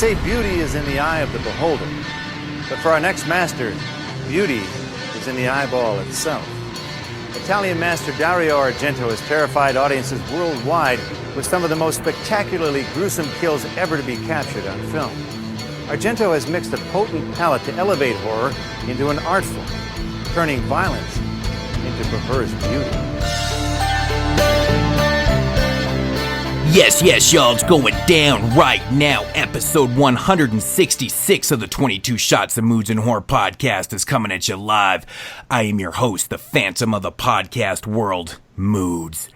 say beauty is in the eye of the beholder. But for our next master, beauty is in the eyeball itself. Italian master Dario Argento has terrified audiences worldwide with some of the most spectacularly gruesome kills ever to be captured on film. Argento has mixed a potent palette to elevate horror into an art form, turning violence into perverse beauty. Yes, y'all, it's going down right now. Episode 166 of the 22 Shots of Moods and Horror podcast is coming at you live. I am your host, the Phantom of the podcast world, Moods.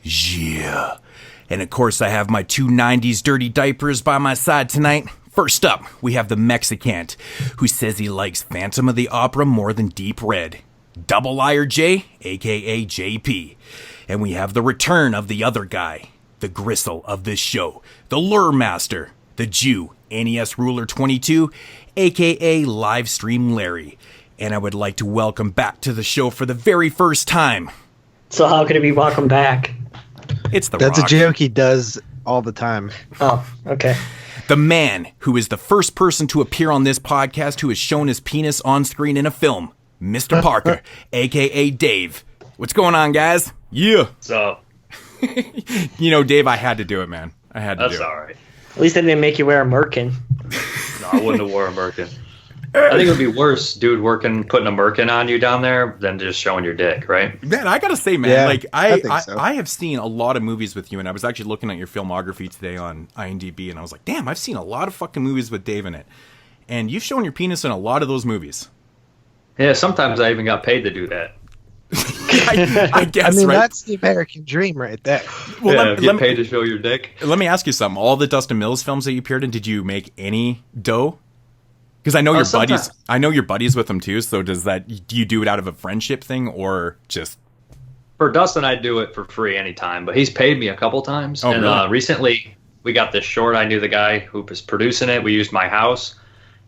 Yeah. And of course, I have my two 90s dirty diapers by my side tonight. First up, we have the Mexicant, who says he likes Phantom of the Opera more than Deep Red. Double Liar J, aka JP. And we have the return of the other guy, the gristle of this show, the Lure Master, the Jew, NES Ruler 22, aka Livestream Larry. And I would like to welcome back to the show for the very first time. So how could it be welcome back? It's the That's Rock. a joke he does all the time. Oh, okay. The man who is the first person to appear on this podcast who has shown his penis on screen in a film, Mr. Parker, aka Dave. What's going on, guys? Yeah. So, You know, Dave, I had to do it, man. I had to do it. that's all right. At least they didn't make you wear a merkin. No, I wouldn't have worn a merkin. I think it would be worse, dude, putting a merkin on you down there than just showing your dick, right? Man, I gotta say, man, Yeah, like I think so. I have seen a lot of movies with you, and I was actually looking at your filmography today on IMDb, and I was like, damn, I've seen a lot of fucking movies with Dave in it. And you've shown your penis in a lot of those movies. Yeah, sometimes I even got paid to do that. I guess, I mean, right? that's the American dream right there. Well, Yeah, let, get let, paid to show your dick. let me ask you something. All the Dustin Mills films that you appeared in, did you make any dough? Because I know your buddies. sometimes. I know your buddies with them too. So do you do it out of a friendship thing or just? For Dustin, I do it for free anytime, but he's paid me a couple times. Oh, and really? Recently, we got this short. I knew the guy who was producing it. We used my house,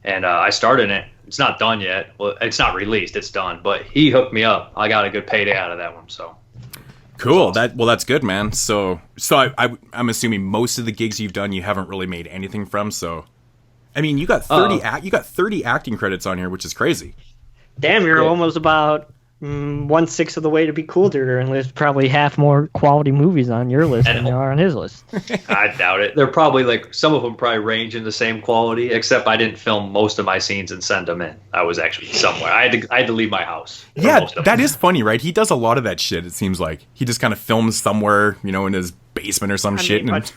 and I started it. It's not done yet. Well, it's not released. It's done. But he hooked me up. I got a good payday out of that one. So Cool. That's good, man. So I'm assuming most of the gigs you've done, you haven't really made anything from. So, I mean, you got 30 acting credits on here, which is crazy. Damn, you're Yeah. almost about 1/6 of the way to be Cool Duder, and there's probably half more quality movies on your list than there are on his list. I doubt it. They're probably like some of them probably range in the same quality, except I didn't film most of my scenes and send them in. I was actually somewhere. I had to leave my house. for Yeah, most of that them. is funny, right? He does a lot of that shit. It seems like he just kind of films somewhere, you know, in his basement or some shit. mean, And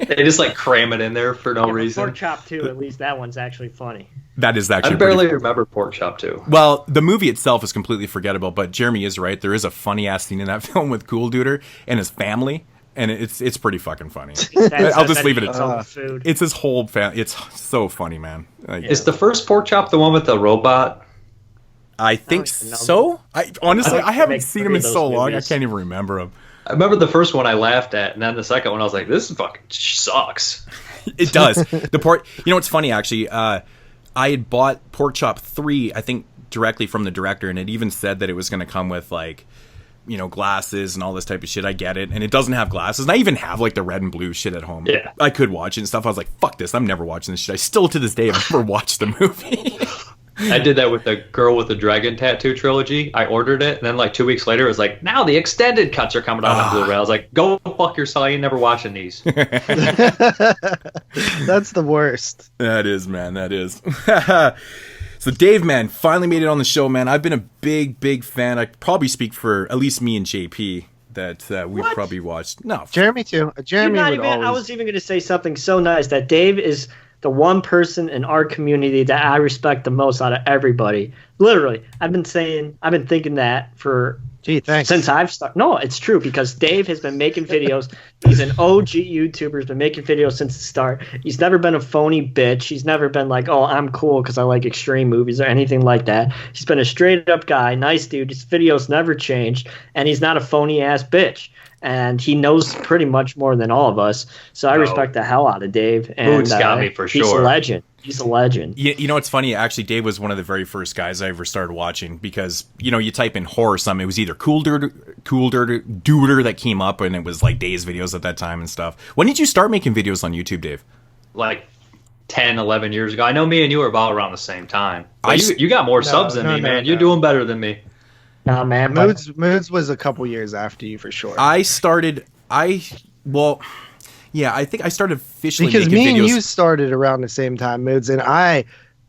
They just like cram it in there for no Pork reason. Chop 2, at least that one's actually funny. that is actually I barely pretty- remember Pork Chop too. Well, the movie itself is completely forgettable, but Jeremy is right. There is a funny ass scene in that film with Cool Duder and his family, and it's pretty fucking funny. I'll just leave it at that. Food. It's his whole family. It's so funny, man. Like, Is the first Pork Chop the one with the robot? I think don't even know. so. I honestly, I haven't make seen 3 him in of those so long. I movies. can't even remember him. I remember the first one I laughed at, and then the second one I was like, "This fucking sucks." It does. The pork. You know what's funny? Actually, I had bought Pork Chop 3, I think, directly from the director, and it even said that it was going to come with like, you know, glasses and all this type of shit. I get it, and it doesn't have glasses. And I even have like the red and blue shit at home. Yeah. I could watch it and stuff. I was like, fuck this. I'm never watching this shit. I still to this day have never watched the movie. I did that with the Girl with the Dragon Tattoo trilogy. I ordered it, and then like 2 weeks later, it was like, now the extended cuts are coming out on Blu-ray. I was like, go fuck yourself. I ain't never watching these. That's the worst. That is, man. That is. So Dave, man, finally made it on the show, man. I've been a big fan. I probably speak for at least me and JP that we've What? probably watched. No, Jeremy too. Jeremy You're not would even, always. I was even going to say something so nice that Dave is the one person in our community that I respect the most out of everybody. Literally, I've been thinking that for Gee, thanks. since I've started. No, it's true because Dave has been making videos. He's an OG YouTuber. He's been making videos since the start. He's never been a phony bitch. He's never been like, oh, I'm cool because I like extreme movies or anything like that. He's been a straight up guy, nice dude. His videos never changed, and he's not a phony ass bitch. And he knows pretty much more than all of us. So I No. respect the hell out of Dave. And Boots got me for He's sure. a legend. He's a legend. You know what's funny? Actually, Dave was one of the very first guys I ever started watching because, you know, you type in horror or something, it was either Cool Duder that came up, and it was like Dave's videos at that time and stuff. When did you start making videos on YouTube, Dave? Like 10, 11 years ago. I know me and you were about around the same time. But you got more subs than me, man. You're doing better than me. Nah, man. Moods was a couple years after you for sure. I think I started officially because making me videos. and you started around the same time, Moods, and I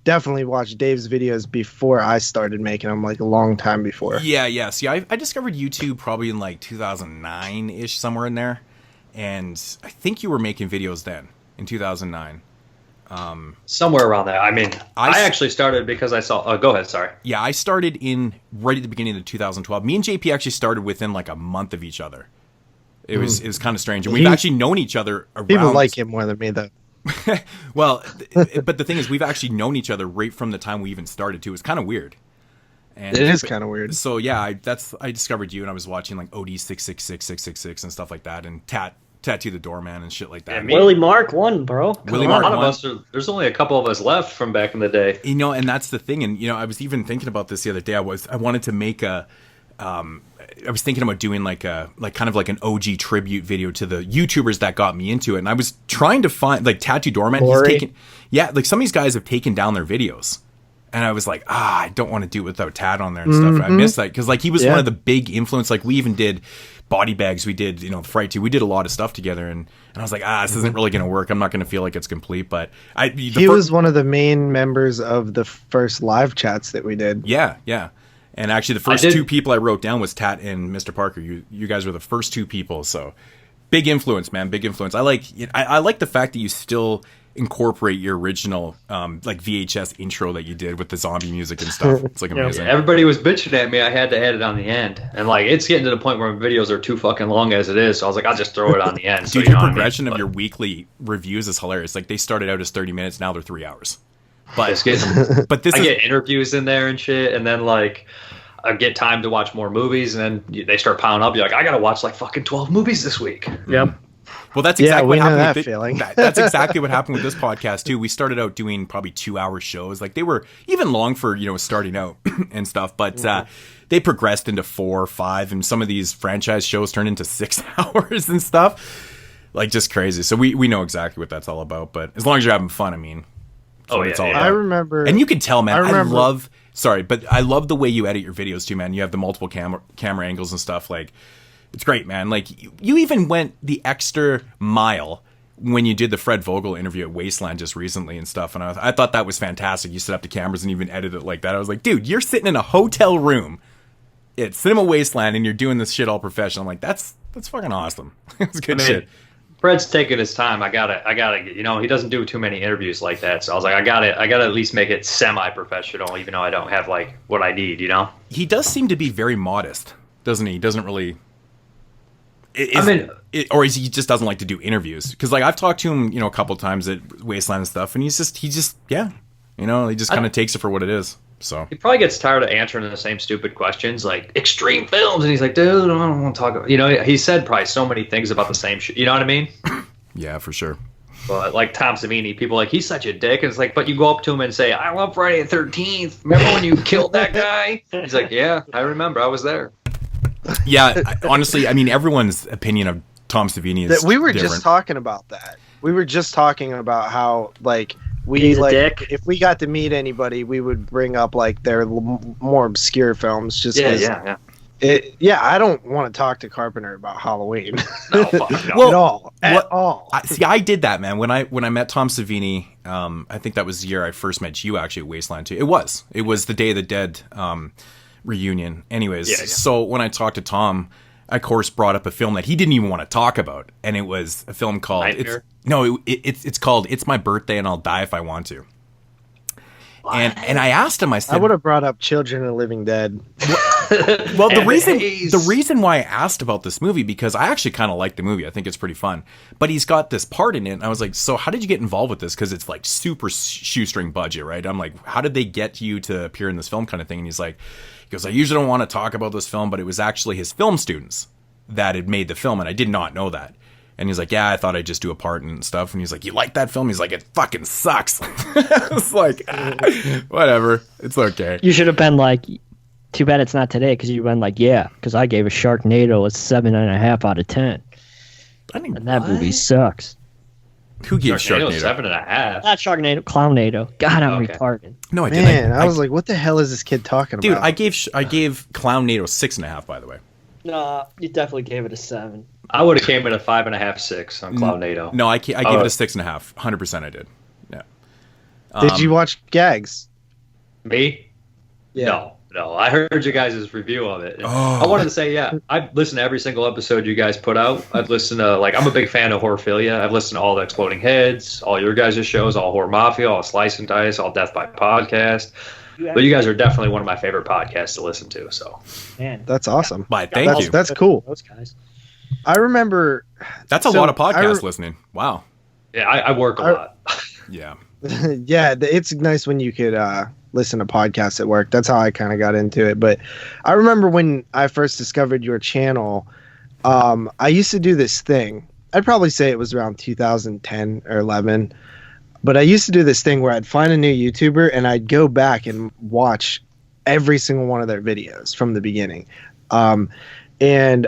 definitely watched Dave's videos before I started making them, like a long time before. Yeah. See, I discovered YouTube probably in like 2009-ish, somewhere in there. And I think you were making videos then, in 2009. Somewhere around there. I mean, I actually started because I saw... Oh, go ahead, sorry. Yeah, I started right at the beginning of 2012. Me and JP actually started within like a month of each other. It was kind of strange. And we've actually known each other around... People like him more than me, though. Well, but the thing is, we've actually known each other right from the time we even started, too. It's kind of weird. And it is kind of weird. So, yeah, I discovered you, and I was watching like OD 666 and stuff like that, and Tattoo the Doorman and shit like that. Yeah, Willie Mark won, bro. Willie Mark won. There's only a couple of us left from back in the day. You know, and that's the thing. And, you know, I was even thinking about this the other day. I wanted to make I was thinking about doing like kind of like an OG tribute video to the YouTubers that got me into it. And I was trying to find like Tattoo Doorman. Like some of these guys have taken down their videos. And I was like, I don't want to do it without Tad on there and stuff. And I miss that because like he was one of the big influence. Like we even did Body Bags. We did, you know, Fright 2. We did a lot of stuff together. And I was like, this isn't really going to work. I'm not going to feel like it's complete. But he was one of the main members of the first live chats that we did. Yeah. And actually, the first two people I wrote down was Tat and Mr. Parker. You guys were the first two people. So big influence, man. Big influence. I like the fact that you still incorporate your original like VHS intro that you did with the zombie music and stuff. It's like amazing. Yeah, everybody was bitching at me. I had to add it on the end, and like it's getting to the point where videos are too fucking long as it is. So I was like, I'll just throw it on the end. Dude, your progression of your weekly reviews is hilarious. Like they started out as 30 minutes, now they're 3 hours. But I get interviews in there and shit, and then like I get time to watch more movies, and then they start piling up. You're like, I gotta watch like fucking 12 movies this week. Yep. Well, that's exactly what happened with feeling. That's exactly what happened with this podcast too. We started out doing probably 2-hour shows. Like they were even long for, you know, starting out and stuff, but they progressed into 4 or 5, and some of these franchise shows turned into 6 hours and stuff. Like just crazy. So we know exactly what that's all about. But as long as you're having fun, I mean, it's all about. I remember, and you can tell, man. I love the way you edit your videos too, man. You have the multiple camera angles and stuff. Like it's great, man. Like you even went the extra mile when you did the Fred Vogel interview at Wasteland just recently and stuff. And I thought that was fantastic. You set up the cameras and even edited it like that. I was like, dude, you're sitting in a hotel room at Cinema Wasteland and you're doing this shit all professional. I'm like, that's fucking awesome. It's good shit. Fred's taking his time. I gotta, you know, he doesn't do too many interviews like that. So I was like, I gotta at least make it semi-professional, even though I don't have like what I need, you know? He does seem to be very modest, doesn't he? He doesn't really. Or he just doesn't like to do interviews. Because like I've talked to him, you know, a couple times at Wasteland and stuff, and he just yeah, you know, he just kind of takes it for what it is. So he probably gets tired of answering the same stupid questions like extreme films, and he's like, dude, I don't want to talk about. You know, he said probably so many things about the same shit. You know what I mean? Yeah, for sure. But like Tom Savini, people are like, he's such a dick, and it's like, but you go up to him and say, I love Friday the 13th. Remember when you killed that guy? He's like, yeah, I remember. I was there. Yeah, honestly, I mean, everyone's opinion of Tom Savini is we were different. just talking about that. We were just talking about how like we like if we got to meet anybody, we would bring up like their more obscure films. Just yeah. I don't want to talk to Carpenter about Halloween. No, fuck, no. Well, at all. See, I did that, man. When I met Tom Savini, I think that was the year I first met you actually at Wasteland too. It was the Day of the Dead reunion. Anyways, so when I talked to Tom, I of course brought up a film that he didn't even want to talk about, and it was a film called it's called It's My Birthday and I'll Die If I Want to. And I asked him, I said, I would have brought up Children of the Living Dead. Well, the reason why I asked about this movie, because I actually kind of like the movie. I think it's pretty fun. But he's got this part in it, and I was like, so how did you get involved with this? Because it's like super shoestring budget, right? I'm like, how did they get you to appear in this film kind of thing? And he goes, I usually don't want to talk about this film, but it was actually his film students that had made the film, and I did not know that. And he's like, yeah, I thought I'd just do a part and stuff. And he's like, you like that film? He's like, it fucking sucks. I was like, whatever. It's okay. You should have been like, too bad it's not today, because you've been like, yeah, because I gave a Sharknado a 7.5 out of 10. And that movie sucks. Who gave Sharknado? 7.5. Not Sharknado, Clownado. God, I'm retarded. No, I Man, didn't. I was like, what the hell is this kid talking dude, about? I gave Clownado 6.5. By the way. No, you definitely gave it a 7. I would have came in a 5.5, 6 on Clownado. No, I gave it a 6.5. 100%, I did. Yeah. Did you watch Gags? Me? Yeah. No. I heard you guys' review of it. I wanted to say, I've listened to every single episode you guys put out. I've listened to, I'm a big fan of Horrorphilia. I've listened to all the Exploding Heads, all your guys' shows, all Horror Mafia, all Slice and Dice, all Death by Podcast. But you guys are definitely one of my favorite podcasts to listen to. So, man, that's awesome. Thank you. That's cool. Those guys. I remember. That's a lot of podcast listening. Wow. Yeah, I work a lot. Yeah. Yeah, it's nice when you could listen to podcasts at work. That's how I kind of got into it. But I remember when I first discovered your channel, I used to do this thing. I'd probably say it was around 2010 or 11. But I used to do this thing where I'd find a new YouTuber and I'd go back and watch every single one of their videos from the beginning. And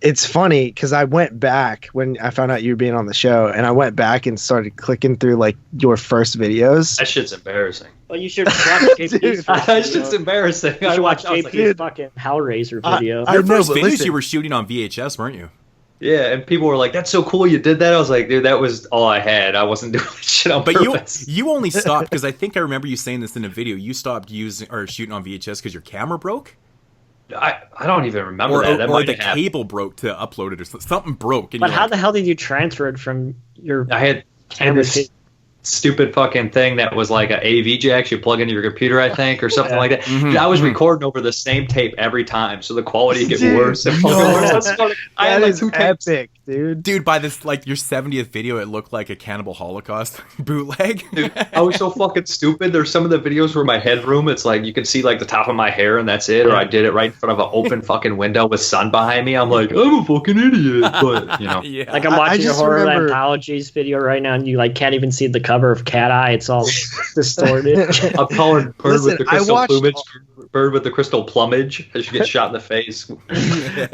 it's funny because I went back when I found out you were being on the show, and I went back and started clicking through your first videos. That shit's embarrassing. Well, you should watch JP's That shit's embarring. You should watch JP's fucking Hellraiser video. Your first videos you were shooting on VHS, weren't you? Yeah, and people were like, "That's so cool you did that." I was like, "Dude, that was all I had. I wasn't doing this shit on purpose." You only stopped because I think I remember you saying this in a video. You stopped using or shooting on VHS because your camera broke. I don't even remember that. Or the cable broke to upload it, or something broke. But how the hell did you transfer it from your? I had camera. Stupid fucking thing that was like an AV jack you plug into your computer, I think, or something like that. Mm-hmm. I was recording over the same tape every time, so the quality get worse and worse. I had like 2 tapes. Epic, dude. Dude, by this your 70th video, it looked like a Cannibal Holocaust bootleg. Dude, I was so fucking stupid. There's some of the videos where my headroom, it's like you can see like the top of my hair and that's it, or I did it right in front of an open fucking window with sun behind me. I'm like, I'm a fucking idiot, but yeah. Like I'm watching a horror anthologies video right now, and you can't even see the cover of Cat Eye. It's all distorted. I'm calling bird with the crystal plumage. Bird with the crystal plumage. I should get shot in the face.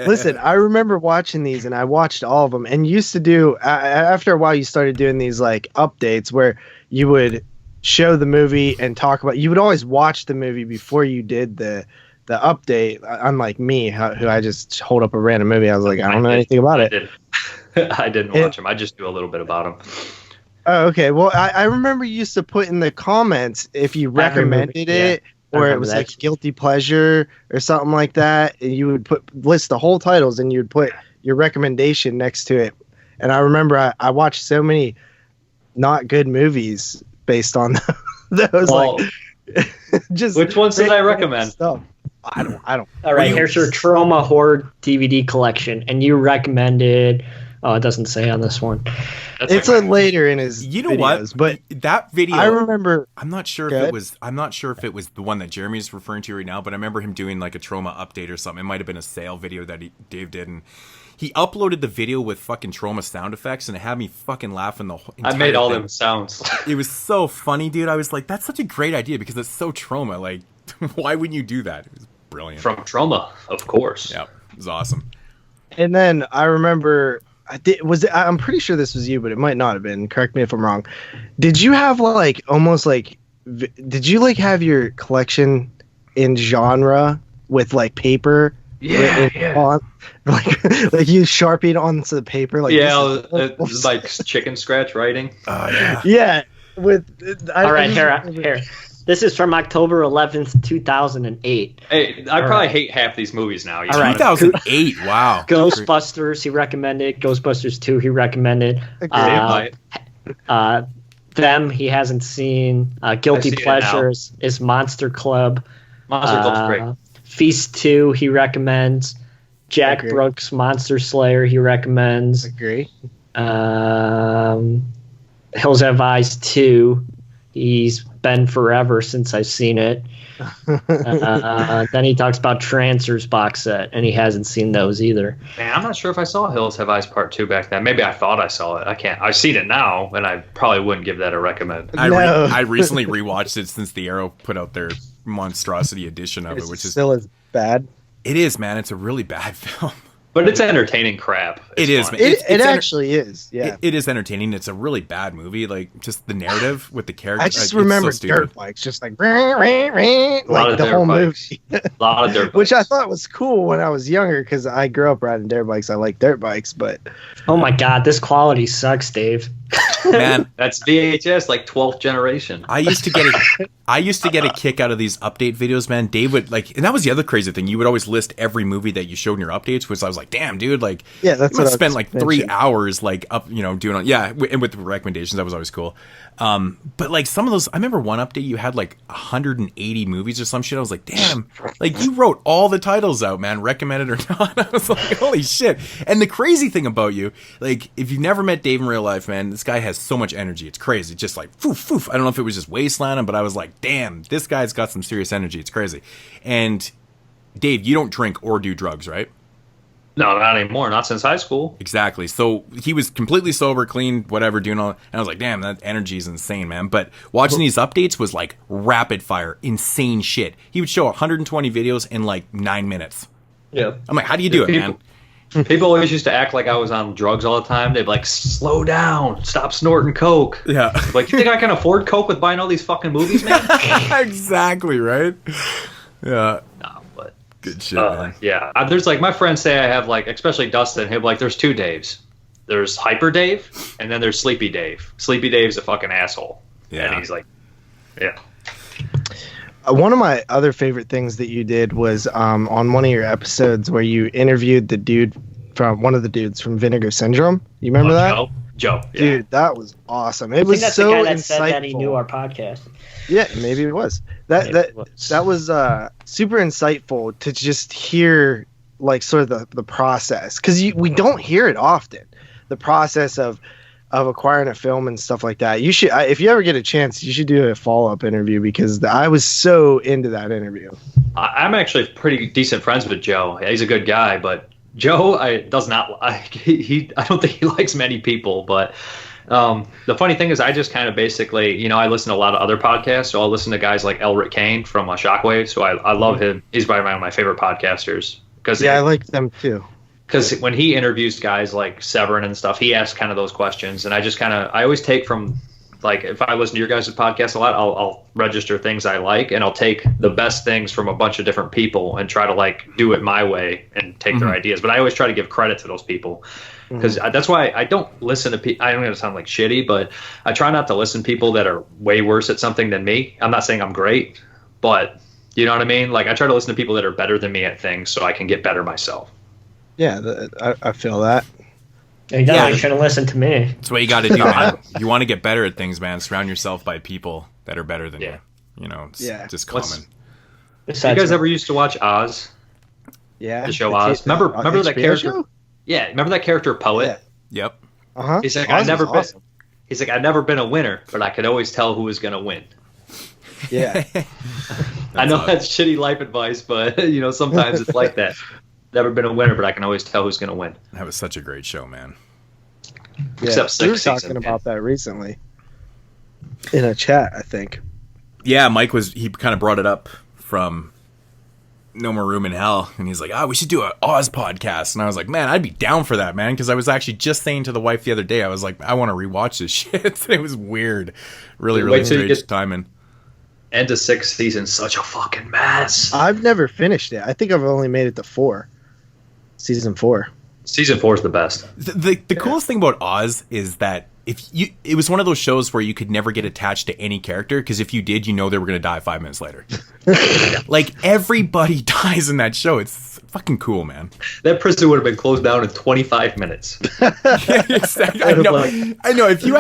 Listen, I remember watching these, and I watched all of them. And used to do after a while, you started doing these updates where you would show the movie and talk about. You would always watch the movie before you did the update. Unlike me, who I just hold up a random movie. I was like, I don't know anything about it. I didn't watch them. I just knew a little bit about them. Oh, okay. Well, I remember you used to put in the comments if you recommended it, or it was like guilty pleasure or something like that. And you would list the whole titles, and you'd put your recommendation next to it. And I remember I watched so many not good movies based on those. Just which ones did I recommend? Stuff. I don't. All right, here's your trauma horror DVD collection, and you recommended. Oh, it doesn't say on this one. It's later in his. You know videos, what? But that video, I remember. I'm not sure if it was. I'm not sure if it was the one that Jeremy's referring to right now. But I remember him doing like a trauma update or something. It might have been a sale video that Dave did, and he uploaded the video with fucking trauma sound effects, and it had me fucking laughing the whole. I made all them sounds. It was so funny, dude. I was like, that's such a great idea because it's so trauma. Like, why wouldn't you do that? It was brilliant. From trauma, of course. Yeah, it was awesome. And then I remember. I'm pretty sure this was you, but it might not have been. Correct me if I'm wrong. Did you have did you have your collection in genre with paper? Yeah. Like you sharpied onto the paper. Like chicken scratch writing. Yeah. Yeah. All right, here. This is from October 11th, 2008. Hey, I probably hate half these movies now. All right. 2008, wow. Ghostbusters, he recommended. Ghostbusters 2, he recommended. Them, he hasn't seen. Guilty Pleasures is Monster Club. Monster Club's great. Feast 2, he recommends. Jack Brooks, Monster Slayer, he recommends. Agree. Hills Have Eyes 2. He's been forever since I've seen it. Then he talks about Trancers box set, and he hasn't seen those either. Man, I'm not sure if I saw Hills Have Eyes Part 2 back then. Maybe I thought I saw it. I can't. I've seen it now, and I probably wouldn't give that a recommend. I recently rewatched it since the Arrow put out their monstrosity edition of it, which is still as bad. It is, man. It's a really bad film. But it's entertaining crap. It is. Fun. It actually is. Yeah. It is entertaining. It's a really bad movie. Like, just the narrative with the character. I just remember dirt bikes, just like the whole movie. A lot of dirt bikes. Which I thought was cool when I was younger because I grew up riding dirt bikes. I like dirt bikes, but Oh my god, this quality sucks, Dave. Man, that's VHS, like 12th generation. I used to get a kick out of these update videos, man. Dave would like, and that was the other crazy thing. You would always list every movie that you showed in your updates, which I was like, damn, dude, like, yeah, that's you what I spent like 3 mentioned. hours like up, doing on, yeah, and with the recommendations, that was always cool. But like some of those, I remember one update you had like 180 movies or some shit. I was like, damn, like you wrote all the titles out, man, recommended or not. I was like, holy shit. And the crazy thing about you, like, if you've never met Dave in real life, man, this guy has so much energy. It's crazy. Just like, foof, foof. I don't know if it was just wastelanding, but I was like, damn, this guy's got some serious energy. It's crazy. And Dave, you don't drink or do drugs, right? No, not anymore. Not since high school. Exactly. So he was completely sober, clean, whatever, doing all. And I was like, damn, that energy is insane, man. But watching these updates was like rapid fire, insane shit. He would show 120 videos in like 9 minutes. Yeah. I'm like, how do you do it, man? People always used to act like I was on drugs all the time. They'd be like, slow down, stop snorting coke. Yeah. Like, you think I can afford coke with buying all these fucking movies, man? Exactly, right? Yeah. No, but Good shit, man. yeah. There's like, my friends say I have like, especially Dustin, he'll be like, there's 2 Daves. There's Hyper Dave, and then there's Sleepy Dave. Sleepy Dave's a fucking asshole. Yeah. And he's like, yeah. One of my other favorite things that you did was on one of your episodes where you interviewed the dude from one of the dudes from Vinegar Syndrome. You remember that? Joe. Yeah. Dude, that was awesome. It I was think that's so the guy that insightful. said that he knew our podcast. Yeah, maybe it was. That was super insightful to just hear like sort of the process, because we don't hear it often. The process of acquiring a film and stuff like that. You should, if you ever get a chance, you should do a follow-up interview, because I was so into that interview. I'm actually pretty decent friends with Joe. He's a good guy, but Joe I don't think he likes many people. But the funny thing is, I just kind of basically, I listen to a lot of other podcasts. So I'll listen to guys like Elric Kane from Shockwave. So I love him. He's probably one of my favorite podcasters. I like them too. Because when he interviews guys like Severin and stuff, he asks kind of those questions. And I always take from, like, if I listen to your guys' podcast a lot, I'll register things I like, and I'll take the best things from a bunch of different people and try to like do it my way and take their ideas. But I always try to give credit to those people, because that's why I don't listen to people. I don't want to sound like shitty, but I try not to listen to people that are way worse at something than me. I'm not saying I'm great, but you know what I mean? Like, I try to listen to people that are better than me at things so I can get better myself. Yeah, I feel that. You definitely shouldn't listen to me. That's what you got to do, man. You want to get better at things, man. Surround yourself by people that are better than you. It's just common. You guys ever used to watch Oz? Yeah. The show Oz. Remember that character? Show? Yeah. Remember that character, Poet? Yeah. Yep. Uh-huh. He's like, Awesome. He's like, I've never been a winner, but I could always tell who was going to win. Yeah. I know that's shitty life advice, but sometimes it's like that. Never been a winner, but I can always tell who's going to win. That was such a great show, man. Except we were sixth talking season, about that recently in a chat, I think. Yeah, Mike he kind of brought it up from No More Room in Hell, and he's like, we should do an Oz podcast. And I was like, man, I'd be down for that, man, because I was actually just saying to the wife the other day, I was like, I want to rewatch this shit. It was weird. Really strange timing. End of 6th season, such a fucking mess. I've never finished it. I think I've only made it to 4. Season 4. Season 4 is the best. The coolest thing about Oz is that it was one of those shows where you could never get attached to any character, because if you did, they were going to die 5 minutes later. Like, everybody dies in that show. It's fucking cool, man. That prison would have been closed down in 25 minutes. Yeah, exactly. I know. If you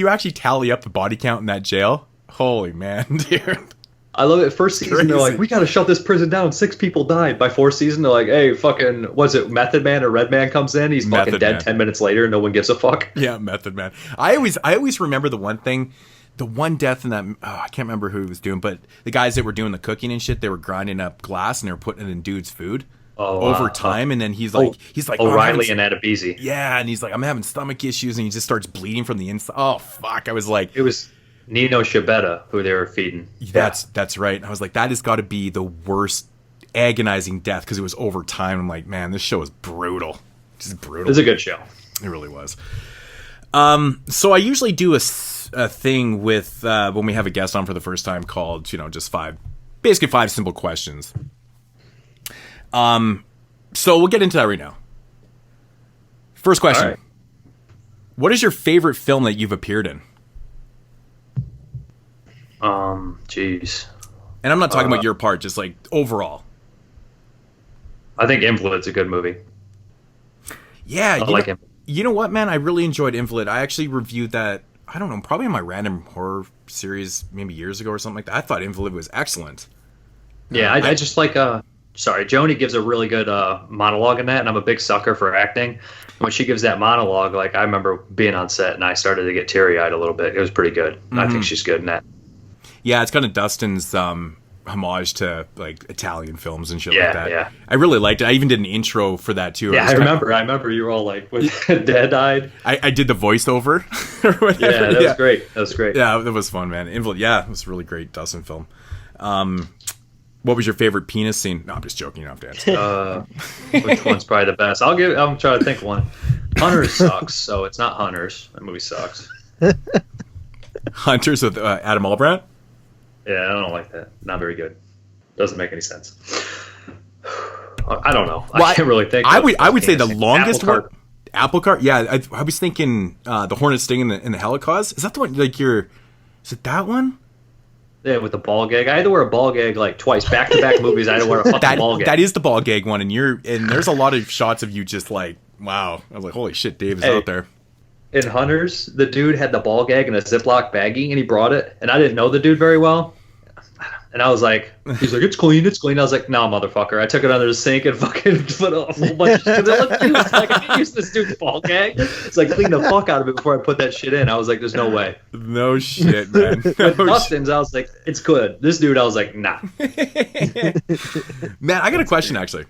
actually tally up the body count in that jail, holy man, dude. I love it. First season, they're like, we got to shut this prison down. 6 people died. By 4th season, they're like, hey, fucking, was it Method Man or Red Man comes in? He's fucking dead 10 minutes later, and no one gives a fuck. Yeah, Method Man. I always remember the one death in that, I can't remember who he was doing, but the guys that were doing the cooking and shit, they were grinding up glass and they were putting it in dude's food over time, and then he's like, O'Reilly and Adebisi. Yeah, and he's like, I'm having stomach issues, and he just starts bleeding from the inside. Oh, fuck. I was like... It was Nino Shibetta who they were feeding. That's right. I was like, that has got to be the worst agonizing death because it was over time. I'm like, man, this show is brutal. Just brutal. It's a good show. It really was. So I usually do a thing with when we have a guest on for the first time called, just basically five simple questions. So we'll get into that right now. First question. Right. What is your favorite film that you've appeared in? Jeez. And I'm not talking about your part, just like overall. I think Invalid's a good movie. Yeah, I like him. You know what, man? I really enjoyed Invalid. I actually reviewed that, I don't know, probably in my random horror series maybe years ago or something like that. I thought Invalid was excellent. Yeah, I just like Joni gives a really good monologue in that, and I'm a big sucker for acting. When she gives that monologue, like I remember being on set and I started to get teary-eyed a little bit. It was pretty good. Mm-hmm. I think she's good in that. Yeah, it's kind of Dustin's homage to like Italian films and shit like that. Yeah. I really liked it. I even did an intro for that too. Yeah, I remember you were all like dead-eyed. I did the voiceover or whatever. Yeah, that was great. That was great. Yeah, that was fun, man. Invalid, it was a really great Dustin film. What was your favorite penis scene? No, I'm just joking. You don't have to answer. Which one's probably the best? I'm trying to think one. Hunters sucks, so it's not Hunters. That movie sucks. Hunters with Adam Albrandt? Yeah, I don't like that. Not very good. Doesn't make any sense. I don't know. Well, I can't really think. I would say the longest Apple one. Cart. Apple Cart? Yeah, I was thinking the Hornet Sting in the Helicause. Is that the one? Is it that one? Yeah, with the ball gag. I had to wear a ball gag like twice, back-to-back movies. I had to wear a fucking ball gag. That is the ball gag one, and there's a lot of shots of you just like, wow. I was like, holy shit, Dave is out there. In Hunters, the dude had the ball gag in a Ziploc baggie, and he brought it, and I didn't know the dude very well. And I was like, he's like, it's clean. I was like, no, motherfucker. I took it under the sink and fucking put a whole bunch of shit. It looked used. Like, I didn't use this dude's ball gag. It's like, clean the fuck out of it before I put that shit in. I was like, there's no way. No shit, man. With Dustin's, I was like, it's good. This dude, I was like, nah. Man, I got a question, actually.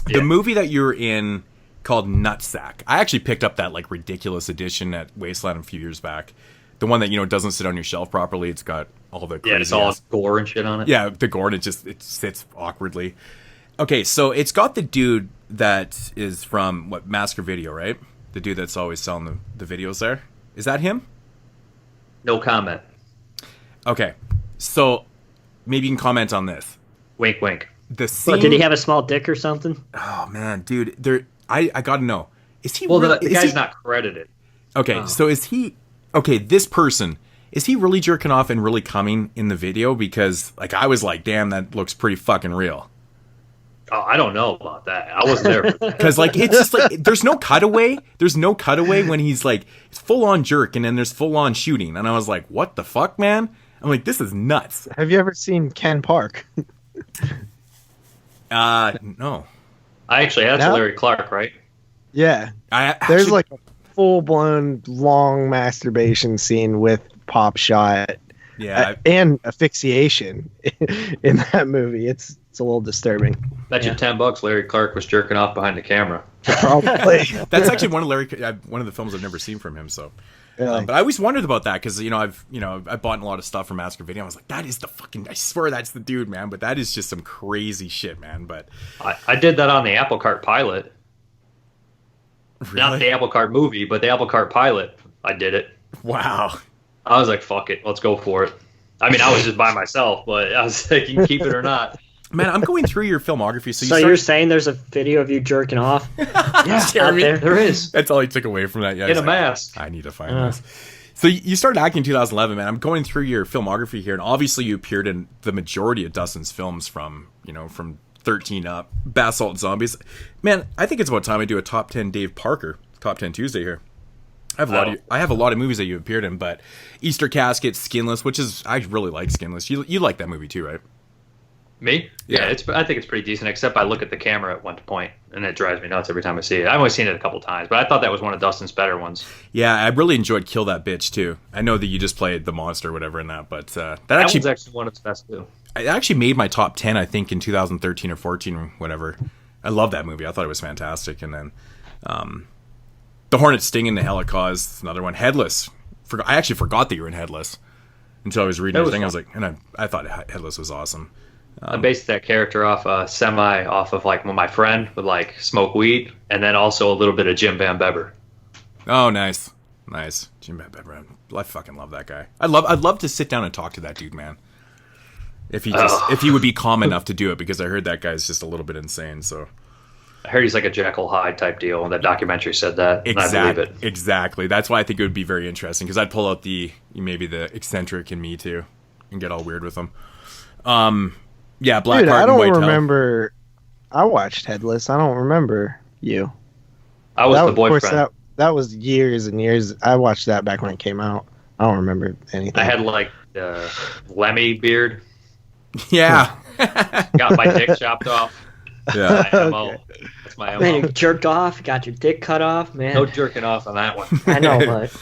Yeah. The movie that you were in called Nutsack. I actually picked up that, like, ridiculous edition at Wasteland a few years back. The one that, doesn't sit on your shelf properly. It's got all the crazy it's all gore and shit on it. Yeah, the gore, and it sits awkwardly. Okay, so it's got the dude that is from, Masker Video, right? The dude that's always selling the videos there. Is that him? No comment. Okay, so maybe you can comment on this. Wink, wink. The scene... Did he have a small dick or something? Oh, man, dude. I gotta know. Is he... Well, the guy's not credited. Okay, so is he... Okay, this person... Is he really jerking off and really coming in the video? Because, I was like, damn, that looks pretty fucking real. Oh, I don't know about that. I wasn't there for that. Because, it's just there's no cutaway. There's no cutaway when he's it's full-on jerk, and then there's full-on shooting. And I was like, what the fuck, man? I'm like, this is nuts. Have you ever seen Ken Park? No. That's Larry Clark, right? Yeah. There's a full-blown long masturbation scene with pop shot and asphyxiation in that movie. It's a little disturbing. Bet you $10 Larry Clark was jerking off behind the camera. Probably. That's actually one of the films I've never seen from him. So, but I always wondered about that because I've bought a lot of stuff from Masker Video. I was like, that is I swear that's the dude, man. But that is just some crazy shit, man. But I did that on the Apple Cart pilot. Really? Not the Apple Cart movie, but the Apple Cart pilot. I did it. Wow. I was like, fuck it, let's go for it. I mean, I was just by myself, but I was like, you can keep it or not. Man, I'm going through your filmography. So you're saying there's a video of you jerking off? Yeah, there is. That's all he took away from that. Yeah, in a mask. I need to find this. So you started acting in 2011, man. I'm going through your filmography here, and obviously you appeared in the majority of Dustin's films from 13 up. Basalt Zombies. Man, I think it's about time I do a top 10 Dave Parker, top 10 Tuesday here. I have a lot of movies that you appeared in, but Easter Casket, Skinless, I really like Skinless. You like that movie too, right? Me? Yeah, I think it's pretty decent, except I look at the camera at one point, and it drives me nuts every time I see it. I've only seen it a couple times, but I thought that was one of Dustin's better ones. Yeah, I really enjoyed Kill That Bitch too. I know that you just played the monster or whatever in that, but that one's actually one of its best too. It actually made my top 10, I think, in 2013 or 14 or whatever. I love that movie. I thought it was fantastic. And then The Hornet Sting in the Helicause, another one. Headless. I actually forgot that you were in Headless until I was reading everything. I was like, and I thought Headless was awesome. I based that character off off of like when my friend would like smoke weed, and then also a little bit of Jim Van Beber. Oh, nice. Jim Beber. I fucking love that guy. I'd love to sit down and talk to that dude, man. If he would be calm enough to do it, because I heard that guy's just a little bit insane. So I heard he's like a Jekyll Hyde type deal, and that documentary said that. Exactly. And I believe it. Exactly. That's why I think it would be very interesting, because I'd pull out maybe the eccentric in me too, and get all weird with him. Yeah, Black Dude, Heart I and don't White remember. I watched Headless. I don't remember you. I was the Of course, boyfriend. that was years and years. I watched that back when it came out. I don't remember anything. I had like Lemmy beard. Yeah. Got my dick chopped off. Yeah. My MO. That's my Man, MO. you jerked off, got your dick cut off, man. No jerking off on that one. I know, but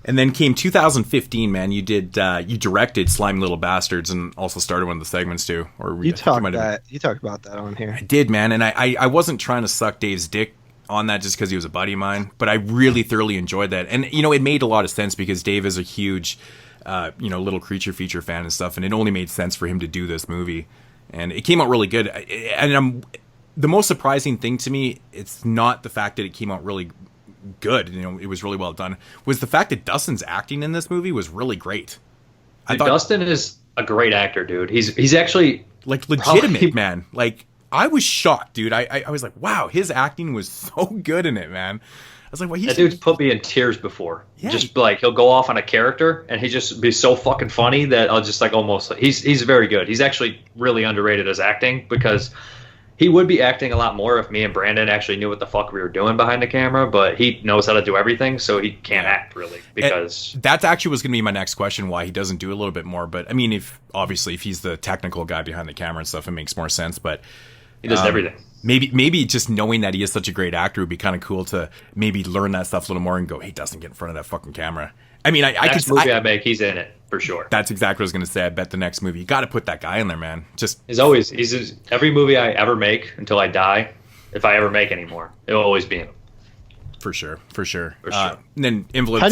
And then came 2015, man. You directed Slime Little Bastards and also started one of the segments too. Or You talked about that on here. I did, man. And I wasn't trying to suck Dave's dick on that just because he was a buddy of mine, but I really thoroughly enjoyed that. And, it made a lot of sense because Dave is a huge, Little Creature feature fan and stuff. And it only made sense for him to do this movie. And it came out really good. And the most surprising thing to me, it's not the fact that it came out really good, it was really well done, was the fact that Dustin's acting in this movie was really great. Dude, Dustin is a great actor, dude. He's actually like legitimate, man. Like, I was shocked, dude. I was like, wow, his acting was so good in it, man. I was like, well, that dude's put me in tears before. Yeah. Just like he'll go off on a character and he just be so fucking funny that I'll just like almost. He's very good. He's actually really underrated as acting, because he would be acting a lot more if me and Brandon actually knew what the fuck we were doing behind the camera, but he knows how to do everything, so he can't act really, because that actually was going to be my next question, why he doesn't do a little bit more. But I mean, if he's the technical guy behind the camera and stuff, it makes more sense. But he does everything. Maybe just knowing that he is such a great actor would be kind of cool to maybe learn that stuff a little more and go, hey, Dustin, get in front of that fucking camera. I mean, Next movie I make, he's in it for sure. That's exactly what I was going to say. I bet the next movie, you got to put that guy in there, man. He's every movie I ever make until I die, if I ever make any more, it'll always be him. For sure. For sure. And then Invalid. How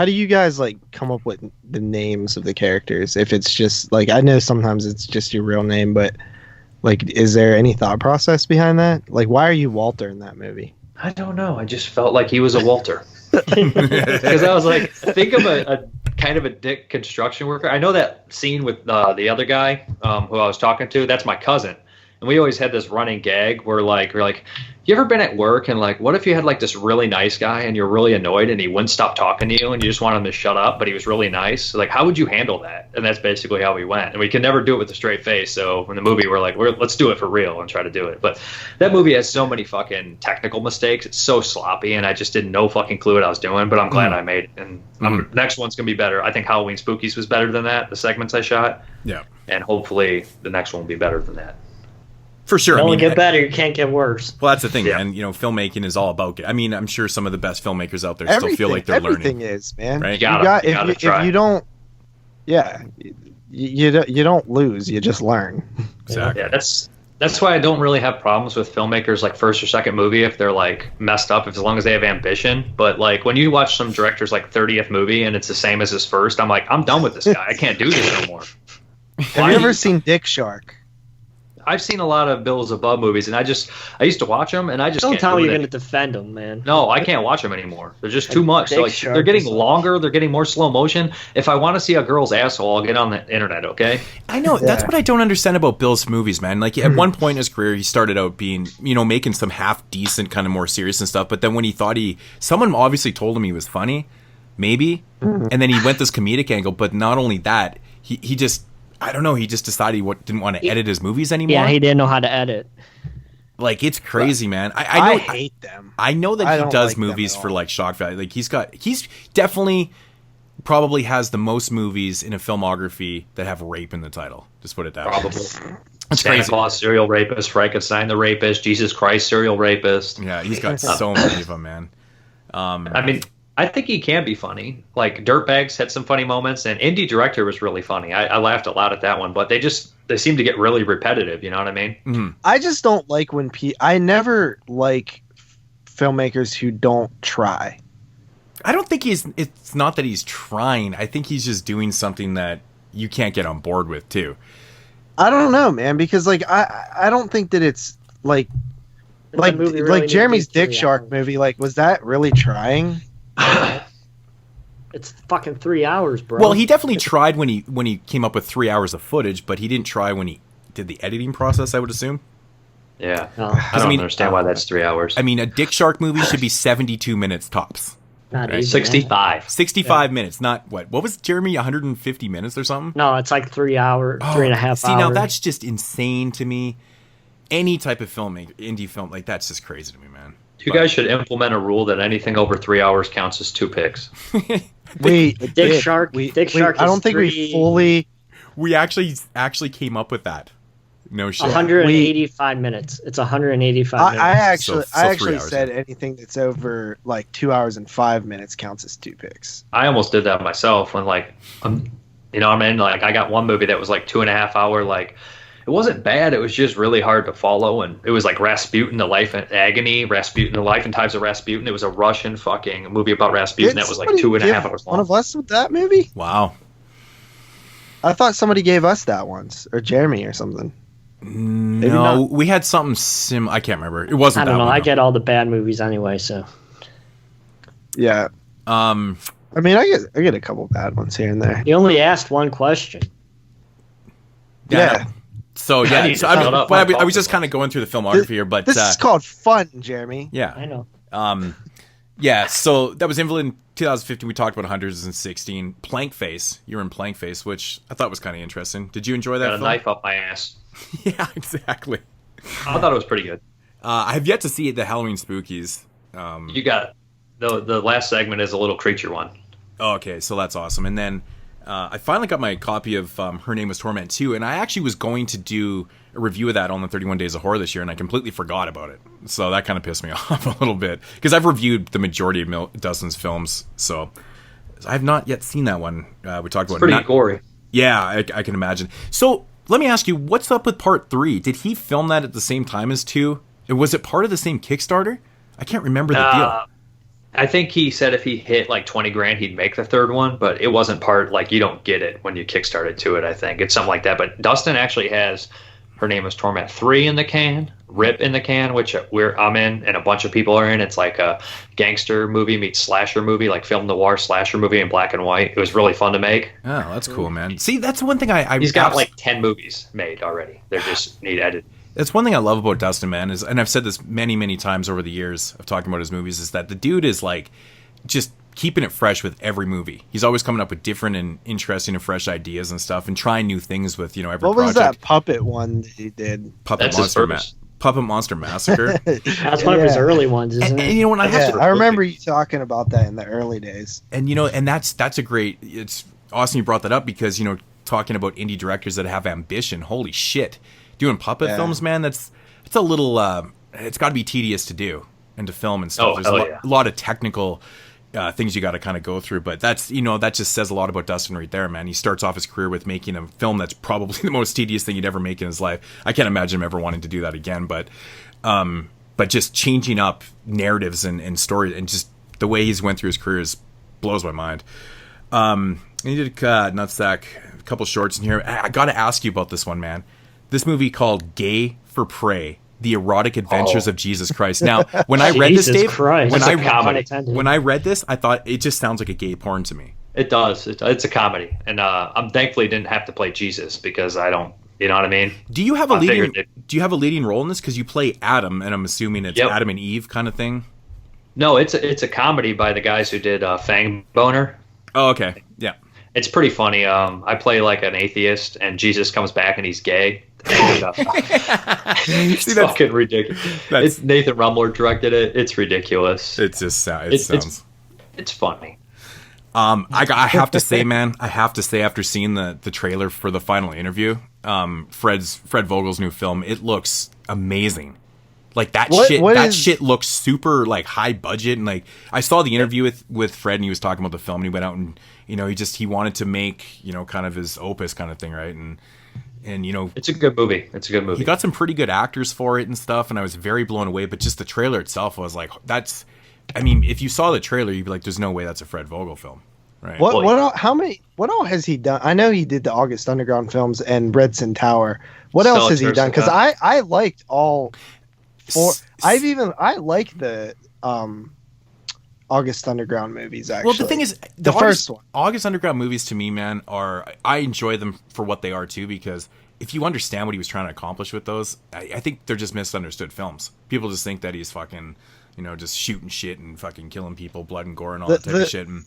do you guys like come up with the names of the characters? If it's just like, I know sometimes it's just your real name, but like, is there any thought process behind that? Like, why are you Walter in that movie? I don't know. I just felt like he was a Walter. Because I was like, think of a kind of a dick construction worker. I know that scene with the other guy who I was talking to. That's my cousin, and we always had this running gag where we're like, you ever been at work and like, what if you had like this really nice guy and you're really annoyed and he wouldn't stop talking to you and you just want him to shut up, but he was really nice? Like, how would you handle that? And that's basically how we went. And we could never do it with a straight face. So in the movie, we're like, let's do it for real and try to do it. But that movie has so many fucking technical mistakes. It's so sloppy, and I just didn't know fucking clue what I was doing. But I'm glad I made it. And the next one's gonna be better. I think Halloween Spookies was better than that. The segments I shot. Yeah. And hopefully the next one will be better than that. For sure. You only get better, you can't get worse. Well, that's the thing, Yeah. man. Filmmaking is all about it. I mean, I'm sure some of the best filmmakers out there still feel like they're everything learning. is, man. Right? Try. If you don't, you don't lose. You just learn. Exactly. Yeah, that's why I don't really have problems with filmmakers like first or second movie if they're like messed up, as long as they have ambition. But like when you watch some director's like 30th movie and it's the same as his first, I'm like, I'm done with this guy. I can't do this no more. Have you ever seen Dick Shark? I've seen a lot of Bills Above movies, and I used to watch them, and I just Don't can't tell me do you're it. going to defend them, man. No, I can't watch them anymore. They're just too much. Dick Like, Shark they're getting is like- longer. They're getting more slow motion. If I want to see a girl's asshole, I'll get on the internet, okay? I know. That's what I don't understand about Bill's movies, man. Like, at one point in his career, he started out being, making some half-decent, kind of more serious and stuff. But then when he thought someone obviously told him he was funny, maybe, and then he went this comedic angle. But not only that, he just, I don't know, he just decided he didn't want to edit his movies anymore. Yeah, he didn't know how to edit. Like, it's crazy, man. I know, hate them. I know that I he don't does like them movies at for all. like shock value. Like he's definitely probably has the most movies in a filmography that have rape in the title. Just put it that way. Probably. That's Santa crazy. Claus, serial rapist, Frankenstein the rapist, Jesus Christ, serial rapist. Yeah, he's got so many of them, man. I mean, I think he can be funny. Like, Dirtbags had some funny moments, and Indie Director was really funny. I laughed a lot at that one, but they seem to get really repetitive, you know what I mean? I just don't like when I never like filmmakers who don't try. I don't think it's not that he's trying. I think he's just doing something that you can't get on board with too. I don't know, man, because like I don't think that it's like Jeremy's Dick Shark movie. Like, was that really trying? It's fucking 3 hours, bro. Well, he definitely tried when he came up with 3 hours of footage, but he didn't try when he did the editing process, I would assume. Yeah. No. I don't understand why that's 3 hours. I mean, a Dick Shark movie should be 72 minutes tops. Not Right. even 65. 65 minutes, not what was Jeremy, 150 minutes or something? No, it's like 3 hours, 3.5 hours. See, now that's just insane to me. Any type of filmmaker, indie film, like that's just crazy to me, man. You guys should implement a rule that anything over 3 hours counts as 2 picks. Dick Shark. Dick Shark. I don't think we fully. We actually came up with that. No shit. 185 minutes. It's 185 minutes. I actually So 3 hours, said anything that's over like 2 hours and 5 minutes counts as 2 picks. I almost did that myself when like, you know what I mean? Like I got one movie that was like 2.5 hour, like it wasn't bad. It was just really hard to follow. And it was like Rasputin, the life and agony, Rasputin, the life and times of Rasputin. It was a Russian fucking movie about Rasputin that was like 2.5 hours long. One of us with that movie? Wow. I thought somebody gave us that once, or Jeremy or something. No, we had something I can't remember. It wasn't. I don't that know. one, I though. get all the bad movies anyway, so. Yeah. I mean, I get a couple bad ones here and there. You only asked one question. Yeah. So I need to I, mean, shut up. but I was just kind of going through the filmography here, but This is called fun, Jeremy. yeah, I know. Yeah, so that was Invalid in 2015. We talked about 116. Plank Face. You were in Plank Face, which I thought was kind of interesting. Did you enjoy that Got a film? knife up my ass. Yeah, exactly. I thought it was pretty good. I have yet to see the Halloween Spookies. You got the last segment is a little creature one. Oh, okay, so that's awesome. And then I finally got my copy of Her Name Was Torment 2, and I actually was going to do a review of that on the 31 Days of Horror this year, and I completely forgot about it. So that kind of pissed me off a little bit, because I've reviewed the majority of Dustin's films, so I have not yet seen that one. We talked about Pretty gory. Yeah, I can imagine. So let me ask you, what's up with part 3? Did he film that at the same time as 2? Was it part of the same Kickstarter? I can't remember the deal. I think he said if he hit like 20 grand, he'd make the third one, but it wasn't part, like you don't get it when you kickstarted to it, I think. It's something like that. But Dustin actually has Her Name Was Torment 3 in the can, Rip in the can, which I'm in, and a bunch of people are in. It's like a gangster movie meets slasher movie, like film noir slasher movie in black and white. It was really fun to make. Oh, that's cool, man. See, that's one thing He's got like 10 movies made already. They just need edited. That's one thing I love about Dustin, man, is, and I've said this many, many times over the years of talking about his movies, is that the dude is like just keeping it fresh with every movie. He's always coming up with different and interesting and fresh ideas and stuff, and trying new things with every project. What was that puppet one that he did? That's his first. Puppet Monster Massacre. That's one of his early ones, isn't it? And you know, when I remember you talking about that in the early days. And you know, and that's a great. It's awesome you brought that up, because you know, talking about indie directors that have ambition. Holy shit, doing puppet films, man. It's a little. It's got to be tedious to do and to film and stuff. There's a lot of technical things you got to kind of go through, but that's, you know, that just says a lot about Dustin right there, man. He starts off his career with making a film that's probably the most tedious thing he'd ever make in his life. I can't imagine him ever wanting to do that again, but just changing up narratives and stories, and just the way he's went through his career blows my mind. He did Nutsack, a couple shorts in here. I got to ask you about this one, man. This movie called Gay for Prey: The Erotic Adventures of Jesus Christ. Now, when I read this, Dave, when I read this, I thought it just sounds like a gay porn to me. It does. It's a comedy, and I'm thankfully didn't have to play Jesus, because I don't. You know what I mean? Do you have a leading role in this? Because you play Adam, and I'm assuming it's Adam and Eve kind of thing. No, it's a comedy by the guys who did Fang Boner. Oh, okay, yeah. It's pretty funny. I play like an atheist, and Jesus comes back, and he's gay. It's fucking ridiculous. Nathan Rumler directed it. It's ridiculous. It just sounds. It's funny. I have to say, man. I have to say, after seeing the trailer for the final interview, Fred Vogel's new film, it looks amazing. Like that shit looks super like high budget, and like I saw the interview with Fred, and he was talking about the film, and he went out and, you know, he wanted to make, you know, kind of his opus kind of thing, right? And you know, it's a good movie. He got some pretty good actors for it and stuff, and I was very blown away. But just the trailer itself, I was like, I mean, if you saw the trailer, you'd be like, there's no way that's a Fred Vogel film. Right. What all has he done? I know he did the August Underground films and Redson Tower. What else has he done? Because I liked all four. I like the August Underground movies, actually. Well, the thing is, the first one. August Underground movies to me, man, I enjoy them for what they are too, because if you understand what he was trying to accomplish with those, I think they're just misunderstood films. People just think that he's fucking, just shooting shit and fucking killing people, blood and gore and all that type of shit. And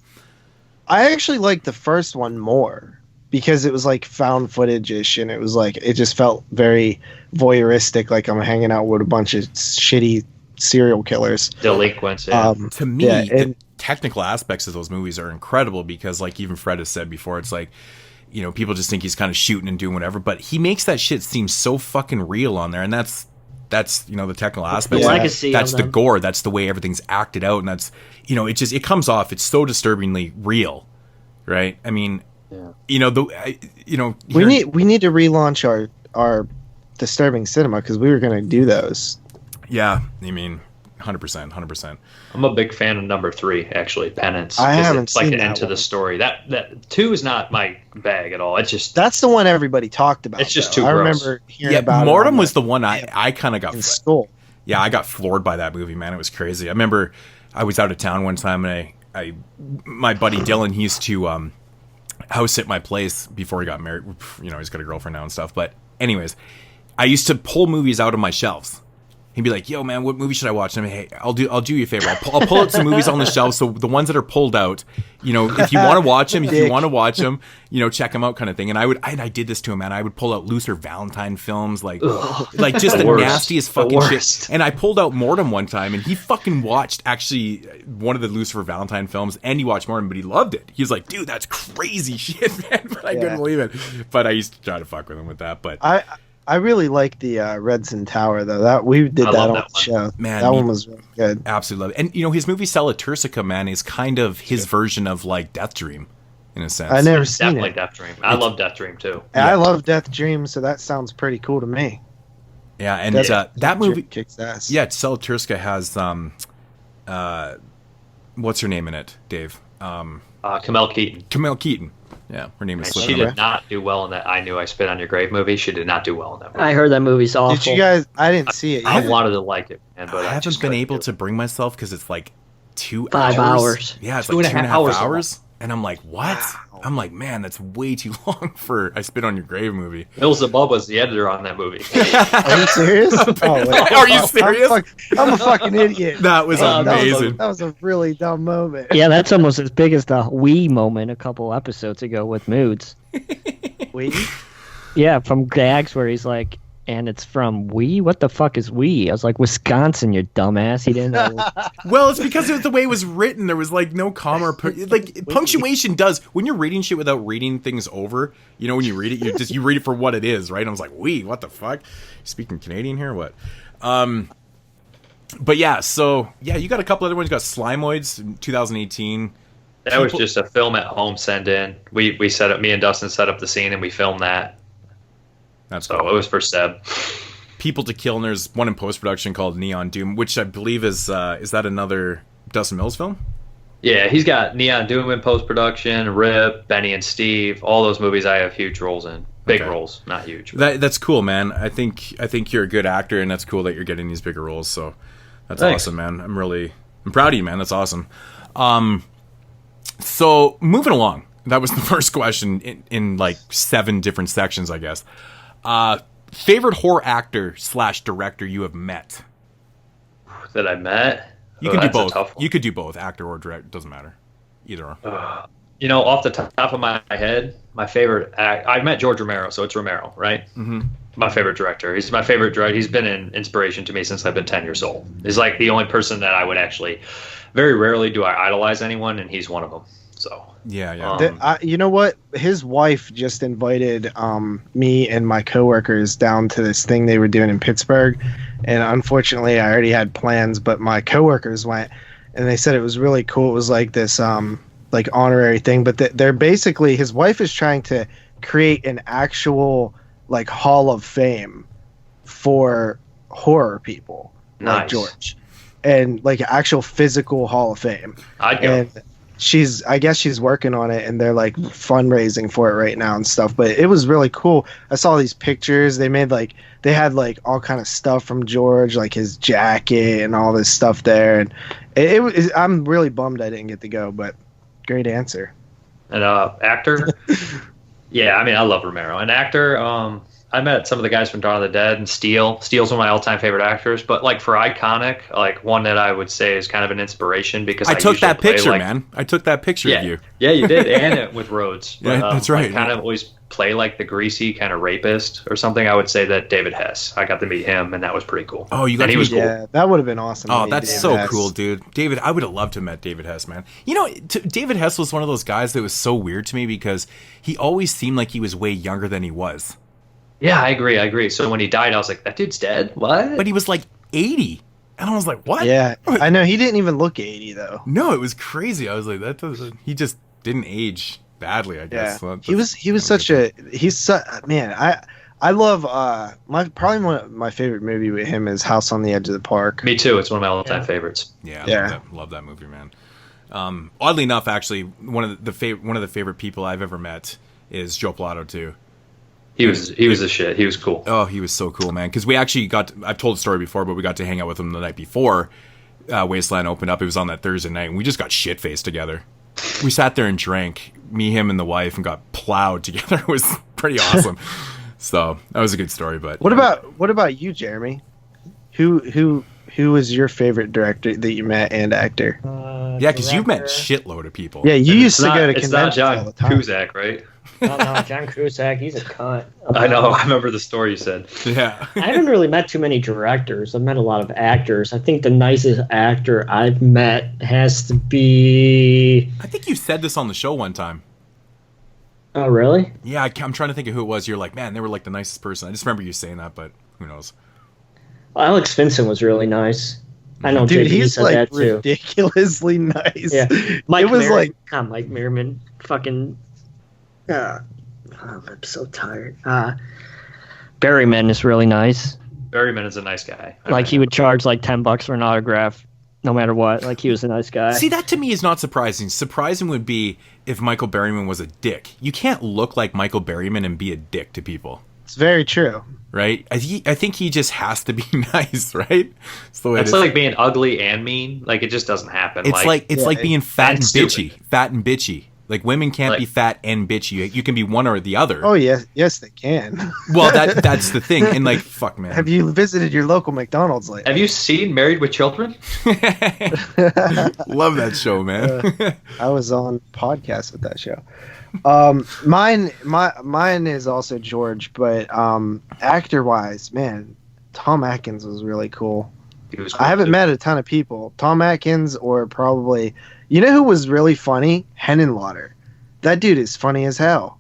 I actually liked the first one more because it was like found footage-ish, and it was like it just felt very voyeuristic, like I'm hanging out with a bunch of shitty serial killers, delinquents. Yeah. To me, the technical aspects of those movies are incredible because, like even Fred has said before, it's like, people just think he's kind of shooting and doing whatever, but he makes that shit seem so fucking real on there, and that's the technical aspects. The legacy. That's the gore. That's the way everything's acted out, and that's it comes off. It's so disturbingly real, right? I mean, we need to relaunch our disturbing cinema because we were going to do those. Yeah, I mean, 100%. I'm a big fan of number 3, actually, Penance. I haven't it's like seen an that end to one. the story. That 2 is not my bag at all. It's just That's the one everybody talked about. It's just though. too I gross. remember hearing about it. Mortem was the one I kind of got in school. Yeah, I got floored by that movie, man. It was crazy. I remember I was out of town one time, and my buddy Dylan, he used to house sit my place before he got married. He's got a girlfriend now and stuff. But anyways, I used to pull movies out of my shelves. He'd be like, "Yo, man, what movie should I watch?" And I'm like, "Hey, I'll do you a favor. I'll pull out some movies on the shelf. So the ones that are pulled out, if you want to watch them, check them out, kind of thing." And I did this to him, man. I would pull out Luther Valentine films, like just the nastiest fucking shit. And I pulled out Mortem one time, and he fucking watched actually one of the Lucifer Valentine films, and he watched Mortem, but he loved it. He was like, "Dude, that's crazy shit, man." But I couldn't believe it. But I used to try to fuck with him with that. But I really like the Redson Tower though. That we did that on the show. Man, that one was really good. Absolutely love it. And his movie Cella Turcica, man, is kind of his version of like Death Dream, in a sense. I never seen definitely it. Death Dream. I love Death Dream too. I love Death Dream, so that sounds pretty cool to me. Yeah, and that movie kicks ass. Yeah, Cella Turcica has what's her name in it, Dave? Camille Keaton. Camille Keaton. Yeah, her name is. She did not do well in that I Knew I Spit on Your Grave movie. She did not do well in that movie. I heard that movie's awful. Did you guys? I didn't see it. I wanted to like it, man, but I haven't been able to bring myself because it's like 2 5 hours. Yeah, it's 2.5 like 2.5 hours. hours. And I'm like, what? Wow. I'm like, man, that's way too long for I Spit on Your Grave movie. Bill Zabub was the editor on that movie. Are you serious? Are you serious? I'm a fucking idiot. That was amazing. That was a really dumb moment. Yeah, that's almost as big as the "we" moment a couple episodes ago with Moods. We? Yeah, from Gags where he's like, and it's from "we"? What the fuck is "we"? I was like, Wisconsin, you dumbass. He didn't know. Well, it's because of the way it was written. There was like no comma. Like punctuation does when you're reading shit without reading things over. When you read it, you read it for what it is, right? I was like, "We, what the fuck? Speaking Canadian here, what?" But yeah, so yeah, you got a couple other ones. You got Slimoids in 2018. That was just a film at home send in. We set up. Me and Dustin set up the scene and we filmed that. That's so cool. It was for Seb. People to Kill, and there's one in post-production called Neon Doom, which I believe is that another Dustin Mills film? Yeah, he's got Neon Doom in post-production, Rip, Benny and Steve, all those movies I have huge roles in. Big roles, not huge. That's cool, man. I think you're a good actor, and that's cool that you're getting these bigger roles, so that's awesome, man. I'm proud of you, man. That's awesome. So, moving along. That was the first question in like 7 different sections, I guess. Favorite horror actor / director you have met? That I met? You can do both. You could do both, actor or director. Doesn't matter. Either or. Off the top of my head, my favorite I met George Romero, so it's Romero, right? Mm-hmm. My favorite director. He's my favorite director. He's been an inspiration to me since I've been 10 years old. He's like the only person that I would actually... Very rarely do I idolize anyone, and he's one of them. So... Yeah. You know what? His wife just invited me and my coworkers down to this thing they were doing in Pittsburgh, and unfortunately, I already had plans. But my coworkers went, and they said it was really cool. It was like this, like honorary thing. But they're basically his wife is trying to create an actual like Hall of Fame for horror people, like George, and like an actual physical Hall of Fame. I'd go. I guess she's working on it, and they're like fundraising for it right now and stuff. But it was really cool. I saw these pictures. They had like all kind of stuff from George, like his jacket and all this stuff there. And I'm really bummed I didn't get to go, but great answer. And actor, yeah, I mean, I love Romero. And actor, I met some of the guys from Dawn of the Dead and Steele. Steele's one of my all-time favorite actors. But like for iconic, like one that I would say is kind of an inspiration because I took that picture, man. I took that picture of you. Yeah, you did, and it with Rhodes. But, yeah, that's right. I kind of always play like the greasy kind of rapist or something. I would say that David Hess. I got to meet him, and that was pretty cool. Oh, you got and to he was meet, cool. Yeah, that would have been awesome. Oh, that's David so Hess. cool, dude. David, I would have loved to have met David Hess, man. You know, David Hess was one of those guys that was so weird to me because he always seemed like he was way younger than he was. Yeah, I agree. So when he died, I was like, that dude's dead? What? But he was like 80. And I was like, what? Yeah, I know. He didn't even look 80, though. No, it was crazy. I was like, he just didn't age badly, I guess. Yeah. So I love probably one of my favorite movie with him is House on the Edge of the Park. Me too. It's one of my all-time favorites. Yeah. Love that movie, man. Oddly enough, actually, one of the favorite people I've ever met is Joe Pilato too. He was the shit. He was cool. Oh, he was so cool, man. Because we actually I've told the story before, but we got to hang out with him the night before Wasteland opened up. It was on that Thursday night, and we just got shit-faced together. We sat there and drank, me, him, and the wife, and got plowed together. It was pretty awesome. So that was a good story. But what about you, Jeremy? Who was your favorite director that you met and actor? Yeah, because you've met shitload of people. Yeah, you used to go to conventions all the time. Cusack, right? No, John Cusack, he's a cunt. I know. I remember the story you said. Yeah. I haven't really met too many directors. I've met a lot of actors. I think the nicest actor I've met has to be... I think you said this on the show one time. Oh, really? Yeah, I'm trying to think of who it was. You're like, man, they were like the nicest person. I just remember you saying that, but who knows? Well, Alex Vincent was really nice. I know, Dude, JB he's said like that too. ridiculously nice. Yeah, Mike it was Merriman. like Mike Merriman. Fucking. I'm so tired. Berryman is really nice. Berryman is a nice guy. Like he would charge like $10 for an autograph, no matter what. Like he was a nice guy. See, that to me is not surprising. Surprising would be if Michael Berryman was a dick. You can't look like Michael Berryman and be a dick to people. it's very true. Right? I think he just has to be nice, right? So it's like being ugly and mean. Like it just doesn't happen. It's like being fat and stupid. bitchy. Fat and bitchy. Like women can't be fat and bitchy. You can be one or the other. Oh yes they can. Well, that's the thing. And like, fuck, man. Have you visited your local McDonald's lately? Have you seen Married with Children? Love that show, man. I was on podcast with that show. Mine is also George, but actor wise, man, Tom Atkins was really cool. He was cool I haven't too. met a ton of people. Tom Atkins or probably, you know who was really funny? Henenlotter. That dude is funny as hell.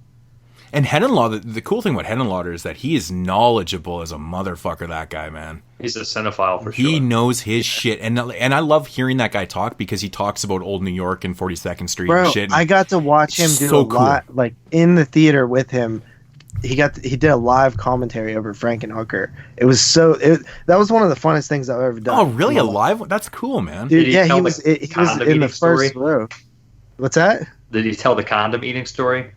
And Henenlotter, the cool thing about Henenlotter is that he is knowledgeable as a motherfucker, that guy, man. He's a cinephile for He sure. knows his shit. And I love hearing that guy talk because he talks about old New York and 42nd Street Bro, and shit. I got to watch him do So a lot, like in the theater with him. He did a live commentary over Frankenhooker. It was that was one of the funnest things I've ever done. Oh, really? A live one? That's cool, man. Dude, Did he yeah, tell he the was in condom the eating first story? row. What's that? Did he tell the condom eating story?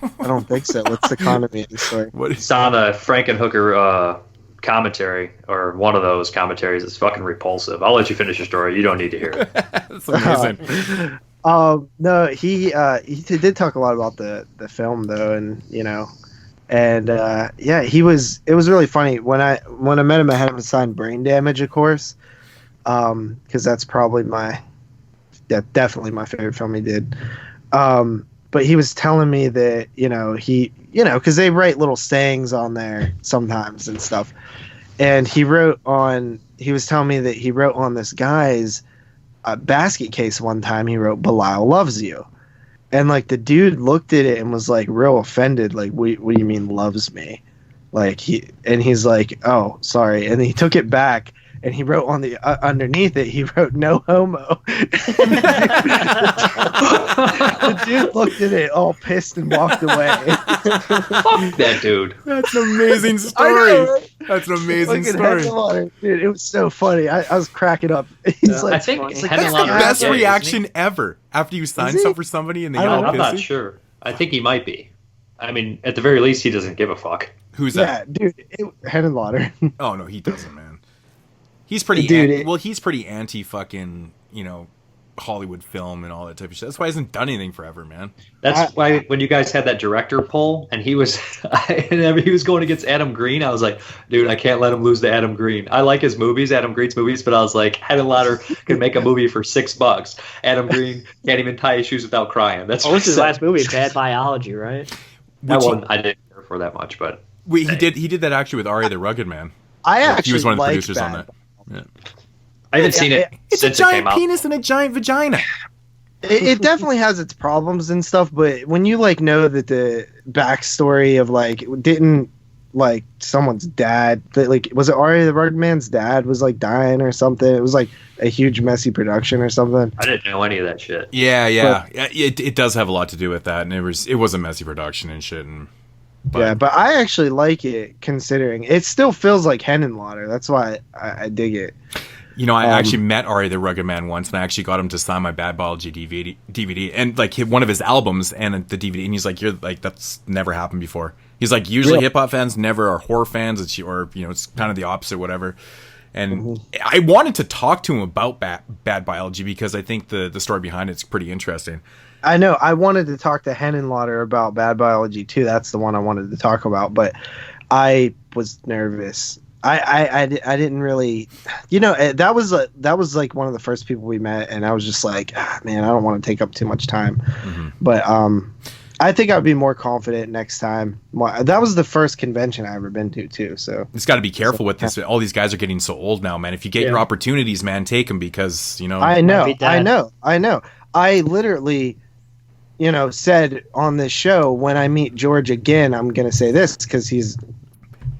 I don't think so. What's the condom eating story? What is It's on a Frankenhooker commentary, or one of those commentaries. It's fucking repulsive. I'll let you finish your story. You don't need to hear it. That's amazing. No, he did talk a lot about the film though, and yeah, it was really funny when I met him. I had him sign Brain Damage, of course, because that's probably definitely my favorite film he did. But he was telling me that because they write little sayings on there sometimes and stuff, and he was telling me that he wrote on this guy's basket case one time. He wrote "Belial loves you." And like the dude looked at it and was like real offended, like, what do you mean loves me? Like he's like, oh, sorry. And he took it back and he wrote on the underneath it, he wrote "No homo." The dude looked at it all pissed and walked away. Fuck that dude. That's an amazing story. I know, right? That's an amazing Fucking story. Henenlotter. Dude, it was so funny. I was cracking up. He's I like, think funny. That's the Henenlotter best is gay, reaction ever. After you sign Is he? something for somebody and they I get don't all I'm not pissy. sure. I think he might be. I mean, at the very least, he doesn't give a fuck. Who's yeah, that? dude, Henenlotter. Oh no, he doesn't, man. He's pretty. Dude, He's pretty anti fucking Hollywood film and all that type of shit. That's why he hasn't done anything forever, man. That's why when you guys had that director poll and he was he was going against Adam Green, I was like, dude, I can't let him lose to Adam Green. I like his movies, Adam Green's movies, but I was like, Henenlotter could make a movie for $6. Adam Green can't even tie his shoes without crying. That's What was his I last movie? Bad Biology, right? That one I didn't care for that much, but He did that actually with Ari the Rugged Man. I actually He was one of the like producers on Bad that. Yeah. I haven't seen it It's a since it came giant out. penis and a giant vagina. It definitely has its problems and stuff, but when you know that the backstory of didn't someone's dad that was it Ari the Rugged Man's dad was dying or something? It was a huge messy production or something. I didn't know any of that shit. Yeah. It does have a lot to do with that, and it was a messy production and shit. But I actually like it considering it still feels like Henenlotter. That's why I dig it. I actually met Ari the Rugged Man once, and I actually got him to sign my Bad Biology DVD and one of his albums and the DVD. And he's like, "You're that's never happened before." He's like, "Usually hip hop fans never are horror fans. It's kind of the opposite, whatever." And I wanted to talk to him about Bad Biology because I think the story behind it's pretty interesting. I know. I wanted to talk to Henenlotter about Bad Biology too. That's the one I wanted to talk about, but I was nervous. I didn't really, that was one of the first people we met, and I was just like, man, I don't want to take up too much time. Mm-hmm. But I think I'd be more confident next time. That was the first convention I ever been to too. So it's got to be careful with this. All these guys are getting so old now, man. If you get your opportunities, man, take them because I know. I literally, said on this show when I meet George again, I'm gonna say this because he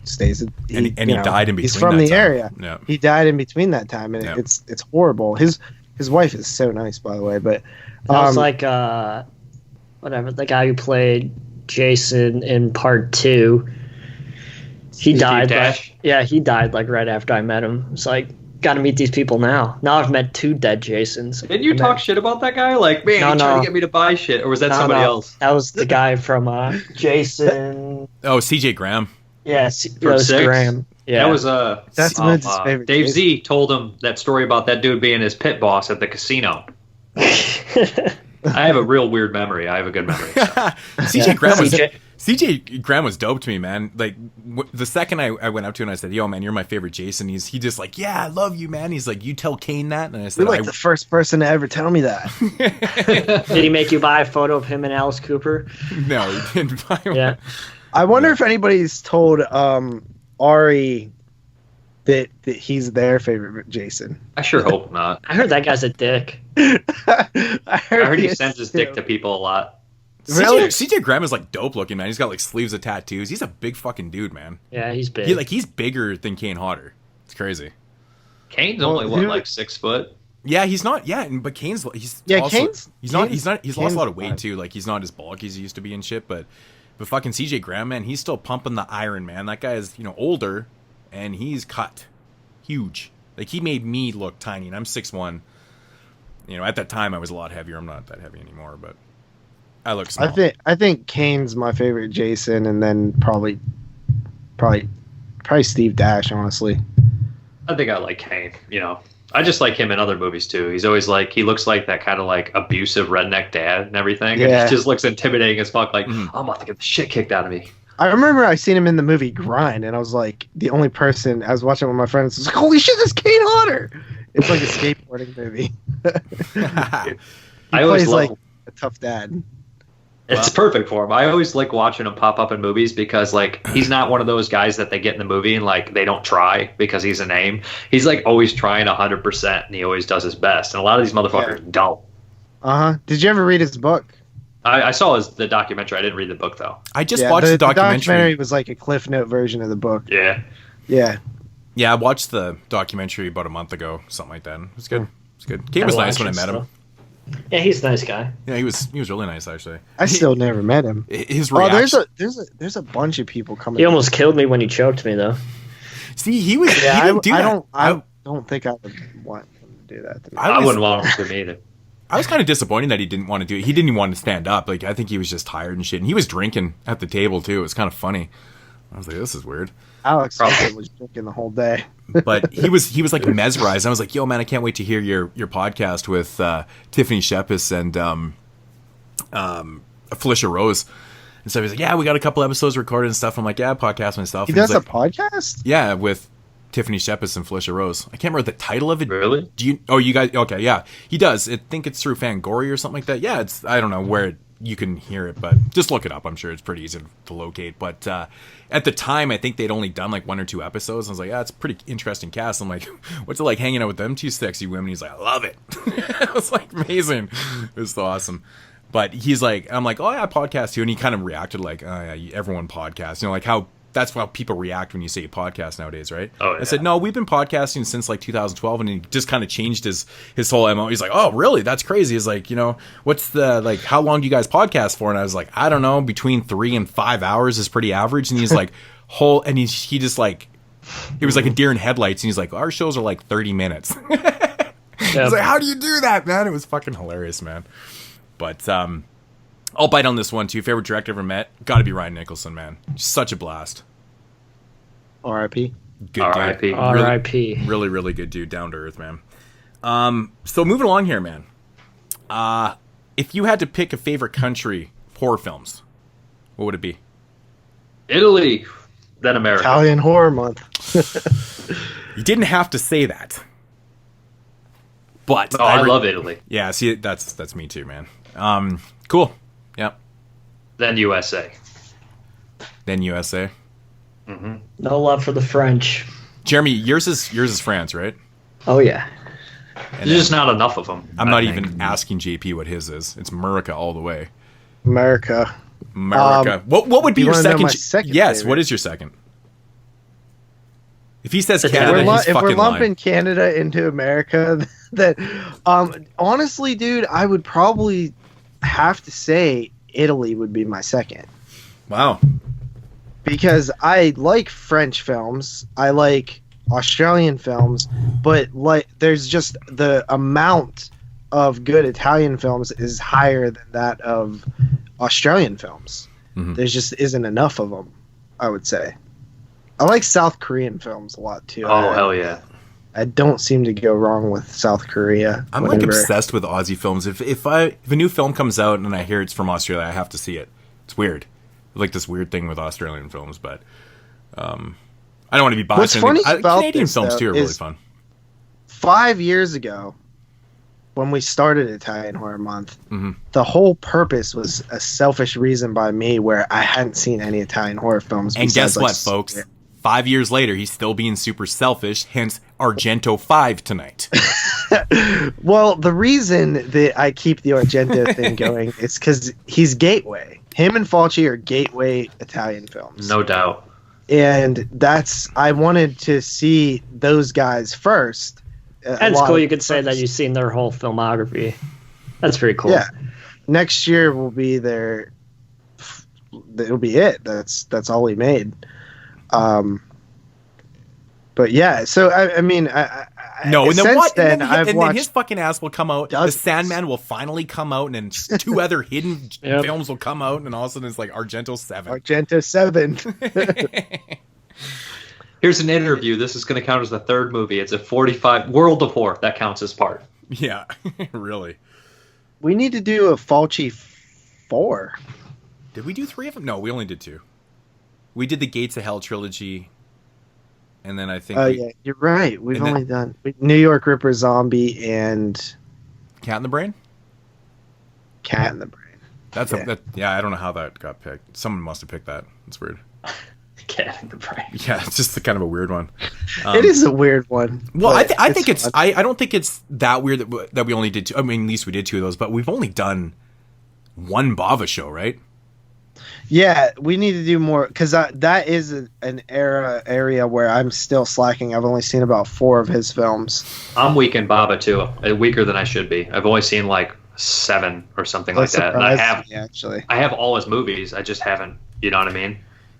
died in between. He's from the area. Yeah. He died in between that time, and it's horrible. His wife is so nice, by the way. But that was whatever, the guy who played Jason in part 2. He died. He died right after I met him. It's got to meet these people now. Now I've met 2 dead Jasons. Didn't you talk shit about that guy? Man, he tried to get me to buy shit, or was that somebody else? That was the guy from Jason. Oh, CJ Graham. Yes, From was 6? Graham. Yeah, that was that's Moon's favorite. Dave Z told him that story about that dude being his pit boss at the casino. I have a real weird memory. I have a good memory. So. CJ Graham was dope to me, man. The second I went up to him and I said, "Yo, man, you're my favorite Jason." He just yeah, I love you, man. He's like, "You tell Kane that," and I said, "You're the first person to ever tell me that." Did he make you buy a photo of him and Alice Cooper? No, he didn't buy one. Yeah. I wonder if anybody's told Ari that he's their favorite Jason. I sure hope not. I heard that guy's a dick. I heard he sends his dick to people a lot. Really? CJ Graham is dope looking, man. He's got sleeves of tattoos. He's a big fucking dude, man. Yeah, he's big. He's bigger than Kane Hodder. It's crazy. Kane's only 6 foot. Yeah, he's not. Yeah, but Kane's he's lost a lot of weight too. He's not as bulky as he used to be and shit. But fucking CJ Graham, man, he's still pumping the iron, man. That guy is older, and he's cut huge. He made me look tiny, and I'm 6'1". At that time I was a lot heavier. I'm not that heavy anymore, but I look small. I think Kane's my favorite Jason, and then probably Steve Dash, honestly. I think I like Kane. I just like him in other movies too. He's always he looks like that kind of abusive redneck dad and everything. Yeah. And he just looks intimidating as fuck. I'm about to get the shit kicked out of me. I remember I seen him in the movie Grind, and I was the only person I was watching with my friends was holy shit, this Kane Hodder. It's a skateboarding movie. I always love a tough dad. It's perfect for him. I always like watching him pop up in movies because he's not one of those guys that they get in the movie and they don't try because he's a name. He's always trying 100% and he always does his best. And a lot of these motherfuckers don't. Did you ever read his book? I saw the documentary. I didn't read the book though. I just watched the documentary. The documentary was a Cliff Note version of the book. Yeah. Yeah. Yeah, I watched the documentary about a month ago, something like that. It was good. It was good. Gabe was nice when I met him. Yeah, he's a nice guy. Yeah, he was really nice actually. I still never met him. His reaction. There's a bunch of people coming. He almost killed me when he choked me, though. See, he was. Yeah, he didn't do that. I don't think I would want him to do that to me. I wouldn't want him to me either. I was kind of disappointed that he didn't want to do it. He didn't even want to stand up. Like, I think he was just tired and shit. And he was drinking at the table too. It was kind of funny. I was like, this is weird. Alex was drinking the whole day. But he was like mesmerized. I was like, yo, man, I can't wait to hear your podcast with Tiffany Shepis and Felicia Rose. And so he's like, yeah, we got a couple episodes recorded and stuff. I'm like, yeah, podcast and stuff. He and does a podcast? Yeah, with Tiffany Shepis and Felicia Rose. I can't remember the title of it. Really? Do you? Oh, you guys? Okay, yeah, he does. I think it's through Fangoria or something like that. Yeah, I don't know where you can hear it, but just look it up. I'm sure it's pretty easy to locate. But at the time, I think they'd only done like 1 or 2 episodes. I was like, yeah, it's a pretty interesting cast. I'm like, what's it like hanging out with them 2 sexy women? He's like, I love it. It was like amazing. It was so awesome. But he's like, I'm like, oh yeah, I podcast too. And he kind of reacted like, oh yeah, everyone podcasts. You know, like how that's how people react when you say podcast nowadays, right? Oh, yeah. I said, no, we've been podcasting since like 2012, and he just kind of changed his whole MO. He's like, oh, really? That's crazy. He's like, you know, what's the, like, how long do you guys podcast for? And I was like, I don't know, between 3 and 5 hours is pretty average. And he's like, and he just like, it was like a deer in headlights. And he's like, our shows are like 30 minutes. I was like, how do you do that, man? It was fucking hilarious, man. But, I'll bite on this one too. Favorite director ever met? Got to be Ryan Nicholson, man. Such a blast. R.I.P. Good R.I.P. dude. R.I.P. Really, really good dude. Down to earth, man. So moving along here, man. If you had to pick a favorite country horror films, what would it be? Italy, then America. Italian Horror Month. You didn't have to say that. But I love Italy. Yeah, see, that's me too, man. Cool. Yep. Then USA. Then USA. Mm-hmm. No love for the French. Jeremy, yours is France, right? Oh, yeah. There's just not enough of them. I'm not even asking JP what his is. It's America all the way. America. What would be your second? Yes. Favorite? What is your second? If he says If Canada, he's if fucking we're lumping lying. Canada into America, that honestly, dude, I would probably have to say Italy would be my second. Wow. Because I like French films, I like Australian films, but like there's just the amount of good Italian films is higher than that of Australian films. Mm-hmm. There just isn't enough of them, I would say. I like South Korean films a lot too. Oh, hell yeah. I don't seem to go wrong with South Korea. I'm like obsessed with Aussie films. If a new film comes out and I hear it's from Australia, I have to see it. It's weird. Like this weird thing with Australian films, but I don't want to be biased. What's funny about Canadian this, films though, too are really is fun. 5 years ago, when we started Italian Horror Month, Mm-hmm. the whole purpose was a selfish reason by me where I hadn't seen any Italian horror films. And guess besides, like, what, folks? 5 years later, he's still being super selfish. Hence, Argento 5 tonight. Well, the reason that I keep the Argento thing going is because he's gateway. Him and Fulci are gateway Italian films. No doubt. And I wanted to see those guys first. And it's cool you could say that you've seen their whole filmography. That's pretty cool. Yeah. Next year will be it'll be it. That's all he made. But yeah, so I mean, No, and then since what? then, And I've then watched his fucking ass will come out. dozens. The Sandman will finally come out, and then 2 other hidden films will come out, and all of a sudden it's like Argento 7. Argento 7. Here's an interview. This is going to count as the 3rd movie. It's a 45 World of Horror. That counts as part. Yeah, really. We need to do a Fulci 4. Did we do 3 of them? No, we only did 2. We did the Gates of Hell trilogy, and then I think. Oh yeah, you're right. We've only done New York Ripper Zombie and Cat in the Brain. Cat in the Brain. That's I don't know how that got picked. Someone must have picked that. It's weird. Cat in the Brain. Yeah, it's just kind of a weird one. It is a weird one. Well, I think it's fun. I don't think it's that weird that we only did 2. I mean, at least we did 2 of those, but we've only done 1 Bava show, right? Yeah, we need to do more because that is an area where I'm still slacking. I've only seen about 4 of his films. I'm weak in Baba too, weaker than I should be. I've only seen like 7 or something like that. And I have all his movies. I just haven't. You know what I mean?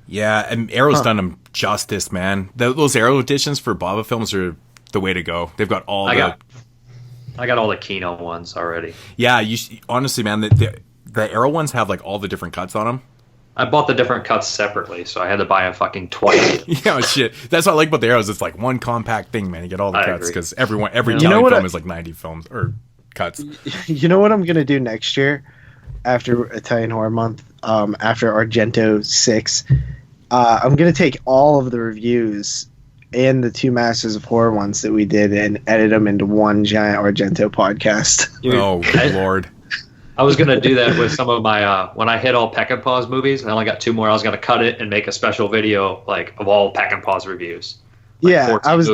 Yeah, and Arrow's done him justice, man. Those Arrow editions for Baba films are the way to go. They've got all I got all the Kino ones already. Yeah, honestly, man, the Arrow ones have like all the different cuts on them. I bought the different cuts separately, so I had to buy them fucking twice. Yeah, shit. That's what I like about the Arrows. It's like one compact thing, man. You get all the cuts because every Italian film is like 90 films or cuts. You know what I'm gonna do next year after Italian Horror Month? After Argento 6, I'm gonna take all of the reviews and the 2 Masters of Horror ones that we did and edit them into one giant Argento podcast. Oh Lord. I was going to do that with some of my, when I hit all Peckinpah's movies, and I only got 2 more, I was going to cut it and make a special video, like, of all Peckinpah's reviews. Like yeah, I was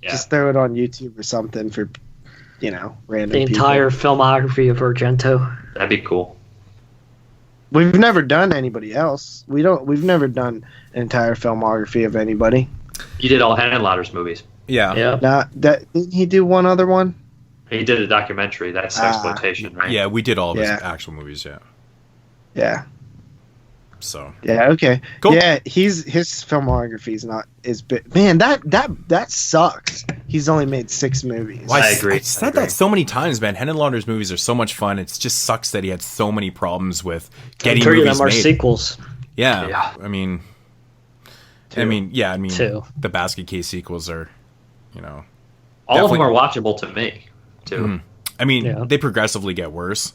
just throw it on YouTube or something for, random The entire filmography of Argento. That'd be cool. We've never done anybody else. We've never done an entire filmography of anybody. You did all Henenlotter's movies. Yeah. Didn't he do one other one? He did a documentary. That's exploitation, right? Yeah, we did all of his actual movies. Yeah. Yeah. So. Yeah. Okay. Cool. Yeah, his filmography is not as big. Man, that sucks. He's only made 6 movies. Well, I agree. I said that so many times, man. Henenlotter's movies are so much fun. It just sucks that he had so many problems with getting 3 movies of them are made. sequels. Yeah. I mean, 2. The basket case sequels are, all of them are watchable to me. Too. Mm. I mean, they progressively get worse.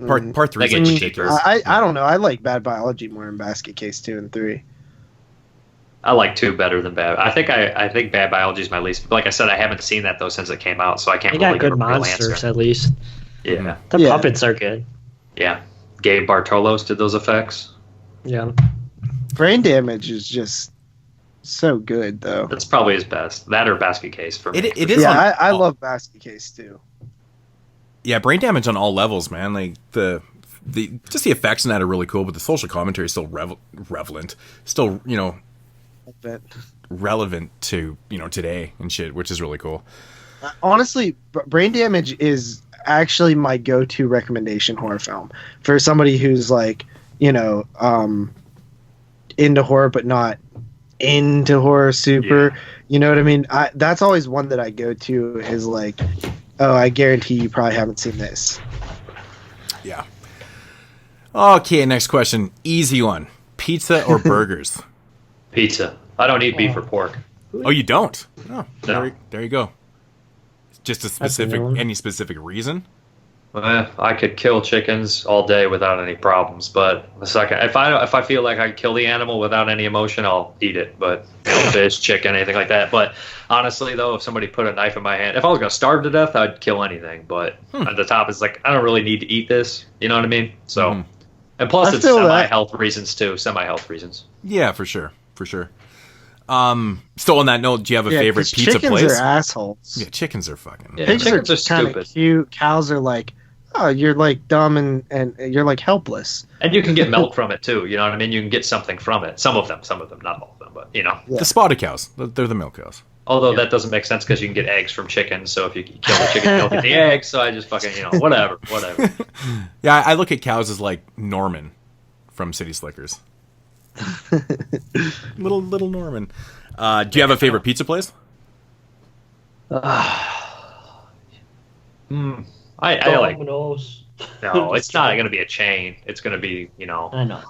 Part 3 is ridiculous. I don't know. I like Bad Biology more than Basket Case 2 and 3. I like 2 better than Bad. I think Bad Biology is my least. Like I said, I haven't seen that though since it came out, so I can't. They got good monsters at least. Yeah, the puppets are good. Yeah, Gabe Bartolos did those effects. Yeah, Brain Damage is just so good though. That's probably his best. That or Basket Case for me. It is. Yeah, I love Basket Case too. Yeah, Brain Damage on all levels, man. Like the effects in that are really cool, but the social commentary is still relevant, still relevant to today and shit, which is really cool. Honestly, Brain Damage is actually my go-to recommendation horror film for somebody who's like into horror but not into horror super. You know what I mean? That's always one that I go to is like, oh, I guarantee you probably haven't seen this. Yeah. Okay, next question. Easy one. Pizza or burgers? Pizza. I don't eat beef or pork. Oh, you don't? Oh, No. there you go. Just any specific reason? I could kill chickens all day without any problems, but if I feel like I can kill the animal without any emotion, I'll eat it. But fish, chicken, anything like that. But honestly, though, if somebody put a knife in my hand, if I was gonna starve to death, I'd kill anything. But at the top, it's like I don't really need to eat this. You know what I mean? So, and plus, it's semi-health reasons too. Semi-health reasons. Yeah, for sure. Still on that note, do you have a favorite pizza place? Chickens are assholes. Yeah, chickens are fucking. Yeah, Pigs chickens are kind of cute. Cows are like, oh, you're like dumb and you're like helpless. And you can get milk from it too. You know what I mean? You can get something from it. Some of them, not all of them, but The spotted cows, they're the milk cows. Although that doesn't make sense because you can get eggs from chickens. So if you kill the chicken, you'll get the eggs. So I just fucking whatever. Yeah, I look at cows as like Norman from City Slickers. little Norman. Do you have a favorite pizza place? I like. Domino's. No, it's not going to be a chain. It's going to be, I know.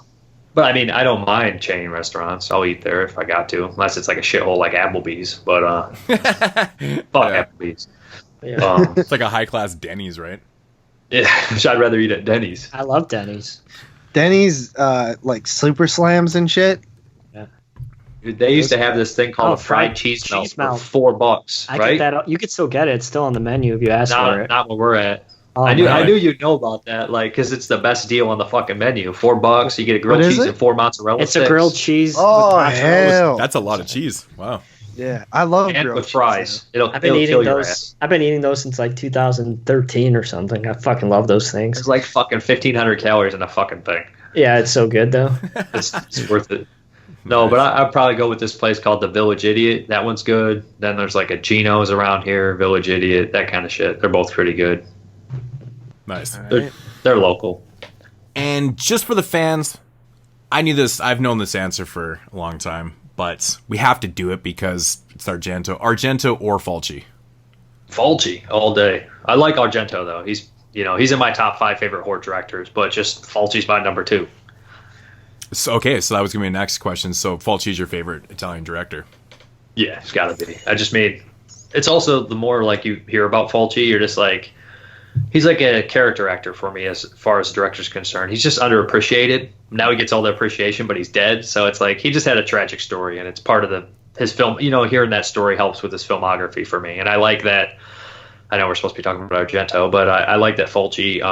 But I mean, I don't mind chain restaurants. I'll eat there if I got to, unless it's like a shithole like Applebee's. But fuck Applebee's. Yeah. It's like a high class Denny's, right? Yeah, I'd rather eat at Denny's. I love Denny's. Denny's like Super Slams and shit. Dude, they used to have this thing called a fried cheese melt for $4, I right? get that. You could still get it. It's still on the menu if you ask for it. Not where we're at. Oh, I knew you'd know about that, like, because it's the best deal on the fucking menu. $4, you get a grilled cheese and 4 mozzarella It's sticks. a grilled cheese. Oh, with mozzarella. hell. That's a lot of cheese. Wow. Yeah, I love And grilled with fries. cheese. It'll I've been eating kill your those. ass. I've been eating those since like 2013 or something. I fucking love those things. It's like fucking 1,500 calories in a fucking thing. Yeah, it's so good though. It's worth it. No, but I'd probably go with this place called the Village Idiot. That one's good. Then there's like a Geno's around here, Village Idiot, that kind of shit. They're both pretty good. Nice. They're local. And just for the fans, I knew this. I've known this answer for a long time, but we have to do it because it's Argento. Argento or Fulci? Fulci all day. I like Argento though. He's in my top 5 favorite horror directors, but just Fulci's my number 2. So, okay, so that was gonna be my next question. So Fulci's your favorite Italian director? Yeah, it's got to be. It's also the more like you hear about Fulci, you're just like, he's like a character actor for me as far as the director's concerned. He's just underappreciated. Now he gets all the appreciation, but he's dead. So it's like he just had a tragic story, and it's part of his film. Hearing that story helps with his filmography for me, and I like that. I know we're supposed to be talking about Argento, but I like that Fulci,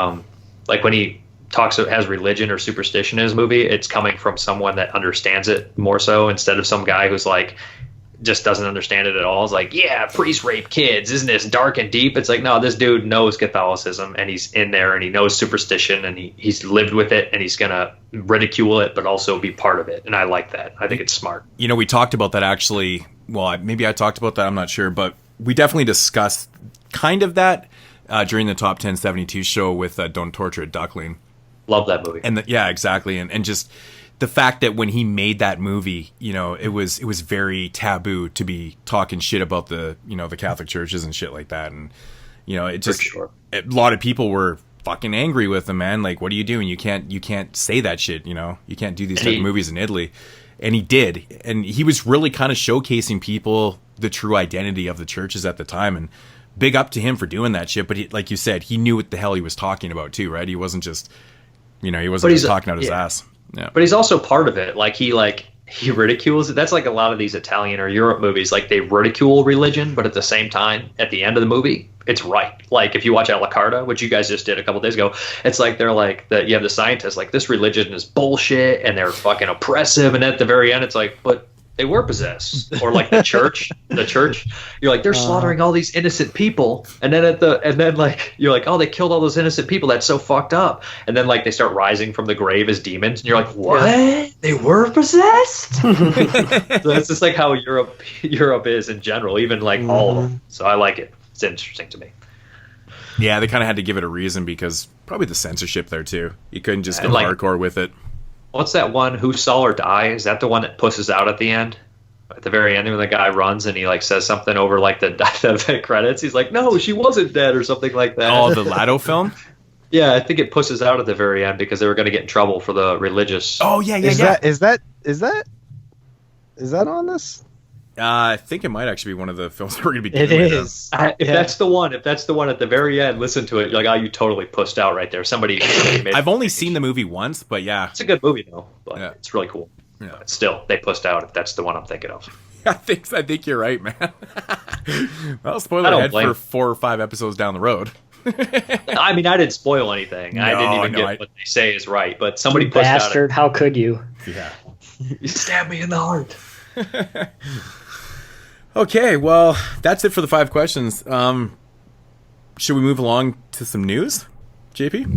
like when he has religion or superstition in his movie, it's coming from someone that understands it more so instead of some guy who's like just doesn't understand it at all. It's like, yeah, priests rape kids. Isn't this dark and deep? It's like, no, this dude knows Catholicism and he's in there and he knows superstition and he's lived with it and he's going to ridicule it, but also be part of it. And I like that. I think it's smart. We talked about that actually. Well, maybe I talked about that. I'm not sure, but we definitely discussed kind of that during the Top 1072 show with Don't Torture a Duckling. Love that movie. And yeah, exactly. And just the fact that when he made that movie, it was very taboo to be talking shit about the Catholic churches and shit like that. And, it just, sure. A lot of people were fucking angry with him, man. Like, what are you doing? You can't say that shit, You can't do these type of movies in Italy. And he did. And he was really kind of showcasing people the true identity of the churches at the time. And big up to him for doing that shit. But he, like you said, he knew what the hell he was talking about too, right? He wasn't just, he wasn't just talking out his ass. Yeah. But he's also part of it. Like he ridicules it. That's like a lot of these Italian or Europe movies. Like they ridicule religion, but at the same time, at the end of the movie, it's right. Like if you watch A La Carta, which you guys just did a couple days ago, it's like they're like you have the scientists like this religion is bullshit and they're fucking oppressive. And at the very end, it's like, but they were possessed. Or like the church, you're like, they're slaughtering all these innocent people. And then like, you're like, oh, they killed all those innocent people. That's so fucked up. And then like they start rising from the grave as demons. And you're like, what? Yeah. They were possessed? So it's just like how Europe is in general, even like all of them. So I like it. It's interesting to me. Yeah, they kind of had to give it a reason because probably the censorship there too. You couldn't just go hardcore with it. What's that one? Who Saw or Die? Is that the one that pushes out at the end? At the very end when the guy runs and he like says something over like the credits. He's like, no, she wasn't dead or something like that. Oh, the Lado film? Yeah, I think it pushes out at the very end because they were going to get in trouble for the religious. Oh, yeah. Is that on this? I think it might actually be one of the films we're going to be doing. It is. If that's the one at the very end, listen to it. You're like, oh, you totally pushed out right there. Somebody made I've only seen the movie once, but yeah. It's a good movie, though. But yeah. It's really cool. Yeah. But still, they pushed out if that's the one I'm thinking of. I think you're right, man. Well, spoiler ahead for 4 or 5 episodes down the road. I mean, I didn't spoil anything. I didn't even get what they say is right, but somebody pushed bastard, out. how could you? Yeah. You stabbed me in the heart. Okay, well, that's it for the 5 questions. Should we move along to some news, JP?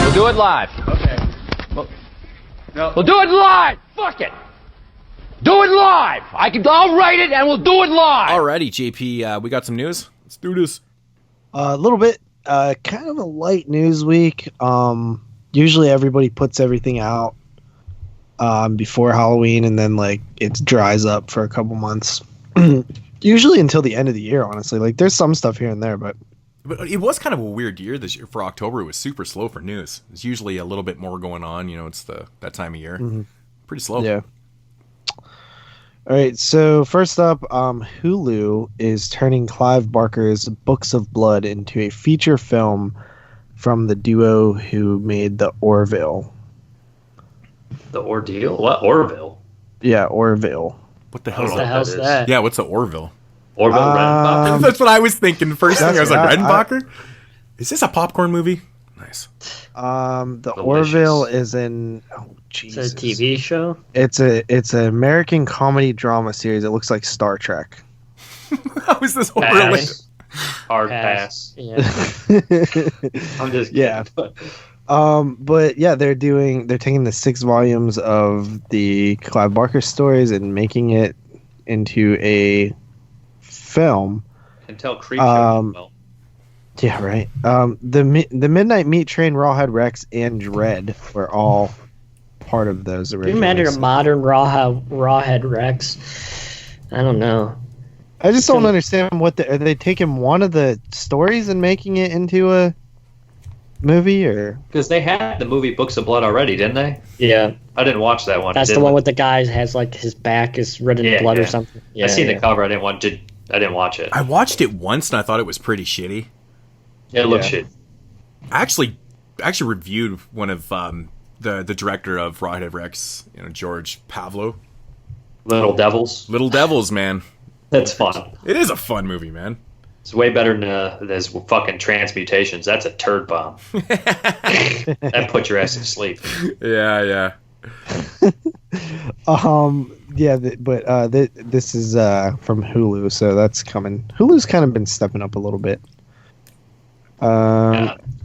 We'll do it live. Okay. We'll do it live. Fuck it. Do it live. I'll write it and we'll do it live. Alrighty, JP, we got some news. Let's do this. A little bit, kind of a light news week. Usually everybody puts everything out before Halloween and then like it dries up for a couple months. Usually until the end of the year, honestly. Like there's some stuff here and there, but it was kind of a weird year this year. For October, it was super slow for news. There's usually a little bit more going on. It's that time of year. Mm-hmm. Pretty slow. Yeah. All right, so first up, Hulu is turning Clive Barker's Books of Blood into a feature film from the duo who made The Orville. The Ordeal? What? Orville? Yeah, Orville. What the hell is that? Yeah, what's the Orville? Orville Redenbacher? That's what I was thinking. The first thing I was like, right. Redenbacher? Is this a popcorn movie? Nice. The Delicious. Orville is in. Oh, It's Jesus. a TV show. It's an American comedy drama series. It looks like Star Trek. How is this related? Pass. Hard pass. Yeah. I'm just kidding. Yeah. But yeah, they're taking the 6 volumes of the Clive Barker stories and making it into a film. Can tell Creepshow well. Yeah, right. The Midnight Meat Train, Rawhead Rex, and Dread were all part of those Can originally. you imagine a modern Rawhead Rex? I don't know. I just don't understand are they taking one of the stories and making it into a movie, or Because they had the movie Books of Blood already, didn't they? Yeah, I didn't watch that one. that's the one with the guy who has like his back is red in blood or something. Yeah, I seen the cover. I didn't watch it. I watched it once and I thought it was pretty shitty. It looked shit. I actually reviewed one of the director of Rawhead Rex, George Pavlo. Little Devils. Little Devils, man. That's fun. It is a fun movie, man. It's way better than those fucking transmutations. That's a turd bomb. That put your ass to sleep. Yeah. This is from Hulu, so that's coming. Hulu's kind of been stepping up a little bit. with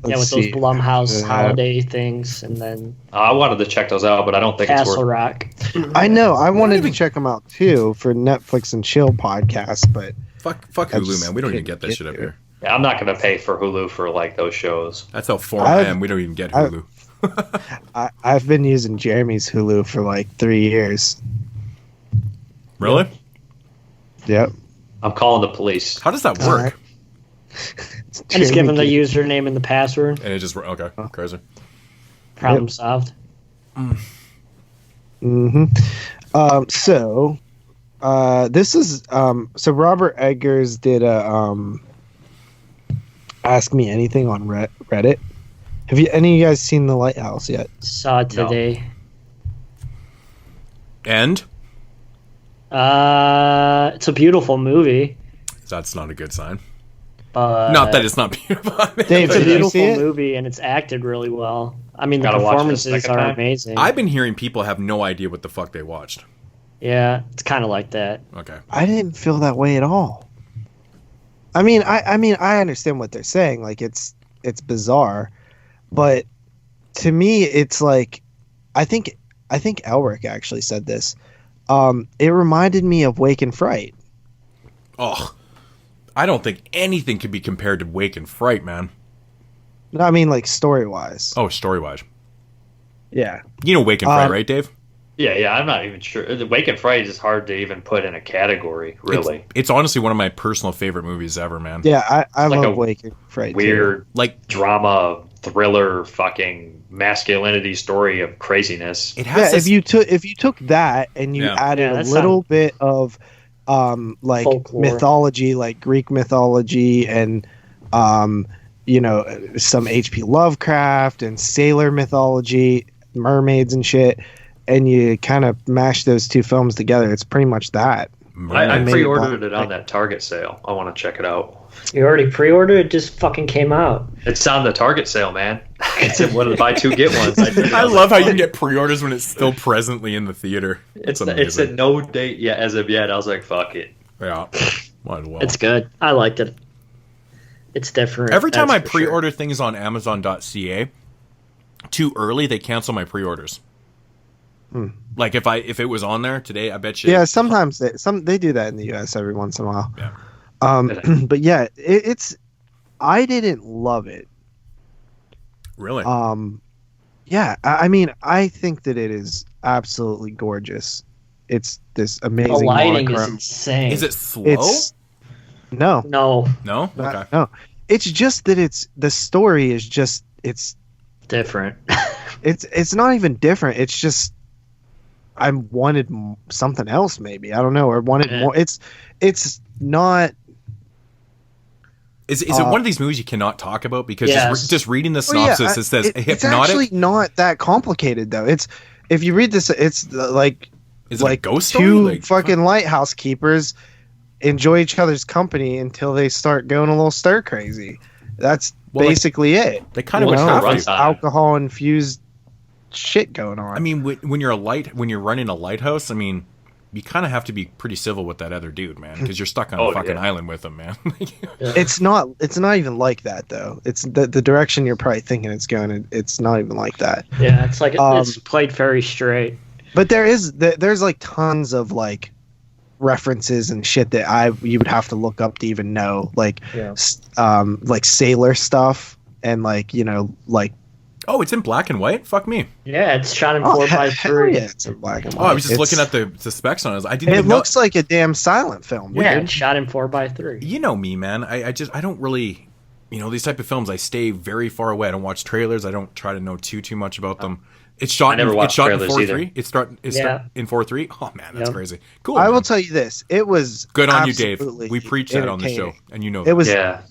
Let's those see. Blumhouse holiday things, and then I wanted to check those out, but I don't think it's Castle worth. Rock. I know. I wanted to check them out too for Netflix and Chill podcast, but Fuck I Hulu, just man. We don't even get that couldn't shit up get here. Yeah, I'm not going to pay for Hulu for like those shows. That's how foreign I am. We don't even get Hulu. I've been using Jeremy's Hulu for like 3 years. Really? Yep. I'm calling the police. How does that work? I just give them the username and the password. And it just okay, crazy. Problem solved. Mm-hmm. This is so Robert Eggers did a Ask Me Anything on Reddit. Have any of you guys seen The Lighthouse yet? Saw it today. And it's a beautiful movie. that's not a good sign. Not that it's not beautiful. Dave, It's a did you see beautiful it? movie, and it's acted really well. I mean, the Gotta watch it a performances second are time. amazing. I've been hearing people have no idea what the fuck they watched. Yeah, it's kind of like that. Okay. I didn't feel that way at all. I mean, I understand what they're saying. Like it's bizarre, but to me, it's like I think Elric actually said this. It reminded me of Wake and Fright. Oh, I don't think anything could be compared to Wake and Fright, man. No, I mean like story wise. Oh, story-wise. Yeah. You know Wake and Fright, right, Dave? Yeah, I'm not even sure. The Wake and Fright is hard to even put in a category, really. It's honestly one of my personal favorite movies ever, man. Yeah, I like love a Wake and Fright. Weird, Like drama, thriller, fucking masculinity story of craziness. it Yeah, has this, if you took that and you Yeah. added Yeah, a that's little not- bit of like Folklore. mythology, like Greek mythology and some H.P. Lovecraft and sailor mythology, mermaids and shit, and you kind of mash those two films together, it's pretty much that. I Made pre-ordered it it on that Target sale. I want to check it out. You already pre-ordered it? Just fucking came out. It's on the Target sale, man. It's in one of the buy two get ones. I love how you can get pre-orders when it's still presently in the theater. It's amazing. a no date yet as of yet. I was like, fuck it. Yeah. Might as well. It's good. I liked it. It's different. Every time I that's for sure. pre-order things on Amazon.ca, too early, they cancel my pre-orders. Like if it was on there today, I bet you. Yeah, sometimes they do that in the U.S. every once in a while. Yeah. But yeah, it's I didn't love it. Really? Yeah, I mean, I think that it is absolutely gorgeous. It's this The amazing lighting is monochrome. insane. Is it slow? It's no, No, No. Okay. no. It's just that the story is just it's different. it's not even different. It's just I wanted something else, maybe I don't know, or wanted Yeah. more. It's not. Is it one of these movies you cannot talk about because Yes. just reading the Well, yeah, synopsis, it says it's hypnotic? actually not that complicated though. It's if you read this, it's like Is it a like ghost story? two Like, fucking lighthouse keepers enjoy each other's company until they start going a little stir crazy, That's Well, basically it. They kind of What's would the have runtime? to. Alcohol infused shit going on. I mean, when you're running a lighthouse, I mean, you kind of have to be pretty civil with that other dude, man, because you're stuck on a fucking island with him, man. It's not even like that though. It's the direction you're probably thinking it's going. It's not even like that. Yeah, it's like it's played very straight. But there's like tons of like references and shit that you would have to look up to even know, like like sailor stuff and like like. Oh, it's in black and white? Fuck me. Yeah, it's shot in 4:3. Yeah, it's in black and white. Oh, I was just looking at the specs on it. I didn't. It even know. looks like a damn silent film. Yeah, Weird. it's shot in 4:3. You know me, man. I don't really, these type of films. I stay very far away. I don't watch trailers. I don't try to know too much about them. It's shot. I never watched in trailers either. 4:3. It's start in 4:3. Oh man, that's crazy. Cool. I man. will tell you this: it was Good on you, Dave. absolutely We preach that on the show, entertaining. and you know It was. Yeah.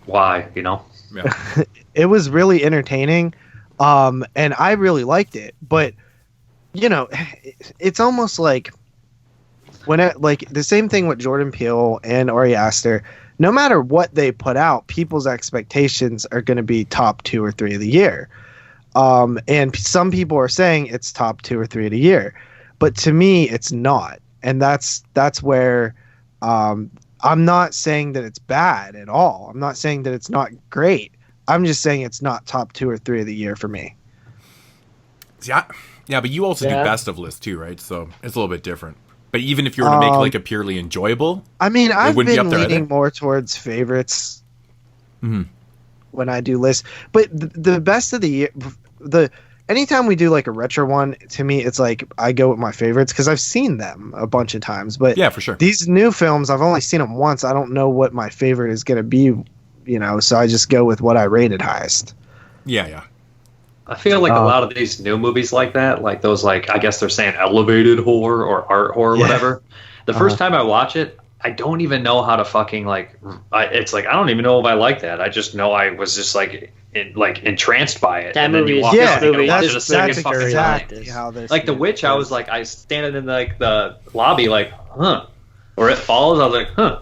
Why? Yeah. It was really entertaining, and I really liked it. But it's almost like like the same thing with Jordan Peele and Ari Aster. No matter what they put out, people's expectations are going to be top 2 or 3 of the year. And some people are saying it's top 2 or 3 of the year, but to me, it's not. And that's where I'm not saying that it's bad at all. I'm not saying that it's not great. I'm just saying it's not top 2 or 3 of the year for me. Yeah, but you also do best of list too, right? So it's a little bit different. But even if you were to make like a purely enjoyable, I mean, I've wouldn't be been up there leaning either. more towards favorites when I do lists. But the best of the year, anytime we do like a retro one, to me, it's like I go with my favorites because I've seen them a bunch of times. But yeah, for sure. These new films, I've only seen them once. I don't know what my favorite is going to be, so I just go with what I rated highest. Yeah. I feel like a lot of these new movies like that, like those, like I guess they're saying elevated horror or art horror, whatever. The first time I watch it, I don't even know how to fucking it's like I don't even know if I like that. I just know I was just like entranced by it. That and then movie you is walk out and you watch it a second fucking time. exactly how this Like The Witch, I was like, I standing in like the lobby, like, huh. Or It Follows, I was like, huh.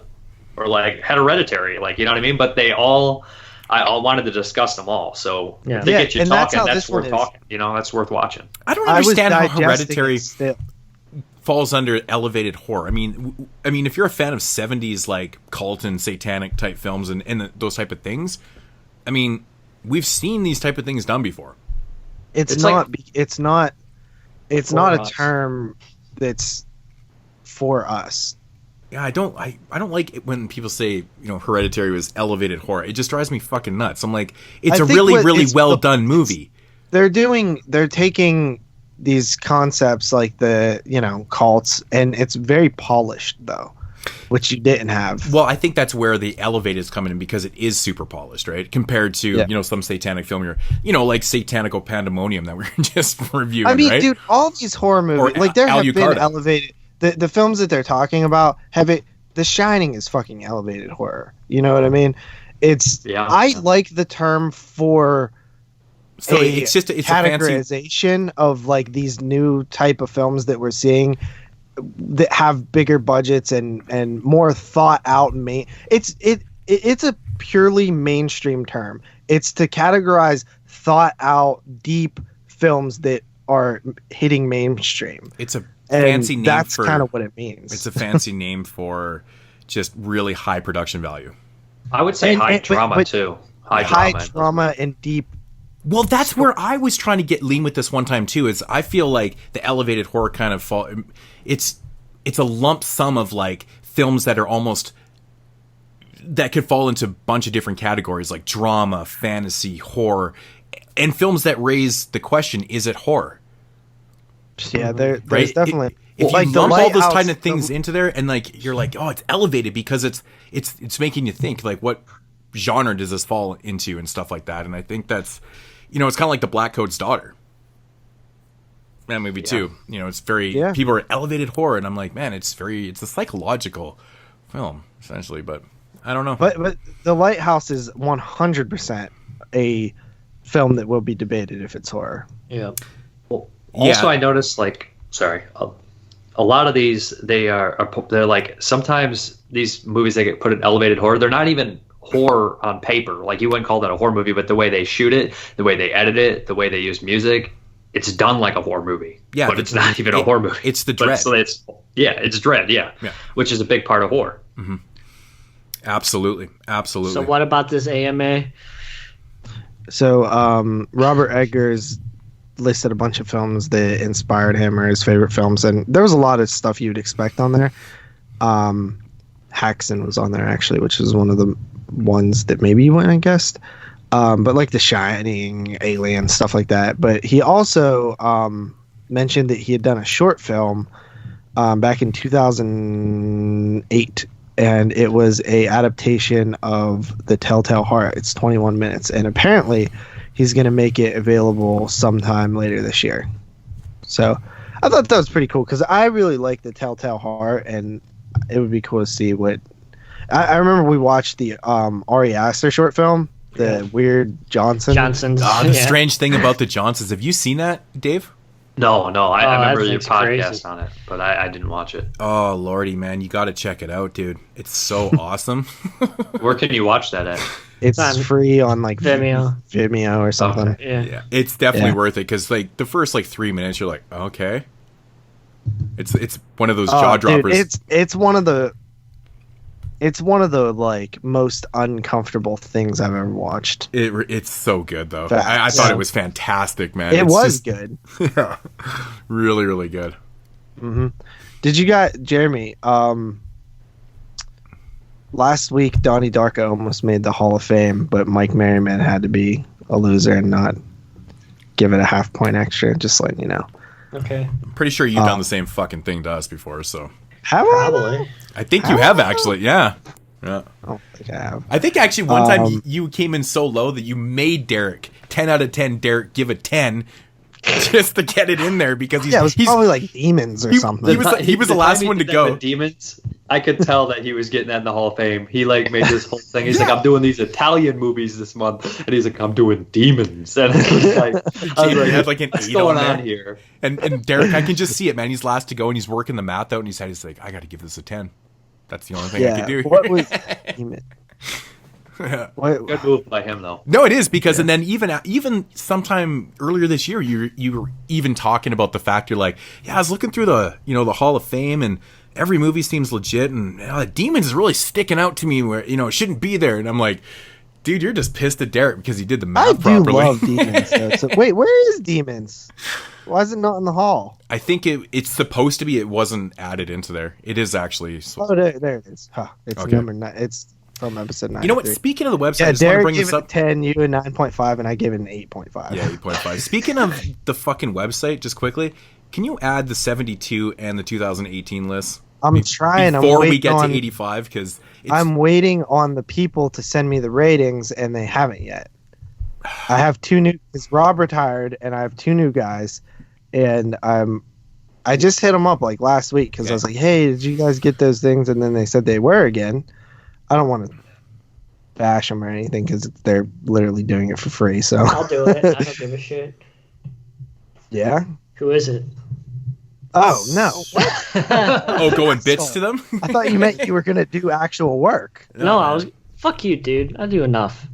Or like Hereditary, like, you know what I mean? But I wanted to discuss them all. So if they get you and that's talking, how that's this one worth is. talking. That's worth watching. I don't understand how digesting Hereditary it still. falls under elevated horror. I mean, if you're a fan of 70s like cult and satanic type films and those type of things, I mean, we've seen these type of things done before. It's like- not a us. term that's for us. Yeah, I don't like it when people say, Hereditary was elevated horror. It just drives me fucking nuts. I'm like, it's I a think really, what really it's- well done movie. They're taking these concepts like the cults, and it's very polished though, which you didn't have. Well, I think that's where the elevated is coming in because it is super polished, right? Compared to, some satanic film, like Satanical Pandemonium that we were just reviewing, I mean, right? dude, all these horror movies, Or there have been Alucarda. elevated. The films that they're talking about The Shining is fucking elevated horror. You know what I mean? I like the term for So it's just it's a fancy. categorization of like these new type of films that we're seeing that have bigger budgets and more thought out. It's a purely mainstream term. It's to categorize thought out, deep films that are hitting mainstream. It's a And fancy name that's for. kind of what it means. It's a fancy name for just really high production value. I would say high drama but too. High drama and deep. Well, that's where I was trying to lean with this one time too. Is I feel like the elevated horror kind of fall. It's a lump sum of like films that are almost that could fall into a bunch of different categories like drama, fantasy, horror, and films that raise the question: is it horror? Yeah, there's Right? definitely. If like you the lump all those Lighthouse- kind of things into there, and like you're like, oh, it's elevated because it's making you think like what genre does this fall into and stuff like that. And I think that's it's kind of like The Black Coat's Daughter. That movie too. It's very people are elevated horror, and I'm like, man, it's a psychological film essentially, but I don't know. But The Lighthouse is 100% a film that will be debated if it's horror. Yeah. Well, also, I noticed a lot of these they're like sometimes these movies that get put in elevated horror, they're not even horror on paper. Like, you wouldn't call that a horror movie, but the way they shoot it, the way they edit it, the way they use music, it's done like a horror movie. Yeah, but it's not even a horror movie. It's the dread. It's dread. Yeah, which is a big part of horror. Mm-hmm. Absolutely. So what about this AMA? So Robert Eggers listed a bunch of films that inspired him or his favorite films, and there was a lot of stuff you'd expect on there. Haxon was on there actually, which is one of the ones that maybe you wouldn't have guessed. But like The Shining, Alien, stuff like that. But he also mentioned that he had done a short film back in 2008, and it was a adaptation of The Telltale Heart. It's 21 minutes, and apparently he's going to make it available sometime later this year. So I thought that was pretty cool because I really like The Telltale Heart, and it would be cool to see what. I remember we watched the Ari Aster short film, the Weird Johnsons. The strange thing about the Johnsons. Have you seen that, Dave? No. I remember your podcast on it, but I didn't watch it. Oh, lordy, man. You got to check it out, dude. It's so awesome. Where can you watch that at? It's free on like Vimeo or something. Okay. Yeah. It's definitely worth it because like the first like 3 minutes, you're like, okay. It's one of those jaw droppers. Dude, it's one of the like most uncomfortable things I've ever watched. It's so good though. I thought it was fantastic, man. It was good. Yeah, really, really good. Mm-hmm. Did you guys, Jeremy? Last week, Donnie Darko almost made the Hall of Fame, but Mike Merriman had to be a loser and not give it a half point extra. Just letting you know. Okay. I'm pretty sure you've done the same fucking thing to us before, so. Have Probably. I think you have actually, yeah. I don't think I have. I think actually one time you came in so low that you made Derek 10 out of 10. Derek give a 10 just to get it in there because it was probably like Demons or something. He was the last one to go. Demons. I could tell that he was getting that in the Hall of Fame. He like made this whole thing. He's like, I'm doing these Italian movies this month, and he's like, I'm doing Demons. And it was like, I was like, had like an what's 8 going on on here? And Derek, I can just see it, man. He's last to go, and he's working the math out, and he's like, I got to give this a 10. That's the only thing I can do. What was Demon? Good move by him, though. No, it is because, and then even sometime earlier this year, you were even talking about the fact you're like, I was looking through the the Hall of Fame, and every movie seems legit, and Demons is really sticking out to me where it shouldn't be there, and I'm like, dude, you're just pissed at Derek because he did the math properly. I do love Demons. So, wait, where is Demons? Why is it not in the hall? I think it's supposed to be. It wasn't added into there. It is actually. Oh, there it is. Huh. It's number 9. It's from episode 9. You know what? Speaking of the website, I just Derek want to bring this up. 10, you a 9.5, and I gave it an 8.5. Yeah, 8.5. Speaking of the fucking website, just quickly, can you add the 72 and the 2018 lists? I'm trying. Before we get to 85, because I'm waiting on the people to send me the ratings, and they haven't yet. I have 2 new. Because Rob retired, and I have 2 new guys, and I just hit them up like last week because I was like, "Hey, did you guys get those things?" And then they said they were again. I don't want to bash them or anything because they're literally doing it for free. So I'll do it. I don't give a shit. Yeah. Who is it? Oh no! What? Going bits to them? I thought you meant you were gonna do actual work. No, I was. Fuck you, dude. I do enough.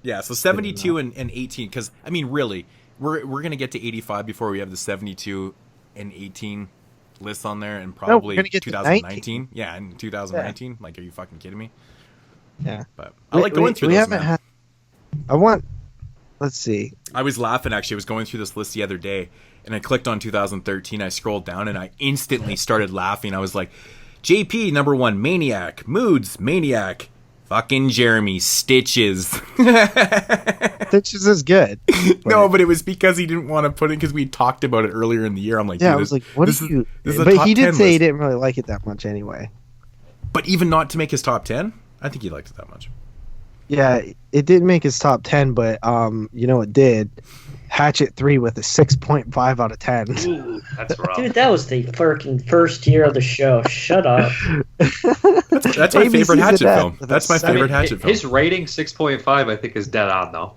Yeah, so 72 and 18, because I mean, really, we're gonna get to 85 before we have the 72 and 18 lists on there, and probably we're gonna get 2019. Yeah, in 2019. Like, are you fucking kidding me? Yeah, but I like going through. We those, haven't man. had. I want. Let's see. I was laughing actually. I was going through this list the other day, and I clicked on 2013. I scrolled down, and I instantly started laughing. I was like, JP number 1, Maniac, Moods, Maniac, fucking Jeremy, Stitches. Stitches is good. No, but it was because he didn't want to put it because we talked about it earlier in the year. I'm like, yeah, I was like, what is you? But he did say he didn't really like it that much anyway. But even not to make his top 10, I think he liked it that much. Yeah, it didn't make his top 10, but you know it did. Hatchet 3 with a 6.5 out of 10. Ooh, that's rough. Dude, that was the fucking first year of the show. Shut up. That's my favorite Hatchet film. That's my favorite Hatchet film. His rating 6.5, I think, is dead on though.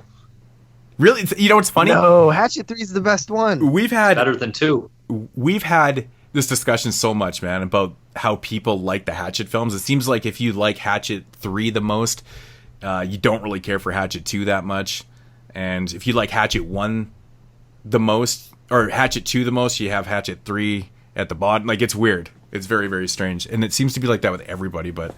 Really, you know what's funny? No, Hatchet 3 is the best one. We've had better than 2. We've had this discussion so much, man, about how people like the Hatchet films. It seems like if you like Hatchet 3 the most, You don't really care for Hatchet 2 that much. And if you like Hatchet 1 the most, or Hatchet 2 the most, you have Hatchet 3 at the bottom. Like, it's weird. It's very, very strange. And it seems to be like that with everybody, but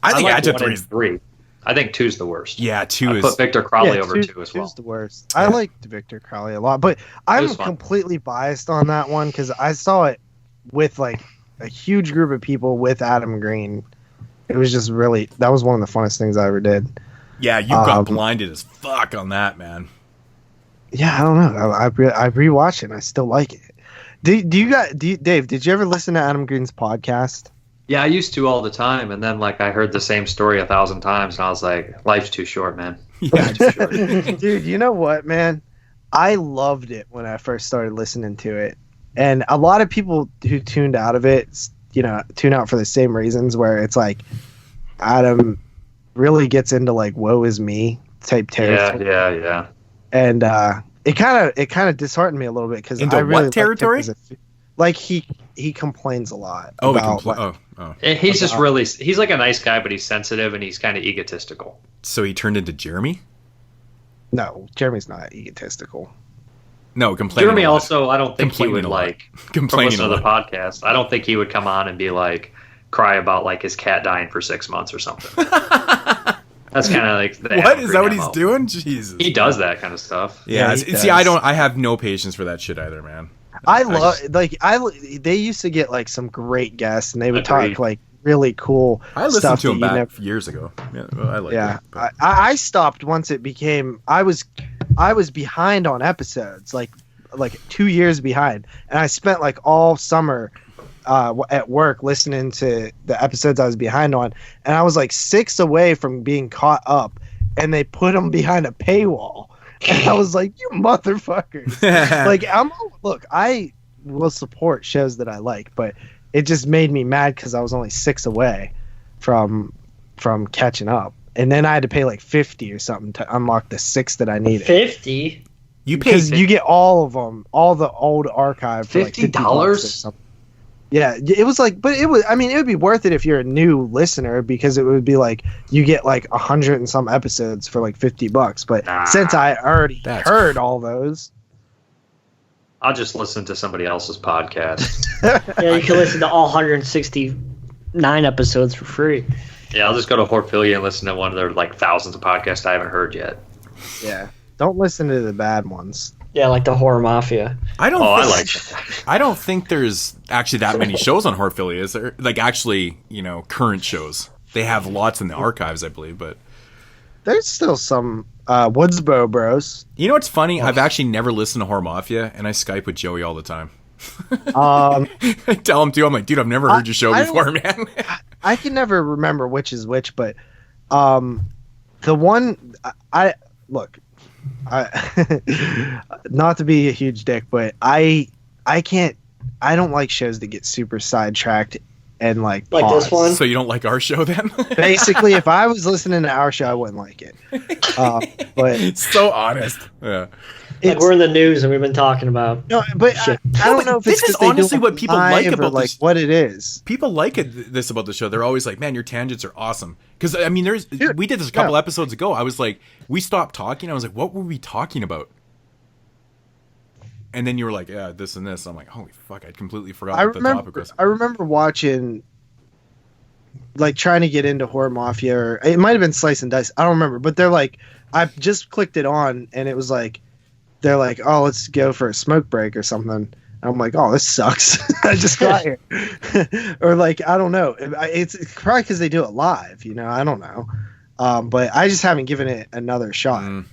I think like Hatchet 1 3 and is... 3. I think 2's the worst. Yeah, 2 is... put Victor Crowley over 2 as well. 2's the worst. I liked Victor Crowley a lot, but I'm completely biased on that one because I saw it with like a huge group of people with Adam Green. It was just really, that was one of the funnest things I ever did. Yeah, you got blinded as fuck on that, man. Yeah, I don't know. I rewatched it and I still like it. Dave, did you ever listen to Adam Green's podcast? Yeah, I used to all the time, and then like I heard the same story 1,000 times, and I was like, "Life's too short, man." Yeah, too short. Dude, you know what, man? I loved it when I first started listening to it, and a lot of people who tuned out of it, tune out for the same reasons. Where it's like Adam really gets into like "woe is me" type territory. Yeah. And it kind of disheartened me a little bit because I really what territory? Like he complains a lot. Oh, about, He's just really, he's like a nice guy, but he's sensitive and he's kind of egotistical. So he turned into Jeremy? No, Jeremy's not egotistical. No, complaining. Jeremy also, I don't think he would complaining to the podcast. I don't think he would come on and be like, cry about like his cat dying for 6 months or something. That's kind of like what is that? What he's doing? Jesus, he does that kind of stuff. Yeah. See, I have no patience for that shit either, man. They used to get like some great guests, and they would talk like really cool. I listened stuff to him back years ago. Yeah, well, I like it. I stopped once it became. I was behind on episodes, like 2 years behind, and I spent like all summer at work listening to the episodes I was behind on, and I was like 6 away from being caught up, and they put them behind a paywall. And I was like, you motherfuckers. I will support shows that I like, but it just made me mad because I was only 6 away from catching up. And then I had to pay like $50 or something to unlock the 6 that I needed. $50? You pay because you get all of them, all the old archive for like $50 or something. Yeah, it was like, but it would be worth it if you're a new listener because it would be like you get like 100 and some episodes for like $50. But since I already heard all those, I'll just listen to somebody else's podcast. Yeah, you can listen to all 169 episodes for free. Yeah, I'll just go to Horphilia and listen to one of their like thousands of podcasts I haven't heard yet. Yeah, don't listen to the bad ones. Yeah, like the Horror Mafia. I like it. I don't think there's actually that many shows on Horphilia. Is there? Like actually, current shows. They have lots in the archives, I believe, but there's still some Woodsboro Bros. You know what's funny? I've actually never listened to Horror Mafia, and I Skype with Joey all the time. I tell him too. I'm like, dude, I've never heard your show before, man. I can never remember which is which, but the one not to be a huge dick, but I don't like shows that get super sidetracked and like this one. So you don't like our show then? Basically, if I was listening to our show, I wouldn't like it. But it's so honest. Yeah. Like we're in the news and we've been talking about. No, but I don't know if this is honestly what people like about like what it is. People like this about the show. They're always like, "Man, your tangents are awesome." Because I mean, we did this a couple episodes ago. I was like, we stopped talking. I was like, "What were we talking about?" And then you were like, "Yeah, this and this." I'm like, "Holy fuck!" I'd completely forgot what the topic was. I remember watching, like, trying to get into Horror Mafia, or it might have been Slice and Dice. I don't remember, but they're like, I just clicked it on, and it was like. They're like, oh, let's go for a smoke break or something. And I'm like, oh, this sucks. I just got here. Or like, I don't know. It's probably because they do it live, I don't know. But I just haven't given it another shot.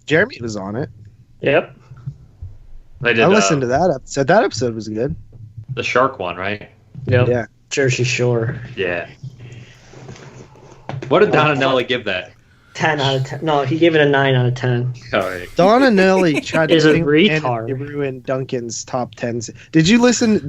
Jeremy was on it. Yep. I listened to that episode. That episode was good. The shark one, right? Yep. Yeah. Jersey Shore. Yeah. What did Don and Nelly give that? 10 out of 10. No, he gave it a 9 out of 10. All right. Don and Nelly tried to ruin Duncan's top 10s. Do you listen to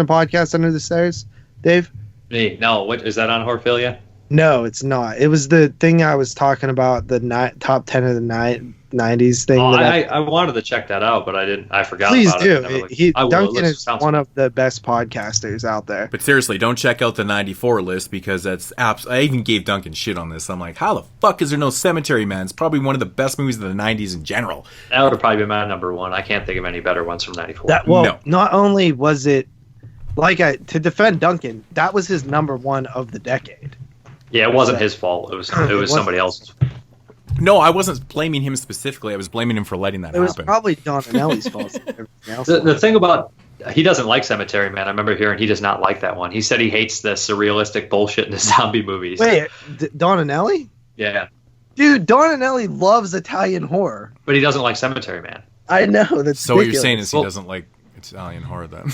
podcasts Under the Stairs, Dave? Me? No. What is that on Horphilia? No, it's not. It was the thing I was talking about, the top 10 of the 90s thing. Oh, I wanted to check that out, but I didn't. I forgot. Please about do. it. Duncan is one of the best podcasters out there. But seriously, don't check out the 94 list because that's I even gave Duncan shit on this. I'm like, how the fuck is there no Cemetery Man? It's probably one of the best movies of the 90s in general. That would have probably been my number one. I can't think of any better ones from 94. No. Not only was it, to defend Duncan, that was his number one of the decade. Yeah, it wasn't his fault. It was somebody else's. No, I wasn't blaming him specifically. I was blaming him for letting that happen. It was probably Don Anelli's fault. The thing about, he doesn't like Cemetery Man. I remember hearing he does not like that one. He said he hates the surrealistic bullshit in the zombie movies. Wait, Don Anelli? Yeah. Dude, Don Anelli loves Italian horror. But he doesn't like Cemetery Man. I know. That's so ridiculous. What you're saying is he Well, doesn't like Italian horror then.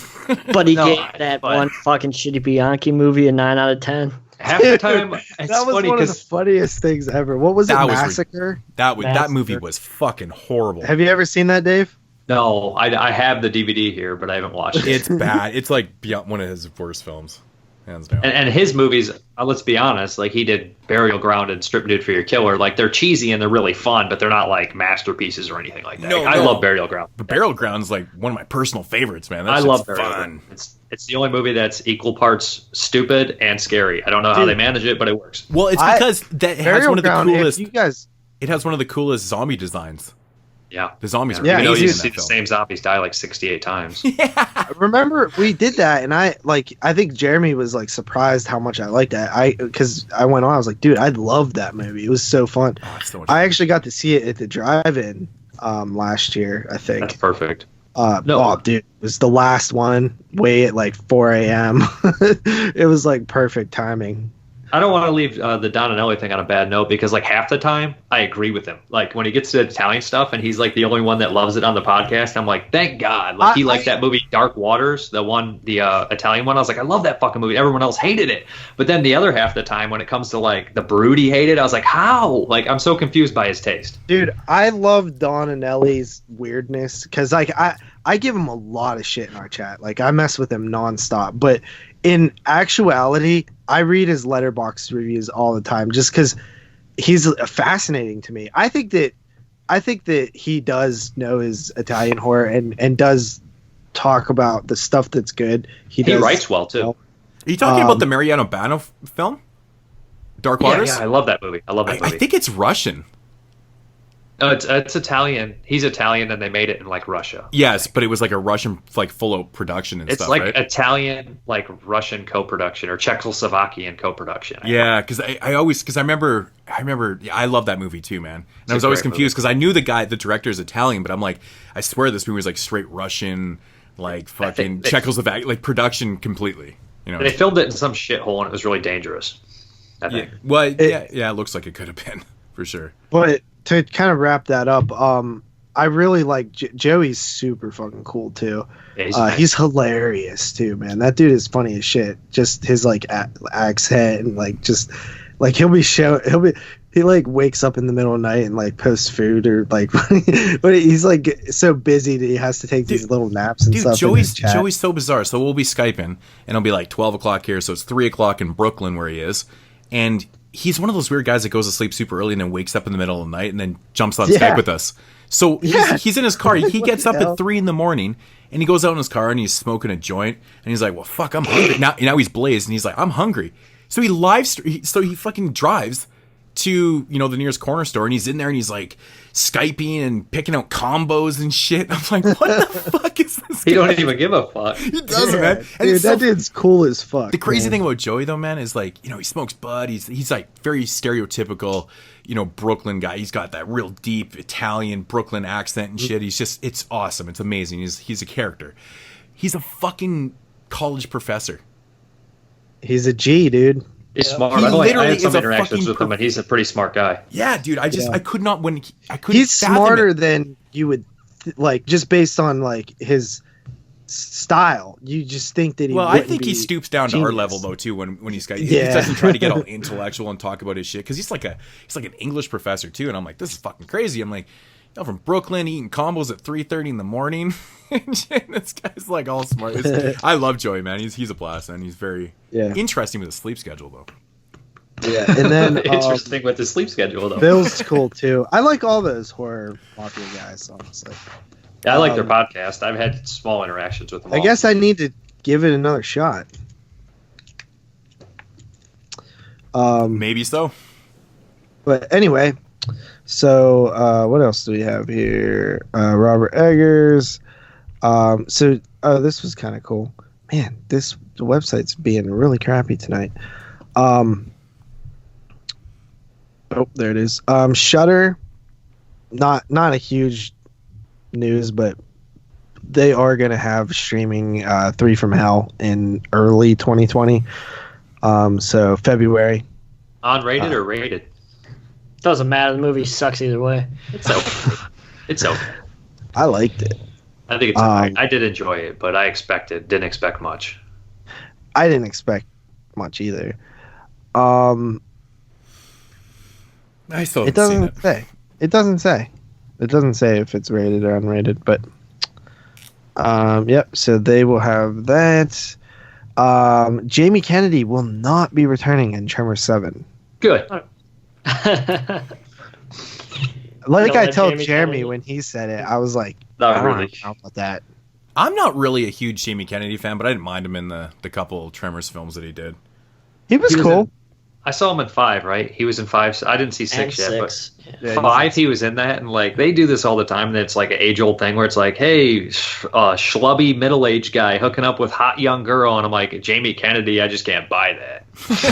But he No, gave that but- one fucking shitty Bianchi movie a 9 out of 10. Half the time, it's that was funny one of the because funniest things ever. What was it? That was Massacre? That movie was fucking horrible. Have you ever seen that, Dave? no, I have the DVD here, but I haven't watched it. It's bad. It's like beyond one of his worst films, hands down. And his movies, let's be honest, like he did Burial Ground and Strip Nude for Your Killer. Like they're cheesy and they're really fun, but they're not like masterpieces or anything like that. No, I no. love Burial Ground. But Burial Ground's like one of my personal favorites, man. That I shit's love Burial fun. Ground. It's the only movie that's equal parts stupid and scary. I don't know how they manage it, but it works. Well, it's because that has Burial one of the Ground, coolest. if you guys, It has one of the coolest zombie designs. Yeah. The zombies are Yeah, You know, amazing you in see that the film. same zombies die like 68 times. remember we did that, and I think Jeremy was like surprised how much I liked that. Because I went on, I was like, dude, I loved that movie. It was so fun. Oh, it's so much I fun. actually got to see it at the drive-in last year, I think. That's perfect. No. Oh, dude, it was the last one, way at like 4 a.m. It was like perfect timing. I don't want to leave the Don Anelli thing on a bad note because like half the time I agree with him. Like when he gets to Italian stuff and he's like the only one that loves it on the podcast, I'm like, thank God. Like he liked that movie Dark Waters, the Italian one. I was like, I love that fucking movie. Everyone else hated it. But then the other half of the time when it comes to like The Brood he hated, I was like, how? Like I'm so confused by his taste. Dude, I love Don Anelli's weirdness because like I give him a lot of shit in our chat. Like I mess with him nonstop. But in actuality, I read his Letterboxd reviews all the time just because he's fascinating to me. I think that he does know his Italian horror and does talk about the stuff that's good. He writes well too. Are you talking about the Mariano Bano film? Dark Waters? Yeah, I love that movie. I love that movie. I think it's Russian. No, it's Italian. He's Italian, and they made it in like Russia. Yes, but it was like a Russian like full production and It's stuff, like right? Italian, like Russian co-production or Czechoslovakian co-production. Yeah, because I remember I love that movie too, man. And I was always great confused because I knew the director is Italian, but I'm like, I swear this movie was like straight Russian, like fucking Czechoslovak, like production completely. You know, They filmed it in some shithole, and it was really dangerous. I yeah. think. Well, it looks like it could have been for sure. But to kind of wrap that up, I really like Joey's super fucking cool too. Yeah, he's hilarious too, man. That dude is funny as shit. Just his like accent and like just like he like wakes up in the middle of the night and like posts food or like but he's like so busy that he has to take these little naps and stuff. Joey's so bizarre. So we'll be Skyping and it'll be like 12 o'clock here, so it's 3 o'clock in Brooklyn where he is, and he's one of those weird guys that goes to sleep super early and then wakes up in the middle of the night and then jumps on Skype with us. So he's in his car. He gets up at 3 a.m. and he goes out in his car and he's smoking a joint and he's like, well, fuck, I'm hungry. Now he's blazed and he's like, I'm hungry. So he fucking drives to, the nearest corner store and he's in there and he's like Skyping and picking out combos and shit. I'm like, what the fuck is this guy? He don't even give a fuck. He doesn't, man. And Dude, it's that dude's cool as fuck. the crazy thing about Joey though, man, is like, he smokes bud. He's like very stereotypical, Brooklyn guy. He's got that real deep Italian Brooklyn accent and shit. It's awesome. It's amazing. He's a character. He's a fucking college professor. He's a G, dude. He's smart. He I literally had some is a interactions fucking with him, and he's a pretty smart guy. Yeah, dude. I couldn't. He's fathom smarter it. than you would like just based on like his style. You just think that he Well, I wouldn't think he be stoops down to our genius. level though too when he's got. He Yeah. doesn't try to get all intellectual and talk about his shit because he's like an English professor too, and I'm like, this is fucking crazy. I'm like, from Brooklyn eating combos at 3:30 in the morning. And shit, this guy's like all smart. I love Joey, man. He's a blast, and he's very interesting with his sleep schedule though. Yeah, and then Interesting with the sleep schedule, though. Bill's cool too. I like all those horror mafia guys, honestly. Yeah, I like their podcast. I've had small interactions with them. I guess I need to give it another shot. Maybe so. But anyway, so what else do we have here? Robert Eggers. This was kind of cool. Man, the website's being really crappy tonight. Oh, there it is. Shudder. Not a huge news, but they are going to have streaming 3 from Hell in early 2020. So February. Unrated or rated? Doesn't matter. The movie sucks either way. It's okay. It's okay. I liked it. I think it's okay. I did enjoy it, but didn't expect much. I didn't expect much either. I still It haven't seen doesn't say. It doesn't say. It doesn't say if it's rated or unrated, but yep. So they will have that. Jamie Kennedy will not be returning in Tremors 7. Good. Like I told Jamie Jeremy Kennedy. when he said it, I was like, Not I don't really. know about that. I'm not really a huge Jamie Kennedy fan, but I didn't mind him in the couple Tremors films that he did. He was cool. I saw him in 5, right? He was in 5. I didn't see 6 yet, but Yeah, 5 he was in that, and like they do this all the time. And it's like an age-old thing where it's like, hey, schlubby middle-aged guy hooking up with hot young girl, and I'm like, Jamie Kennedy, I just can't buy that.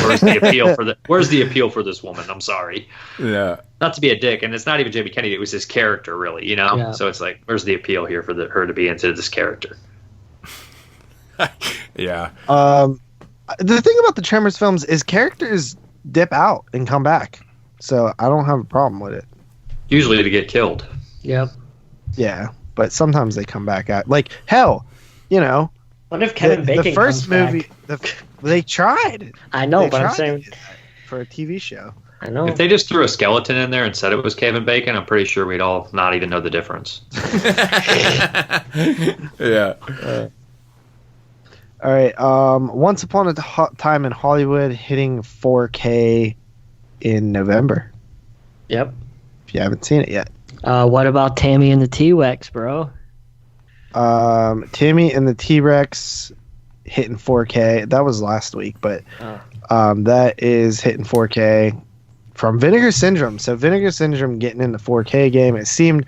Where's the appeal for this woman? I'm sorry. Yeah. Not to be a dick, and it's not even Jamie Kennedy. It was his character, really. You know. Yeah. So it's like, where's the appeal here for her to be into this character? Yeah. The thing about the Tremors films is characters dip out and come back, so I don't have a problem with it. Usually to get killed. Yep. Yeah, but sometimes they come back out. Like hell, you know. What if Kevin Bacon the first comes movie, back? they tried. I know, They but I'm tried saying, to do that for a TV show. I know. If they just threw a skeleton in there and said it was Kevin Bacon, I'm pretty sure we'd all not even know the difference. Yeah. All right. Once Upon a Time in Hollywood hitting 4K in November. Yep. If you haven't seen it yet. What about Tammy and the T-Rex, bro? Timmy and the T-Rex hitting 4K. That was last week, but that is hitting 4K from Vinegar Syndrome. So Vinegar Syndrome getting in the 4K game. It seemed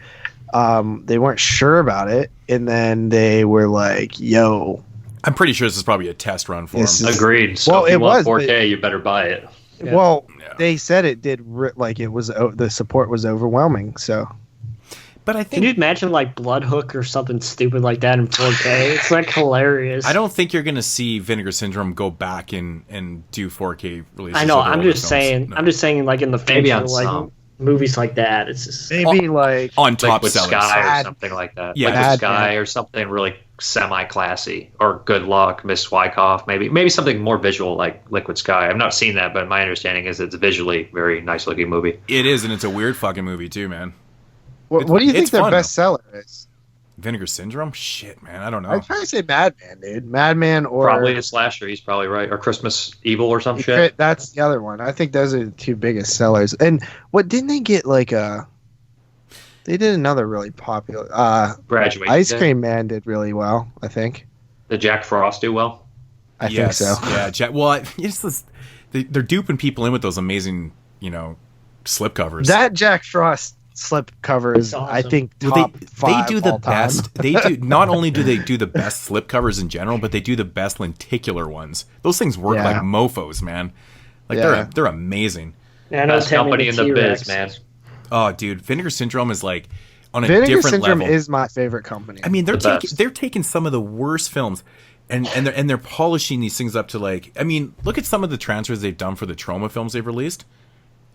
they weren't sure about it, and then they were like, "Yo." I'm pretty sure this is probably a test run for him. Agreed. So Well, if you it want was, 4K, you better buy it. Yeah. Well, Yeah. they said it did. It was the support was overwhelming. So But I Can you think imagine like Bloodhook or something stupid like that in 4K? It's like hilarious. I don't think you're going to see Vinegar Syndrome go back and do 4K releases. I know. of their I'm older just films. saying. No. I'm just saying, like in the Maybe future, on like some. movies like that. It's just maybe like on Like top with sellers. Sky or Bad- something like that. Yeah. Like Bad with Sky Man. or something really semi-classy. Or Good Luck, Miss Wyckoff, maybe something more visual like Liquid Sky. I've not seen that, but my understanding is it's a visually very nice-looking movie. It is, and it's a weird fucking movie too, man. what do you think it's their fun, best seller is? Vinegar Syndrome? Shit, man, I don't know. I'd probably say Madman, dude. Madman or Probably a slasher, he's probably right. Or Christmas Evil or some shit. That's the other one. I think those are the two biggest sellers. And what didn't they get like a? They did another really popular. Graduate. Ice Cream Man did really well. I think. Did Jack Frost do well? I think so. Yeah, well, they're duping people in with those amazing, slip covers. That Jack Frost slip cover is, That's I awesome. think, Well, top they five do the all time. best. They do not only do they do the best slip covers in general, but they do the best lenticular ones. Those things work Yeah. like mofos, man. Like Yeah. they're amazing. I know Best Tammy company in and the T-Rex. biz, man. Oh, dude, Vinegar Syndrome is like on a Vinegar different Syndrome level. is my favorite company. I mean, The best. they're taking some of the worst films, and they're polishing these things up to like. I mean, look at some of the transfers they've done for the Trauma films they've released.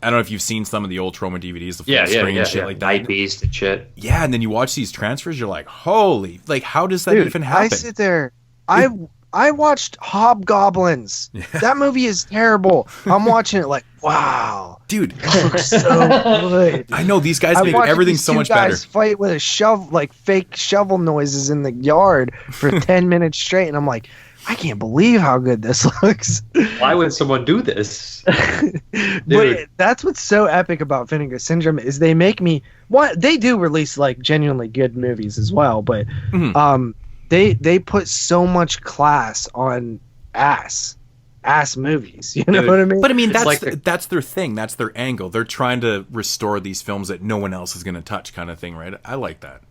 I don't know if you've seen some of the old Trauma DVDs, the full Yeah, screen and shit yeah. like that. Night Beast and shit. Yeah, and then you watch these transfers, you're like, holy, like how does that Dude, even happen? I sit there. I watched Hobgoblins. That movie is terrible. I'm watching it like, wow, Dude, it looks so good. I know these guys I'm make watching everything these so two much better. guys fight with a fake shovel noises in the yard for 10 minutes straight, and I'm like, I can't believe how good this looks. Why would someone do this? But that's what's so epic about Vinegar Syndrome is they make me they do release like genuinely good movies as well, but they put so much class on ass movies. You know what I mean? But I mean, It's that's their thing. That's their angle. They're trying to restore these films that no one else is going to touch, kind of thing, right? I like that.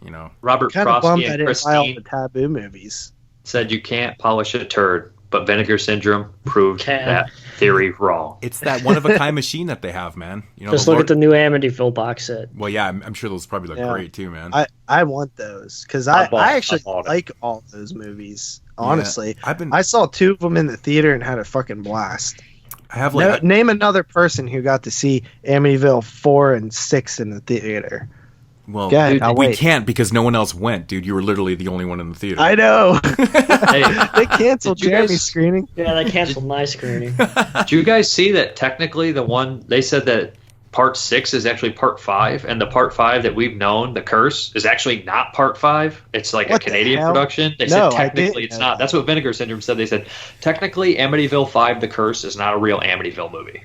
You know, Robert kind of bummed Frosty I and didn't buy all the Christine taboo movies. said you can't polish a turd, but Vinegar Syndrome proved that theory wrong. it's that one of a kind machine that they have, man. You know, Just look at the new Amityville box set. Well, yeah, I'm sure those probably look great too, man. I want those because I actually bought it. like all those movies. Honestly, Yeah, I saw 2 of them in the theater and had a fucking blast. I have like Name another person who got to see Amityville 4 and 6 in the theater. well, Go ahead, dude, I'll we wait. can't because no one else went, dude. You were literally the only one in the theater. I know. Hey, They canceled Did you Jeremy's guys- screening. Yeah, they canceled my screening. do you guys see that technically the one they said that part 6 is actually part 5, and the part 5 that we've known, The Curse, is actually not part 5? It's like What a the Canadian hell? production. They No, said I technically didn't it's know not. that. That's what Vinegar Syndrome said. They said technically Amityville 5, The Curse, is not a real Amityville movie.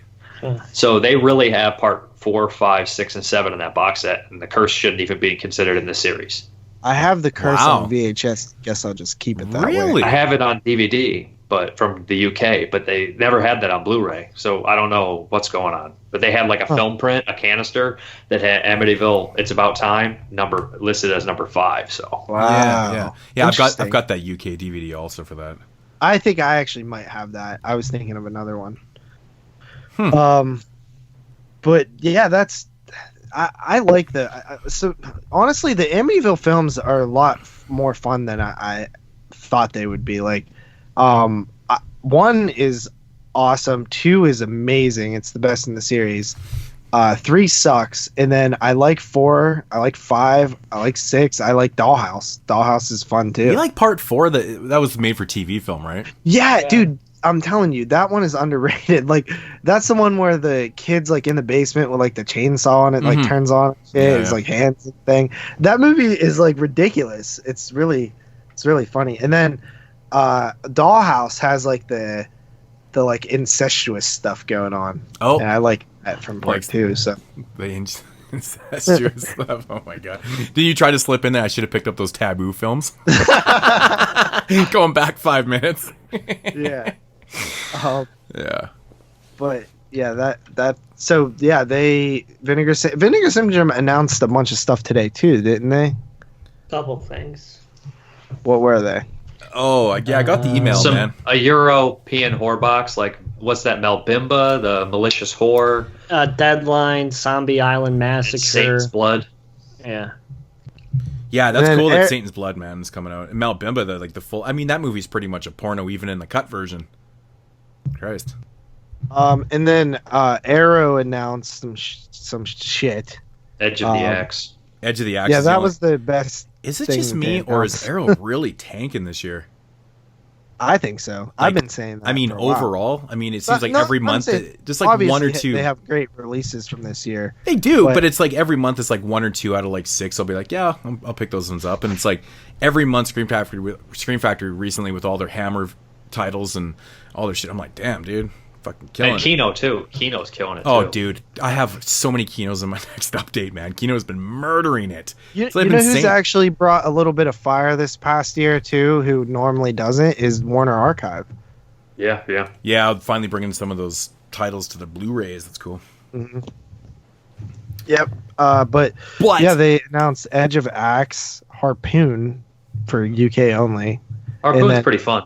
So they really have part 4, 5, 6, and 7 in that box set, and The Curse shouldn't even be considered in the series. I have the Curse Wow. on VHS. Guess I'll just keep it that Really? way. I have it on DVD, but from the UK, but they never had that on Blu-ray, so I don't know what's going on. But they had like a film print, a canister that had Amityville It's About Time number listed as number 5. So Wow. Yeah. I've Interesting. got that UK DVD also for that. I think I actually might have that. I was thinking of another one. But yeah, that's I like so honestly the Amityville films are a lot more fun than I thought they would be. Like 1 is awesome, 2 is amazing, it's the best in the series. 3 sucks, and then I like 4, I like 5, I like 6, I like Dollhouse. Dollhouse is fun too. You like part 4? That was made for TV film, right? Yeah, dude, I'm telling you, that one is underrated. Like, that's the one where the kid's like in the basement with like the chainsaw on it, like turns on. It's like hands and thing. That movie is like ridiculous. It's really funny. And then Dollhouse has like the like incestuous stuff going on. Oh. and I like that from part 2. So The incestuous stuff. Oh my god! Did you try to slip in there? I should have picked up those taboo films. Going back 5 minutes. yeah, Yeah. but yeah, so yeah, Vinegar Syndrome announced a bunch of stuff today too, didn't they? Couple things. What were they? Oh, yeah, I got the email, man. a European horror box, like what's that? Melbimba, the malicious whore, Deadline, Zombie Island and Massacre. Satan's Blood. Yeah. Yeah, that's And then cool that Satan's Blood, man, is coming out. And Mel Bimba, the full. I mean, that movie's pretty much a porno, even in the cut version. Christ. And then Arrow announced some shit. Edge of the Axe. Edge of the Axe. Yeah, is the that only- was the best. Is it thing just that me, they or is announced. Arrow really tanking this year? I think so. I've been saying that. I mean, for a while. overall, I mean, it seems But like no, every I'm month, saying, just like one or obviously, two. They have great releases from this year. They do, but- but it's like every month it's like 1 or 2 out of like 6. I'll be like, yeah, I'll pick those ones up, and it's like every month Scream Factory recently with all their Hammer titles and all their shit. I'm like, damn, dude, fucking killing And it. Kino too. Kino's killing it Oh, too. dude, I have so many Kinos in my next update, man. Kino's been murdering it. You It's like know who's insane. actually brought a little bit of fire this past year too, who normally doesn't, is Warner Archive. Yeah, yeah. Yeah, I'll finally bring in some of those titles to the Blu-rays. That's cool. Yep. But What? yeah, they announced Edge of Axe Harpoon for UK only. Harpoon's And then- pretty fun.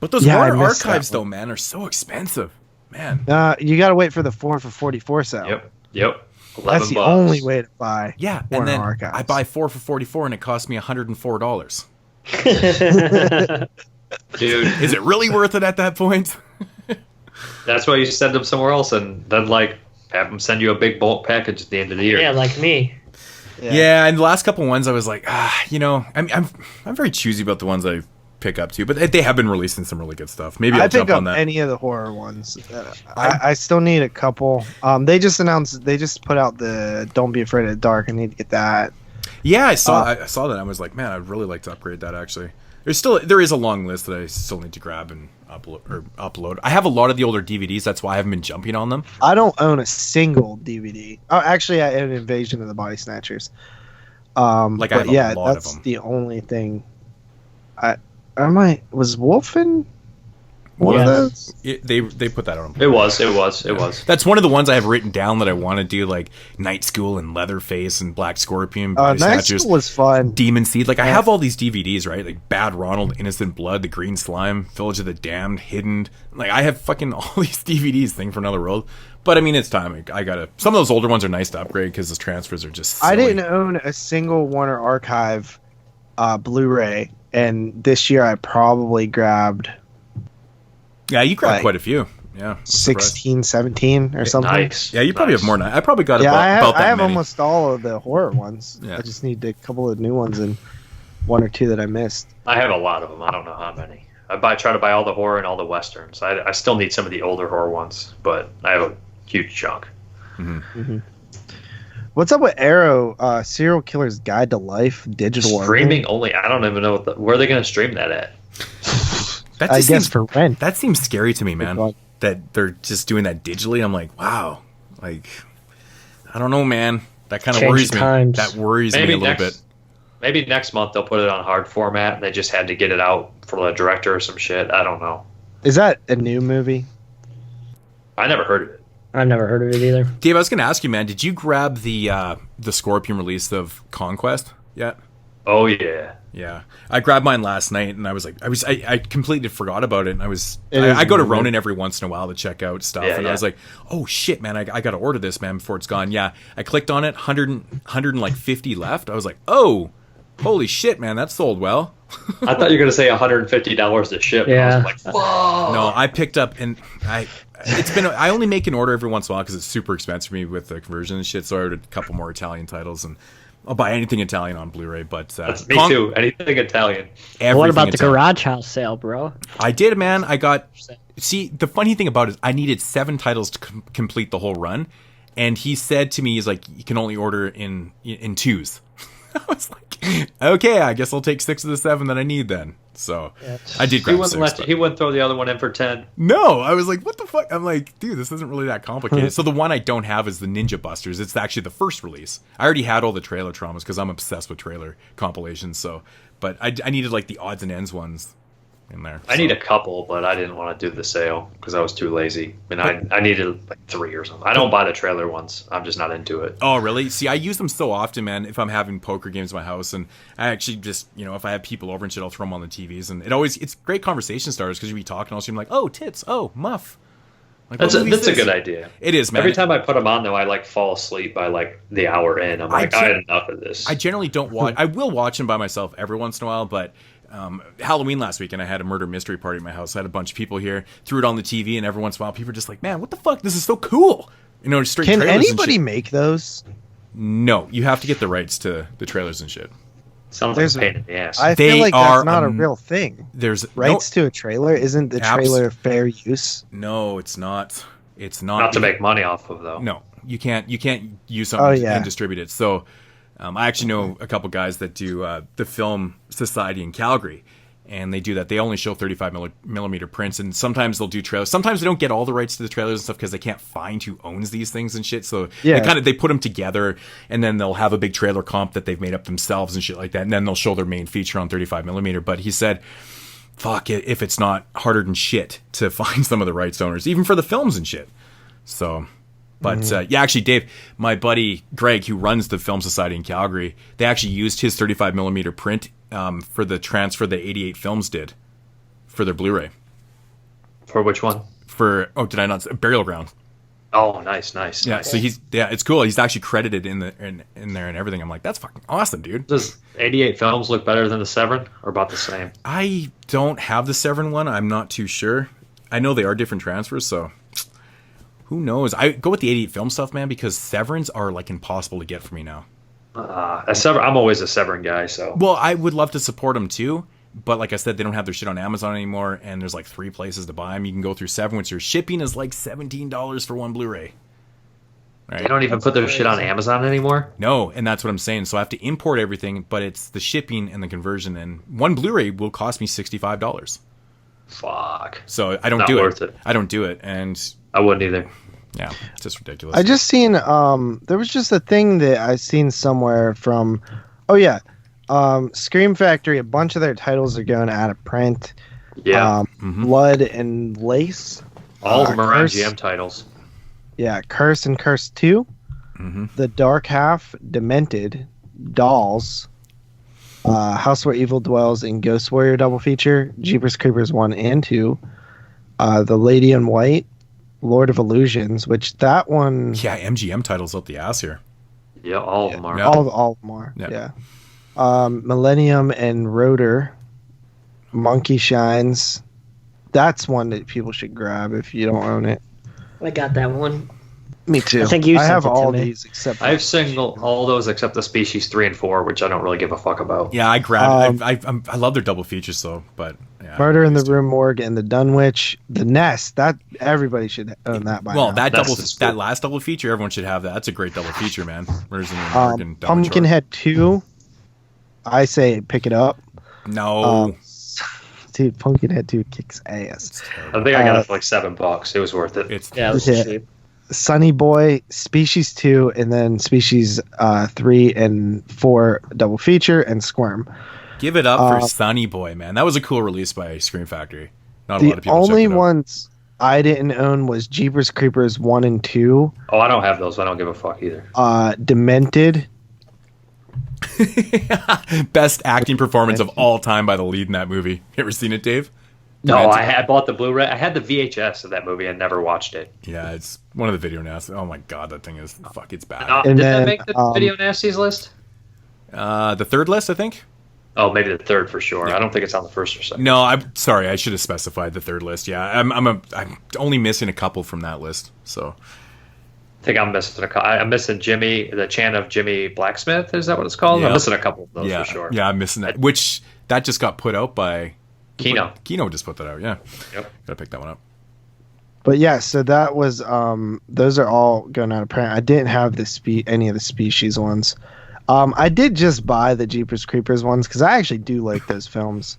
But those Yeah, I Warner missed that archives, one. though, man, are so expensive. Man. You got to wait for the 4 for 44 sale. Yep. That's the only way to buy. Yeah, Warner and then Archives. I buy 4 for $44, and it costs me $104. Dude, Is it really worth it at that point? that's why you send them somewhere else and then like have them send you a big bulk package at the end of the year. Yeah, like me. Yeah, and the last couple ones, I was like, I'm very choosy about the ones I pick up too, but they have been releasing some really good stuff. Maybe I'll I pick jump up on that. any of the horror ones. I still need a couple. They just put out the Don't Be Afraid of the Dark. I need to get that. Yeah, I saw that. I was like, man, I'd really like to upgrade that actually. There is a long list that I still need to grab and upload. I have a lot of the older DVDs. That's why I haven't been jumping on them. I don't own a single DVD. Oh, actually, I own Invasion of the Body Snatchers. I have a lot of that's them. the only thing. Was Wolfen one of those? They put that on. It was. That's one of the ones I have written down that I want to do, like Night School and Leatherface and Black Scorpion. Night School was fun. Demon Seed. Like I have all these DVDs, right? Like Bad Ronald, Innocent Blood, The Green Slime, Village of the Damned, Hidden. Like I have fucking all these DVDs. Thing for Another World. But I mean, it's time. I gotta. Some of those older ones are nice to upgrade because the transfers are just silly. I didn't own a single Warner Archive Blu-ray, and this year I probably grabbed. Yeah, you grabbed quite a few. Yeah, 16, 17 or something. Nice. Yeah, you probably have more than I probably got about I that have many. almost all of the horror ones. Yeah. I just need a couple of new ones and one or two that I missed. I have a lot of them. I don't know how many. Try to buy all the horror and all the westerns. I still need some of the older horror ones, but I have a huge chunk. Mm-hmm. What's up with Arrow? Serial Killer's Guide to Life digital Streaming only. I don't even know where they're going to stream that at. That I just guess seems, for rent. That seems scary to me, man. God. That they're just doing that digitally. I'm like, wow. Like, I don't know, man. That kind of worries me. Times. That worries me a little bit. Maybe next month they'll put it on hard format. They just had to get it out for the director or some shit. I don't know. Is that a new movie? I never heard of it. I've never heard of it either. Dave, I was going to ask you, man. Did you grab the Scorpion release of Conquest yet? Oh yeah. Yeah, I grabbed mine last night, and I completely forgot about it. And I go to Ronin every once in a while to check out stuff, I was like, oh shit, man, I got to order this, man, before it's gone. Yeah, I clicked on it, 150 left. I was like, oh, holy shit, man, that sold well. I thought you were gonna say $150 to ship. Yeah. I was like, fuck. No, I picked up, and I only make an order every once in a while because it's super expensive for me with the conversion and shit. So I ordered a couple more Italian titles, and I'll buy anything Italian on Blu-ray. But That's me too. Anything Italian. What about the Italian. Garage House sale, bro? I did, man. See, the funny thing about it is I needed 7 titles to complete the whole run, and he said to me, he's like, you can only order in twos. I was like, okay, I guess I'll take 6 of the 7 that I need then. So I did grab 6. He wouldn't throw the other one in for 10. No, I was like, what the fuck? I'm like, dude, this isn't really that complicated. So the one I don't have is the Ninja Busters. It's actually the first release. I already had all the trailer traumas because I'm obsessed with trailer compilations. So, but I needed like the odds and ends ones in there. I need a couple, but I didn't want to do the sale because I was too lazy. And I needed like 3 or something. I don't buy the trailer ones. I'm just not into it. Oh, really? See, I use them so often, man, if I'm having poker games in my house. And I actually just, if I have people over and shit, I'll throw them on the TVs. And it's great conversation starters because you be talking, I'll see like, oh, tits, oh, muff. Like, that's a good idea. It is, man. Every time I put them on, though, I like fall asleep by like the hour in. I'm like, I had enough of this. I generally don't watch. I will watch them by myself every once in a while, but Halloween last weekend, I had a murder mystery party at my house. I had a bunch of people here, threw it on the TV, and every once in a while, people are just like, "Man, what the fuck? This is so cool!" Straight. Can trailers anybody make those? No, you have to get the rights to the trailers and shit. Sounds like a pain in the ass. I feel like that's not a real thing. There's rights to a trailer. Isn't the trailer fair use? No, it's not. It's not. Not to make money off of, though. No, you can't use something and distribute it. So. I actually know a couple guys that do the Film Society in Calgary, and they do that. They only show 35 millimeter prints, and sometimes they'll do trailers. Sometimes they don't get all the rights to the trailers and stuff because they can't find who owns these things and shit. So they put them together, and then they'll have a big trailer comp that they've made up themselves and shit like that, and then they'll show their main feature on 35 millimeter. But he said, fuck it, if it's not harder than shit to find some of the rights owners, even for the films and shit. So... But actually, Dave, my buddy Greg, who runs the Film Society in Calgary, they actually used his 35 millimeter print for the transfer that 88 Films did for their Blu-ray. For which one? Did I not say Burial Ground? Oh, nice. Yeah, so it's cool. He's actually credited in there and everything. I'm like, that's fucking awesome, dude. Does 88 Films look better than the Severin, or about the same? I don't have the Severin one. I'm not too sure. I know they are different transfers, so. Who knows? I go with the 88 film stuff, man, because Severins are like impossible to get for me now. I'm always a Severin guy, so. Well, I would love to support them too, but like I said, they don't have their shit on Amazon anymore, and there's like 3 places to buy them. You can go through Severin, which your shipping is like $17 for one Blu-ray. Right? They don't even put their shit on Amazon anymore? No, and that's what I'm saying. So I have to import everything, but it's the shipping and the conversion. And one Blu-ray will cost me $65. Fuck. So I don't Not do worth it. it. I don't do it. And I wouldn't either. yeah, it's just ridiculous. I just seen there was just a thing that I seen somewhere from Scream Factory. A bunch of their titles are going out of print. Yeah. Blood and Lace. All of them are Curse. MGM titles. Yeah, Curse and Curse 2. The Dark Half, Demented, Dolls, House Where Evil Dwells, and Ghost Warrior double feature, Jeepers Creepers 1 and 2, The Lady in White, Lord of Illusions, which that one... yeah, MGM titles up the ass here. Yeah, all of them are. Yeah. All of them are, Yeah. Millennium and Rotor, Monkey Shines. That's one that people should grab if you don't own it. I got that one. Me too. I think you sent have it to all me. these except I've seen all those except the Species 3 and 4, which I don't really give a fuck about. Yeah, I grabbed. I love their double features though, but yeah, Murder in the Rue Morgue and the Dunwich, the Nest. That everybody should own that by well, now. that last double feature, everyone should have that. That's a great double feature, man. Murders in the American Pumpkinhead 2. I say pick it up. No, Dude, Pumpkinhead 2 kicks ass. I think I got it for like $7. It was worth it. it's Yeah, it was Yeah. cheap. Sunny Boy, Species 2, and then Species 3 and 4 double feature, and Squirm. give it up for Sunny Boy, man. That was a cool release by Scream Factory. Not a lot The of people. only checked it out. ones I didn't own was Jeepers Creepers 1 and 2, Oh, I don't have those. I don't give a fuck either. Demented. Best acting performance of all time by the lead in that movie. You ever seen it, Dave? No, Demented. I bought the Blu-ray. I had the VHS of that movie. I never watched it. Yeah, it's one of the video nasties. Oh my god, that thing is fuck. It's bad. And Did then, that make the video nasties list? The third list, I think. Oh, maybe the third for sure. I don't think it's on the first or second. No, I'm sorry. I should have specified the third list. Yeah, I'm only missing a couple from that list. So I think I'm missing I'm missing Jimmy, the chant of Jimmy Blacksmith. Is that what it's called? Yeah. I'm missing a couple of those yeah, for sure. yeah, I'm missing that. Which that just got put out by Kino. Kino just put that out. Yeah, Yep. gotta pick that one up. But yeah, so that was those are all going out of print. I didn't have any of the Species ones. I did just buy the Jeepers Creepers ones because I actually do like those films.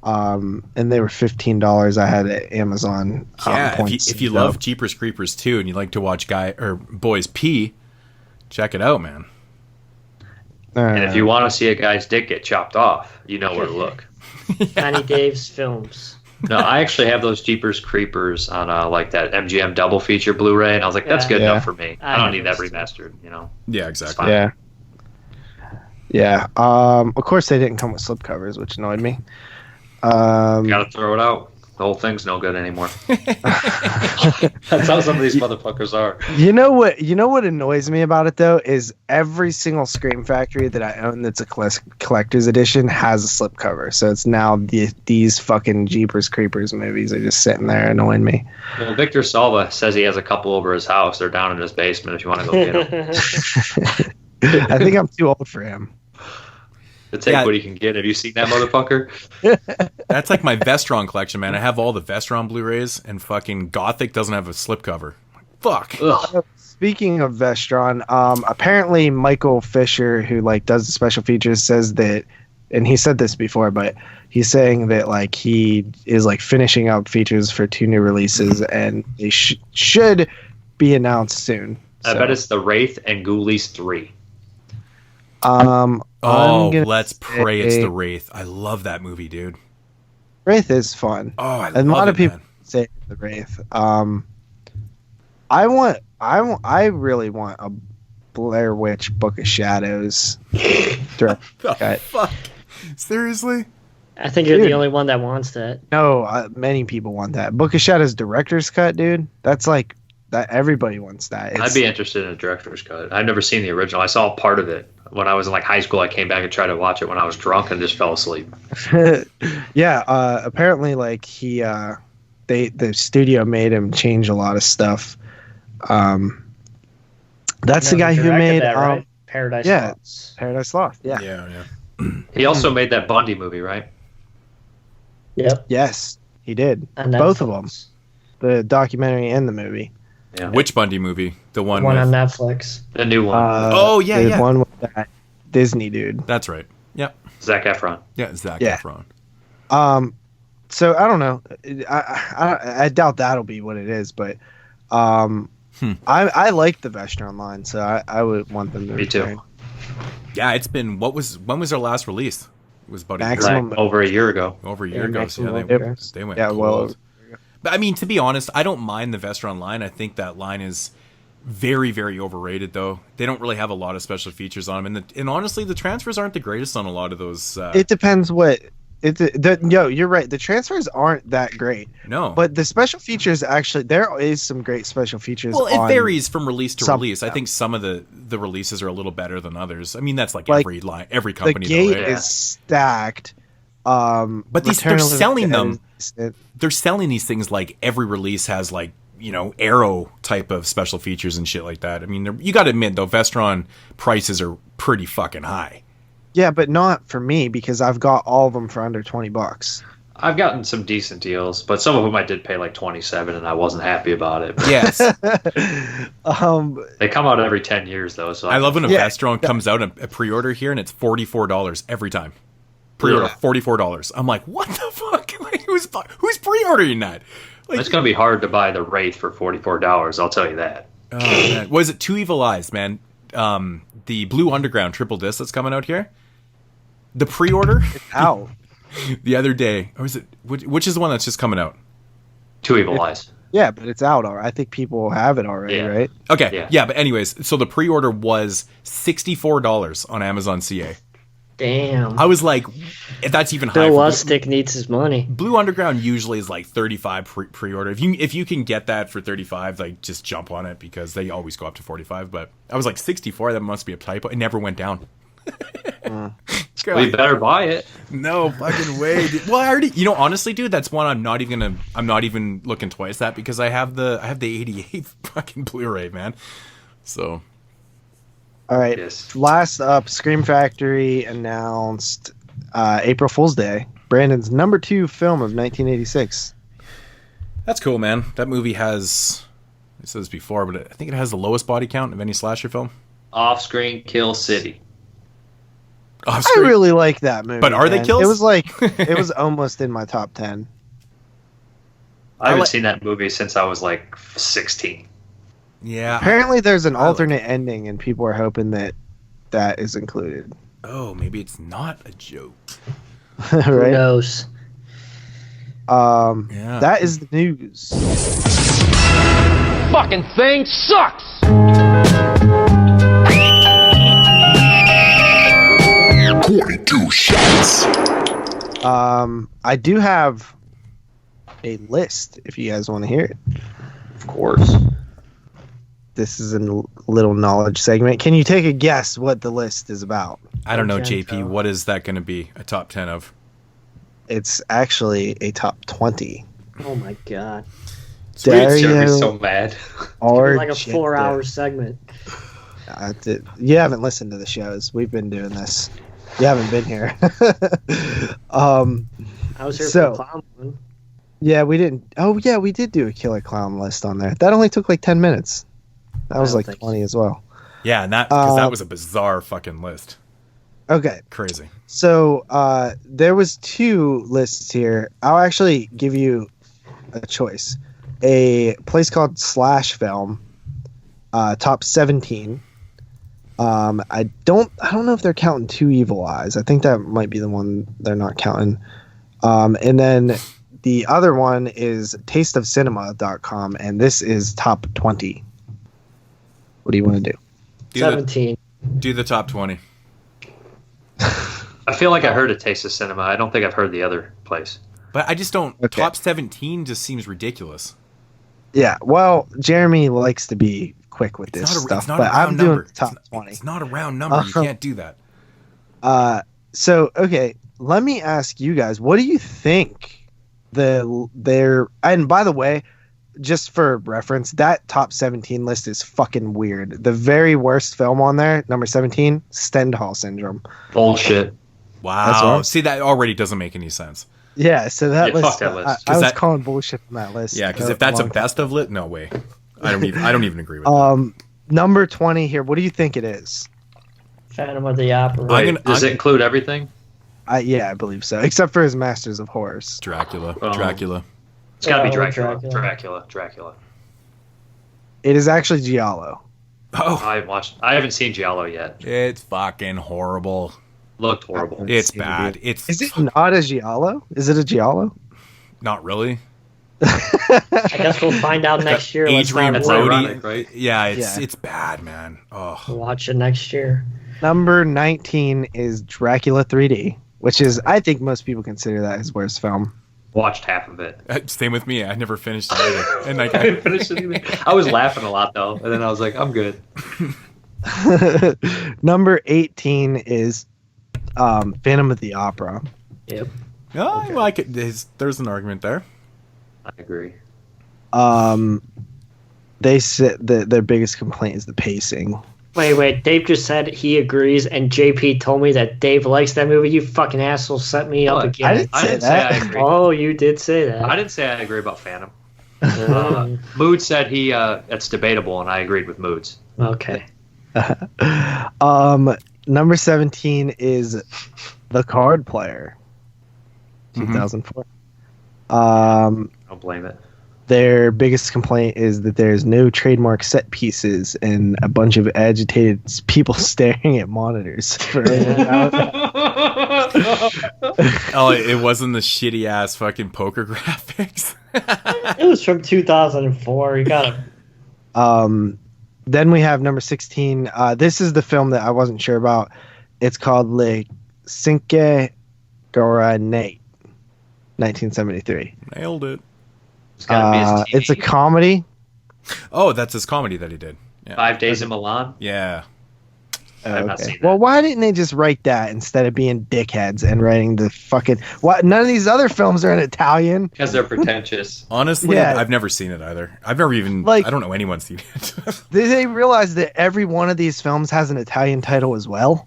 And they were $15. I had at Amazon. Yeah, points. if you love Jeepers Creepers 2 and you like to watch boys pee, check it out, man. And if you want to see a guy's dick get chopped off, you know where to look. Tiny Dave's Films. No, I actually have those Jeepers Creepers on like that MGM double feature Blu-ray, and I was like, that's Yeah. good Yeah. enough for me. I I don't have need that those too. remastered, you know. Yeah, exactly. fine. Yeah. Of course they didn't come with slipcovers, which annoyed me. Gotta throw it out. The whole thing's no good anymore. That's how some of these motherfuckers are. You know what annoys me about it though is every single Scream Factory that I own that's a collector's edition has a slipcover. So it's now these fucking Jeepers Creepers movies are just sitting there annoying me. Well, Victor Salva says he has a couple over his house. They're down in his basement if you want to go get them. I think I'm too old for him. To take Yeah. what he can get. Have you seen that motherfucker? That's like my Vestron collection, man. I have all the Vestron Blu-rays, and fucking Gothic doesn't have a slipcover. Fuck. Ugh. Speaking of Vestron, apparently Michael Fisher, who like does the special features, says that, and he said this before, but he's saying that like he is like finishing up features for 2 new releases, and they should be announced soon. I bet it's the Wraith and Ghoulies 3. Oh, I'm gonna let's pray it's say the Wraith. I love that movie, dude. Wraith is fun. Oh, I And a love lot it, of people man. say the Wraith. I really want a Blair Witch Book of Shadows direct The cut. fuck? Seriously? I think you're Dude. the only one that wants that. No, many people want that. Book of Shadows director's cut, dude. That's like that. Everybody wants that. I'd be interested in a director's cut. I've never seen the original. I saw part of it when I was in like high school. I came back and tried to watch it when I was drunk and just fell asleep. Yeah. Apparently, like the studio made him change a lot of stuff. That's the No, guy he who directed made that, right? Paradise yeah. Lost. Paradise Lost. Yeah. Yeah. He also made that Bundy movie, right? Yep. Yes, he did. And Both of them, the documentary and the movie. Yeah. Which Bundy movie? The one One with... on Netflix. The new one. Oh, yeah, the yeah. one with that Disney dude. That's right. Yep. Zac Efron. Yeah, Zac Yeah. Efron. So I don't know. I doubt that'll be what it is, but I like the Vestron line, so I would want them to Me too. return. Yeah, it's been... when was their last release? It was about Maximum- Like over a year ago. over a year ago. So Maximum yeah, Overdose. they went Yeah, cold. well, But I mean, to be honest, I don't mind the Vestron line. I think that line is very, very overrated, though. They don't really have a lot of special features on them, and honestly, the transfers aren't the greatest on a lot of those. It depends what. You're right. The transfers aren't that great. No, But the special features, actually, there is some great special features. well, it on varies from release to some release. of I them. think some of the releases are a little better than others. I mean, that's like, Like, every The company. gate though, right? is stacked. But they're Return of the selling Dead them. is- They're selling these things like every release has like, Arrow type of special features and shit like that. I mean, you got to admit though, Vestron prices are pretty fucking high. Yeah, but not for me because I've got all of them for under $20. I've gotten some decent deals, but some of them I did pay like 27, and I wasn't happy about it. Yes, They come out every 10 years though, so I love when a Yeah. Vestron comes out a pre-order here and it's $44 every time. Pre-order Yeah. $44. I'm like, what the fuck? Like, who's pre-ordering that? Like, It's gonna be hard to buy the Wraith for $44. I'll tell you that. oh, man. Was it Two Evil Eyes, man? The Blue Underground triple disc that's coming out here. The pre-order Ow. the other day, or is it which is the one that's just coming out? Two Evil Eyes. Yeah, but it's out already. I think people have it already, Yeah. right? Okay, Yeah. but anyways, so the pre-order was $64 on Amazon CA. Damn. I was like, that's even higher. Bill for Lustig needs his money. Blue Underground usually is like 35 pre-order. If you can get that for 35, like just jump on it because they always go up to 45. But I was like 64. That must be a typo. It never went down. We better buy it. No fucking way. Dude. Well, I already, honestly, dude, that's one I'm not even looking twice at because I have the 88 fucking Blu-ray, man. So All right. Yes. Last up, Scream Factory announced April Fool's Day, Brandon's number 2 film of 1986. that's cool, man. That movie has, I said this before, but I think it has the lowest body count of any slasher film. Off-screen Kill City. Oh, I really like that movie. But are they man. kills? It was like it was almost in my top 10. I haven't like- seen that movie since I was like 16. Yeah. Apparently, there's an I like alternate ending, and people are hoping that is included. Oh, maybe it's not a joke. Who right? knows? Yeah. That is the news. Fucking thing sucks! I do have a list if you guys want to hear it. Of course. This is a little knowledge segment. Can you take a guess what the list is about? I don't know, Argento. JP. What is that going to be? A top 10 of? It's actually a top 20. Oh my god. Jeremy's Dario so mad. Argento. Like a 4-hour segment. You haven't listened to the shows. We've been doing this. You haven't been here. I was here So- for the clown one. Yeah, we didn't. Oh, yeah, we did do a Killer Clown list on there. That only took like 10 minutes. That was don't like think 20 as well. Yeah, and because that was a bizarre fucking list. Okay, Crazy. so there was 2 lists here. I'll actually give you a choice. A place called Slash Film, top 17. I don't know if they're counting Two Evil Eyes. I think that might be the one they're not counting. And then the other one is tasteofcinema.com, and this is top 20. What do you want to do? Do 17. do the top 20. I feel like I heard a Taste of Cinema. I don't think I've heard the other place. But I just don't. Okay. Top 17 just seems ridiculous. Yeah, well, Jeremy likes to be quick with this stuff, it's not but a round I'm doing number. top It's 20. It's not a round number. You can't do that. So okay, let me ask you guys, what do you think and by the way, just for reference, that top 17 list is fucking weird. The very worst film on there, number 17, Stendhal Syndrome. Bullshit. That's Wow. right. See, that already doesn't make any sense. Yeah, so that Yeah, list, fuck that list. I was that- calling bullshit on that list. Yeah, because if that's a long best of lit, no way. I don't even agree with that. Number 20 here. What do you think it is? Phantom of the Opera. Wait, does it include everything? Yeah, I believe so. Except for his Masters of Horrors. Dracula. Oh. Dracula. It's got to be Yeah, Dracula. It is actually Giallo. Oh, I haven't seen Giallo yet. it's fucking horrible. Looked horrible. It's bad. Is it not a Giallo? Is it a Giallo? Not really. I guess we'll find out next year. Let's Adrian not That's worry. Brody. ironic, right? Yeah, Yeah. it's bad, man. Oh, Watch it next year. Number 19 is Dracula 3D, which is, I think most people consider that his worst film. Watched half of it. same with me. I never finished it either. And like, I didn't finish it either. I was laughing a lot though, and then I was like, I'm good. Number 18 is Phantom of the Opera. Yep. I like it. There's an argument there. I agree. They said that their biggest complaint is the pacing. Wait. Dave just said he agrees, and JP told me that Dave likes that movie. You fucking asshole set me up What? again. I didn't I say didn't say that. I agree. Oh, you did say that. I didn't say I agree about Phantom. Um, Mood said it's debatable, and I agreed with Moods. okay. Number 17 is The Card Player, 2004. I don't blame it. Their biggest complaint is that there's no trademark set pieces and a bunch of agitated people staring at monitors. Oh, it wasn't the shitty ass fucking poker graphics. It was from 2004. You got it. Then we have number 16. This is the film that I wasn't sure about. It's called Le Cinque Granate, 1973. Nailed it. It's got to be his TV. It's a comedy. Oh, that's his comedy that he did. Yeah. 5 Days in Milan. Yeah. I've not seen that. Well, why didn't they just write that instead of being dickheads and writing the fucking... What? None of these other films are in Italian. Because they're pretentious. Honestly, Yeah. I've never seen it either. I've never even. Like- I don't know anyone's seen it. They realize that every one of these films has an Italian title as well.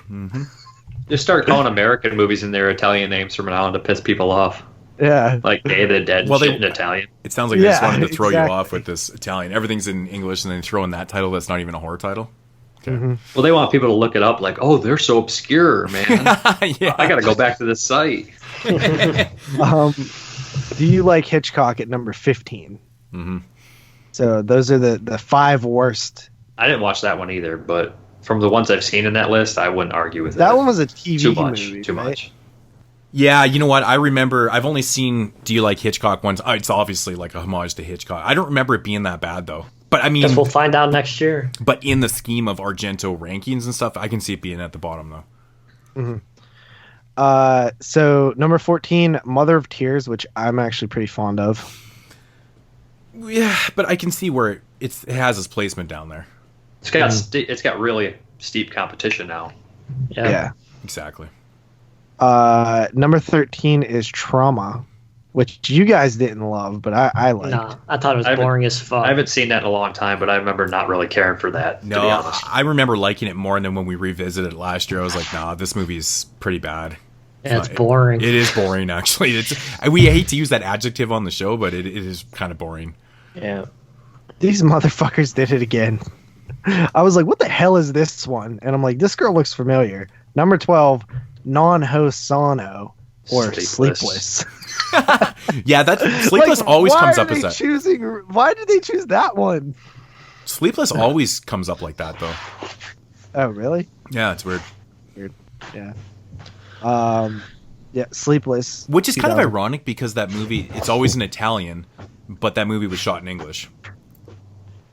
Just start calling American movies in their Italian names from now on to piss people off. Yeah. Like Day of the Dead and Well, shit in Italian. It sounds like they just Yeah, wanted to throw exactly. you off with this Italian. Everything's in English, and then throw in that title that's not even a horror title. Okay. Well, they want people to look it up like, oh, they're so obscure, man. Yeah. I got to go back to this site. Do you like Hitchcock at number 15? Mhm. So those are the 5 worst. I didn't watch that one either, but from the ones I've seen in that list, I wouldn't argue with That it. one was a TV too much. movie. Too right? much. Yeah, you know what? I remember. I've only seen Do You Like Hitchcock once. Oh, it's obviously like a homage to Hitchcock. I don't remember it being that bad though. But I mean, Guess we'll find out next year. but in the scheme of Argento rankings and stuff, I can see it being at the bottom though. So number 14, Mother of Tears, which I'm actually pretty fond of. Yeah, but I can see where it has its placement down there. It's got it's got really steep competition now. Yeah. Exactly. Number 13 is Trauma, which you guys didn't love, but I liked. Nah, I thought it was I haven't- boring as fuck. I haven't seen that in a long time, but I remember not really caring for that, to be No, honest. I remember liking it more, and then when we revisited it last year, I was like, nah, this movie's pretty bad. Yeah, it's boring. It is boring, actually. We hate to use that adjective on the show, but it is kind of boring. Yeah. These motherfuckers did it again. I was like, what the hell is this one? And I'm like, this girl looks familiar. Number 12, Non-Ho Sano, or Sleepless. Yeah, that Sleepless always why comes are up as they that. Why did they choose that one? Sleepless always comes up like that, though. Oh, really? Yeah, it's weird. Yeah. Yeah, Sleepless. Which is kind of 2000. ironic because that movie, it's always in Italian, but that movie was shot in English.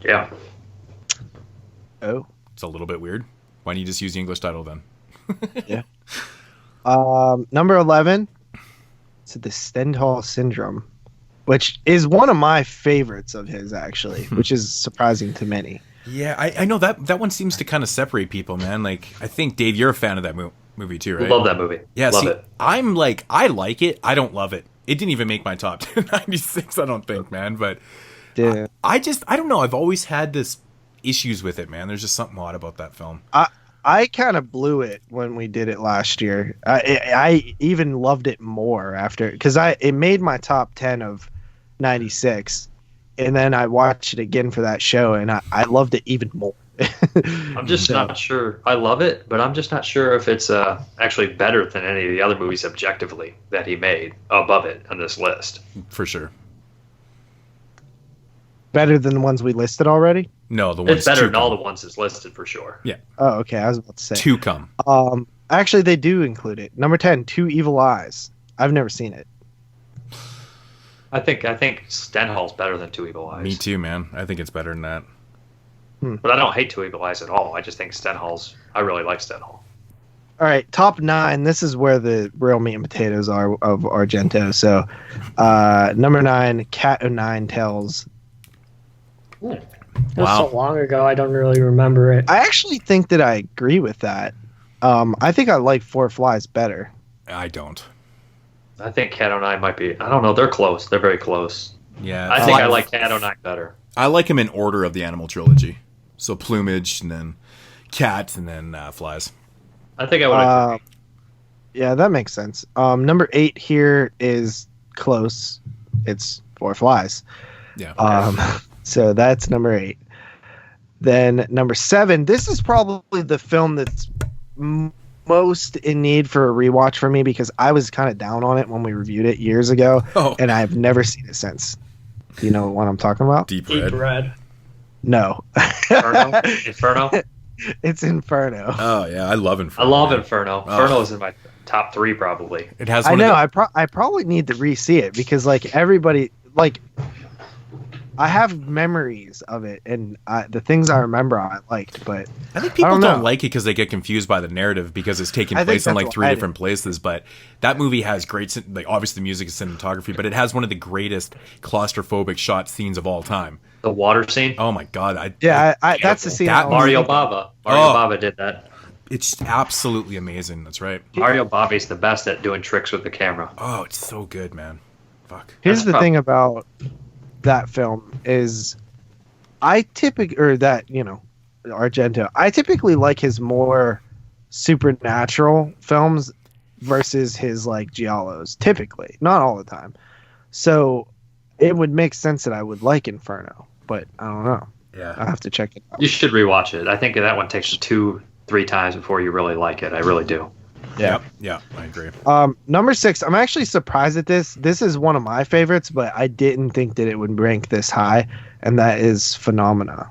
Yeah. Oh. It's a little bit weird. Why don't you just use the English title then? Yeah. Number 11, it's the Stendhal Syndrome, which is one of my favorites of his, actually, which is surprising to many. Yeah, I know that one seems to kind of separate people, man. Like, I think, Dave, you're a fan of that movie too, right? Love that movie. Yeah, Love see, it. I'm like, I like it. I don't love it. It didn't even make my top 96, I don't think, man. But Yeah. I don't know. I've always had this issues with it, man. There's just something odd about that film. I kind of blew it when we did it last year. I even loved it more after, because it made my top 10 of 96, and then I watched it again for that show, and I loved it even more. I'm just not sure. I love it, but I'm just not sure if it's actually better than any of the other movies objectively that he made above it on this list. For sure. Better than the ones we listed already? No, the ones It's better to than all come. the ones that's listed for sure. Yeah. Oh, okay. I was about to say. To come. Actually, they do include it. Number 10, Two Evil Eyes. I've never seen it. I think Stenhall's better than Two Evil Eyes. Me too, man. I think it's better than that. But I don't hate Two Evil Eyes at all. I just think I really like Stenhall. All right, top 9. This is where the real meat and potatoes are of Argento. So, number 9, Cat O' Nine Tails. That was so long ago, I don't really remember it. I actually think that I agree with that. I think I like Four Flies better. I don't. I think Cat O' Nine might be. I don't know. They're close. They're very close. Yeah. I think I like Cat O' Nine better. I like him in order of the animal trilogy. So Plumage, and then Cat, and then Flies. I think I would agree. Yeah, that makes sense. Number 8 here is close. It's Four Flies. Yeah. So that's number 8. Then number 7. This is probably the film that's most in need for a rewatch for me because I was kind of down on it when we reviewed it years ago, and I've never seen it since. Do you know what I'm talking about? Deep Deep Red. Red. No. Inferno? It's Inferno. Oh, yeah. I love Inferno. I love Inferno. Inferno is in my top 3 probably. It has I one know. of the- I probably need to re-see it because, like, everybody, like, I have memories of it, and the things I remember I liked, but I think people don't don't know. like it because they get confused by the narrative because it's taking I think place in that's like what 3 I different places. But that movie has great, like obviously the music is cinematography, but it has one of the greatest claustrophobic shot scenes of all time. The water scene? Oh my god! That's the scene. That Mario Bava. Bava did that. It's absolutely amazing. That's right. Mario Bava's the best at doing tricks with the camera. Oh, it's so good, man. Fuck. Here's the thing about that film is Argento. I typically like his more supernatural films versus his like giallos. Typically, not all the time. So it would make sense that I would like Inferno, but I don't know. Yeah. I have to check it out. You should rewatch it. I think that one takes you 2-3 times before you really like it. I really do. Yeah. Yeah, I agree. Number 6. I'm actually surprised at this. This is one of my favorites, but I didn't think that it would rank this high, and that is Phenomena.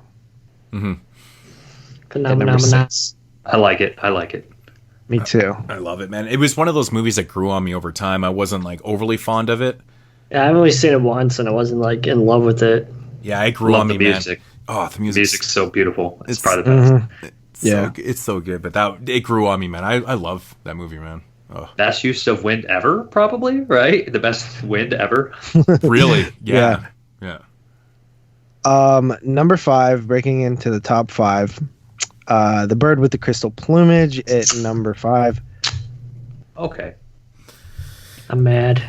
Mm-hmm. Phenomenon. I like it. Me too. I love it, man. It was one of those movies that grew on me over time. I wasn't like overly fond of it. Yeah, I've only seen it once, and I wasn't like in love with it. Yeah, it grew Love on me, the music. man. Oh, the The music's music's so beautiful. It's It's- probably the best. it's so good. But it grew on me, man. I love that movie, man. Oh, Best use of wind ever, probably, right? The best wind ever. really? Yeah. Yeah. Number 5, breaking into the top 5. The Bird with the Crystal Plumage at number 5. Okay. I'm mad.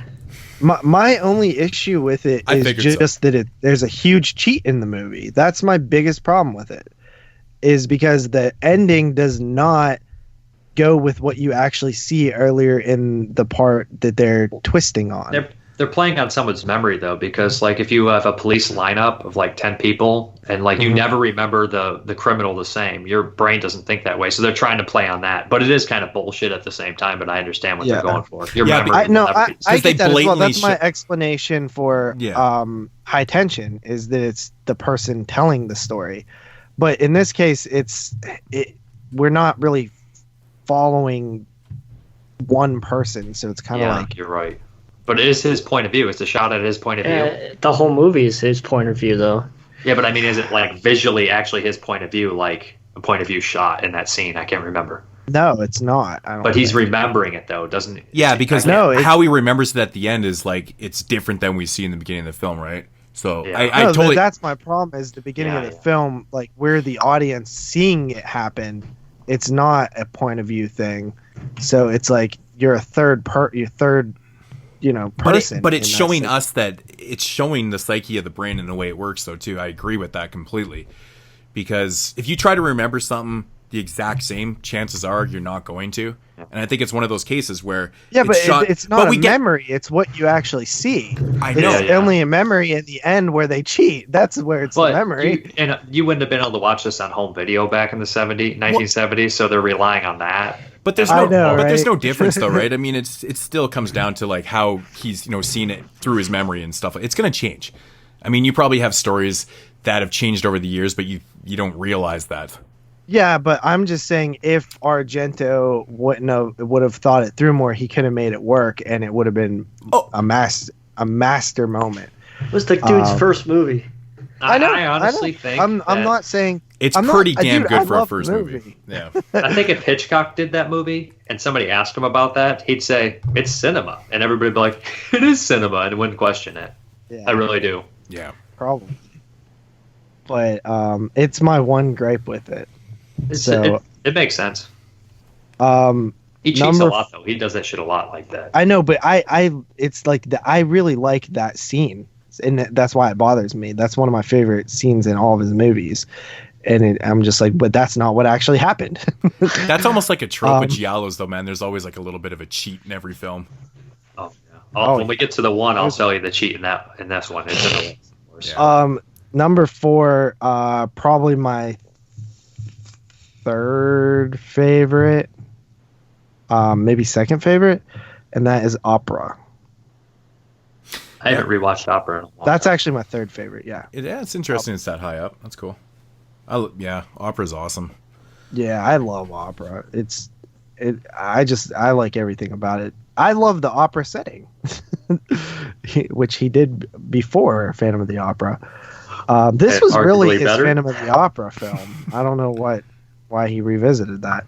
My only issue with it I is figured just that there's a huge cheat in the movie. That's my biggest problem with it, is because the ending does not go with what you actually see earlier in the part that they're twisting on. They're playing on someone's memory though, because like if you have a police lineup of like 10 people and like you never remember the criminal the same, your brain doesn't think that way. So they're trying to play on that, but it is kind of bullshit at the same time. But I understand what they're going for. Your Yeah, memory. I will know. never be- I they get that as well. blatantly That's my explanation for High Tension, is that it's the person telling the story. But in this case, we're not really following one person, so it's kind of like you're right. But it is his point of view. It's a shot at his point of view. The whole movie is his point of view, though. Yeah, but I mean, is it like visually actually his point of view, like a point of view shot in that scene? I can't remember. no, it's not. I don't But he's think. remembering it though, doesn't he? Yeah, because No, how he remembers it at the end is like it's different than we see in the beginning of the film, right? So Yeah. I No, totally that's my problem. Is the beginning of the film, like we're the audience seeing it happen. It's not a point of view thing, so it's like you're a third person. But it's in that showing sense. us that it's showing the psyche of the brain and the way it works, though, too. I agree with that completely. Because if you try to remember something, the exact same, chances are you're not going to. And I think it's one of those cases where it's not a memory. It's what you actually see. I know. It's only a memory at the end where they cheat. That's where it's a memory. You wouldn't have been able to watch this on home video back in the 1970s, so they're relying on that. But there's there's no difference though, right? I mean, it still comes down to like how he's seen it through his memory and stuff. It's going to change. I mean, you probably have stories that have changed over the years, but you don't realize that. Yeah, but I'm just saying, if Argento would have thought it through more, he could have made it work, and it would have been a master moment. It was the dude's first movie. I honestly think I'm not saying it's pretty damn good for a first movie. Yeah, I think if Hitchcock did that movie and somebody asked him about that, he'd say it's cinema, and everybody'd be like, "It is cinema," and wouldn't question it. Yeah. I really do. Yeah, probably. But it's my one gripe with it. It makes sense. He cheats a lot though. He does that shit a lot like that. I know, but it's like I really like that scene, and that's why it bothers me. That's one of my favorite scenes in all of his movies, and I'm just like, but that's not what actually happened. That's almost like a trope with giallos, though, man. There's always like a little bit of a cheat in every film. Oh yeah. When we get to the one, I'll tell you the cheat in this one. It's in the one. Number 4, probably my third favorite, maybe second favorite, and that is Opera. I haven't rewatched Opera in a long That's time. Actually my third favorite. Yeah. It's interesting. It's that high up. That's cool. Opera's awesome. Yeah, I love Opera. I like everything about it. I love the opera setting, which he did before Phantom of the Opera. This was really his Phantom of the Opera film. I don't know why he revisited that.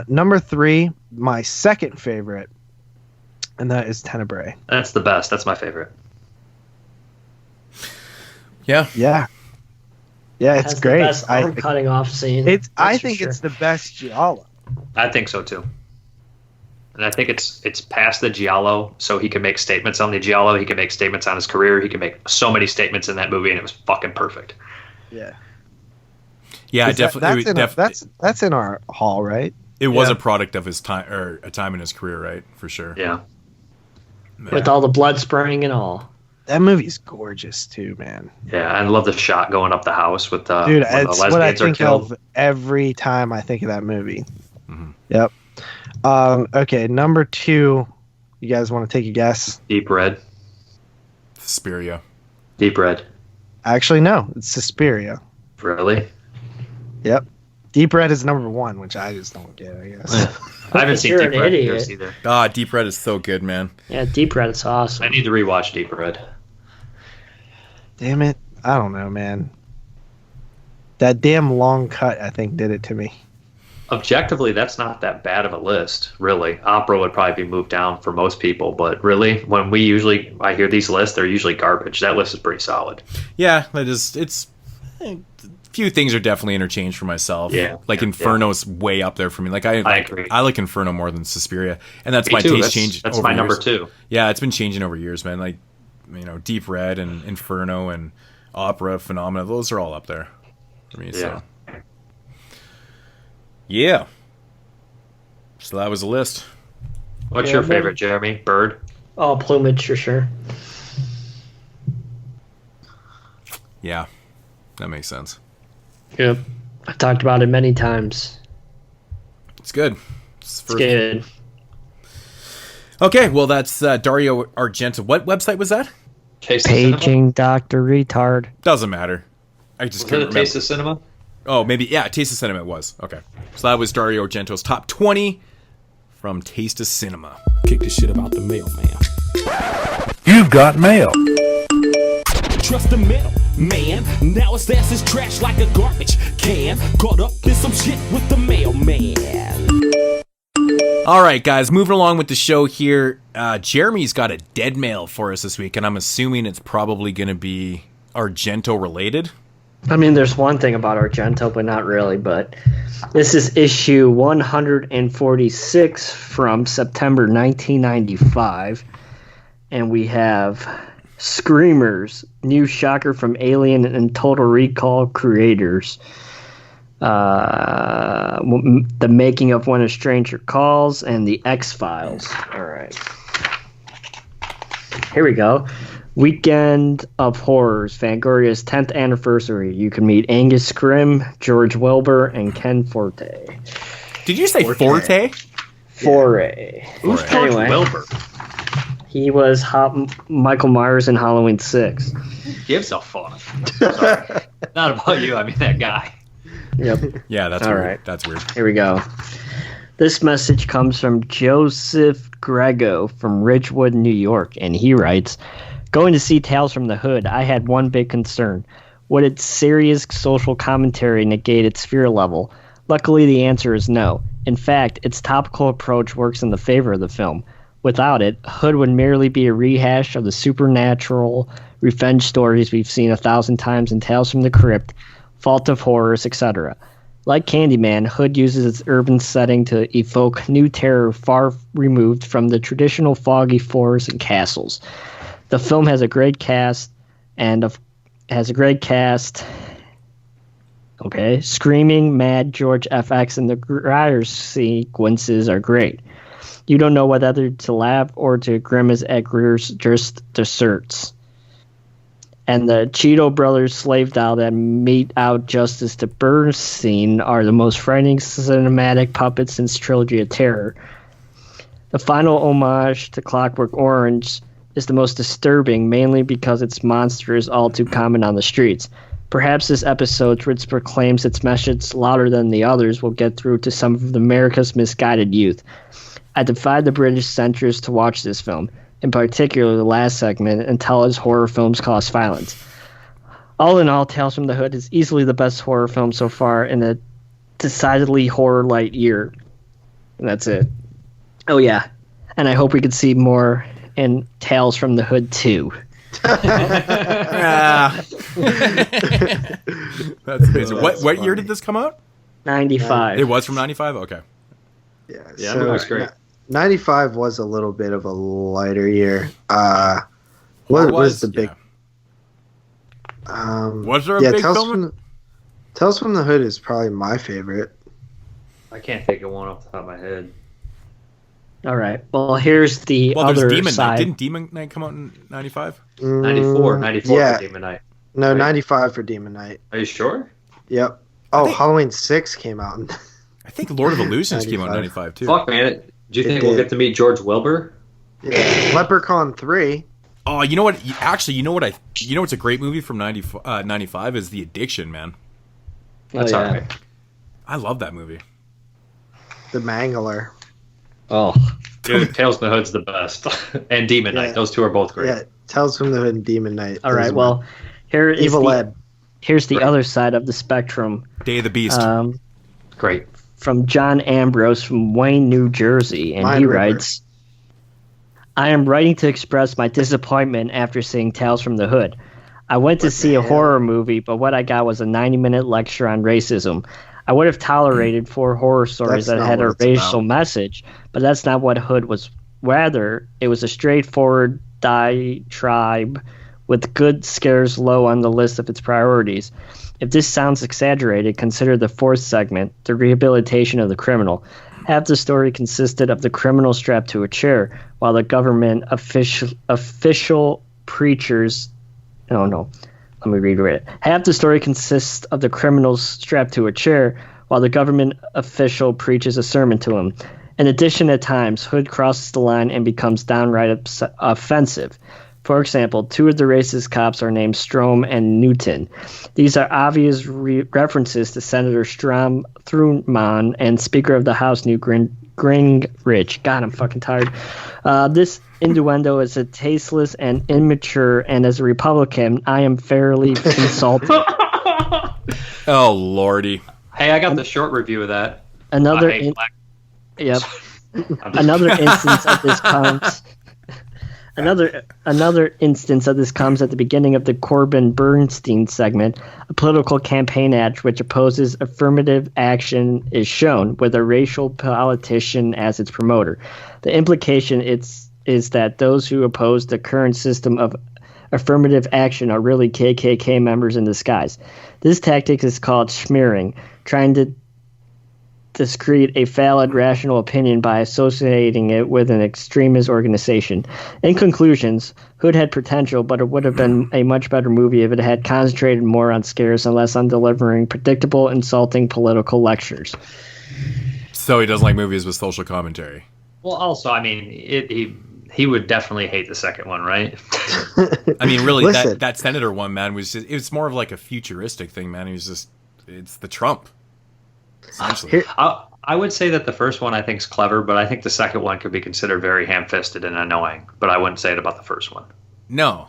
Number 3, my second favorite, and that is Tenebrae. That's the best. That's my favorite. Yeah. It's great. The best arm cutting off scene. I think it's the best giallo. I think so too. And I think it's past the giallo, so he can make statements on the giallo. He can make statements on his career. He can make so many statements in that movie, and it was fucking perfect. Yeah. Yeah, definitely. That's in our hall, right? It was a product of his time, or a time in his career, right? For sure. Yeah. With all the blood spraying and all. That movie's gorgeous too, man. Yeah, I love the shot going up the house with the dude. It's the what I think of every time I think of that movie. Mm-hmm. Yep. Okay, number 2. You guys want to take a guess? Deep Red. Suspiria. Deep Red. Actually, no. It's Suspiria. Really? Yep. Deep Red is number 1, which I just don't get, I guess. I haven't seen Deep Red either. Deep Red is so good, man. Yeah, Deep Red is awesome. I need to rewatch Deep Red. Damn it. I don't know, man. That damn long cut, I think, did it to me. Objectively, that's not that bad of a list, really. Opera would probably be moved down for most people, but really, when I hear these lists, they're usually garbage. That list is pretty solid. Yeah, a few things are definitely interchanged for myself. Yeah, like Inferno's way up there for me. Like I agree. I like Inferno more than Suspiria, and that's my taste change. That's my number 2. Yeah, it's been changing over years, man. Like Deep Red and Inferno and Opera, Phenomena, those are all up there for me. Yeah. So. Yeah. So that was a list. What's your favorite, Jeremy? Bird? Oh, Plumage for sure. Yeah. That makes sense. Yep. I've talked about it many times. It's good. It's good. Okay, well, that's Dario Argento. What website was that? Paging Dr. Retard. Doesn't matter. I just can't remember. Taste of Cinema? Oh, maybe. Yeah, Taste of Cinema it was. Okay. So that was Dario Argento's top 20 from Taste of Cinema. Kick the shit about the mailman. You've got mail. Trust the mail, man. Now his ass is trash like a garbage can. Caught up in some shit with the mailman. All right, guys, moving along with the show here. Jeremy's got a dead mail for us this week, and I'm assuming it's probably going to be Argento related. I mean, there's one thing about Argento, but not really. But this is issue 146 from September 1995. And we have Screamers, new shocker from Alien and Total Recall creators. The Making of When a Stranger Calls, and The X-Files. All right. Here we go. Weekend of Horrors, Fangoria's 10th anniversary. You can meet Angus Scrimm, George Wilbur, and Ken Forte. Did you say Forte? Foray. Who's George Wilbur? He was Michael Myers in Halloween 6. Who gives a fuck? Sorry. Not about you, I mean that guy. Yep. Yeah, that's All weird. right. That's weird. Here we go. This message comes from Joseph Grego from Ridgewood, New York, and he writes, "Going to see Tales from the Hood, I had one big concern. Would its serious social commentary negate its fear level? Luckily, the answer is no. In fact, its topical approach works in the favor of the film. Without it, Hood would merely be a rehash of the supernatural revenge stories we've seen 1,000 times in Tales from the Crypt, Fault of Horrors, etc. Like Candyman, Hood uses its urban setting to evoke new terror far removed from the traditional foggy forests and castles. The film has a great cast Okay, Screaming Mad George FX and the Greer sequences are great. You don't know whether to laugh or to grimace at Greer's just desserts. And the Cheeto Brothers slave doll that mete out justice to Bernstein are the most frightening cinematic puppets since Trilogy of Terror. The final homage to Clockwork Orange is the most disturbing, mainly because its monster is all too common on the streets. Perhaps this episode, which proclaims its message louder than the others, will get through to some of America's misguided youth. I defy the British censors to watch this film, in particular the last segment, and tell us horror films cause violence. All in all, Tales from the Hood is easily the best horror film so far in a decidedly horror-light year. And that's it. Oh yeah, and I hope we could see more in Tales from the Hood 2. That's amazing. What year did this come out? 95. It was from 95? Okay. Yeah, so, it was great. 95 was a little bit of a lighter year. What was the big... was there a big film? Tales from the Hood is probably my favorite. I can't think of one off the top of my head. All right. Well, here's the other Demon side. Night. Didn't Demon Night come out in 95? 94 yeah. for Demon Night. No, right? 95 for Demon Night. Are you sure? Yep. Oh, Halloween 6 came out. I think Lord of Illusions came out in 95 too. Fuck, man. Do you think we'll get to meet George Wilbur? Yeah. Leprechaun 3. Oh, you know what? Actually, you know what's a great movie from 95 is The Addiction, man. That's all right. I love that movie. The Mangler. Oh. Dude, Tales from the Hood's the best. And Demon Night. Those two are both great. Yeah, Tales from the Hood and Demon Night. All right, well, here is Evil Ed. Here's the other side of the spectrum. Day of the Beast. Great. From John Ambrose from Wayne, New Jersey, and he writes, I am writing to express my disappointment after seeing Tales from the Hood. I went to see a horror movie, but what I got was a 90-minute lecture on racism. I would have tolerated 4 horror stories that had a racial message, but that's not what Hood was. Rather, it was a straightforward diatribe with good scares low on the list of its priorities. If this sounds exaggerated, consider the 4th segment, the rehabilitation of the criminal. Half the story consisted of the criminal strapped to a chair, while the government official preachers... Oh, no. Let me read it. Half the story consists of the criminals strapped to a chair, while the government official preaches a sermon to him. In addition, at times, Hood crosses the line and becomes downright offensive. For example, 2 of the racist cops are named Strom and Newton. These are obvious references to Senator Strom Thurmond and Speaker of the House Newt Gingrich. God, I'm fucking tired. This innuendo is a tasteless and immature, and as a Republican, I am fairly insulted. Oh, lordy. Hey, I got the short review of that. Another instance of this comes... Another instance of this comes at the beginning of the Corbyn-Bernstein segment. A political campaign ad which opposes affirmative action is shown, with a racial politician as its promoter. The implication is that those who oppose the current system of affirmative action are really KKK members in disguise. This tactic is called smearing, trying to discredit a valid, rational opinion by associating it with an extremist organization. In conclusions, Hood had potential, but it would have been a much better movie if it had concentrated more on scares and less on delivering predictable, insulting political lectures. So he doesn't like movies with social commentary. Well, also, I mean, he would definitely hate the second one, right? I mean, really, Listen. that Senator one, man, it was more of like a futuristic thing, man. It's the Trump, essentially. I would say that the first one I think is clever, but I think the second one could be considered very ham-fisted and annoying. But I wouldn't say it about the first one. No.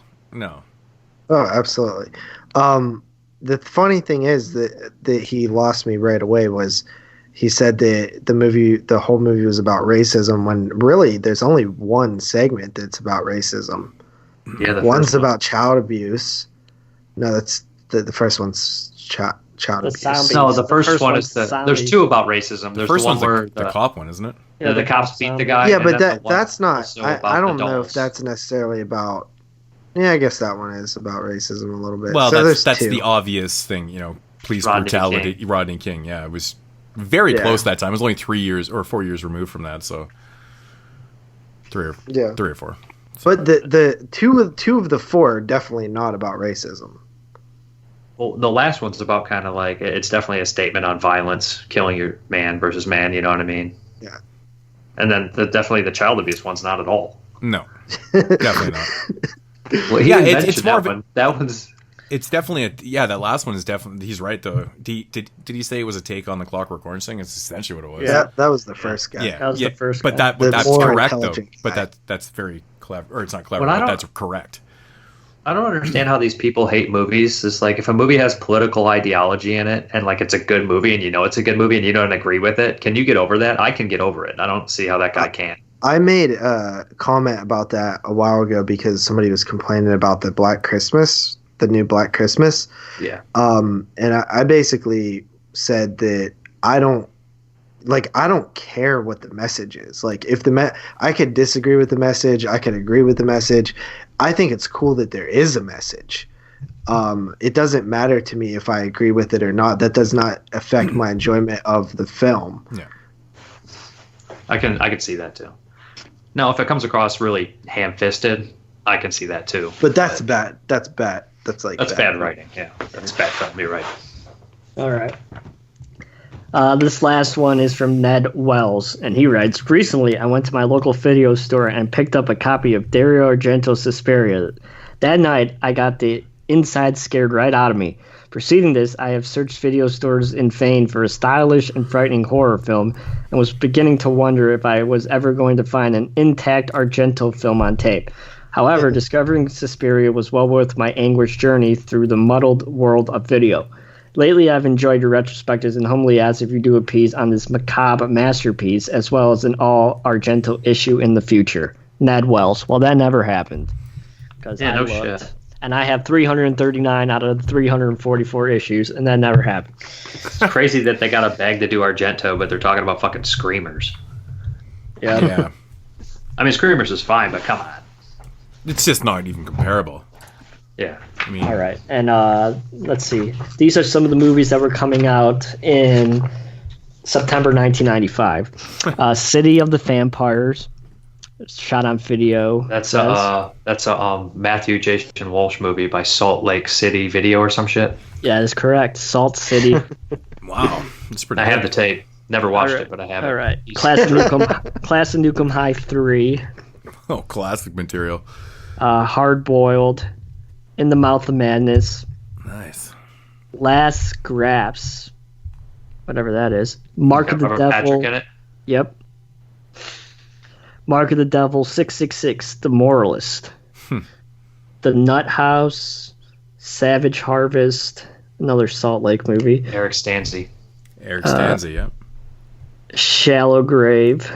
Oh, absolutely. The funny thing is that he lost me right away was he said that the whole movie was about racism when really there's only one segment that's about racism. Yeah, one's about child abuse. No, that's the first one's child abuse. zombies. No, the first one is one's there's two about racism. There's First the one one's where the cop one, isn't it? the cops beat the guy. Yeah, and but then the one that's not. also about I don't the know if dolls. that's necessarily about. Yeah, I guess that one is about racism a little bit. Well, so that's two. the obvious thing, police Rodney brutality. King. Rodney King, yeah, it was very Yeah. close that time. It was only 3 years or 4 years removed from that, so three or four. But the two of the four are definitely not about racism. Well, the last one's about kind of like it's definitely a statement on violence, killing your man versus man. You know what I mean? Yeah. And then definitely the child abuse one's not at all. No, definitely not. Well, Yeah, didn't it's mention more that of a- one. That one's It's definitely that last one is definitely. He's right though. Did he say it was a take on the Clockwork Orange thing? It's essentially what it was. Yeah, that was the first guy. Yeah, That was the first But guy. that's more correct though. intelligent But guy. that's very clever, or it's not clever. What I But don't- that's correct. I don't understand how these people hate movies. It's like if a movie has political ideology in it and like it's a good movie and you know it's a good movie and you don't agree with it, can you get over that? I can get over it. I don't see how that guy can. I made a comment about that a while ago because somebody was complaining about the Black Christmas, the new Black Christmas. Yeah. And I basically said that I don't care what the message is. Like if I could disagree with the message, I could agree with the message. I think it's cool that there is a message. It doesn't matter to me if I agree with it or not. That does not affect my enjoyment of the film. Yeah. I can see that too. Now, if it comes across really ham-fisted, I can see that too. But that's bad. That's bad. That's Bad writing. Yeah, that's bad film. You're right. All right. This last one is from Ned Wells, and he writes, recently I went to my local video store and picked up a copy of Dario Argento's Suspiria. That night, I got the inside scared right out of me. Preceding this, I have searched video stores in vain for a stylish and frightening horror film and was beginning to wonder if I was ever going to find an intact Argento film on tape. However, discovering Suspiria was well worth my anguished journey through the muddled world of video. Lately, I've enjoyed your retrospectives and humbly ask if you do a piece on this macabre masterpiece as well as an all-Argento issue in the future. Ned Wells. Well, that never happened. Yeah, no shit. And I have 339 out of the 344 issues, and that never happened. It's crazy that they got a bag to do Argento, but they're talking about fucking Screamers. Yeah. I mean, Screamers is fine, but come on. It's just not even comparable. Yeah. I mean, All right, and let's see. These are some of the movies that were coming out in September 1995. City of the Vampires, shot on video. That's a Matthew Jason Walsh movie by Salt Lake City Video or some shit. Yeah, that's correct. Salt City. wow, it's pretty. I have the tape. Never watched All right. it, but I have it. All right. Class of Nukem High 3. Oh, classic material. Hard Boiled. In the Mouth of Madness. Nice. Last Scraps. Whatever that is. Mark of the Remember Devil. Patrick in it? Yep. Mark of the Devil, 666, The Moralist. The Nut House, Savage Harvest, another Salt Lake movie. Eric Stanzi. Eric Stanzi, yeah. Shallow Grave,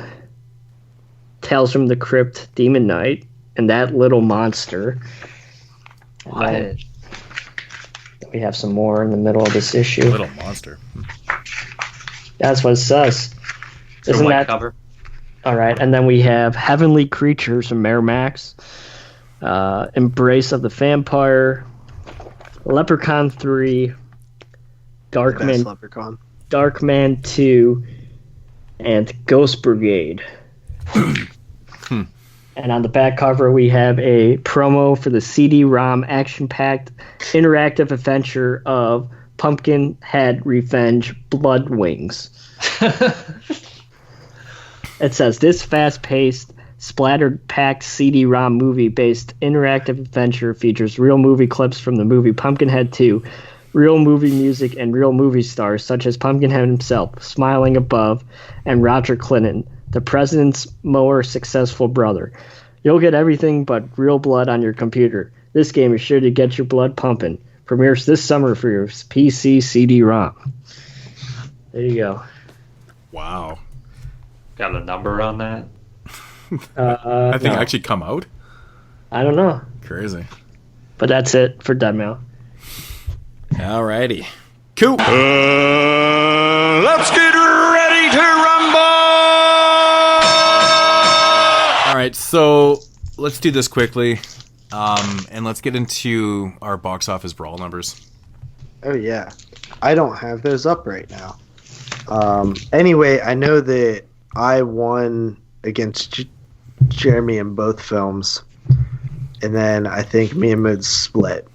Tales from the Crypt, Demon Knight, and That Little Monster. What? We have some more in the middle of this issue. Little monster. That's what it says. Isn't white that cover? all right? And then we have Heavenly Creatures from Miramax, Embrace of the Vampire, Leprechaun 3, Best Darkman Leprechaun. 2, and Ghost Brigade. And on the back cover, we have a promo for the CD-ROM action-packed interactive adventure of Pumpkinhead Revenge Blood Wings. It says, this fast-paced, splatter-packed CD-ROM movie-based interactive adventure features real movie clips from the movie Pumpkinhead 2, real movie music, and real movie stars such as Pumpkinhead himself, Smiling Above, and Roger Clinton, the president's more successful brother. You'll get everything but real blood on your computer. This game is sure to get your blood pumping. Premieres this summer for your PC CD-ROM. There you go. Wow. Got a number on that? I think actually come out? I don't know. Crazy. But that's it for Deadmail. Alrighty. Cool. Let's get ready to rumble! Alright, so let's do this quickly. And let's get into our box office Brawl numbers. Oh, yeah. I don't have those up right now. Anyway, I know that I won against Jeremy in both films. And then I think me and Moods split.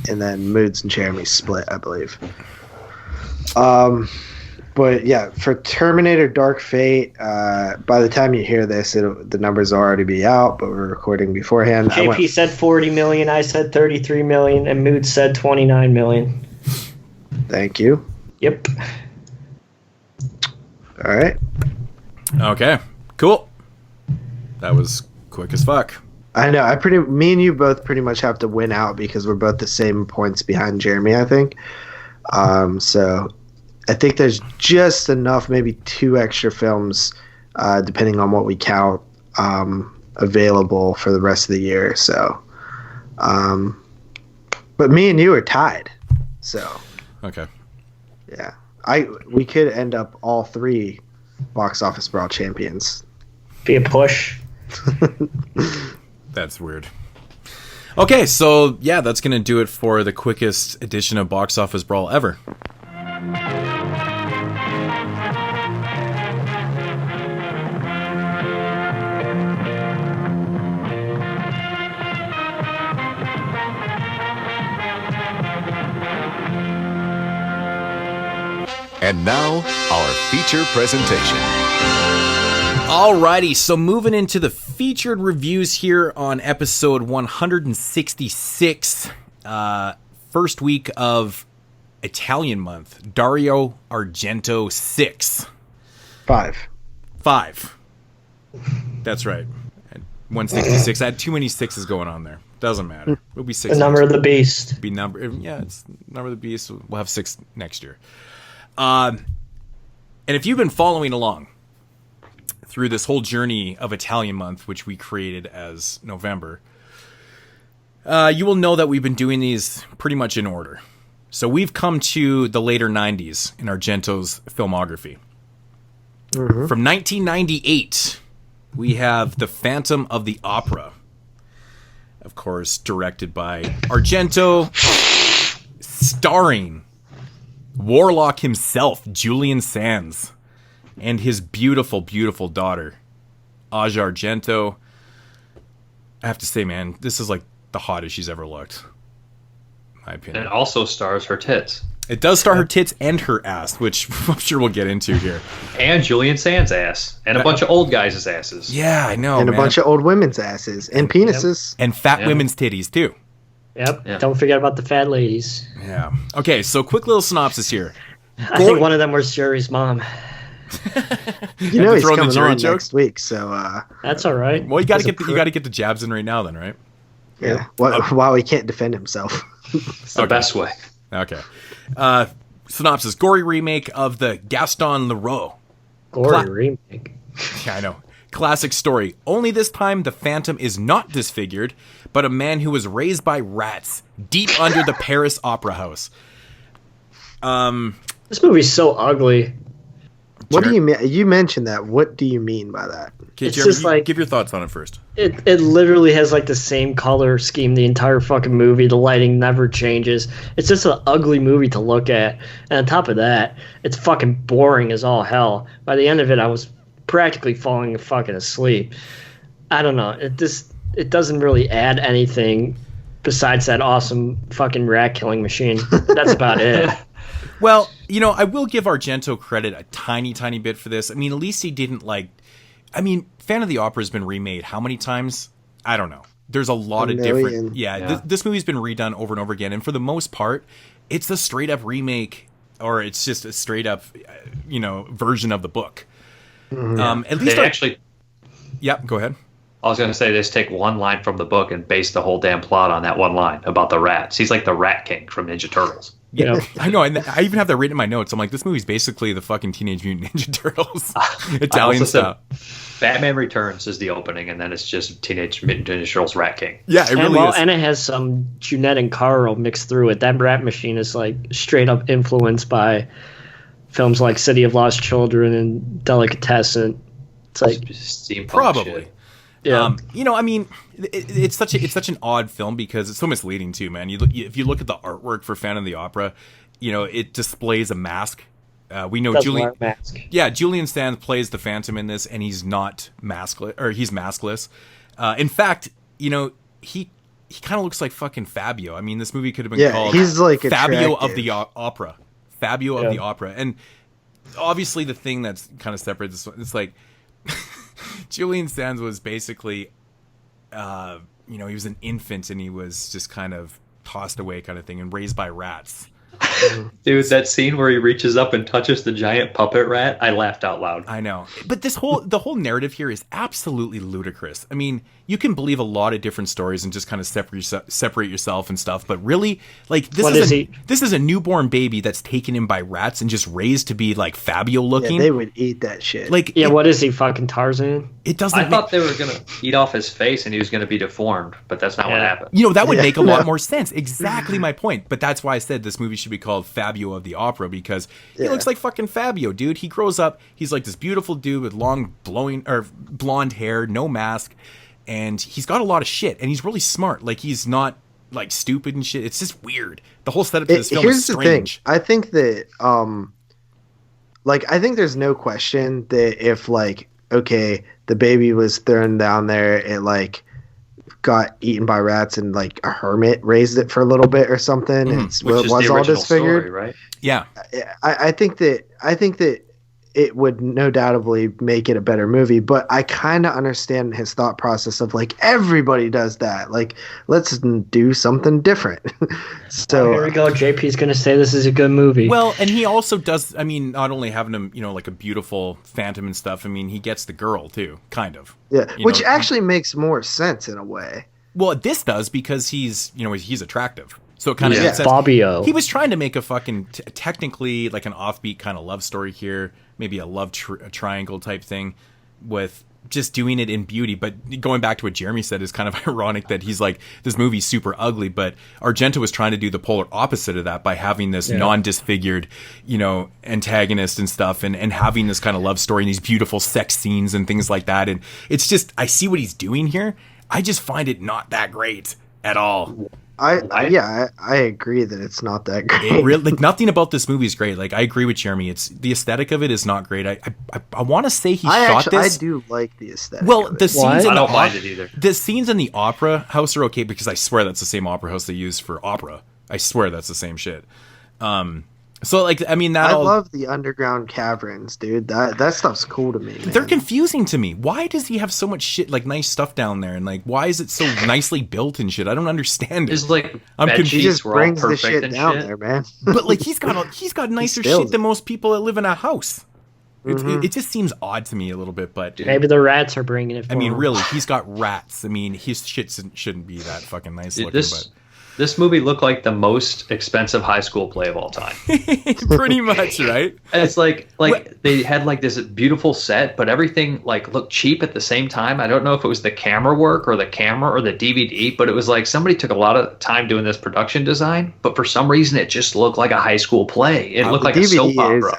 And then Moods and Jeremy split, I believe. But yeah, for Terminator Dark Fate, by the time you hear this, the numbers will already be out, but we're recording beforehand. JP said 40 million, I said 33 million, and Moods said 29 million. Thank you. Yep. All right. Okay, cool. That was quick as fuck. I know. Me and you both pretty much have to win out because we're both the same points behind Jeremy, I think. So I think there's just enough, maybe 2 extra films, depending on what we count, available for the rest of the year. So, but me and you are tied. So, okay. Yeah, we could end up all 3 box office Brawl champions. Be a push. That's weird. Okay, so yeah, that's going to do it for the quickest edition of Box Office Brawl ever. And now, our feature presentation. Alrighty, so moving into the featured reviews here on episode 166, first week of Italian month, Dario Argento 6. 5. That's right. 166. I had too many 6s going on there. Doesn't matter. It'll be 6. The number of the beast. It's number of the beast. We'll have 6 next year. And if you've been following along through this whole journey of Italian month, which we created as November, you will know that we've been doing these pretty much in order. So we've come to the later 90s in Argento's filmography. Mm-hmm. From 1998, we have The Phantom of the Opera. Of course, directed by Argento, starring Warlock himself, Julian Sands, and his beautiful, beautiful daughter, Aja Argento. I have to say, man, this is like the hottest she's ever looked, in my opinion. And it also stars her tits. It does star her tits and her ass, which I'm sure we'll get into here. And Julian Sands' ass. And a bunch of old guys' asses. Yeah, I know, and a bunch of old women's asses. And penises. And fat women's titties, too. Yep. Don't forget about the fat ladies. Yeah. Okay, so quick little synopsis here. I think one of them was Sherry's mom. You know he's coming on next week, so that's all right. Well, you got to get the jabs in right now, then, right? Yeah. While he can't defend himself. It's the best way. Okay. Synopsis: gory remake of the Gaston Leroux. Gory remake. Yeah, I know. Classic story. Only this time, the Phantom is not disfigured, but a man who was raised by rats deep under the Paris Opera House. This movie's so ugly. What do you mean? You mentioned that. What do you mean by that? Okay, Jeremy, just like, give your thoughts on it first. It literally has like the same color scheme the entire fucking movie. The lighting never changes. It's just an ugly movie to look at. And on top of that, it's fucking boring as all hell. By the end of it, I was practically falling fucking asleep. I don't know. It doesn't really add anything besides that awesome fucking rat killing machine. That's about it. Well, you know, I will give Argento credit a tiny, tiny bit for this. I mean, at least he didn't Phantom of the Opera has been remade how many times? I don't know. There's a lot of different... Yeah. This movie's been redone over and over again. And for the most part, it's a straight up remake, or it's just a straight up, version of the book. Mm-hmm. At least they actually... Yeah, go ahead. I was going to say, they just take one line from the book and base the whole damn plot on that one line about the rats. He's like the Rat King from Ninja Turtles. Yeah, I know. And I even have that written in my notes. I'm like, this movie's basically the fucking Teenage Mutant Ninja Turtles. Italian style. Batman Returns is the opening, and then it's just Teenage Mutant Ninja Turtles Rat King. Yeah, it really is. And it has some Junette and Carl mixed through it. That rat machine is like straight up influenced by films like City of Lost Children and Delicatessen. It's like steampunk probably. Shit. Yeah. It's such an odd film because it's so misleading too, man. If you look at the artwork for Phantom of the Opera, it displays a mask. We know Julian. Yeah, Julian Sands plays the Phantom in this, and he's not maskless, or he's maskless. In fact, he kind of looks like fucking Fabio. I mean, this movie could have been called he's like Fabio attractive. of the Opera. Fabio of the Opera, and obviously the thing that's kind of separates this, it's like. Julian Sands was basically, he was an infant and he was just kind of tossed away kind of thing and raised by rats. Dude, that scene where he reaches up and touches the giant puppet rat, I laughed out loud. I know. But the whole narrative here is absolutely ludicrous. I mean, you can believe a lot of different stories and just kind of separate yourself and stuff, but really, like, this is a newborn baby that's taken in by rats and just raised to be like Fabio looking. Yeah, they would eat that shit. Like, what is he, fucking Tarzan? It doesn't. I thought they were gonna eat off his face and he was gonna be deformed, but that's not what happened. That would make a lot more sense. Exactly my point. But that's why I said this movie should be called Fabio of the Opera, because he looks like fucking Fabio, dude. He grows up, he's like this beautiful dude with long blonde hair, no mask, and he's got a lot of shit, and he's really smart. Like, he's not like stupid and shit. It's just weird. The whole setup to this film is strange. Here's the thing. I think that I think there's no question that if the baby was thrown down there, it got eaten by rats and like a hermit raised it for a little bit or something, and it was all disfigured, story, right? Yeah, I think that it would no doubtably make it a better movie, but I kind of understand his thought process of like, everybody does that. Like, let's do something different. So here we go. JP's going to say this is a good movie. Well, and he also does, I mean, not only having him, like a beautiful phantom and stuff, I mean, he gets the girl too, kind of. Yeah, which actually makes more sense in a way. Well, this does because he's attractive. So it kind of makes sense. Fabio. He was trying to make a fucking, technically, like an offbeat kind of love story here. Maybe a love triangle type thing with just doing it in beauty. But going back to what Jeremy said is kind of ironic that he's like, this movie's super ugly, but Argento was trying to do the polar opposite of that by having this non-disfigured, antagonist and stuff, and having this kind of love story and these beautiful sex scenes and things like that. And it's just, I see what he's doing here. I just find it not that great at all. I agree that it's not that great. Really, nothing about this movie is great. Like, I agree with Jeremy. It's the aesthetic of it is not great. I want to say he shot this. I do like the aesthetic. Well, the scenes in I don't mind it either. The scenes in the opera house are okay because I swear that's the same opera house they use for opera. I swear that's the same shit. So, like, I mean, I love the underground caverns, dude. That stuff's cool to me, man. They're confusing to me. Why does he have so much shit, like nice stuff down there, and like, why is it so nicely built and shit? I don't understand it. It's like I'm confused. He just brings the shit down there, man. But like, he's got nicer shit than most people that live in a house. It just seems odd to me a little bit, but maybe the rats are bringing it for him. Really, he's got rats. I mean, his shit shouldn't be that fucking nice looking, but. This movie looked like the most expensive high school play of all time. Pretty much, right? And it's like they had like this beautiful set, but everything like looked cheap at the same time. I don't know if it was the camera work or the camera or the DVD, but it was like somebody took a lot of time doing this production design, but for some reason it just looked like a high school play. It looked like a soap opera.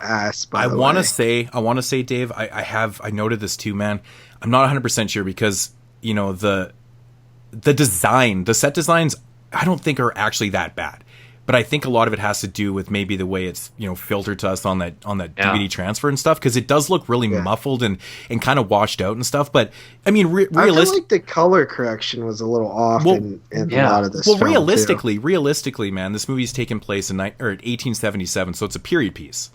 I want to say, Dave, I noted this too, man. I'm not 100% sure because, the design, the set designs, I don't think are actually that bad. but I think a lot of it has to do with maybe the way it's, you know, filtered to us on that DVD transfer and stuff, because it does look really muffled and kind of washed out and stuff. But I mean, I feel like the color correction was a little off in a lot of this. Well, realistically, man, this movie's taken place in 1877, so it's a period piece,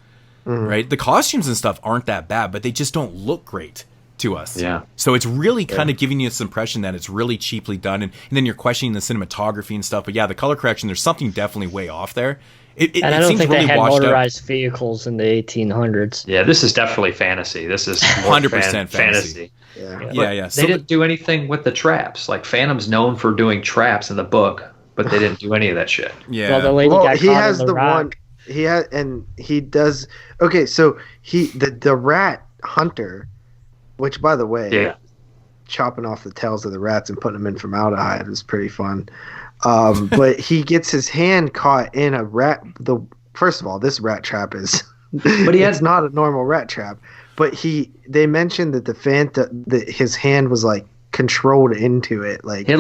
right? The costumes and stuff aren't that bad, but they just don't look great to us. Yeah. So it's really kind of giving you this impression that it's really cheaply done, and then you're questioning the cinematography and stuff. But yeah, the color correction, there's something definitely way off there. And I don't think really they had motorized vehicles in the 1800s. Yeah, this is definitely fantasy. This is 100% fantasy. Yeah. They didn't do anything with the traps. Like Phantom's known for doing traps in the book, but they didn't do any of that shit. Yeah. Well, the lady got he caught has in the one. rock. He has, and he does. Okay, so the rat hunter, which by the way, chopping off the tails of the rats and putting them in formaldehyde was pretty fun. But he gets his hand caught in a rat. First of all, this rat trap is, but it's not a normal rat trap. But they mentioned that that his hand was like controlled into it. Like he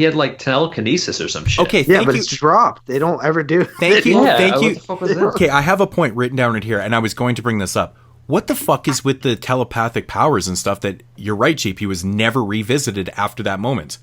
had like telekinesis or some shit. Okay, but it's dropped. They don't ever do. Thank you. What the fuck was that? Okay, I have a point written down right here, and I was going to bring this up. What the fuck is with the telepathic powers and stuff that, you're right, JP, was never revisited after that moment?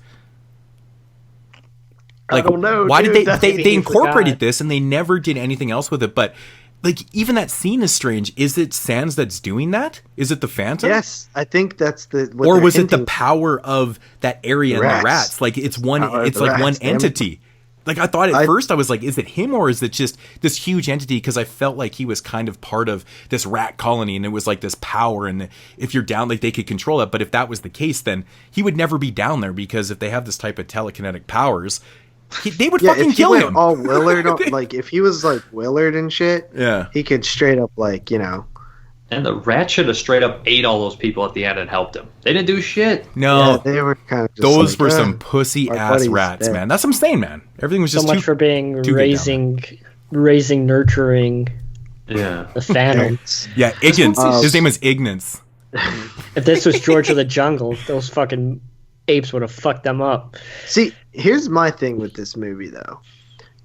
Like, I don't know. Why dude, did they incorporated this and they never did anything else with it? But like, even that scene is strange. Is it Sans that's doing that? Is it the Phantom? Yes, I think that's or was it the power of that area and the rats? Like it's one. It's like one entity. Like I thought at first, I was like, is it him or is it just this huge entity? Because I felt like he was kind of part of this rat colony, and it was like this power. And if you're down, like they could control it. But if that was the case, then he would never be down there, because if they have this type of telekinetic powers, they would fucking kill him. All Willard, like if he was like Willard and shit, he could straight up like And the rat should have straight up ate all those people at the end and helped him. They didn't do shit. No, they were kind of. Those were some pussy ass rats, man. That's what I'm saying, man. Everything was just so much for being raising, nurturing. Yeah, the Phantom. Yeah, Ignance. His name was Ignance. If this was George of the Jungle, those fucking apes would have fucked them up. See, here's my thing with this movie, though,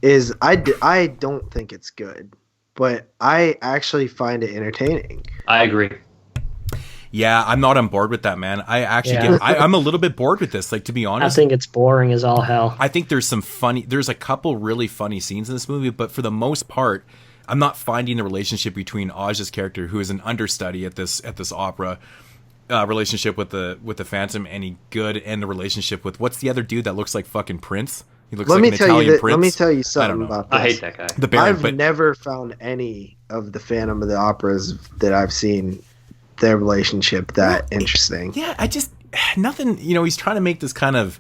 is I don't think it's good, but I actually find it entertaining. I agree. Yeah, I'm not on board with that, man. I actually I'm a little bit bored with this, like, to be honest. I think it's boring as all hell. I think there's a couple really funny scenes in this movie, but for the most part, I'm not finding the relationship between Aj's character, who is an understudy at this opera, relationship with the Phantom any good, and the relationship with, what's the other dude that looks like fucking Prince? He looks like an Italian Prince. Let me tell you something about this. I hate that guy. The Baron, I've never found any of the Phantom of the Operas that I've seen their relationship that interesting. Yeah, nothing, he's trying to make this kind of,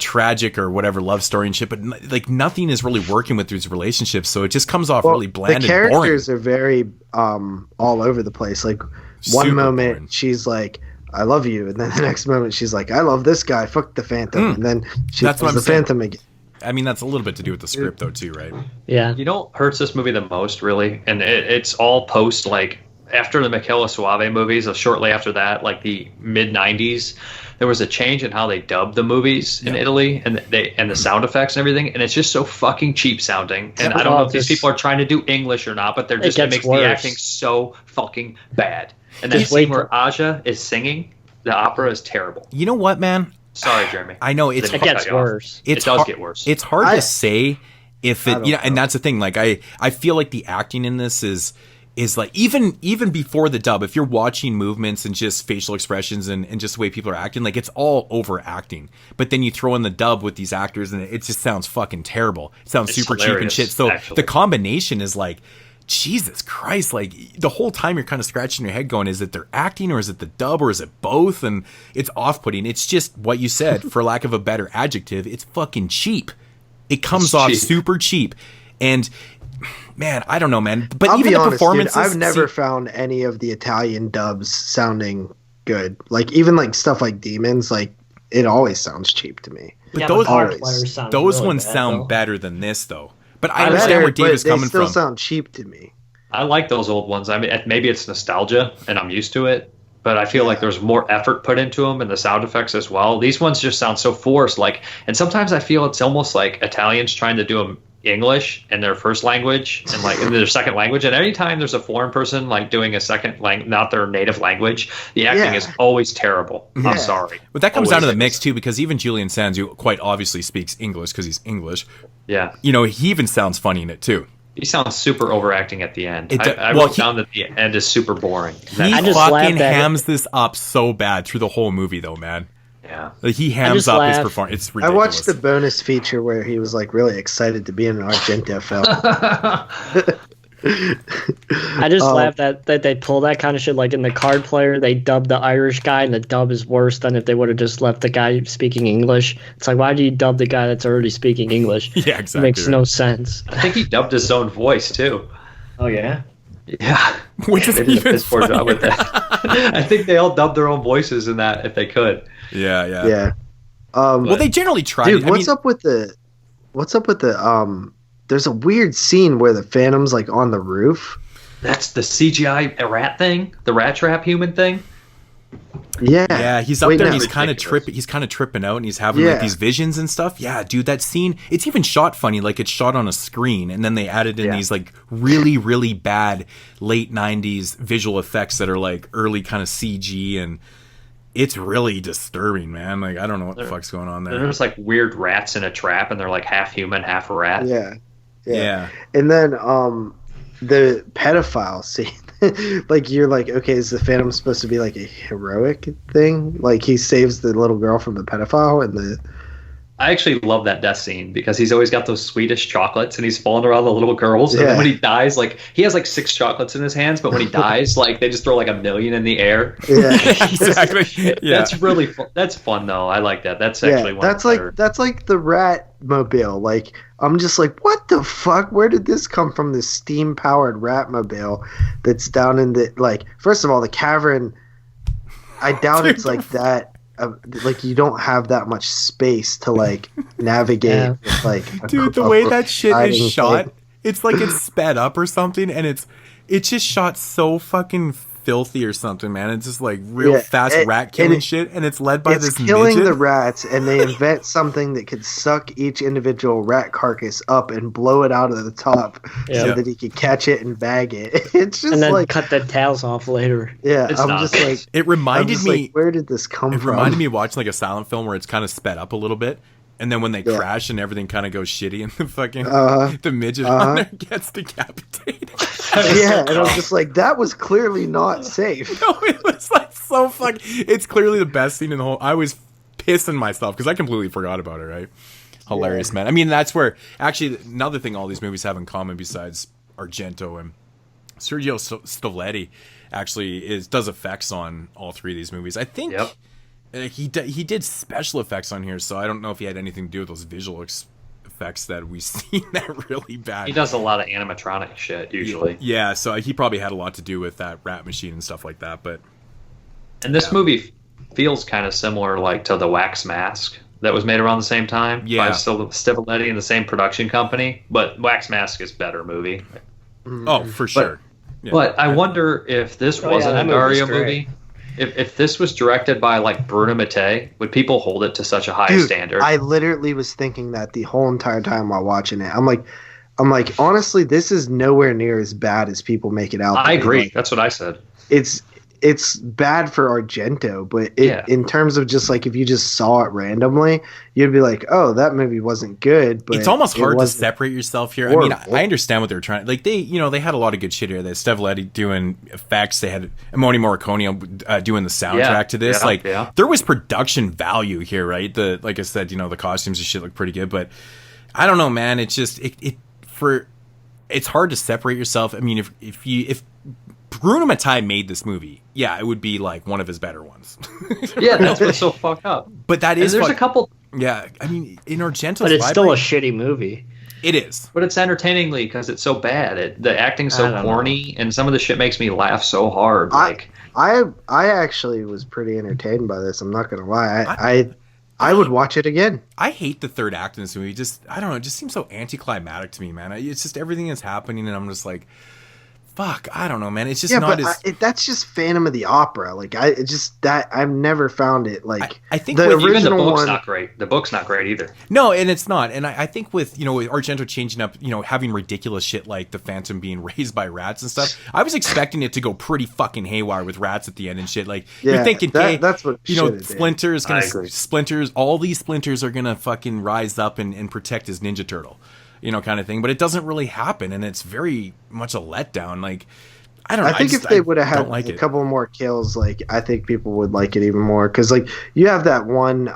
tragic or whatever love story and shit, but like nothing is really working with these relationships, so it just comes off really bland and boring. The characters are very all over the place. Like one moment boring. She's like, I love you, and then the next moment she's like, I love this guy, fuck the Phantom, and then she loves the Phantom again. I mean, that's a little bit to do with the script though too, right? Yeah. You know what hurts this movie the most, really? And it's all post, like, after the Michele Soavi movies, or shortly after that, like the mid-90s, there was a change in how they dubbed the movies in Italy, and the sound effects and everything, and it's just so fucking cheap sounding. And I don't know if these people are trying to do English or not, but they're just, it makes the acting so fucking bad. And that scene where Aja is singing, the opera is terrible. You know what, man? Sorry, Jeremy. I know it gets worse. It does get worse. It's hard to say if it, and that's the thing. Like I feel like the acting in this is like, even before the dub, if you're watching movements and just facial expressions and just the way people are acting, like, it's all overacting. But then you throw in the dub with these actors and it just sounds fucking terrible. It sounds super cheap and shit. So the combination is like, Jesus Christ, like, the whole time you're kind of scratching your head going, is it they're acting, or is it the dub, or is it both? And it's off-putting. It's just what you said, for lack of a better adjective, it's fucking cheap. It comes off super cheap. And man, I don't know, man. But I'll even be the honest, performances, dude, I've never found any of the Italian dubs sounding good. Like, even like stuff like Demons, like, it always sounds cheap to me. But those ones sound better than this, though. But I understand where Dave is coming from. They still sound cheap to me. I like those old ones. I mean, maybe it's nostalgia and I'm used to it, but I feel like there's more effort put into them and the sound effects as well. These ones just sound so forced. Like, and sometimes I feel it's almost like Italians trying to do English in their first language and like in their second language, and anytime there's a foreign person like doing a second language, not their native language, the acting is always terrible. I'm sorry, but that comes down to the mix too, because even Julian Sands, who quite obviously speaks English because he's English, you know, he even sounds funny in it too. He sounds super overacting at the end. I wrote down that the end is super boring. He fucking hams this up so bad through the whole movie, though, man. Yeah, like he hams up his performance. It's ridiculous. I watched the bonus feature where he was like really excited to be in an Argento film. I just laugh that they pull that kind of shit. Like in the Card Player, they dub the Irish guy, and the dub is worse than if they would have just left the guy speaking English. It's like, why do you dub the guy that's already speaking English? Yeah, exactly. It makes no sense. I think he dubbed his own voice too. Oh yeah. Yeah, which is even poor job with that. I think they all dubbed their own voices in that if they could. Yeah. Well, they generally try. Dude, what's up with the? There's a weird scene where the Phantom's like on the roof. That's the CGI rat thing, the rat trap human thing. Yeah, he's up there and he's kind of tripping out, and he's having like these visions and stuff. Yeah, dude, that scene, it's even shot funny, like it's shot on a screen, and then they added in these like really, really bad late 90s visual effects that are like early kind of CG, and it's really disturbing, man. Like, I don't know what the fuck's going on there. There's like weird rats in a trap, and they're like half human, half a rat. Yeah. And then the pedophile scene. Like, you're like, okay, is the Phantom supposed to be like a heroic thing? Like, he saves the little girl from the pedophile, and I actually love that death scene because he's always got those Swedish chocolates and he's falling around the little girls. And then when he dies, like, he has like 6 chocolates in his hands, but when he dies, like, they just throw like 1,000,000 in the air. Yeah, exactly. That's really fun. That's fun though. I like that. That's actually one. That's like the rat mobile. Like, I'm just like, what the fuck? Where did this come from? This steam powered rat mobile that's down in the, like, first of all, the cavern. I doubt it's like that. Like, you don't have that much space to like navigate with, like, dude, the way that shit is shot, it's like it's sped up or something, and it's just shot so fucking filthy or something, man. It's just like real fast rat killing shit, and it's led by this killing midget. The rats, and they invent something that could suck each individual rat carcass up and blow it out of the top so that he could catch it and bag it. It's just, and then like, cut the tails off later. Yeah, just like, it reminded me. Like, where did this come from? It reminded me of watching like a silent film where it's kind of sped up a little bit. And then when they crash and everything kind of goes shitty, and the fucking the midget on there gets decapitated. And I'm just like, that was clearly not safe. No, it was like so fucking. It's clearly the best scene in the whole. I was pissing myself because I completely forgot about it. Right, hilarious, man. I mean, that's where actually another thing all these movies have in common besides Argento and Sergio Stavletti actually does effects on all 3 of these movies. I think. Yep. He did special effects on here, so I don't know if he had anything to do with those visual effects that we see that really bad. He does a lot of animatronic shit usually. Yeah, so he probably had a lot to do with that rat machine and stuff like that. But and this movie feels kind of similar, like to the Wax Mask that was made around the same time by Stavletti and the same production company. But Wax Mask is better movie. Oh, for sure. But I wonder if this wasn't a Dario movie. If this was directed by like Bruno Mattei, would people hold it to such a high standard? I literally was thinking that the whole entire time while watching it. I'm like, honestly, this is nowhere near as bad as people make it out. I agree. That's what I said. It's bad for Argento, but in terms of just like if you just saw it randomly, you'd be like, oh, that movie wasn't good. But it's almost hard to separate yourself here. Horrible. I mean, I understand what they're trying. Like they had a lot of good shit here. They had Stavletti doing effects. They had Ennio Morricone doing the soundtrack to this. There was production value here, right? Like I said, the costumes and shit look pretty good, but I don't know, man. It's just it's hard to separate yourself. I mean, if Bruno Mattei made this movie, it would be like one of his better ones. Yeah, that's what's so fucked up. But that is there's a couple. Yeah, I mean, in Argento's, but it's still a shitty movie. It is, but it's entertainingly because it's so bad. The acting's so corny, and some of the shit makes me laugh so hard. I actually was pretty entertained by this. I'm not gonna lie. I would watch it again. I hate the third act in this movie. I don't know. It just seems so anticlimactic to me, man. It's just everything is happening, and I'm just like, fuck, I don't know, man. It's just not as. That's just Phantom of the Opera. Like I've never found it like. I think the with, original even the book's one, not great. The book's not great either. No, and it's not. And I think with with Argento changing up, having ridiculous shit like the Phantom being raised by rats and stuff, I was expecting it to go pretty fucking haywire with rats at the end and shit. Like you're thinking, that's what Splinter's gonna Splinters. All these Splinters are gonna fucking rise up and protect his Ninja Turtle. Kind of thing, but it doesn't really happen, and it's very much a letdown. Like, I don't know. I think if they would have had a couple more kills, like, I think people would like it even more. Because, like, you have that one,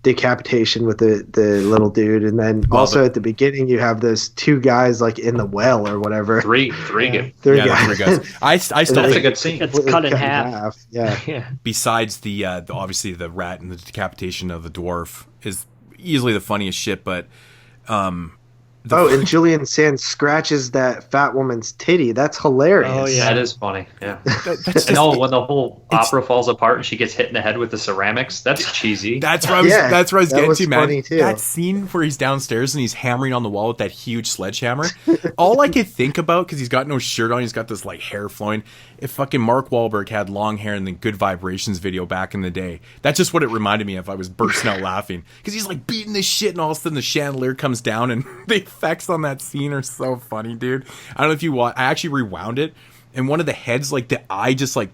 decapitation with the little dude, and then also at the beginning you have those two guys, like, in the well or whatever. Three guys. I still think that's a good scene. It's cut in half. Yeah. Besides the obviously the rat and the decapitation of the dwarf is easily the funniest shit, but and Julian Sands scratches that fat woman's titty. That's hilarious. Oh yeah, that is funny. Yeah, when the whole opera falls apart and she gets hit in the head with the ceramics, that's cheesy. That's where I was getting to, man. That scene where he's downstairs and he's hammering on the wall with that huge sledgehammer. All I could think about, because he's got no shirt on, he's got this like hair flowing. If fucking Mark Wahlberg had long hair in the Good Vibrations video back in the day, that's just what it reminded me of. I was bursting out laughing because he's like beating this shit, and all of a sudden the chandelier comes down, and the effects on that scene are so funny, dude. I don't know if you watch. I actually rewound it, and one of the heads, like the eye, just like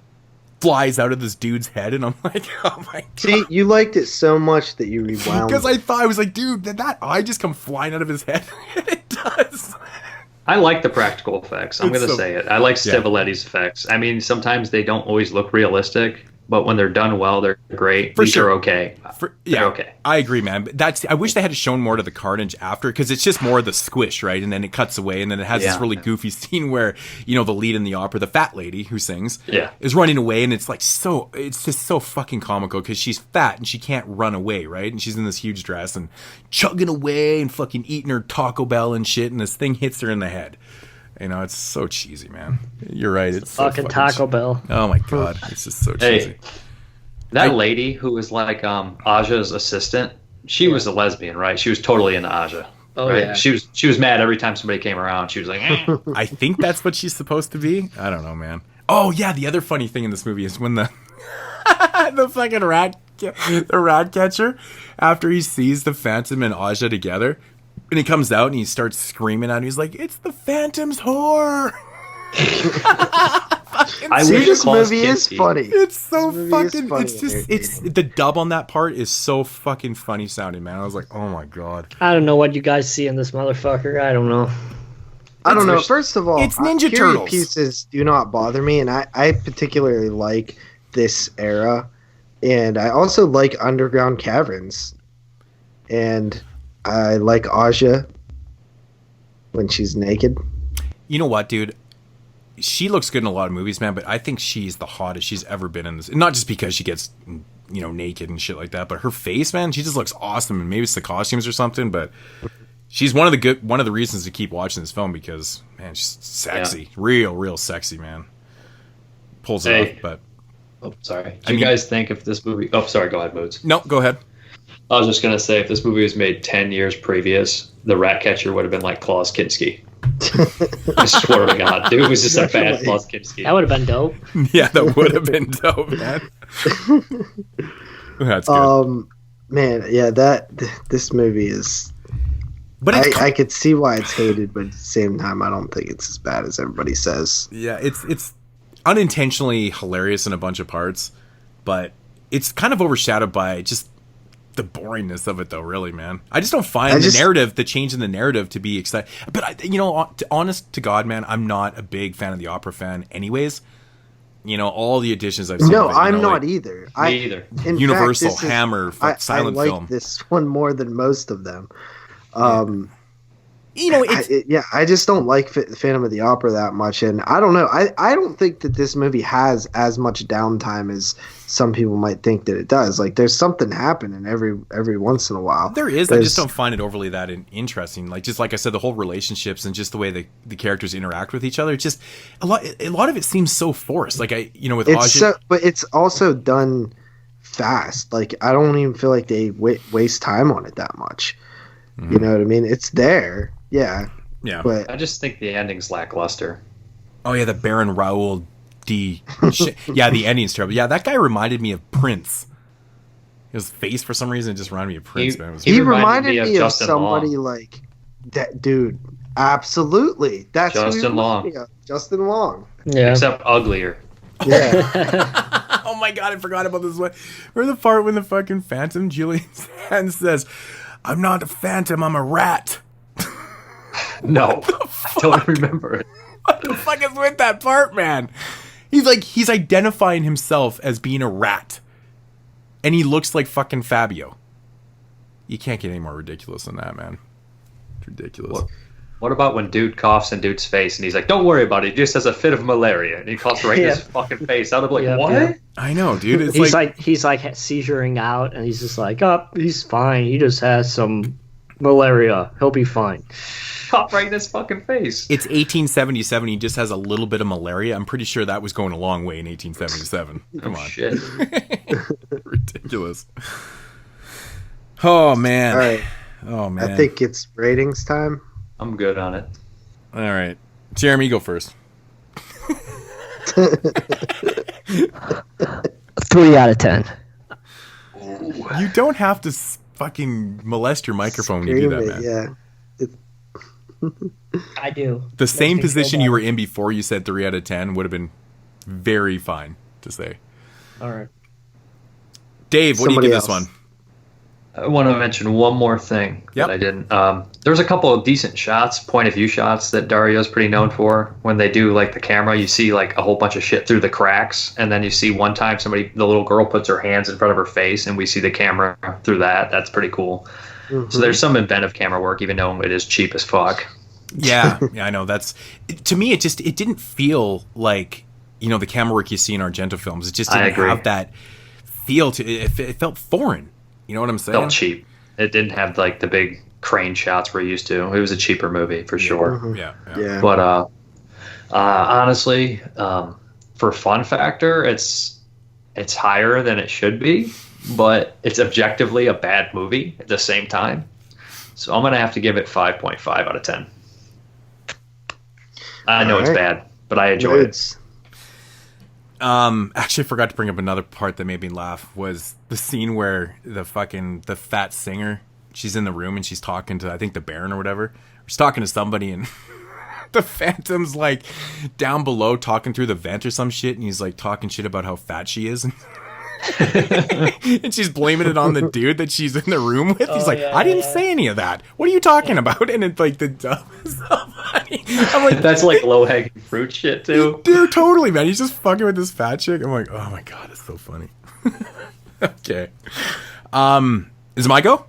flies out of this dude's head, and I'm like, oh my god. See, you liked it so much that you rewound. Because I was like, dude, did that eye just come flying out of his head? It does. I like the practical effects. I'm going to say it. I like Stivaletti's effects. I mean, sometimes they don't always look realistic, but when they're done well, they're great. These are okay. They're okay. I agree, man. But I wish they had shown more to the carnage after, because it's just more of the squish, right? And then it cuts away, and then it has this really goofy scene where the lead in the opera, the fat lady who sings, is running away, and it's just so fucking comical because she's fat and she can't run away, right? And she's in this huge dress and chugging away and fucking eating her Taco Bell and shit, and this thing hits her in the head. It's so cheesy, man. You're right. It's so fucking Taco Bell. Oh my god, it's just so cheesy. That lady who was like Aja's assistant, she was a lesbian, right? She was totally into Aja. Oh right? yeah. she was mad every time somebody came around. She was like, eh. I think that's what she's supposed to be. I don't know, man. Oh yeah, the other funny thing in this movie is when the fucking rat catcher, after he sees the Phantom and Aja together, and he comes out and he starts screaming at him. He's like, "It's the Phantom's whore." This movie is funny. It's so fucking. It's the dub on that part is so fucking funny sounding, man. I was like, oh my god. I don't know what you guys see in this motherfucker. I don't know. I don't know. First of all, it's Ninja Turtles. Pieces do not bother me, and I particularly like this era, and I also like Underground Caverns, and I like Aja when she's naked. You know what, dude? She looks good in a lot of movies, man, but I think she's the hottest she's ever been in this. Not just because she gets, naked and shit like that, but her face, man, she just looks awesome. And maybe it's the costumes or something, but she's one of the reasons to keep watching this film because, man, she's sexy, real sexy, man. Pulls it off, but. Oh, sorry. Do you guys think if this movie? Oh, sorry. Go ahead, Moods. No, go ahead. I was just gonna say if this movie was made 10 years previous, the rat catcher would have been like Klaus Kinski. I swear to God, dude, it was just a bad Klaus Kinski. That would have been dope. Yeah, that would have been dope, man. That's good. Man, yeah, this movie is. But I could see why it's hated, but at the same time, I don't think it's as bad as everybody says. Yeah, it's unintentionally hilarious in a bunch of parts, but it's kind of overshadowed by just the boringness of it, though. Really, man, I just don't find the change in the narrative to be exciting. But honest to God, man, I'm not a big fan of the opera fan, anyways. All the editions I've seen. No, I'm not either. Me either. Universal, Hammer, silent film. I like this one more than most of them. I just don't like Phantom of the Opera that much, and I don't know. I don't think that this movie has as much downtime as some people might think that it does. Like, there's something happening every once in a while. There is. I just don't find it overly that interesting. Like I said, the whole relationships and just the way the characters interact with each other. It's just a lot of it seems so forced. Like with Aja, but it's also done fast. Like, I don't even feel like they waste time on it that much. Mm-hmm. You know what I mean? It's there. Yeah. Yeah. But I just think the ending's lackluster. Oh yeah, the Baron Raoul D. Yeah, the ending's terrible. Yeah, that guy reminded me of Prince. His face, for some reason, just reminded me of Prince. Man. He reminded me of Justin somebody Long. like that dude. Absolutely, that's who he Justin Long. reminded me of. Justin Long. Yeah. Except uglier. Yeah. Oh my god, I forgot about this one. Remember the part when the fucking Phantom, Julian Sands, says, "I'm not a phantom, I'm a rat." No, I don't remember it. What the fuck is with that part, man? He's identifying himself as being a rat. And he looks like fucking Fabio. You can't get any more ridiculous than that, man. It's ridiculous. What about when dude coughs in dude's face and he's like, "Don't worry about it, he just has a fit of malaria," and he coughs right in his fucking face. I'd be like, what? Yeah. I know, dude. It's He's like seizuring out, and he's just like, "Oh, he's fine. He just has some malaria. He'll be fine." Cough right in his fucking face. It's 1877. He just has a little bit of malaria. I'm pretty sure that was going a long way in 1877. Come on. Shit. Ridiculous. Oh, man. All right. Oh, man. I think it's ratings time. I'm good on it. All right. Jeremy, you go first. 3 out of 10. You don't have to fucking molest your microphone when you do that, man. Yeah. I do. The same position you were in before you said 3 out of 10 would have been very fine to say. All right. Dave, what do you give this Somebody one? I want to mention one more thing that I didn't. There's a couple of decent shots, point of view shots that Dario's pretty known for. When they do like the camera, you see like a whole bunch of shit through the cracks, and then you see one time the little girl puts her hands in front of her face, and we see the camera through that. That's pretty cool. Mm-hmm. So there's some inventive camera work, even though it is cheap as fuck. Yeah, I know. To me, it didn't feel like, the camera work you see in Argento films. It just didn't have that feel to it. It felt foreign. You know what I'm saying? Felt cheap. It didn't have like the big crane shots we're used to. It was a cheaper movie for sure. Mm-hmm. Yeah. But honestly, for fun factor, it's higher than it should be, but it's objectively a bad movie at the same time. So I'm gonna have to give it 5.5 out of 10. I know it's bad, but I enjoyed it. Actually, I forgot to bring up another part that made me laugh was the scene where the fat singer, she's in the room and she's talking to, I think, the Baron or whatever. She's talking to somebody and the Phantom's like down below talking through the vent or some shit, and he's like talking shit about how fat she is. And she's blaming it on the dude that she's in the room with. He's like, I didn't say any of that. What are you talking about? And it's like the dumb is so funny. I'm like, that's like low hanging fruit shit too. Dude, totally, man. He's just fucking with this fat chick. I'm like, oh my god, it's so funny. Okay. Is it my go?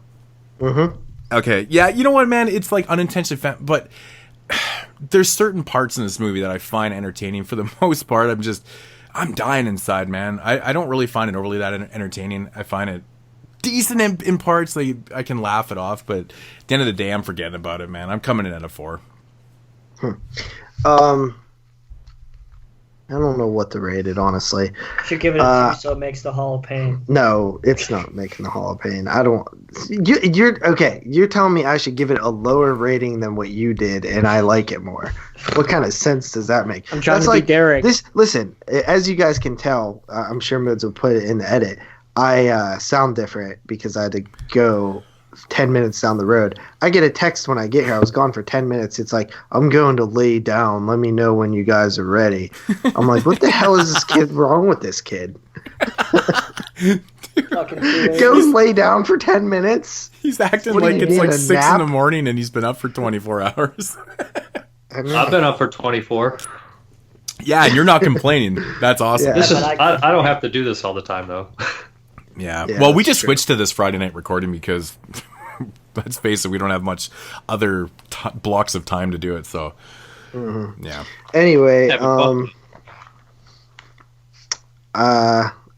Mm-hmm. Okay. Yeah, you know what, man? It's like unintentionally but there's certain parts in this movie that I find entertaining. For the most part, I'm dying inside, man. I don't really find it overly that entertaining. I find it decent in parts. Like, I can laugh it off, but at the end of the day, I'm forgetting about it, man. I'm coming in at a 4. I don't know what to rate it, honestly. Should give it a 2 so it makes the Hall of Pain. No, it's not making the Hall of Pain. I don't. You're okay. You're telling me I should give it a lower rating than what you did, and I like it more. What kind of sense does that make? I'm trying to be Derek. Listen, as you guys can tell, I'm sure Moods will put it in the edit. I sound different because I had to go 10 minutes down the road. I get a text when I get here. I was gone for 10 minutes. It's like, I'm going to lay down. Let me know when you guys are ready. I'm like, what the hell is this kid wrong with this kid? Goes lay down for 10 minutes. He's acting like it's like 6 in the morning and he's been up for 24 hours. I've been up for 24. Yeah, and you're not complaining. That's awesome. Yeah. I don't have to do this all the time, though. Yeah. Well, we just switched to this Friday night recording because, let's face it, we don't have much other blocks of time to do it. So, yeah. Anyway, I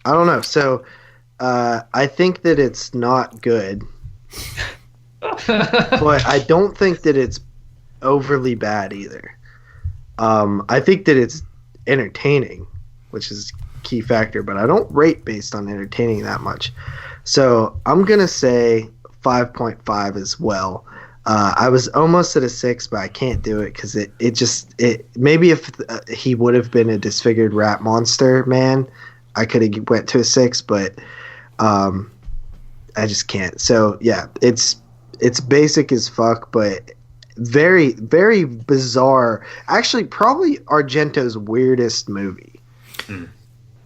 don't know. So, I think that it's not good, but I don't think that it's overly bad either. I think that it's entertaining, which is key factor, but I don't rate based on entertaining that much. So I'm going to say 5.5 as well. I was almost at a 6, but I can't do it because it maybe if he would have been a disfigured rat monster man, I could have went to a 6, but I just can't. So yeah, it's basic as fuck, but very, very bizarre. Actually, probably Argento's weirdest movie.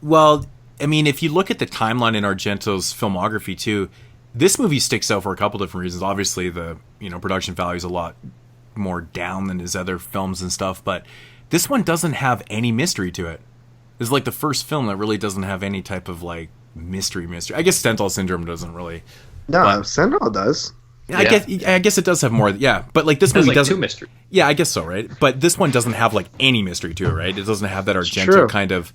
Well, I mean, if you look at the timeline in Argento's filmography too, this movie sticks out for a couple different reasons. Obviously, the production value is a lot more down than his other films and stuff, but this one doesn't have any mystery to it. It's like the first film that really doesn't have any type of like mystery. I guess Stendhal Syndrome doesn't really. No, Stendhal does. I guess it does have more. Yeah, but like this movie doesn't. Two mystery. Yeah, I guess so, right? But this one doesn't have like any mystery to it, right? It doesn't have that Argento kind of,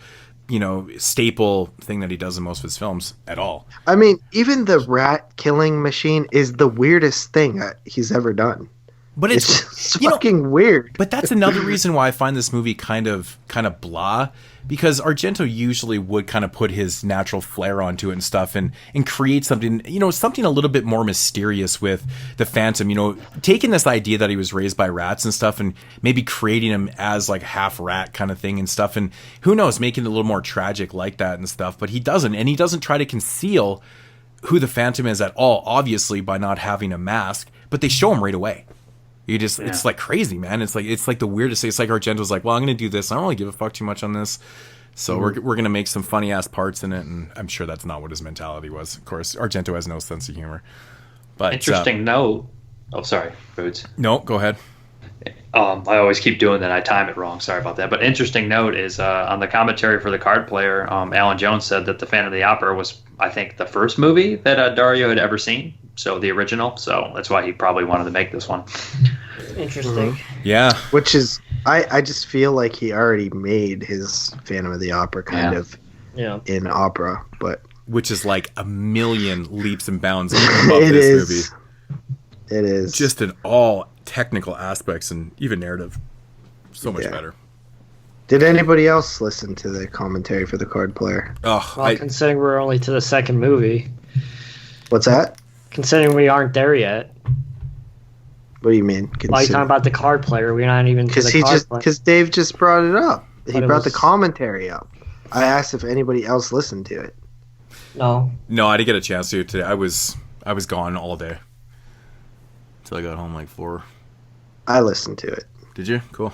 staple thing that he does in most of his films at all. I mean, even the rat killing machine is the weirdest thing that he's ever done. But it's fucking weird. But that's another reason why I find this movie kind of blah, because Argento usually would kind of put his natural flair onto it and stuff and create something, something a little bit more mysterious with the Phantom, taking this idea that he was raised by rats and stuff and maybe creating him as like half rat kind of thing and stuff. And who knows, making it a little more tragic like that and stuff. But he doesn't. And he doesn't try to conceal who the Phantom is at all, obviously, by not having a mask. But they show him right away. It's like crazy, man. It's like the weirdest thing. It's like Argento's like, well, I'm going to do this. I don't really give a fuck too much on this. So we're going to make some funny ass parts in it. And I'm sure that's not what his mentality was. Of course, Argento has no sense of humor. But interesting note. Oh, sorry, Foods. No, go ahead. I always keep doing that. I time it wrong. Sorry about that. But interesting note is on the commentary for the card player, Alan Jones said that The Phantom of the Opera was, I think, the first movie that Dario had ever seen. So the original. So that's why he probably wanted to make this one. Interesting. Yeah. Which is, I just feel like he already made his Phantom of the Opera kind of in opera, but which is like a million leaps and bounds above this movie. It is. Just in all technical aspects and even narrative. So much better. Did anybody else listen to the commentary for the card player? Oh, well, considering we're only to the second movie. What's that? Considering we aren't there yet. What do you mean? Why are you talking about the card player? We're not even to the card player. Because Dave just brought it up. He brought the commentary up. I asked if anybody else listened to it. No, I didn't get a chance to today. I was gone all day until I got home like 4. I listened to it. Did you? Cool.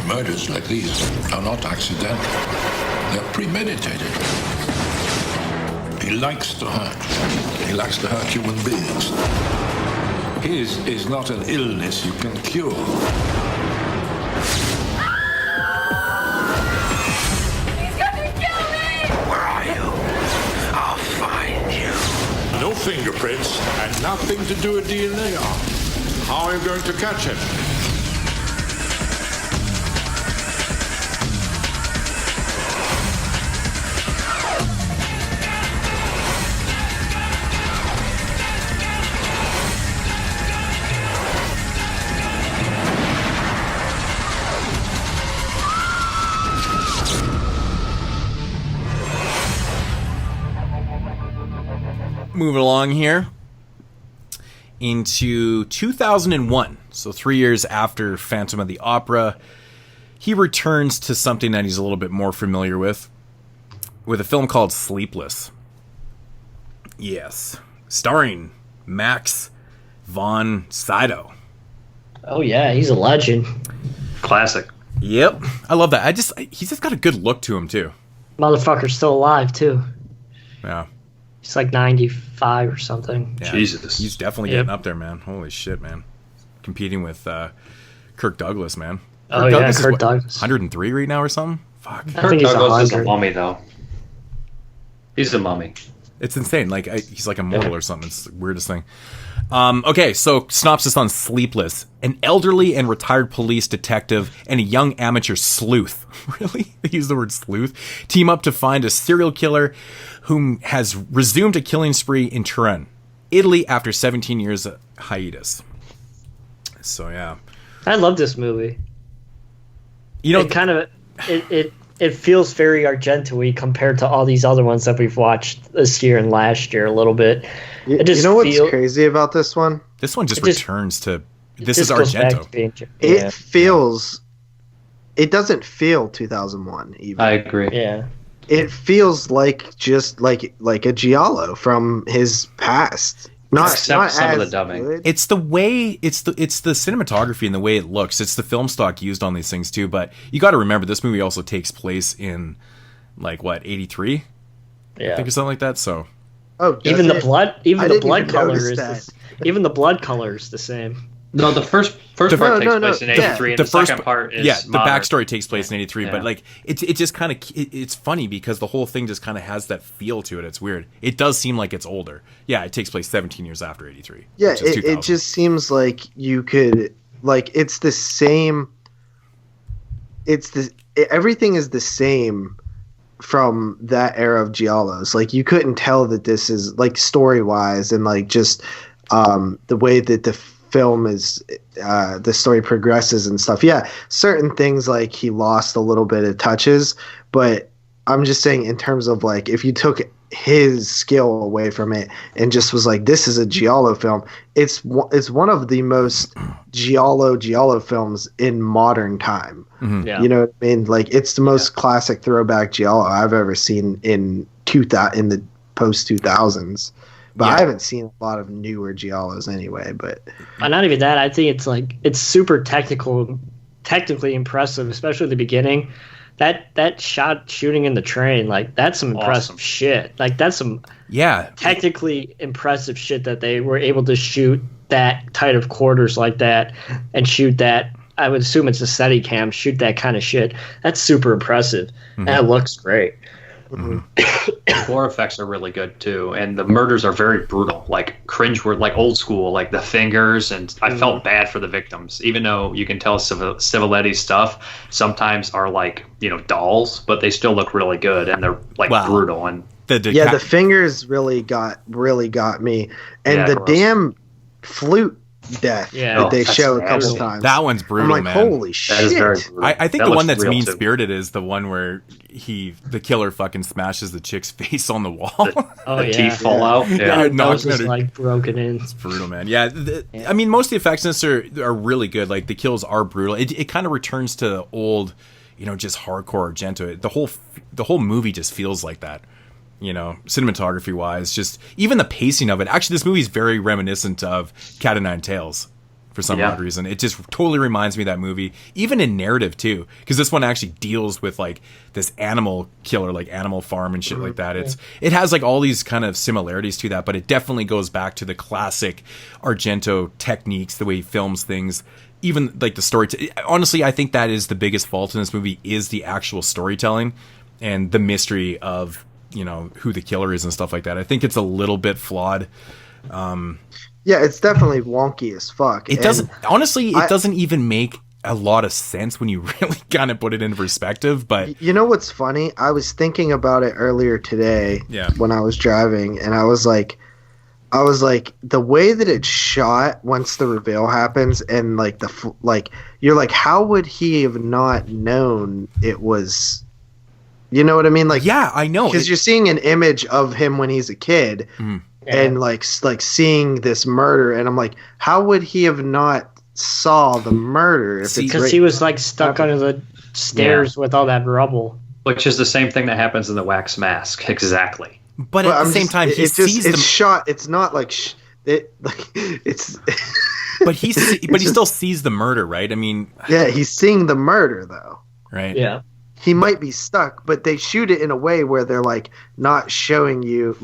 Murders like these are not accidental. They're premeditated. He likes to hurt. He likes to hurt human beings. His is not an illness you can cure. He's gonna kill me! Where are you? I'll find you. No fingerprints and nothing to do a DNA on. How are you going to catch him? Moving along here into 2001, so 3 years after Phantom of the Opera, he returns to something that he's a little bit more familiar with a film called Sleepless. Yes, starring Max von Sydow. Oh yeah, he's a legend. Classic. Yep, I love that. He's just got a good look to him too. Motherfucker's still alive too. Yeah. He's like 95 or something. Yeah, Jesus. He's definitely getting up there, man. Holy shit, man. Competing with Kirk Douglas, man. Kirk Douglas. 103 right now or something? Fuck. Kirk Douglas is a mummy, though. He's a mummy. It's insane. Like he's like immortal or something. It's the weirdest thing. Okay, so synopsis on Sleepless. An elderly and retired police detective and a young amateur sleuth. Really? They use the word sleuth. Team up to find a serial killer whom has resumed a killing spree in Turin, Italy after 17 years of hiatus. So, yeah. I love this movie. You know, it kind of it feels very Argento-y compared to all these other ones that we've watched this year and last year a little bit. You know what's crazy about this one? This one just returns to this is goes back Argento. to being, It feels. It doesn't feel 2001 even. I agree. Yeah. It feels like just like a giallo from his past. Not some of the dubbing. Good. It's the way it's the cinematography and the way it looks. It's the film stock used on these things too. But you got to remember, this movie also takes place in 83, yeah, I think, or something like that. So, even the blood color is the same. No, the first part takes place in 83, and the second part is the modern. backstory takes place in 83. Yeah. But it just kind of it's funny because the whole thing just kind of has that feel to it. It's weird. It does seem like it's older. Yeah, it takes place 17 years after 83. Yeah, it just seems like you could it's the same. Everything is the same from that era of giallos. Like you couldn't tell that this is story wise and just the way that the film is the story progresses and stuff. Yeah, certain things he lost a little bit of touches, but I'm just saying in terms of if you took his skill away from it and just was this is a giallo film, it's one of the most giallo films in modern time. Mm-hmm. Yeah. You know what I mean? It's the most classic throwback giallo I've ever seen in the post 2000s. But I haven't seen a lot of newer giallos anyway. But not even that. I think it's super technically impressive, especially at the beginning. That shooting in the train, that's some impressive shit. That's some technically impressive shit that they were able to shoot that tight of quarters like that and shoot that. I would assume it's a Steadicam. Shoot that kind of shit. That's super impressive, and it looks great. Mm-hmm. The gore effects are really good too, and the murders are very brutal, cringe word, old school, the fingers, and I felt bad for the victims, even though you can tell Civiletti stuff sometimes are dolls, but they still look really good, and they're brutal. And the fingers really got me, and the damn flute death that they show a couple times. That one's brutal, I'm man. Holy shit! That is very brutal. I think the one that's mean spirited is the one where the killer fucking smashes the chick's face on the wall. The teeth fall out. Yeah, nose is broken in. It's brutal, man. Yeah, I mean, most of the effects in this are really good. The kills are brutal. It kind of returns to old, just hardcore Argento. The whole movie just feels like that. Cinematography wise, just even the pacing of it. Actually, this movie is very reminiscent of Cat o' Nine Tails for some odd reason. It just totally reminds me of that movie, even in narrative too, because this one actually deals with this animal killer, Animal Farm and shit like that. It has all these kind of similarities to that, but it definitely goes back to the classic Argento techniques, the way he films things. Even the story. Honestly, I think that is the biggest fault in this movie is the actual storytelling and the mystery of who the killer is and stuff like that. I think it's a little bit flawed. Yeah, it's definitely wonky as fuck. It doesn't even make a lot of sense when you really kind of put it into perspective. But you know what's funny? I was thinking about it earlier today when I was driving, and I was like, the way that it's shot once the reveal happens, and you're how would he have not known it was? You know what I mean? Yeah, I know. Because you're seeing an image of him when he's a kid, and seeing this murder, and I'm how would he have not saw the murder? Because he was stuck under the stairs with all that rubble. Which is the same thing that happens in the Wax Mask, exactly. But at the same time, he sees it's shot. It's not it's. But he still sees the murder, right? I mean, yeah, he's seeing the murder though, right? Yeah. He might be stuck, but they shoot it in a way where they're not showing you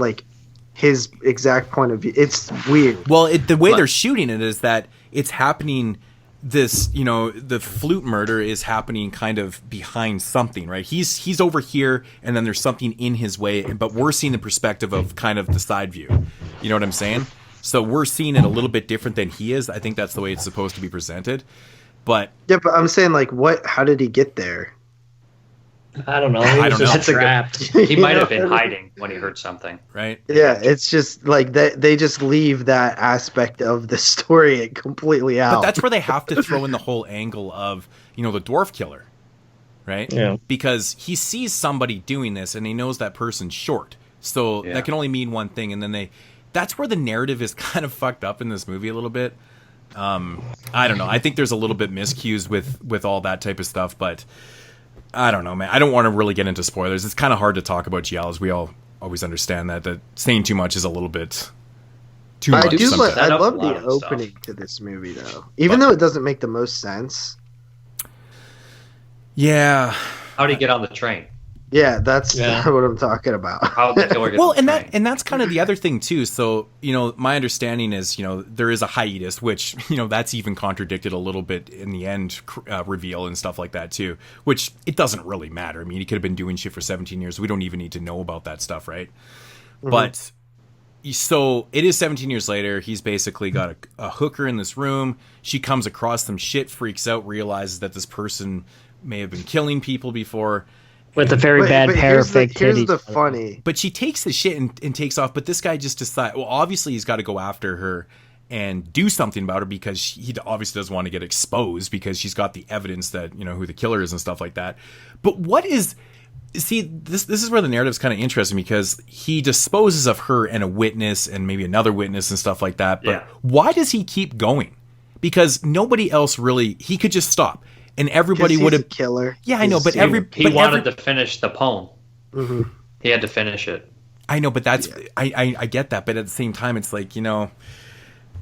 his exact point of view. It's weird. Well, the way they're shooting it is that it's happening. The flute murder is happening kind of behind something, right? He's over here, and then there's something in his way, but we're seeing the perspective of kind of the side view. You know what I'm saying? So we're seeing it a little bit different than he is. I think that's the way it's supposed to be presented. But yeah, but I'm saying what? How did he get there? I don't know. He was just trapped. He might have been hiding when he heard something. Right? Yeah, it's just they just leave that aspect of the story completely out. But that's where they have to throw in the whole angle of, the dwarf killer. right? Yeah. Because he sees somebody doing this and he knows that person's short. So that can only mean one thing. And then that's where the narrative is kind of fucked up in this movie a little bit. I don't know. I think there's a little bit miscues with all that type of stuff, but I don't know, man. I don't want to really get into spoilers. It's kind of hard to talk about giallos. We all always understand that saying too much is a little bit too much. I love the opening to this movie, though. Even though it doesn't make the most sense. Yeah. How do you get on the train? Yeah, that's what I'm talking about. How the killer gets well, on the and train. that's kind of the other thing too. So, my understanding is, there is a hiatus, which, that's even contradicted a little bit in the end reveal and stuff like that too, which it doesn't really matter. I mean, he could have been doing shit for 17 years. We don't even need to know about that stuff, right? Mm-hmm. But so it is 17 years later. He's basically got a hooker in this room. She comes across some shit, freaks out, realizes that this person may have been killing people before. With a very bad pair of fake titties. Here's the funny. But she takes the shit and takes off. But this guy just decides, well, obviously he's got to go after her and do something about her because he obviously doesn't want to get exposed because she's got the evidence that, who the killer is and stuff like that. But this is where the narrative's kind of interesting because he disposes of her and a witness and maybe another witness and stuff like that. But why does he keep going? Because nobody else really, he could just stop. And everybody would have killer. Yeah, I know, but he wanted to finish the poem. Mm-hmm. He had to finish it. I know, but that's I get that, but at the same time, it's like Well,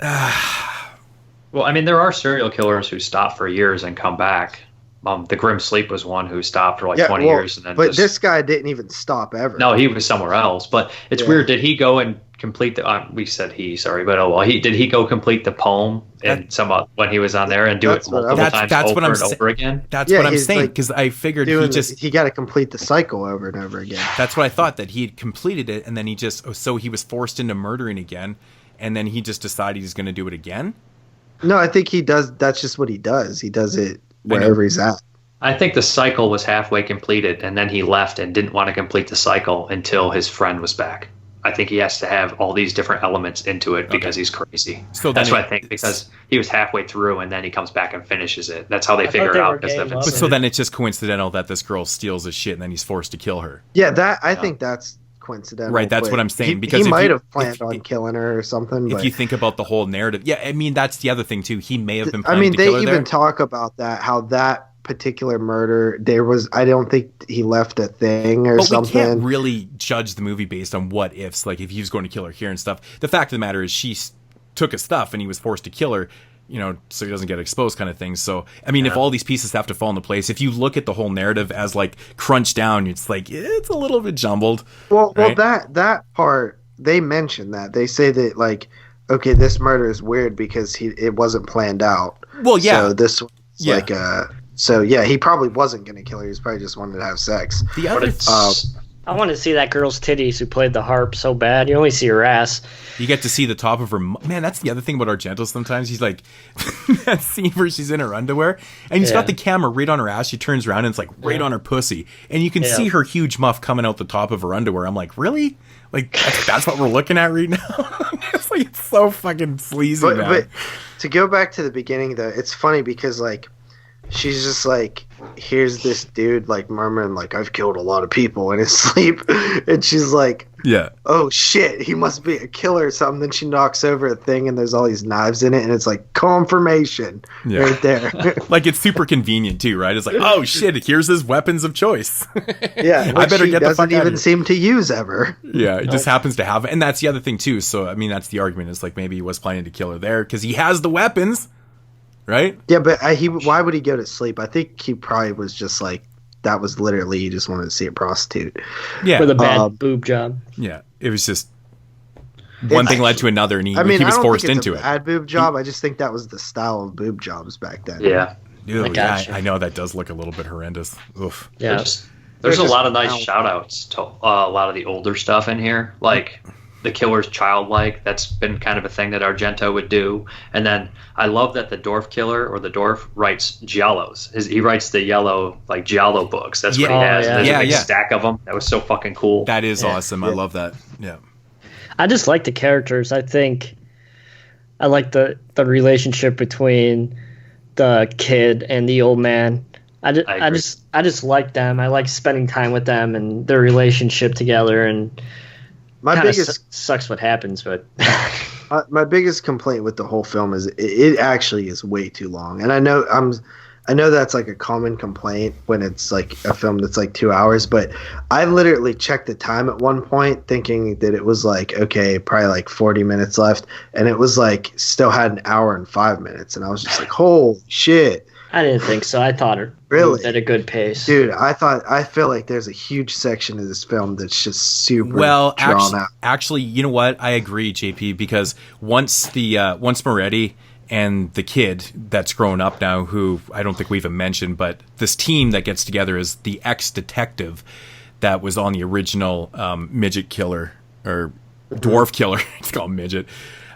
I mean, there are serial killers who stop for years and come back. The Grim Sleep was one who stopped for 20 years, and then. But this guy didn't even stop ever. No, he was somewhere else. But it's weird. Did he go and complete the? We said he. Sorry, but did he go complete the poem and when he was on there and do it multiple times over again? That's what I'm saying because I figured he got to complete the cycle over and over again. That's what I thought, that he had completed it and then he was forced into murdering again, and then he just decided he's going to do it again. No, I think he does. That's just what he does. He does it wherever he's at. I think the cycle was halfway completed, and then he left and didn't want to complete the cycle until his friend was back. I think he has to have all these different elements into it because he's crazy. So that's what I think, because he was halfway through and then he comes back and finishes it. That's how they figure it out. But so then it's just coincidental that this girl steals his shit and then he's forced to kill her. Yeah, I think that's coincidental. Right, that's what I'm saying. Because he might have planned on killing her or something. If you think about the whole narrative, I mean, that's the other thing too. He may have been planning to kill her. They even talk about that, how that particular murder, I don't think he left a thing or something. But we can't really judge the movie based on what ifs, like if he was going to kill her here and stuff. The fact of the matter is she took his stuff and he was forced to kill her, so he doesn't get exposed kind of thing. So, I mean, if all these pieces have to fall into place, if you look at the whole narrative as like crunched down, it's like, it's a little bit jumbled. Well, that part, they mention that. They say that like, okay, this murder is weird because it wasn't planned out. Well, yeah. So this was like So yeah, he probably wasn't going to kill her. He probably just wanted to have sex. The other, I want to see that girl's titties who played the harp so bad. You only see her ass. You get to see the top of her. Man, that's the other thing about Argento. Sometimes he's like that scene where she's in her underwear and he's got the camera right on her ass. She turns around and it's like right on her pussy, and you can see her huge muff coming out the top of her underwear. I'm like, really? Like that's what we're looking at right now? It's so fucking sleazy. But to go back to the beginning though, it's funny because like. She's just like, here's this dude like murmuring like, I've killed a lot of people in his sleep, and she's like, oh shit, he must be a killer or something. Then she knocks over a thing and there's all these knives in it, and it's like confirmation right there. Like it's super convenient too, right? It's like, oh shit, here's his weapons of choice. Yeah, I better get the fuck out of here. Doesn't even seem to use ever. Yeah, it just happens to have it, and that's the other thing too. So I mean, that's the argument. It's like maybe he was planning to kill her there because he has the weapons. Right? Yeah, but why would he go to sleep? I think he probably was just like, that was literally, he just wanted to see a prostitute. Yeah. With a bad boob job. Yeah. It was just, one thing led to another, and he was forced into it. Bad boob job. I just think that was the style of boob jobs back then. Yeah. Dude, I know that does look a little bit horrendous. Oof. Yeah. There's a lot of nice shout outs to a lot of the older stuff in here. Like, the killer's childlike. That's been kind of a thing that Argento would do. And then I love that the dwarf killer or the dwarf writes giallos. He writes the yellow like giallo books. That's what he has. There's a big stack of them. That was so fucking cool. That is awesome. I love that. Yeah. I just like the characters. I think I like the relationship between the kid and the old man. I just like them. I like spending time with them and their relationship together. And my biggest sucks what happens, but my biggest complaint with the whole film is it actually is way too long. And I know that's like a common complaint when it's like a film that's like 2 hours, but I literally checked the time at one point thinking that it was like, okay, probably like 40 minutes left. And it was like still had an hour and 5 minutes. And I was just like, holy shit. I didn't think so. I thought it moved at a good pace. Dude, I feel like there's a huge section of this film that's just super drawn out. Actually, you know what? I agree, JP, because once Moretti and the kid that's grown up now, who I don't think we even mentioned, but this team that gets together is the ex-detective that was on the original midget killer or dwarf killer. It's called midget.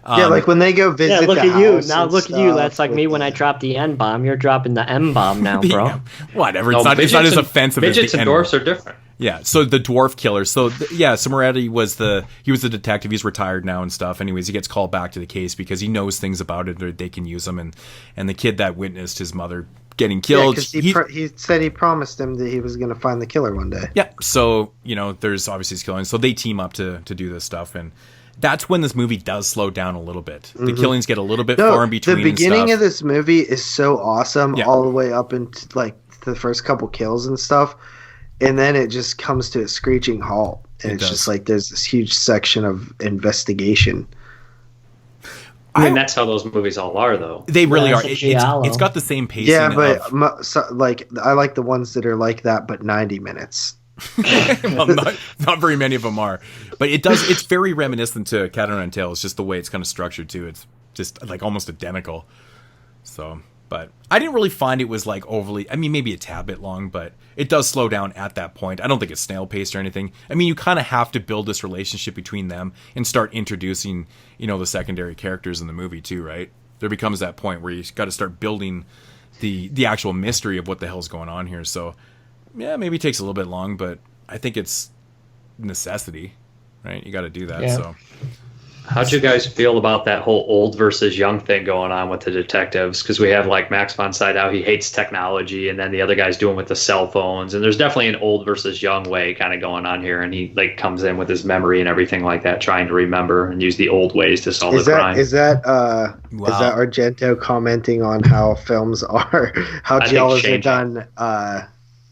Yeah, like when they go visit. Yeah, look the at you. house Now and look at you. stuff That's like me when I drop the N bomb. You're dropping the M bomb now, bro. Yeah, whatever. It's not as offensive as the midgets and dwarfs are different. Yeah, so the dwarf killer. So Moretti was the detective. He's retired now and stuff. Anyways, he gets called back to the case because he knows things about it or they can use him. And the kid that witnessed his mother getting killed. Yeah, he said he promised him that he was going to find the killer one day. Yeah, so, there's obviously this killing. So they team up to do this stuff. And that's when this movie does slow down a little bit. The killings get a little bit far in between. The beginning of this movie is so awesome, all the way up into like the first couple kills and stuff, and then it just comes to a screeching halt, and it's just like there's this huge section of investigation. I mean, that's how those movies all are, though. They really are. It's got the same pacing. Yeah, but I like the ones that are like that, but 90 minutes. Well, not very many of them are, but it's very reminiscent to Cat on Tails, just the way it's kind of structured too. It's just like almost identical. So, but I didn't really find it was like overly, I mean, maybe a tad bit long, but it does slow down at that point. I don't think it's snail paced or anything. I mean, you kind of have to build this relationship between them and start introducing, the secondary characters in the movie too, right? There becomes that point where you got to start building the actual mystery of what the hell's going on here. So yeah, maybe it takes a little bit long, but I think it's necessity, right? You got to do that. Yeah. So, how'd you guys feel about that whole old versus young thing going on with the detectives? Because we have like Max von Sydow, he hates technology, and then the other guy's doing with the cell phones, and there's definitely an old versus young way kind of going on here. And he like comes in with his memory and everything like that, trying to remember and use the old ways to solve the crime. Is that Argento commenting on how films are, how giallos are done?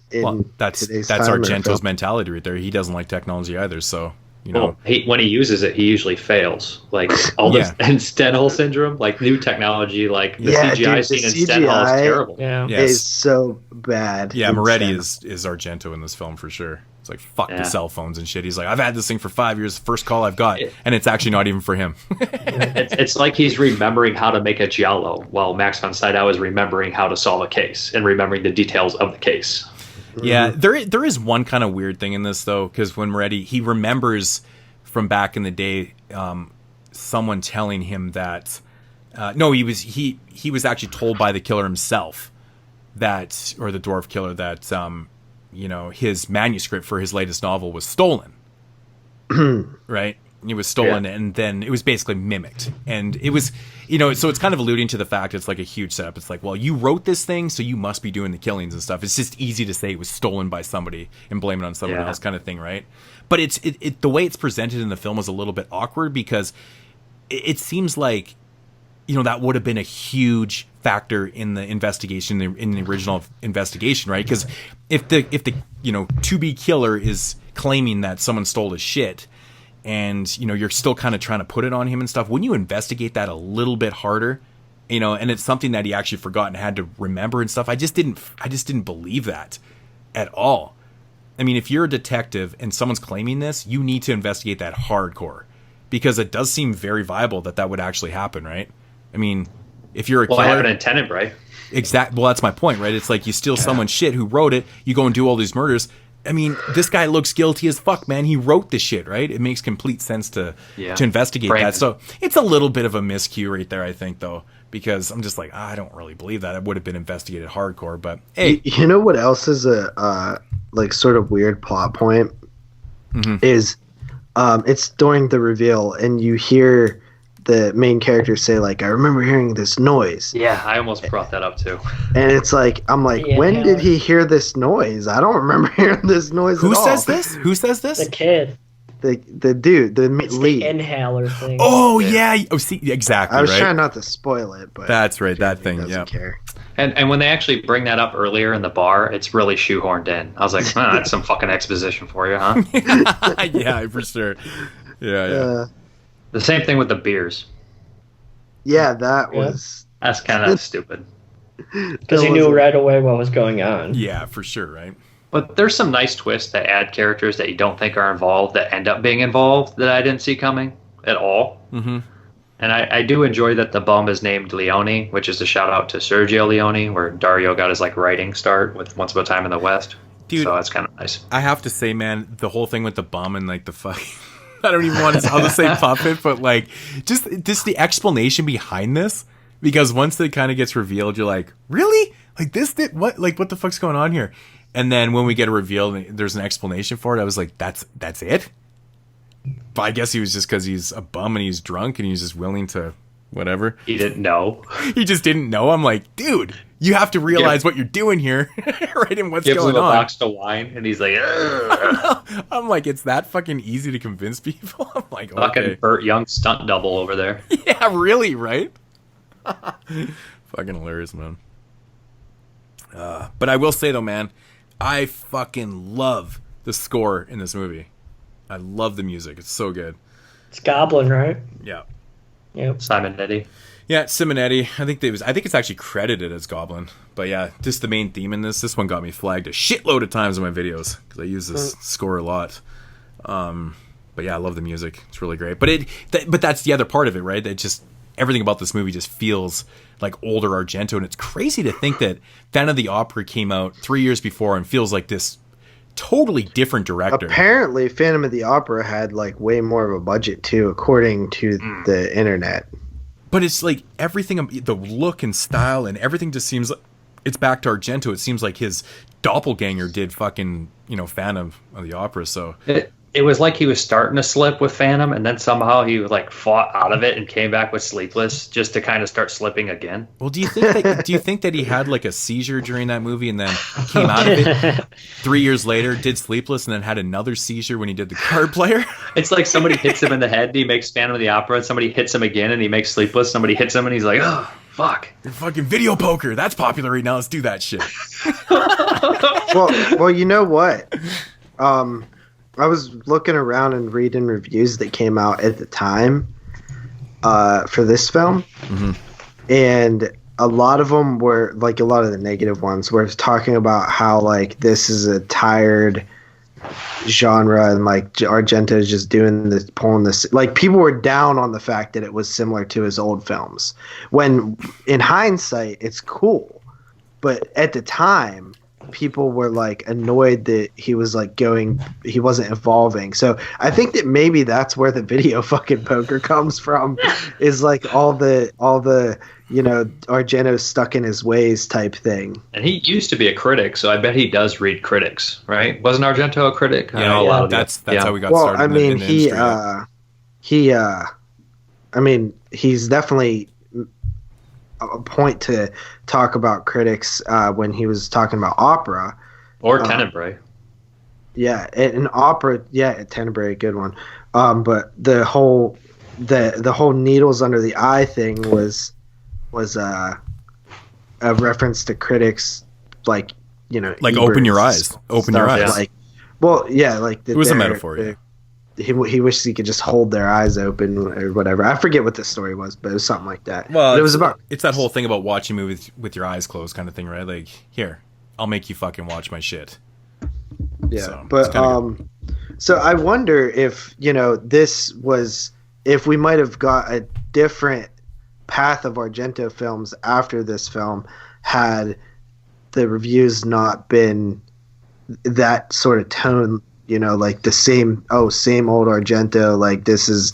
That's Argento's mentality right there. He doesn't like technology either, so when he uses it, he usually fails. Like all this and Stendhal syndrome, like new technology, like the CGI scene in Stendhal is terrible. Yeah, it's so bad. Yeah, Moretti is Argento in this film for sure. It's like fuck the cell phones and shit. He's like, I've had this thing for 5 years. First call I've got, and it's actually not even for him. It's like he's remembering how to make a giallo, while Max von Sydow is remembering how to solve a case and remembering the details of the case. Yeah, there is one kind of weird thing in this though, because when Moretti, he remembers from back in the day, someone telling him that he was actually told by the killer himself that, or the dwarf killer, that his manuscript for his latest novel was stolen. Right? It was stolen, and then it was basically mimicked, and it was, so it's kind of alluding to the fact it's like a huge setup. It's like, well, you wrote this thing, so you must be doing the killings and stuff. It's just easy to say it was stolen by somebody and blame it on someone else, kind of thing, right? But it the way it's presented in the film is a little bit awkward because it seems like, that would have been a huge factor in the investigation, in the original investigation, right? Because if the to-be killer is claiming that someone stole his shit, and you're still kind of trying to put it on him and stuff, wouldn't you investigate that a little bit harder? And it's something that he actually forgot and had to remember and stuff. I just didn't believe that at all. I mean, if you're a detective and someone's claiming this, you need to investigate that hardcore, because it does seem very viable that would actually happen, right? I mean, if you're a killer, it happened in Tenet, right? Exactly. Well, that's my point, right? It's like you steal someone's shit who wrote it, you go and do all these murders. I mean, this guy looks guilty as fuck, man. He wrote this shit, right? It makes complete sense to investigate that. So it's a little bit of a miscue right there, I think, though, because I'm just like, I don't really believe that. It would have been investigated hardcore, but hey. You know what else is a sort of weird plot point? Is it's during the reveal, and you hear the main characters say like, I remember hearing this noise. Yeah, I almost brought that up too. And it's like, I'm like, when did he hear this noise? I don't remember hearing this noise Who at all. says this? Who says this? The kid. The dude, the lead. The inhaler thing. Oh yeah. Oh, see, exactly. I was right? trying not to spoil it, but that's right. That thing. Doesn't care. And when they actually bring that up earlier in the bar, it's really shoehorned in. I was like, that's some fucking exposition for you, huh? Yeah, for sure. Yeah. The same thing with the beers. Yeah, that's kind of stupid. Because you knew right away what was going on. Yeah, for sure, right? But there's some nice twists that add characters that you don't think are involved that end up being involved that I didn't see coming at all. Mm-hmm. And I do enjoy that the bum is named Leone, which is a shout out to Sergio Leone, where Dario got his writing start with Once Upon a Time in the West. Dude, so that's kind of nice. I have to say, man, the whole thing with the bum and the fuck. I don't even want to tell the same puppet, but just the explanation behind this, because once it kind of gets revealed, you're like, really? This did what? What the fuck's going on here? And then when we get a reveal, there's an explanation for it. I was like, that's it. But I guess he was just because he's a bum and he's drunk and he's just willing to whatever. He didn't know. He just didn't know. I'm like, dude, you have to realize what you're doing here, right? And what's Gives going him a on. box of wine, and he's like, I'm like, it's that fucking easy to convince people. I'm like, fucking okay. Burt Young stunt double over there. Yeah, really, right? Fucking hilarious, man. But I will say though, man, I fucking love the score in this movie. I love the music. It's so good. It's Goblin, right? Yeah. Yep. Simonetti. Yeah, Simonetti. I think it's actually credited as Goblin. But yeah, just the main theme in this. This one got me flagged a shitload of times in my videos because I use this score a lot. But yeah, I love the music. It's really great. But but that's the other part of it, right? That just everything about this movie just feels like older Argento, and it's crazy to think that Phantom of the Opera came out 3 years before and feels like this totally different director. Apparently, Phantom of the Opera had way more of a budget too, according to the internet. But it's everything, the look and style and everything just seems like it's back to Argento. It seems like his doppelganger did fucking, Phantom of the Opera. So it was like he was starting to slip with Phantom, and then somehow he fought out of it and came back with Sleepless just to kind of start slipping again. Well, do you think that he had a seizure during that movie and then came out of it 3 years later, did Sleepless, and then had another seizure when he did the card player? It's like somebody hits him in the head and he makes Phantom of the Opera, and somebody hits him again and he makes Sleepless. Somebody hits him and he's like, oh, fuck. Fucking video poker. That's popular right now. Let's do that shit. well, you know what? I was looking around and reading reviews that came out at the time for this film, and a lot of them were a lot of the negative ones were talking about how this is a tired genre and Argento is just doing this, pulling this. People were down on the fact that it was similar to his old films. When in hindsight, it's cool, but at the time, people were annoyed that he was he wasn't evolving. So I think that maybe that's where the video fucking poker comes from, is all the Argento stuck in his ways type thing. And he used to be a critic, so I bet he does read critics, right? Wasn't Argento a critic? Yeah, that's how we got started. I mean, he's definitely a point to talk about critics when he was talking about opera or Tenebrae. Yeah, an opera. Yeah, Tenebrae, good one. But the whole needles under the eye thing was a reference to critics, open your eyes, open your eyes. Yeah. It was a metaphor. Yeah. He wishes he could just hold their eyes open or whatever. I forget what the story was, but it was something like that. Well, it was about. It's that whole thing about watching movies with your eyes closed, kind of thing, right? Here, I'll make you fucking watch my shit. Yeah, so I wonder if this was, if we might have got a different path of Argento films after this film had the reviews not been that sort of tone. The same old Argento, this is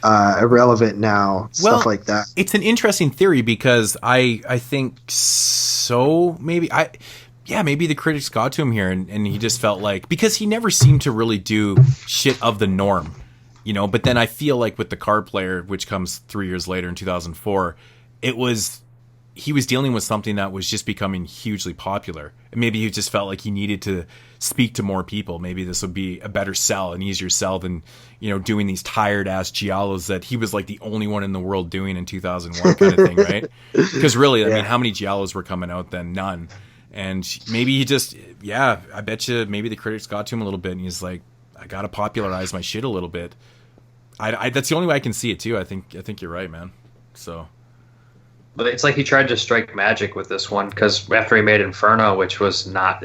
irrelevant now, stuff like that. It's an interesting theory because I think so. Maybe the critics got to him here and he just felt because he never seemed to really do shit of the norm. you know. But then I feel like with the Card Player, which comes 3 years later in 2004, he was dealing with something that was just becoming hugely popular. And maybe he just felt like he needed to speak to more people. Maybe this would be a better sell, an easier sell than, you know, doing these tired ass giallos that he was like the only one in the world doing in 2001 kind of thing, right? Because really, I mean, how many giallos were coming out then? None. And maybe he just, I bet you maybe the critics got to him a little bit and he's like, I got to popularize my shit a little bit. I that's the only way I can see it too. I think you're right, man. So. But it's like he tried to strike magic with this one, because after he made Inferno, which was not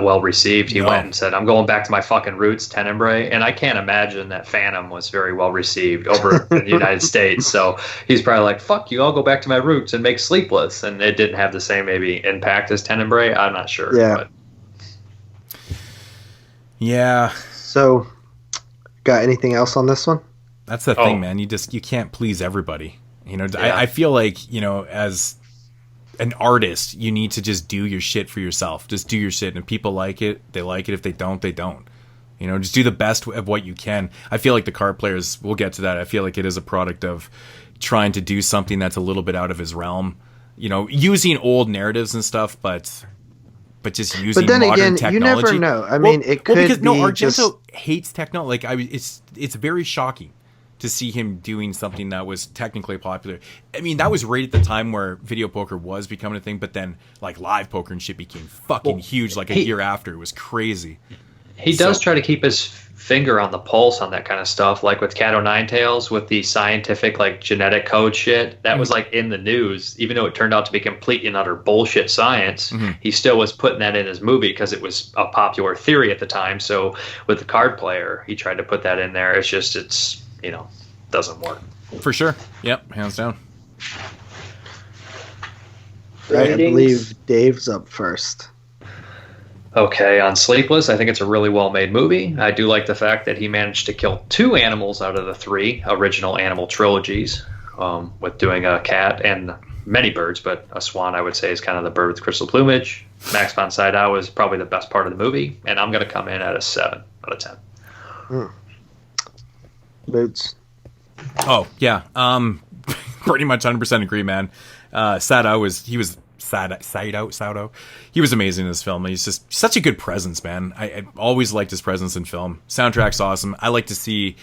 well received, he went and said, I'm going back to my fucking roots, Tenebrae. And I can't imagine that Phantom was very well received over in the United States. So he's probably like, fuck you, I'll go back to my roots and make Sleepless. And it didn't have the same maybe impact as Tenebrae. I'm not sure. Yeah. But. Yeah. So, got anything else on this one? That's the thing, man. You can't please everybody. You know, I feel like, you know, as an artist, you need to just do your shit for yourself. Just do your shit. And if people like it, they like it. If they don't, they don't. You know, just do the best of what you can. I feel like the Card Players, we'll get to that. I feel like it is a product of trying to do something that's a little bit out of his realm. You know, using old narratives and stuff, but just using modern technology. You never know. I mean, it could because be Argento hates technology. Like, it's very shocking to see him doing something that was technically popular. I mean, that was right at the time where video poker was becoming a thing, but then like live poker and shit became fucking huge like a year after. It was crazy. He does try to keep his finger on the pulse on that kind of stuff, like with Cat O' Nine Tails, with the scientific like genetic code shit. That was like in the news, even though it turned out to be complete and utter bullshit science. He still was putting that in his movie because it was a popular theory at the time. So with the Card Player, he tried to put that in there. It's you know, doesn't work. For sure. Yep, hands down. I believe Dave's up first. Okay, on Sleepless, I think it's a really well-made movie. I do like the fact that he managed to kill 2 animals out of the 3 original animal trilogies, with doing a cat and many birds, but a swan, I would say, is kind of the bird with crystal plumage. Max von Sydow is probably the best part of the movie, and I'm going to come in at a 7 out of 10. Boots. Oh yeah, pretty much 100% agree, man. Sydow was amazing in this film. He's just such a good presence, man. I always liked his presence in film. Soundtrack's awesome. I like to see,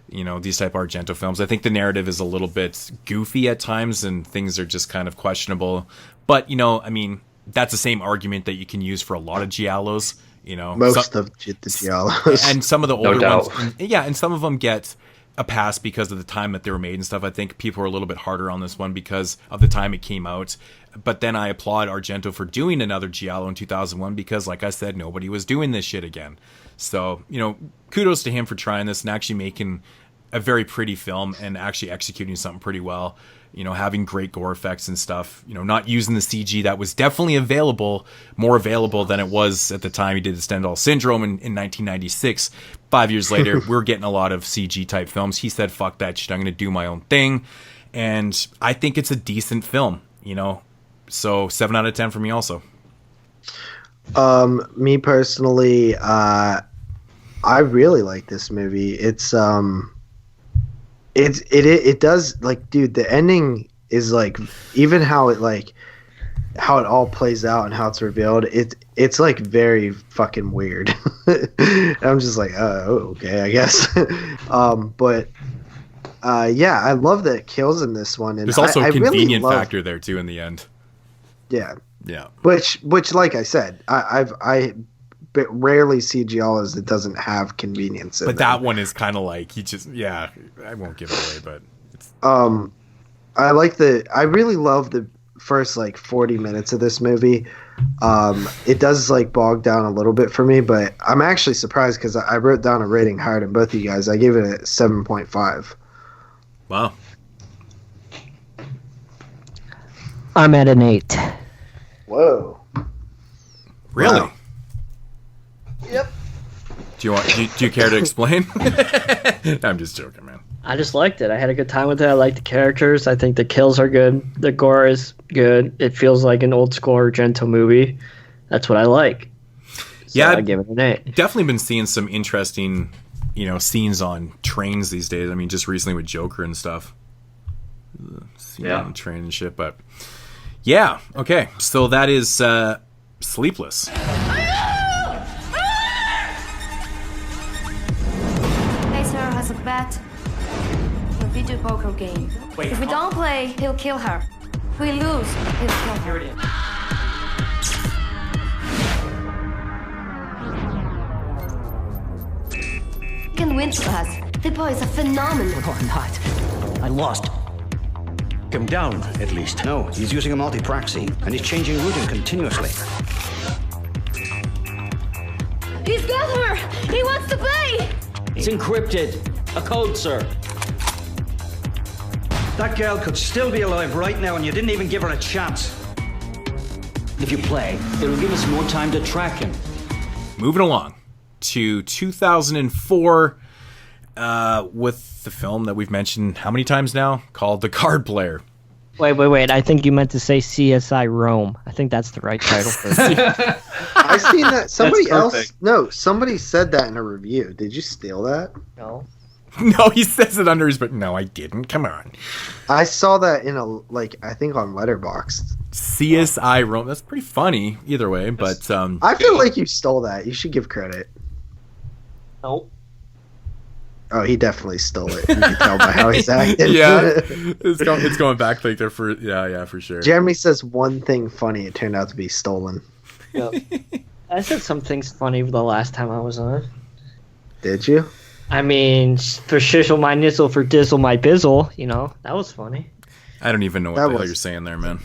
you know, these type of Argento films. I think the narrative is a little bit goofy at times, and things are just kind of questionable. But you know, I mean, that's the same argument that you can use for a lot of giallos. You know, most of the giallos, and some of the older ones, and some of them get a pass because of the time that they were made and stuff. I think people are a little bit harder on this one because of the time it came out. But then I applaud Argento for doing another giallo in 2001 because, like I said, nobody was doing this shit again. So, you know, kudos to him for trying this and actually making a very pretty film and actually executing something pretty well. You know, having great gore effects and stuff. You know, not using the CG that was definitely available, more available than it was at the time he did the Stendhal Syndrome in 1996. 5 years later, we're getting a lot of CG type films. He said, fuck that shit, I'm going to do my own thing. And I think it's a decent film, you know. So 7 out of 10 for me also. Me personally, I really like this movie. It does, like, dude, the ending is like, even how it all plays out and how it's revealed, it's like very fucking weird. I'm just like, oh, okay, I guess. But yeah, I love the kills in this one. And there's also a convenient really factor there too in the end. Yeah. Yeah. Which, like I said, I rarely see giallos that doesn't have convenience. But that one is kind of like I won't give it away, but it's... I really love the first like 40 minutes of this movie. It does like bog down a little bit for me, but I'm actually surprised because I wrote down a rating higher than both of you guys. I gave it a 7.5. Wow. I'm at an 8. Whoa. Really? Wow. Yep. Do you care to explain? I'm just joking, man. I just liked it. I had a good time with it. I like the characters. I think the kills are good. The gore is good. It feels like an old school Argento movie. That's what I like. So yeah, I give it an 8. Definitely been seeing some interesting scenes on trains these days. I mean, just recently with Joker and stuff. Scene on the train and shit. But yeah, okay. So that is Sleepless. Hey, sir has a bet. A video poker game. If we don't play, he'll kill her. If we lose, he'll kill her. He can win to us. The boy is a phenomenon. No, I'm not. I lost. Him down, at least. No, he's using a multi-proxy, and he's changing routing continuously. He's got her! He wants to play! It's encrypted. A code, sir. That girl could still be alive right now, and you didn't even give her a chance. If you play, it'll give us more time to track him. Moving along to 2004 with the film that we've mentioned how many times now, called The Card Player. Wait. I think you meant to say CSI Rome. I think that's the right title for it. I seen that. Somebody said that in a review. Did you steal that? No. No, he says it under his, but no, I didn't. Come on. I saw that in I think on Letterboxd. CSI Rome. That's pretty funny either way, but I feel like you stole that. You should give credit. Nope. Oh, he definitely stole it. You can tell by how he's acting. Yeah, it's going back like there for for sure. Jeremy says one thing funny. It turned out to be stolen. Yep. I said some things funny the last time I was on. Did you? I mean, for shizzle my nizzle, for dizzle my bizzle. That was funny. I don't even know what the hell you're saying there, man.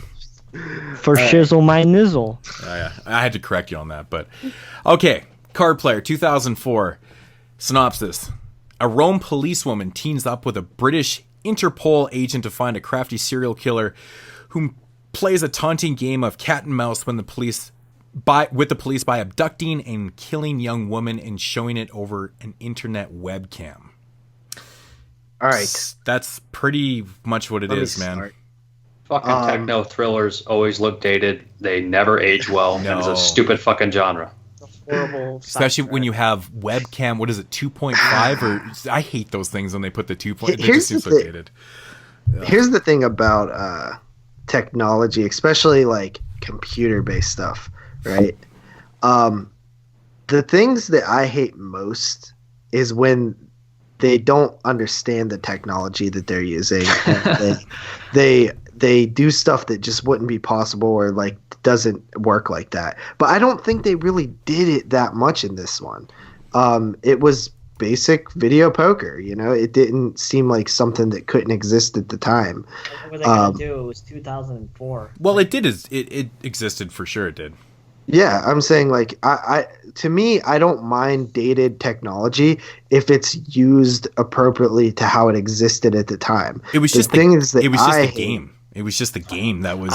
For shizzle my nizzle. Yeah, I had to correct you on that, but okay. Card Player, 2004. Synopsis. A Rome policewoman teams up with a British Interpol agent to find a crafty serial killer who plays a taunting game of cat and mouse with the police by abducting and killing young women and showing it over an internet webcam. All right. That's pretty much what it is, man. Fucking techno thrillers always look dated. They never age well. No. And it's a stupid fucking genre. Horrible. Especially when you have webcam, what is it, 2.5? Or I hate those things when they put the 2.5. It just seems so dated. Here's the thing about technology, especially like computer-based stuff, right? The things that I hate most is when they don't understand the technology that they're using. They do stuff that just wouldn't be possible or like doesn't work like that. But I don't think they really did it that much in this one. It was basic video poker, It didn't seem like something that couldn't exist at the time. What were they going to do? It was 2004. Well, it did. It existed for sure. It did. Yeah, I'm saying like to me, I don't mind dated technology if it's used appropriately to how it existed at the time. It was just the game. It was just the game that was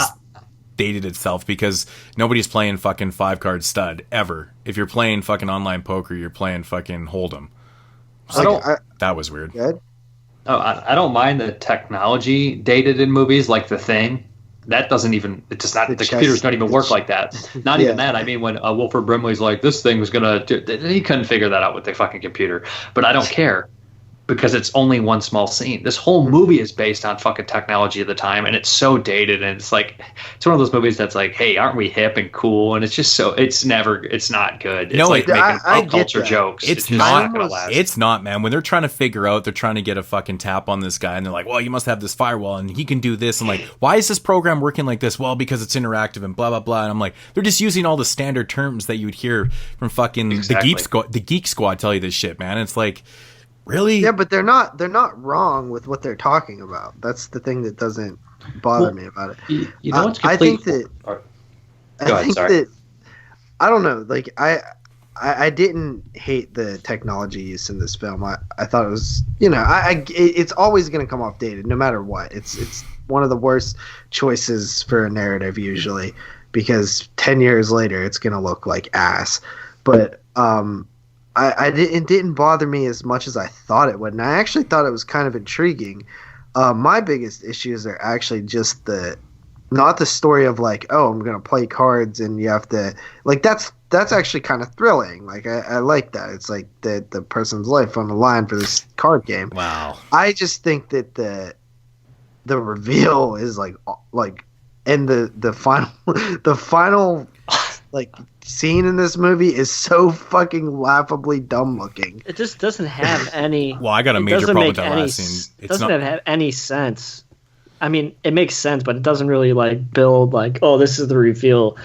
dated itself because nobody's playing fucking 5-card stud ever. If you're playing fucking online poker, you're playing fucking Hold'em. That was weird. Good. Oh, I don't mind the technology dated in movies like The Thing. That doesn't even, it's just not, the computers don't even work like that. Not even that. I mean, when Wilford Brimley's like, this thing was going to do, he couldn't figure that out with the fucking computer. But I don't care because it's only one small scene. This whole movie is based on fucking technology at the time, and it's so dated. And it's like, it's one of those movies that's like, hey, aren't we hip and cool? And it's just so, it's not good. It's like making pop culture jokes. It's not going to last. It's not, man. When they're trying to get a fucking tap on this guy, and they're like, well, you must have this firewall, and he can do this. I'm like, why is this program working like this? Well, because it's interactive and blah, blah, blah. And I'm like, they're just using all the standard terms that you would hear from fucking the Geek Squad tell you this shit, man. It's like, really? Yeah, but they're not wrong with what they're talking about. That's the thing that doesn't bother me about it. You know what's I think that I don't know. Like I didn't hate the technology use in this film. I thought it was, it's always going to come off dated no matter what. It's one of the worst choices for a narrative usually because 10 years later it's going to look like ass. But it didn't bother me as much as I thought it would, and I actually thought it was kind of intriguing. My biggest issues are actually just not the story of like, oh, I'm gonna play cards and you have to like that's that's actually kind of thrilling. Like I like that. It's like the person's life on the line for this card game. Wow. I just think that the reveal is like and the final like scene in this movie is so fucking laughably dumb looking. It just doesn't have any. Well, I got a major problem with that last scene. It doesn't have any sense. I mean, it makes sense, but it doesn't really like build like, oh, this is the reveal.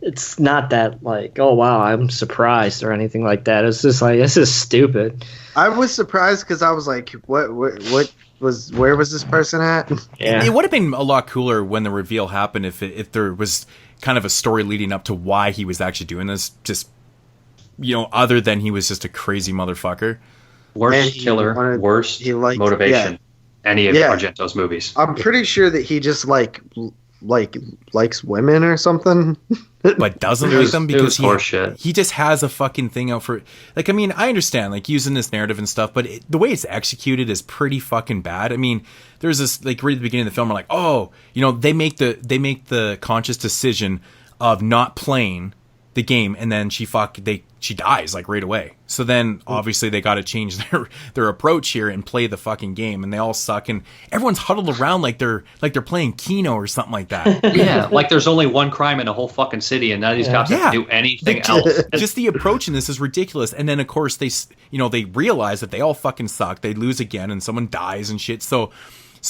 It's not that like, oh wow, I'm surprised or anything like that. It's just like, this is stupid. I was surprised because I was like, where was this person at? Yeah. It would have been a lot cooler when the reveal happened if there was kind of a story leading up to why he was actually doing this. Just, other than he was just a crazy motherfucker. Worst killer, worst motivation. Yeah. Any of Argento's movies. I'm pretty sure that he just likes women or something. But doesn't like them because he just has a fucking thing out for, like, I mean, I understand like using this narrative and stuff, but the way it's executed is pretty fucking bad. I mean, there's this like right at the beginning of the film, we're like, oh, they make the conscious decision of not playing the game, and then she dies like right away. So then obviously they got to change their approach here and play the fucking game, and they all suck, and everyone's huddled around like they're playing Keno or something like that. Yeah, like there's only one crime in a whole fucking city, and none of these cops have to do anything else. Just the approach in this is ridiculous. And then of course they realize that they all fucking suck. They lose again, and someone dies and shit. So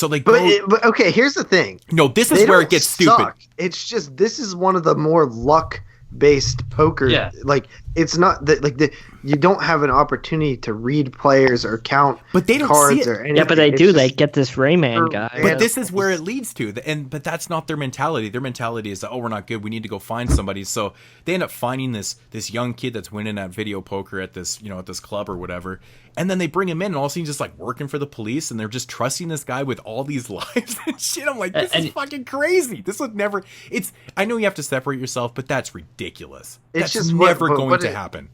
like, but okay, here's the thing. No, this is where it gets stupid. It's just this is one of the more luck-based poker. Yeah. Like it's not that you don't have an opportunity to read players or count cards or anything. Yeah, but they do. They get this Rayman guy. But this is where it leads to, but that's not their mentality. Their mentality is that, oh, we're not good. We need to go find somebody. So they end up finding this young kid that's winning at video poker at this at this club or whatever, and then they bring him in, and all of a sudden he's just like working for the police, and they're just trusting this guy with all these lives and shit. I'm like, this is fucking crazy. This would never. I know you have to separate yourself, but that's ridiculous. That's just never going to happen.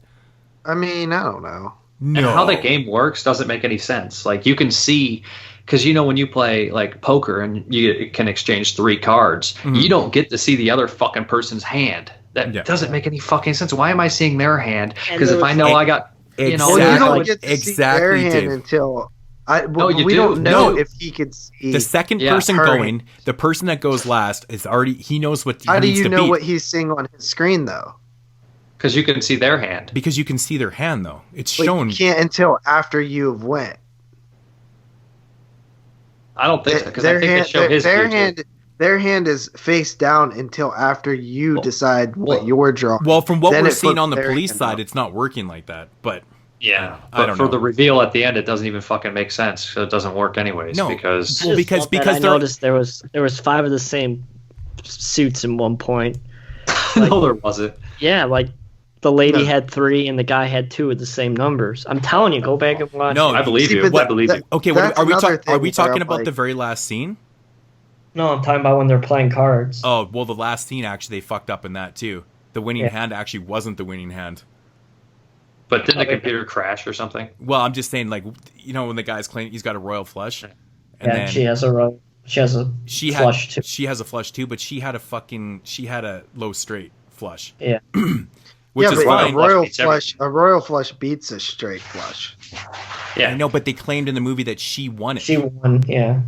I mean, I don't know. No. And how the game works doesn't make any sense. Like, you can see, because when you play like poker and you can exchange 3 cards, you don't get to see the other fucking person's hand. That doesn't make any fucking sense. Why am I seeing their hand? Because if I know I got, you don't get to see their hand until. We don't know if he could see. The second person going, the person that goes last is already. He knows what. How do you know what he's seeing on his screen though? Because you can see their hand. Because you can see their hand, though. It's shown. You can't until after you've went. I don't think so. Because I think they show his hand. Their hand is face down until after you decide what you're drawing. Well, from what we're seeing on the police side, it's not working like that. But yeah, but for the reveal at the end, it doesn't even fucking make sense. So it doesn't work anyways. No, because I noticed there was 5 of the same suits in one point. Like, no, there wasn't. Yeah, like. The lady had 3 and the guy had 2 with the same numbers. I'm telling you, go back and watch. No, I believe you. I believe you. Okay, are we talking about the very last scene? No, I'm talking about when they're playing cards. Oh, well, the last scene, actually, they fucked up in that, too. The winning hand actually wasn't the winning hand. But didn't the computer crash or something? Well, I'm just saying, like, when the guy's claiming he's got a royal flush. And then she has a flush, too. She has a flush, too, but she had a low straight flush. Yeah. Which is fine. A royal flush beats a straight flush. Yeah, I know, but they claimed in the movie that she won it. She won, yeah.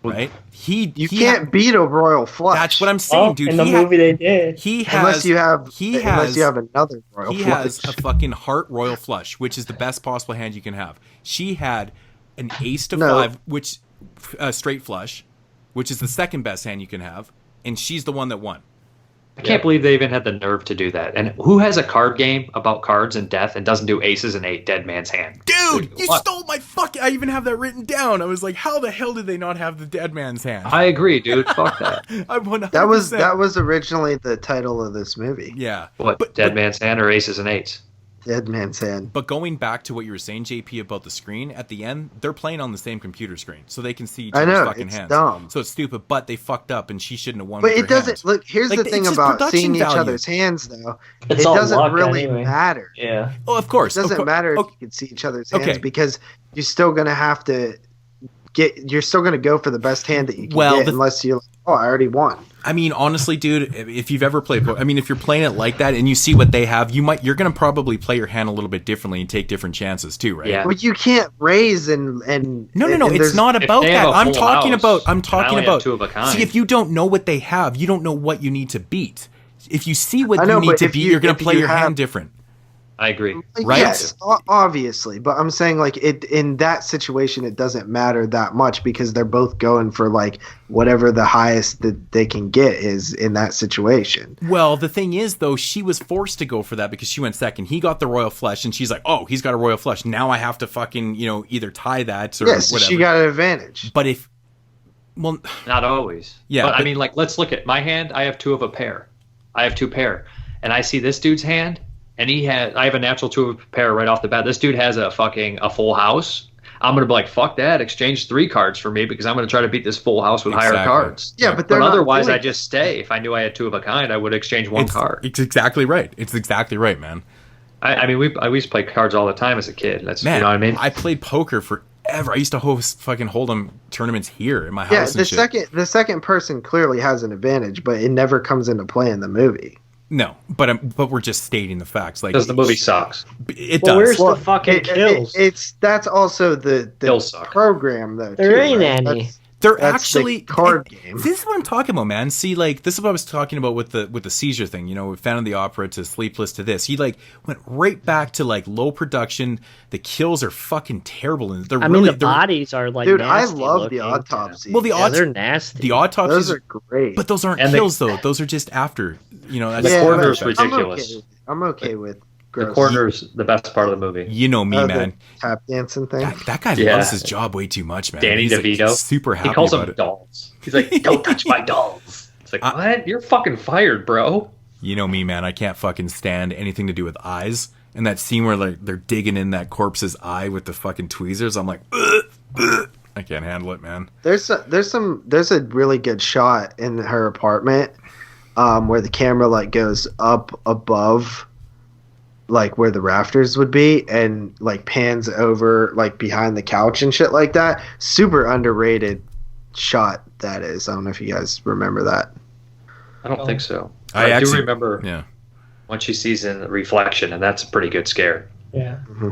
Right? You can't beat a royal flush. That's what I'm saying, dude. In the movie they did. Unless you have another royal flush. He has a fucking heart royal flush, which is the best possible hand you can have. She had an ace to 5, which straight flush, which is the second best hand you can have, and she's the one that won. I can't believe they even had the nerve to do that. And who has a card game about cards and death and doesn't do aces and 8 dead man's hand? Dude, you stole my fucking... I even have that written down. I was like, how the hell did they not have the dead man's hand? I agree, dude. Fuck that. I'm 100%. That was originally the title of this movie. Yeah. What, dead man's hand or aces and 8s? Dead man's hand. But going back to what you were saying, JP, about the screen, at the end, they're playing on the same computer screen, so they can see each other's fucking hands. Dumb. So it's stupid, but they fucked up, and she shouldn't have won. But it doesn't. Look, here's the thing about seeing each other's hands, though. It doesn't really matter. Yeah. Oh, of course. It doesn't matter if you can see each other's hands because you're still gonna have to you're still gonna go for the best hand that you can get, unless you're like, oh, I already won. I mean, honestly, dude, if you've ever played poker, I mean, if you're playing it like that and you see what they have, you're going to probably play your hand a little bit differently and take different chances too, right? Yeah. Well, you can't raise and No, it's not about that. I'm talking about two of a kind. See, if you don't know what they have, you don't know what you need to beat. If you see what you need to beat, you're going to play your hand different. I agree. Right? Yes, obviously, but I'm saying like in that situation, it doesn't matter that much because they're both going for like whatever the highest that they can get is in that situation. Well, the thing is, though, she was forced to go for that because she went second. He got the royal flush, and she's like, "Oh, he's got a royal flush. Now I have to fucking either tie that or whatever." She got an advantage. But not always. Yeah, but I mean, like, let's look at my hand. I have two of a pair. I have two pair, and I see this dude's hand. And I have a natural two of a pair right off the bat. This dude has a full house. I'm going to be like, fuck that. Exchange 3 cards for me because I'm going to try to beat this full house with higher cards. Yeah, but otherwise I just stay. If I knew I had two of a kind, I would exchange one card. It's exactly right. It's exactly right, man. I mean, I used to play cards all the time as a kid. You know what I mean? I played poker forever. I used to host fucking Hold'em tournaments here in my house. Yeah, the second person clearly has an advantage, but it never comes into play in the movie. No, but we're just stating the facts. Like, because the movie sucks. It does. Where's the fucking kills? That's also the program though. There ain't any. They're actually the card game. This is what I'm talking about, man. See, like, this is what I was talking about with the seizure thing. Phantom of the Opera to Sleepless to this. He like went right back to like low production. The kills are fucking terrible, and the bodies are like. Dude, nasty I love looking. the autopsy. Well, they're nasty. The autopsies those are great, but those aren't kills though. Those are just after. That's the coroner's ridiculous. I'm okay with. Gross. The coroner's the best part of the movie. You know me, man. Tap dancing thing. That guy loves his job way too much, man. Danny DeVito. Like, super happy. He calls about them it. dolls. He's like, "Don't touch my dolls." It's like, what? You're fucking fired, bro. You know me, man. I can't fucking stand anything to do with eyes. And that scene where like they're digging in that corpse's eye with the fucking tweezers, I'm like, I can't handle it, man. There's a really good shot in her apartment, where the camera like goes up above. Like where the rafters would be and like pans over like behind the couch and shit like that. Super underrated shot that is. I don't know if you guys remember that. I don't think so. I do remember when she sees in the reflection, and that's a pretty good scare. Yeah. Mm-hmm.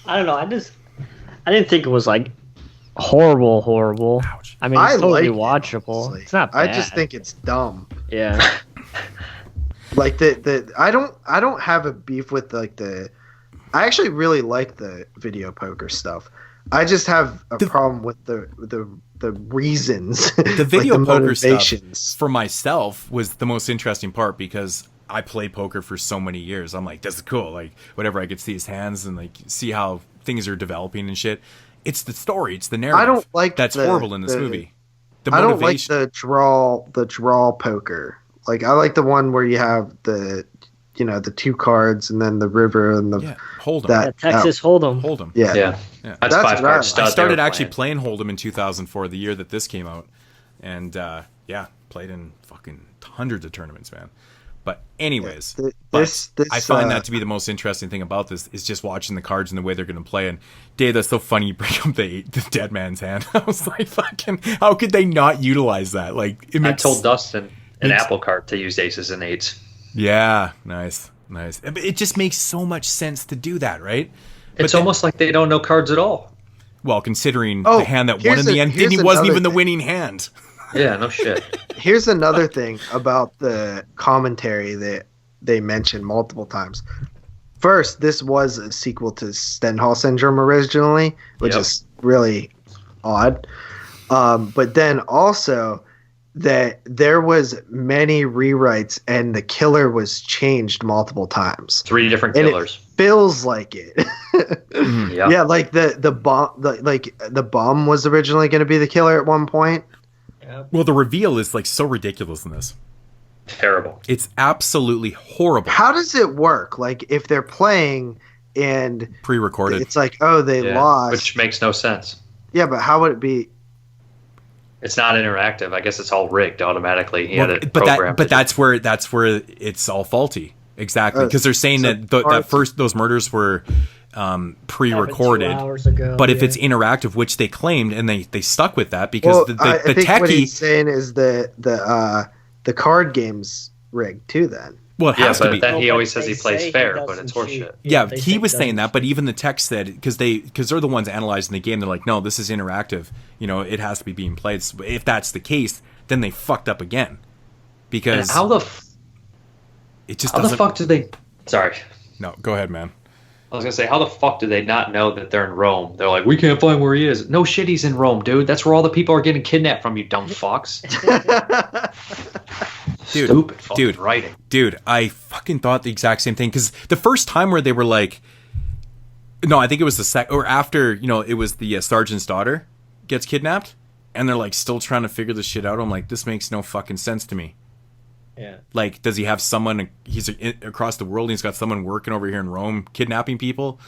I don't know. I didn't think it was like horrible. Ouch. I mean, it's totally watchable. It's not bad. I just think it's dumb. Yeah. Like I don't have a beef with like I actually really like the video poker stuff. I just have a problem with the reasons. The video like poker stuff for myself was the most interesting part because I played poker for so many years. I'm like, this is cool. Like whatever, I could see his hands and like see how things are developing and shit. It's the story. It's the narrative. I don't like that's horrible in this movie. I don't like the draw poker. Like I like the one where you have the 2 cards and then the river and the Hold'em. Texas Hold'em. Yeah. That's 5 cards. I started actually playing Hold'em in 2004, the year that this came out, and played in fucking hundreds of tournaments, man. But anyways, I find that to be the most interesting thing about this is just watching the cards and the way they're going to play. And Dave, that's so funny. You bring up the dead man's hand. I was like, fucking, how could they not utilize that? Like, I told Dustin an apple cart to use aces and eights. Yeah, nice. It just makes so much sense to do that, right? It's almost like they don't know cards at all. Well, considering the hand that won in the end wasn't even the winning hand. Yeah, no shit. Here's another thing about the commentary that they mentioned multiple times. First, this was a sequel to Stendhal Syndrome originally, which is really odd. But then also that there was many rewrites and the killer was changed multiple times. 3 different killers. It feels like it. Yeah, like the bomb, the bomb was originally going to be the killer at one point. Well, the reveal is like so ridiculous in this. Terrible. It's absolutely horrible. How does it work? Like if they're playing and pre-recorded, it's like, oh, they lost, which makes no sense. Yeah, but how would it be? It's not interactive. I guess it's all rigged automatically. But that's where it's all faulty. Exactly, because they're saying that those murders were pre-recorded. 2 hours ago, but if it's interactive, which they claimed, and they stuck with that because I the think techie. what he's saying is the card game's rigged too. Then. Well, it has to be. Then he always says he plays fair, but it's horseshit. Yeah, he was saying that, but even the tech said because they're the ones analyzing the game. They're like, no, this is interactive. You know, it has to be being played. So if that's the case, then they fucked up again. Because how the fuck did they? Sorry. No, go ahead, man. I was gonna say, how the fuck do they not know that they're in Rome? They're like, we can't find where he is. No shit, he's in Rome, dude. That's where all the people are getting kidnapped from. You dumb fucks. Stupid fucking writing. Dude, I fucking thought the exact same thing because the first time where they were like, no, I think it was or after, you know, it was the sergeant's daughter gets kidnapped, and they're like still trying to figure this shit out. I'm like, this makes no fucking sense to me. Yeah. Like, does he have someone? He's across the world. And he's got someone working over here in Rome, kidnapping people.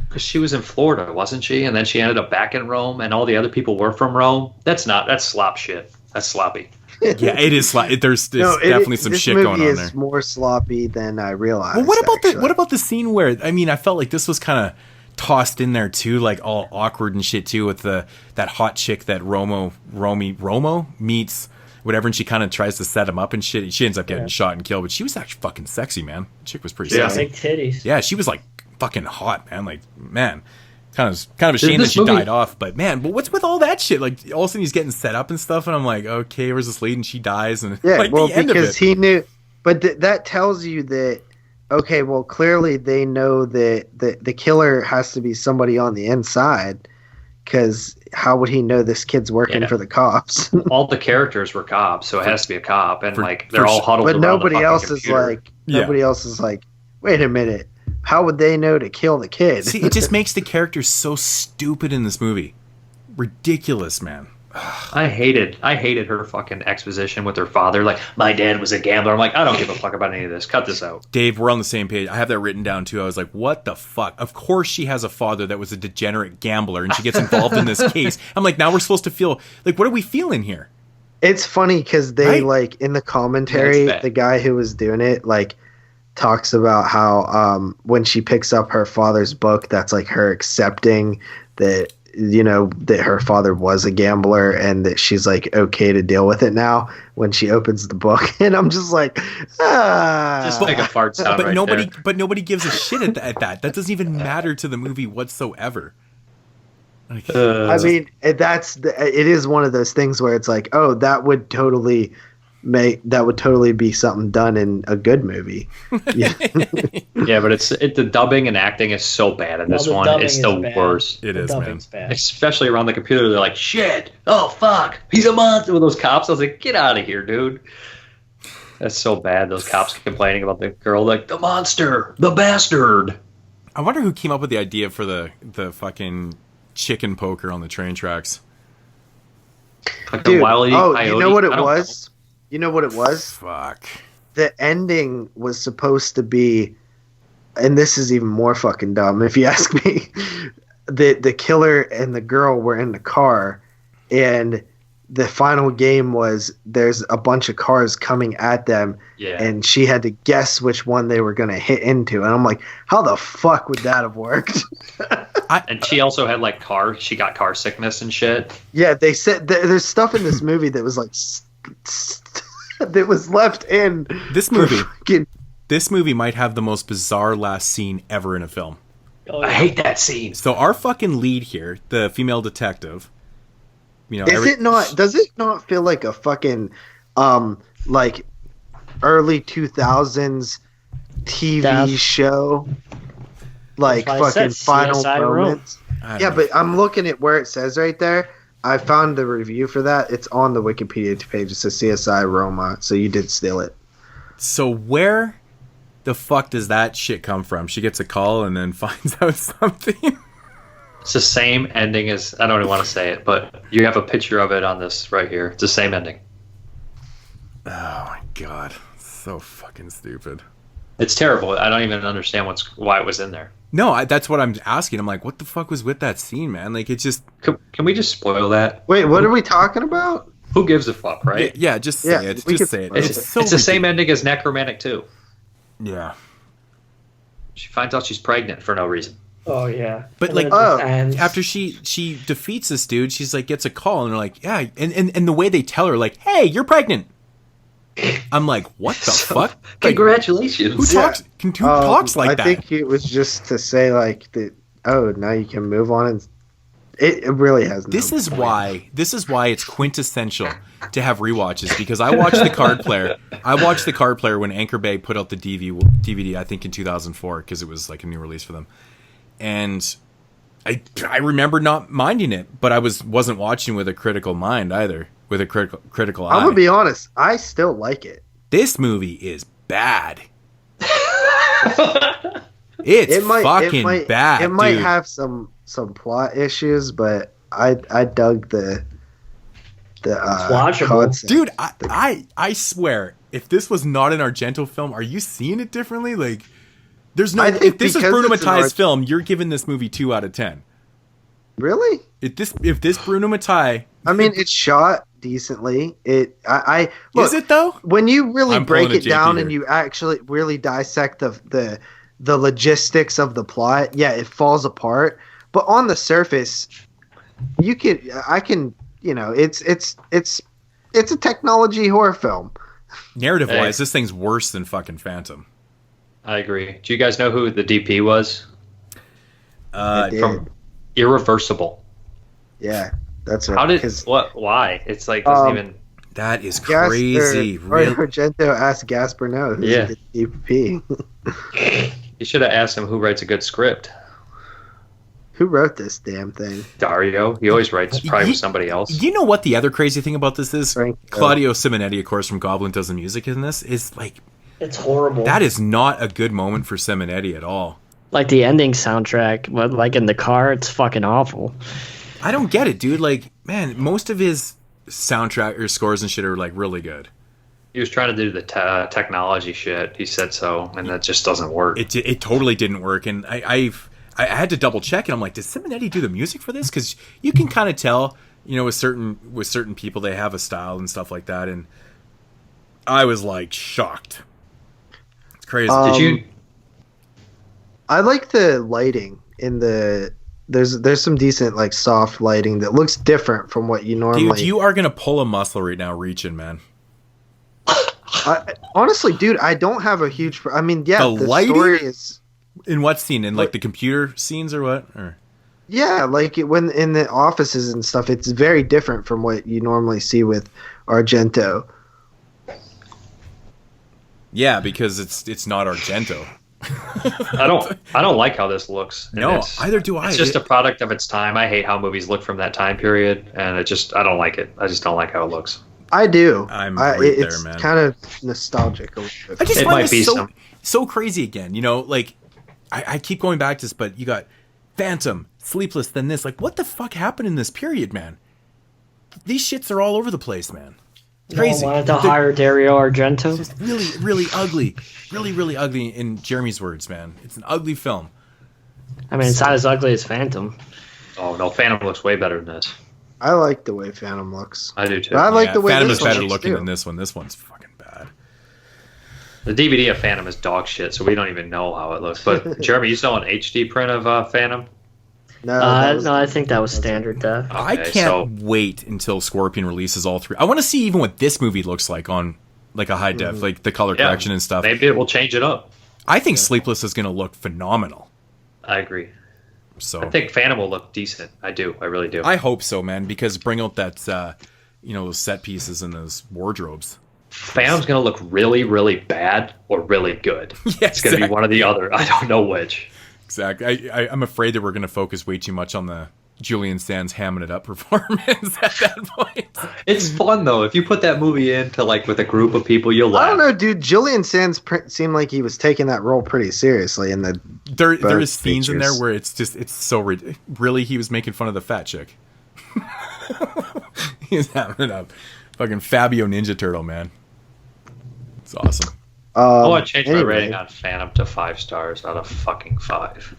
Because she was in Florida, wasn't she? And then she ended up back in Rome, and all the other people were from Rome. That's slop shit. That's sloppy. Yeah, it is. There's definitely some shit going on there. This movie is more sloppy than I realized. Well, what about the scene where? I mean, I felt like this was kind of tossed in there too, like all awkward and shit too, with that hot chick that Romo meets. Whatever, and she kind of tries to set him up and shit. She ends up getting shot and killed, but she was actually fucking sexy, man. The chick was pretty sexy. Big titties. Yeah, she was like fucking hot, man. Like, man, kind of a shame that she died off. But man, but what's with all that shit? Like, all of a sudden he's getting set up and stuff, and I'm like, okay, where's this lady? And she dies, and yeah, like well, the end of it. He knew, but that tells you that okay, well, clearly they know that the killer has to be somebody on the inside. Because how would he know this kid's working for the cops? All the characters were cops, so it has to be a cop, and they're all huddled around nobody the else computer. Nobody else is like, wait a minute, how would they know to kill the kid? See, it just makes the characters so stupid in this movie, ridiculous, man. I hated her fucking exposition with her father. Like, my dad was a gambler. I'm like, I don't give a fuck about any of this. Cut this out. Dave, we're on the same page. I have that written down too. I was like, what the fuck? Of course she has a father that was a degenerate gambler and she gets involved in this case. I'm like, now we're supposed to feel like, what are we feeling here? It's funny because they like in the commentary, the guy who was doing it like talks about how when she picks up her father's book, that's like her accepting that, you know, that her father was a gambler and that she's like okay to deal with it now when she opens the book. And I'm just like, just like a fart sound. But right nobody gives a shit at that. That doesn't even matter to the movie whatsoever. Like, I mean, it is one of those things where it's like, oh, that would totally be something done in a good movie. Yeah, yeah, but the dubbing and acting is so bad in this one. It's the worst. It is, man. Bad. Especially around the computer, they're like, shit, oh fuck, he's a monster with those cops. I was like, get out of here, dude. That's so bad. Those cops complaining about the girl, like, the monster, the bastard. I wonder who came up with the idea for the fucking chicken poker on the train tracks. Like dude, the Wile E. Coyote. You know what it was? You know what it was? Fuck. The ending was supposed to be, and this is even more fucking dumb if you ask me, the killer and the girl were in the car, and the final game was there's a bunch of cars coming at them, and she had to guess which one they were going to hit into. And I'm like, how the fuck would that have worked? And she also had like she got car sickness and shit. Yeah, they said there's stuff in this movie that was like that was left in this movie. This movie might have the most bizarre last scene ever in a film. Oh, yeah. I hate that scene. So our fucking lead here, the female detective, you know, does it not feel like a fucking like early 2000s TV show? Like fucking Final Moments. Yeah, but I'm looking at where it says right there. I found the review for that. It's on the Wikipedia page. It says CSI Roma, so you did steal it. So where the fuck does that shit come from? She gets a call and then finds out something. It's the same ending as, I don't even want to say it, but you have a picture of it on this right here. It's the same ending. Oh my god. So fucking stupid. It's terrible. I don't even understand why it was in there. No, that's what I'm asking. I'm like, what the fuck was with that scene, man? Like, it's just... Can we just spoil that? Wait, what are we talking about? Who gives a fuck, right? Yeah, just say it. Just say it. It's the same ending as Necromantic 2. Yeah. She finds out she's pregnant for no reason. Oh yeah. But And like then it just ends. after she defeats this dude, she's like gets a call and they're like, yeah, and the way they tell her like, hey, you're pregnant. I'm like, what the fuck? Congratulations. Who talks like that? I think it was just to say like that. Oh, now you can move on, and it really has. This is why it's quintessential to have rewatches, because I watched the card player. I watched the card player when Anchor Bay put out the DVD, I think in 2004, because it was like a new release for them. And I remember not minding it, but I wasn't watching with a critical mind either, with a critical eye. I'm gonna be honest, I still like it. This movie is bad. It's fucking bad. It might dude. have some plot issues, but I dug the concept. Dude, I swear, if this was not an Argento film, are you seeing it differently? Like, there's no. If this is Bruno Mattei's film, you're giving this movie 2 out of 10. Really? If this Bruno Mattei, I mean, it's shot decently. Look, is it though? When you really I'm break pulling a it down JP and here. you actually really dissect the logistics of the plot, yeah, it falls apart. But on the surface, I can, it's a technology horror film. Narrative-wise, this thing's worse than fucking Phantom. I agree. Do you guys know who the DP was? From Irreversible. Yeah, that's right. How did why? It's like doesn't even. That is crazy. Argento asked Gasper no. Yeah. The DP. You should have asked him who writes a good script. Who wrote this damn thing? Dario. He always writes probably with somebody else. You know what the other crazy thing about this is? Claudio Simonetti, of course, from Goblin Does the Music in this, is like... It's horrible. That is not a good moment for Simonetti at all. Like the ending soundtrack, but like in the car, it's fucking awful. I don't get it, dude. Like, man, most of his soundtrack or scores and shit are like really good. He was trying to do the technology shit. He said so, and that just doesn't work. It totally didn't work, and I had to double check, and I'm like, did Simonetti do the music for this? Because you can kind of tell, with certain people they have a style and stuff like that, and I was like shocked. It's crazy. Did you? I like the lighting in the. There's some decent like soft lighting that looks different from what you normally. Dude, you are gonna pull a muscle right now, reaching, man. Honestly, dude, I don't have a huge. I mean, yeah, the lighting? story is. In what scene? In like the computer scenes or what? Or? Yeah, like when in the offices and stuff, it's very different from what you normally see with Argento. Yeah, because it's not Argento. I don't like how this looks. No, either do I. It's just a product of its time. I hate how movies look from that time period, and I don't like it. I just don't like how it looks. I do. It's man. Kind of nostalgic. I just find this so crazy again. Like I keep going back to this, but you got Phantom, Sleepless, then this. Like, what the fuck happened in this period, man? These shits are all over the place, man. Crazy. Wanted to hire Dario Argento. It's just really, really ugly. Really, really ugly. In Jeremy's words, man, it's an ugly film. I mean, it's not as ugly as Phantom. Oh no, Phantom looks way better than this. I like the way Phantom looks. I do too. But I like the way Phantom this is better looks looking too. than this one. This one's fucking bad. The DVD of Phantom is dog shit, so we don't even know how it looks. But Jeremy, you saw an HD print of Phantom? No, I think that was standard def. Okay, I can't wait until Scorpion releases all three. I want to see even what this movie looks like on like a high def, like the color correction and stuff. Maybe it will change it up. I think Sleepless is going to look phenomenal. I agree. So I think Phantom will look decent. I do. I really do. I hope so, man, because bring out that those set pieces and those wardrobes. Phantom's going to look really, really bad or really good. Yeah, it's going to be one or the other. I don't know which. Exactly. I'm afraid that we're going to focus way too much on the Julian Sands hamming it up performance at that point. It's fun though. If you put that movie into like with a group of people, you'll laugh. I don't know, dude. Julian Sands seemed like he was taking that role pretty seriously in the. There is scenes in there where it's so really he was making fun of the fat chick. He's hamming it up, fucking Fabio Ninja Turtle, man. It's awesome. I want to change my rating on Phantom to 5 stars out of fucking 5.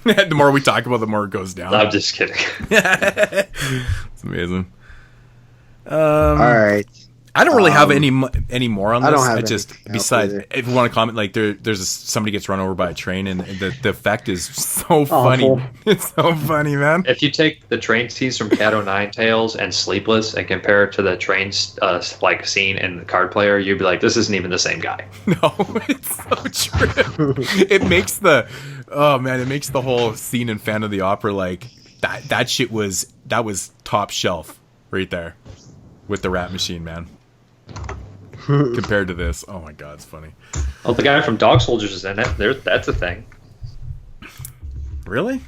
The more we talk about, the more it goes down. I'm just kidding. It's amazing. All right. I don't really have any more on this. I don't have just anything besides else if you want to comment, like somebody gets run over by a train, and the effect is so funny. It's so funny, man. If you take the train scenes from Cat O' Nine Tails and Sleepless and compare it to the train like scene in the Card Player, you'd be like, this isn't even the same guy. No, it's so true. It makes the whole scene in Phantom of the Opera like that shit was top shelf right there with the Rat Machine, man. Compared to this, oh my god, it's funny. Oh, the guy from Dog Soldiers is in it. That's a thing. Really?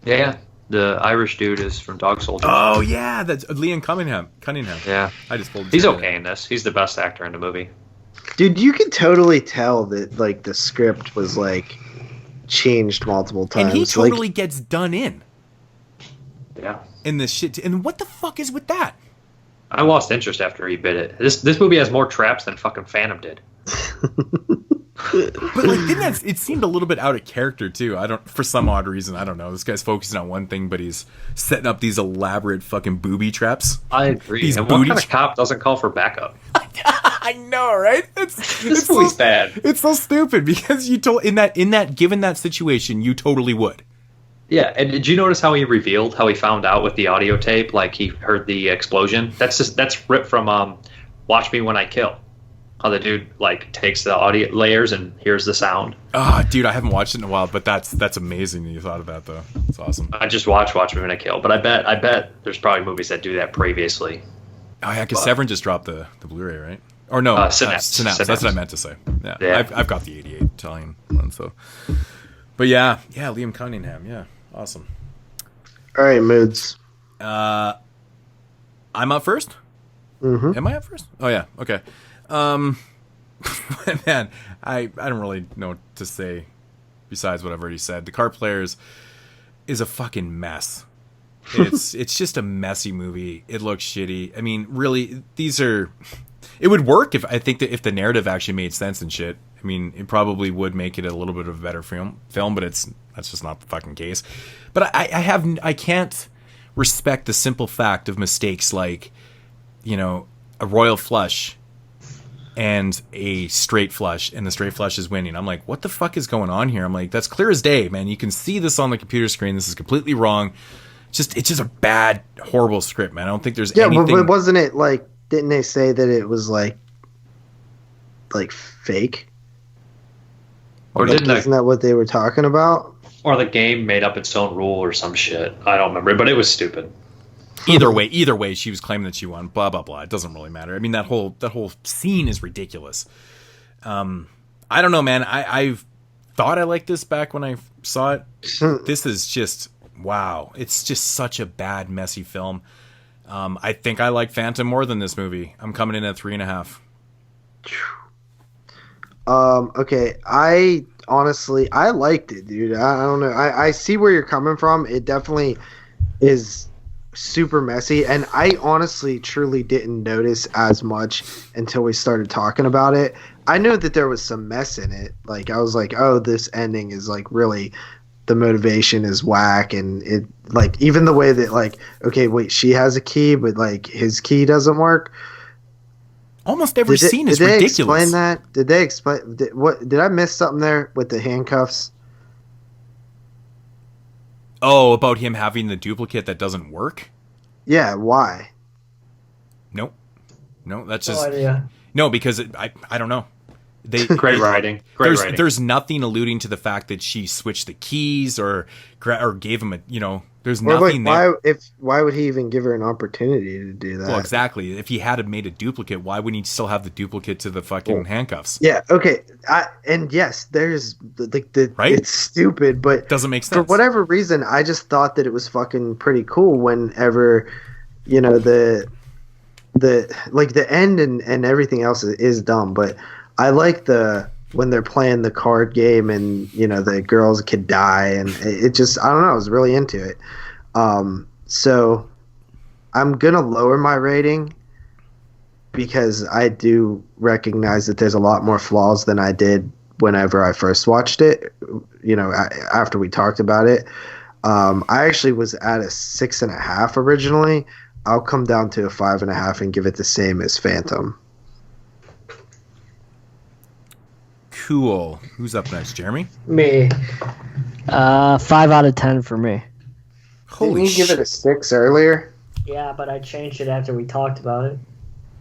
Yeah, the Irish dude is from Dog Soldiers. Oh yeah, that's Liam Cunningham. Yeah, I just pulled. He's okay in this. He's the best actor in the movie. Dude, you could totally tell that like the script was like changed multiple times, and he totally gets done in. Yeah. In this shit, and what the fuck is with that? I lost interest after he bit it. This movie has more traps than fucking Phantom did. But like, it seemed a little bit out of character too. For some odd reason, I don't know. This guy's focusing on one thing, but he's setting up these elaborate fucking booby traps. I agree. These and what kind of cop doesn't call for backup? I know, right? This movie's bad. It's so stupid because you given that situation, you totally would. Yeah, and did you notice how he revealed how he found out with the audio tape? Like he heard the explosion. That's ripped from Watch Me When I Kill. How the dude like takes the audio layers and hears the sound. Oh, dude, I haven't watched it in a while, but that's amazing that you thought of that though. It's awesome. I just watched Watch Me When I Kill, but I bet there's probably movies that do that previously. Oh yeah, because Severin just dropped the Blu-ray, right? Or no, Synapse. That's what I meant to say. Yeah. I've got the 88 Italian one, so. But yeah, Liam Cunningham, yeah. Awesome. All right, moods. I'm up first? Mm-hmm. Am I up first? Oh, yeah. Okay. Man, I don't really know what to say besides what I've already said. The Card Players is a fucking mess. It's just a messy movie. It looks shitty. I mean, really, it would work if if the narrative actually made sense and shit. I mean, it probably would make it a little bit of a better film, but that's just not the fucking case. But I can't respect the simple fact of mistakes like, a royal flush and a straight flush, and the straight flush is winning. I'm like, what the fuck is going on here? I'm like, that's clear as day, man. You can see this on the computer screen. This is completely wrong. It's just a bad, horrible script, man. I don't think there's anything. Yeah, but wasn't it like? Didn't they say that it was like fake? Or isn't that what they were talking about? Or the game made up its own rule or some shit. I don't remember, but it was stupid. Either way, she was claiming that she won. Blah blah blah. It doesn't really matter. I mean, that whole scene is ridiculous. I don't know, man. I thought I liked this back when I saw it. This is just wow. It's just such a bad, messy film. I think I like Phantom more than this movie. I'm coming in at 3.5. Okay, I honestly liked it, dude. I don't know. I see where you're coming from. It definitely is super messy, and I honestly truly didn't notice as much until we started talking about it. I knew that there was some mess in it. Like I was like, oh, this ending is like really, the motivation is whack, and it like even the way that like, okay, wait, she has a key, but like his key doesn't work. Almost every scene is ridiculous. Did they explain that? Did they explain did I miss something there with the handcuffs? Oh, about him having the duplicate that doesn't work? Yeah, why? No, that's just no, because I don't know. Great writing. There's nothing alluding to the fact that she switched the keys or gave him there's nothing there. Why would he even give her an opportunity to do that? Well, exactly. If he had made a duplicate, why wouldn't he still have the duplicate to the fucking handcuffs? Yeah. Okay. And yes, there's right? It's stupid, but doesn't make sense. For whatever reason, I just thought that it was fucking pretty cool whenever, the end and everything else is dumb, but I like when they're playing the card game and the girls could die, and it just, I don't know, I was really into it. So I'm gonna lower my rating because I do recognize that there's a lot more flaws than I did whenever I first watched it. After we talked about it, I actually was at a 6.5 originally. I'll come down to a 5.5 and give it the same as Phantom. Cool. Who's up next, Jeremy? Me. 5 out of 10 for me. Didn't you give it a 6 earlier? Yeah, but I changed it after we talked about it.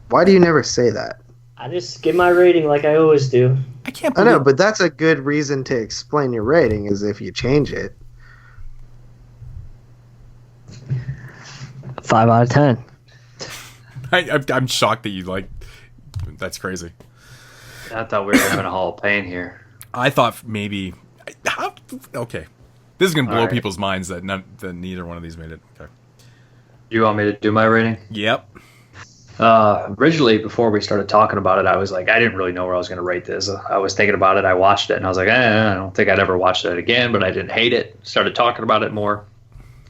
Why do you never say that? I just give my rating like I always do. I know, but that's a good reason to explain your rating, is if you change it. 5 out of 10. I'm shocked that you like. That's crazy. I thought we were having a Hall of Pain here. I thought maybe. Okay, this is gonna blow All right. people's minds that neither one of these made it. Okay. You want me to do my rating? Yep. Originally, before we started talking about it, I was like, I didn't really know where I was going to rate this. I was thinking about it. I watched it, and I was like, I don't think I'd ever watch it again, but I didn't hate it. Started talking about it more,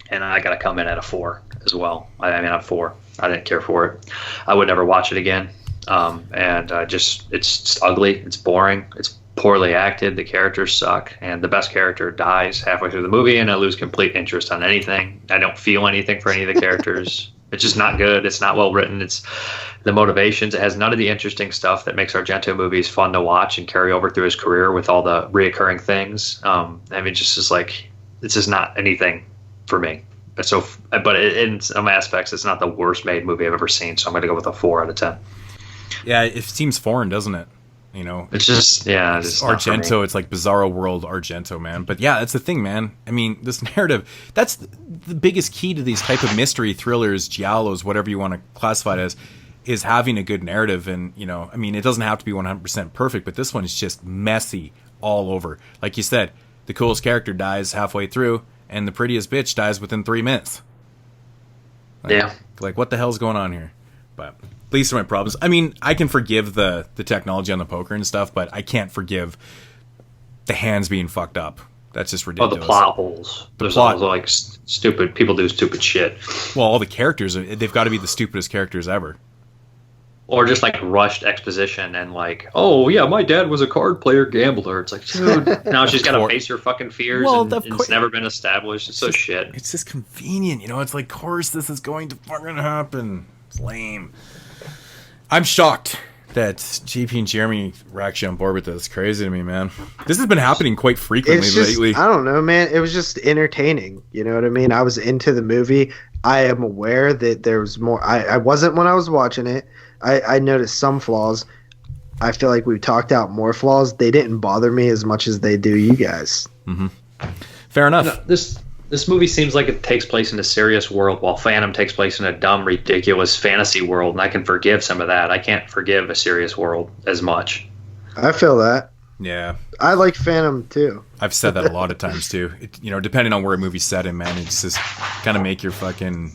and I got to come in at a 4 as well. I mean, I'm 4. I didn't care for it. I would never watch it again. It's just ugly. It's boring. It's poorly acted. The characters suck, and the best character dies halfway through the movie, and I lose complete interest on anything. I don't feel anything for any of the characters. It's just not good. It's not well written. It's the motivations. It has none of the interesting stuff that makes Argento movies fun to watch and carry over through his career with all the reoccurring things. I mean, just is like, it's just not anything for me. So, but in some aspects, it's not the worst made movie I've ever seen. So I'm going to go with a 4 out of 10. Yeah, it seems foreign, doesn't it? You know, it's just it's Argento. It's like Bizarro World Argento, man. But yeah, that's the thing, man. I mean, this narrative, that's the biggest key to these type of mystery thrillers, giallos, whatever you want to classify it as, is having a good narrative. And, you know, I mean, it doesn't have to be 100% perfect, but this one is just messy all over. Like you said, the coolest character dies halfway through, and the prettiest bitch dies within 3 minutes. Like, what the hell's going on here? But these are my problems. I mean, I can forgive the technology on the poker and stuff, but I can't forgive the hands being fucked up. That's just ridiculous. Oh, the plot holes. There's also like stupid people do stupid shit. Well, all the characters, they've got to be the stupidest characters ever. Or just like rushed exposition and like, oh yeah, my dad was a card player gambler. It's like, dude, now she's got to face her fucking fears, and it's never been established. It's so shit. It's just convenient, you know. It's like, of course this is going to fucking happen. It's lame. I'm shocked that JP and Jeremy were actually on board with this. It's crazy to me, man. This has been happening quite frequently lately. I don't know, man. It was just entertaining. You know what I mean? I was into the movie. I am aware that there was more. I wasn't when I was watching it. I noticed some flaws. I feel like we've talked out more flaws. They didn't bother me as much as they do you guys. Mm-hmm. Fair enough. No, this movie seems like it takes place in a serious world, while Phantom takes place in a dumb, ridiculous fantasy world, and I can forgive some of that. I can't forgive a serious world as much. I feel that. Yeah. I like Phantom, too. I've said that a lot of times, too. You know, depending on where a movie's set in, man, it's just kind of make your mind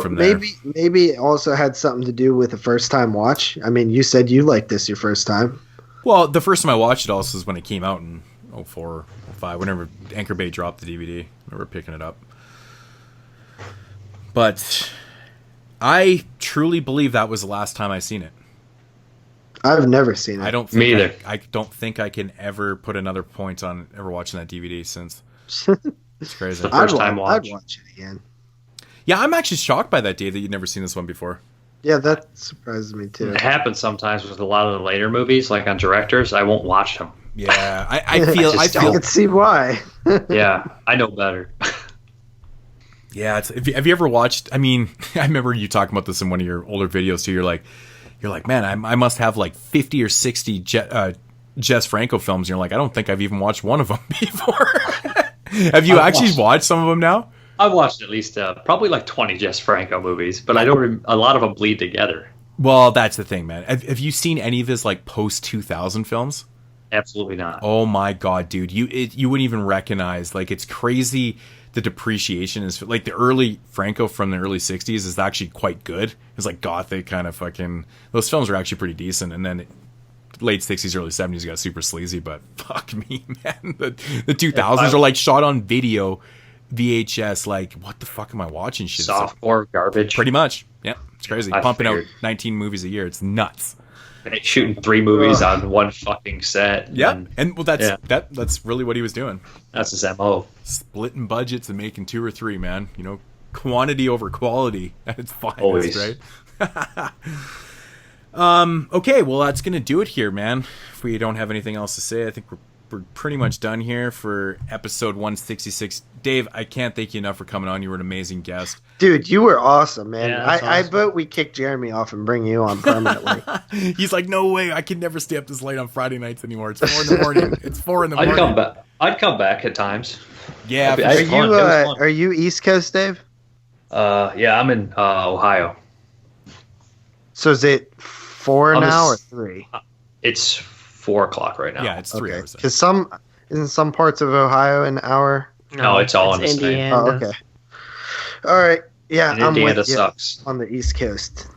from there. Maybe it also had something to do with the first-time watch. I mean, you said you liked this your first time. Well, the first time I watched it also was when it came out in 04, 05, whenever Anchor Bay dropped the DVD. I remember picking it up. But I truly believe that was the last time I seen it. I've never seen it. I don't think Me either. I don't think I can ever put another point on ever watching that DVD since. It's crazy. The first time watch. I'd watch it again. Yeah, I'm actually shocked by that, Dave, that you'd never seen this one before. Yeah, that surprises me too. It happens sometimes with a lot of the later movies, like on directors. I won't watch them. Yeah, I feel. I can see why. Yeah, I know better. Yeah, have you ever watched? I mean, I remember you talking about this in one of your older videos too. You're like, man, I must have like 50 or 60 Jess Franco films. And you're like, I don't think I've even watched one of them before. Have you actually watched some of them now? I've watched at least probably like 20 Jess Franco movies, but I don't. A lot of them bleed together. Well, that's the thing, man. Have you seen any of his like post 2000 films? Absolutely not. Oh my god, dude! You wouldn't even recognize. Like, it's crazy. The depreciation is like the early Franco from the early 60s is actually quite good. It's like gothic kind of fucking. Those films are actually pretty decent, and then late 60s, early 70s got super sleazy. But fuck me, man. The 2000s are like shot on video. VHS, like, what the fuck am I watching? Shit, softcore garbage. Pretty much. Yeah, it's crazy. Pumping out 19 movies a year. It's nuts. And he's shooting 3 movies on one fucking set. Yeah, and well, that's really what he was doing. That's his MO. Splitting budgets and making 2 or 3, man. You know, quantity over quality at its finest, Always. right? Okay, well, that's gonna do it here, man. If we don't have anything else to say, I think we're pretty much done here for episode 166. Dave, I can't thank you enough for coming on. You were an amazing guest. Dude, you were awesome, man. Yeah, I awesome. vote we kick Jeremy off and bring you on permanently. He's like, no way, I can never stay up this late on Friday nights anymore. It's 4 in the morning. It's 4 in the morning. I'd come back at times. Yeah. Are you East Coast, Dave? Yeah, I'm in Ohio. So is it 4 now or 3? It's 4 o'clock right now. Yeah, it's 3 hours. Because isn't some parts of Ohio an hour? No, it's all in the same. Indiana. Oh, okay. All right. Yeah, And I'm Indiana with you sucks. on the East Coast.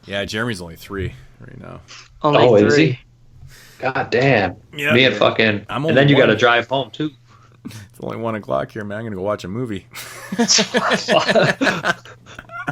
Yeah, Jeremy's only 3 right now. Only 3. Is he? God damn. Yeah. Me and fucking... I'm and then you only got to one. drive home, too. It's only 1 o'clock here, man. I'm gonna go watch a movie.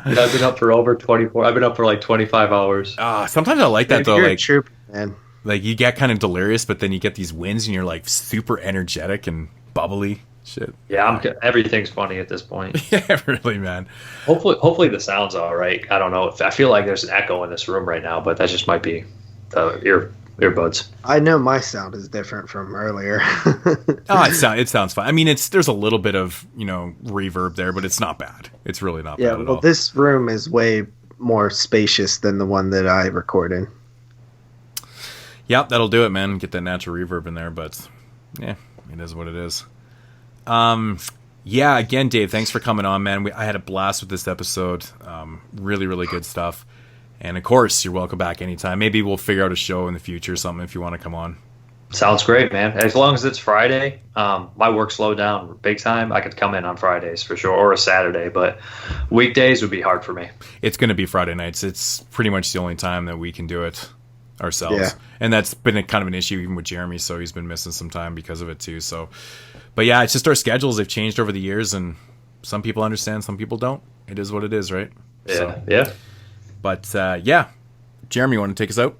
I've been up for over 24. I've been up for like 25 hours. Sometimes I like that though. You're a Like, trooper, man. like you get kind of delirious, but then you get these wins, and you're like super energetic and bubbly. Shit. Yeah, everything's funny at this point. Yeah, really, man. Hopefully the sound's all right. I don't know. I feel like there's an echo in this room right now, but that just might be earbuds. I know my sound is different from earlier. It sounds fine. I mean, there's a little bit of reverb there, but it's not bad. It's really not bad at all. This room is way more spacious than the one that I record in. Yep, that'll do it, man. Get that natural reverb in there, but yeah, it is what it is. Yeah, again, Dave, thanks for coming on, man. I had a blast with this episode. Really, really good stuff. And of course, you're welcome back anytime. Maybe we'll figure out a show in the future or something if you want to come on. Sounds great, man. As long as it's Friday, my work slowed down big time. I could come in on Fridays for sure, or a Saturday, but weekdays would be hard for me. It's going to be Friday nights. It's pretty much the only time that we can do it ourselves. Yeah. And that's been kind of an issue even with Jeremy, so he's been missing some time because of it too. So, but yeah, it's just our schedules. They've changed over the years, and some people understand, some people don't. It is what it is, right? Yeah, yeah. But yeah, Jeremy, you want to take us out?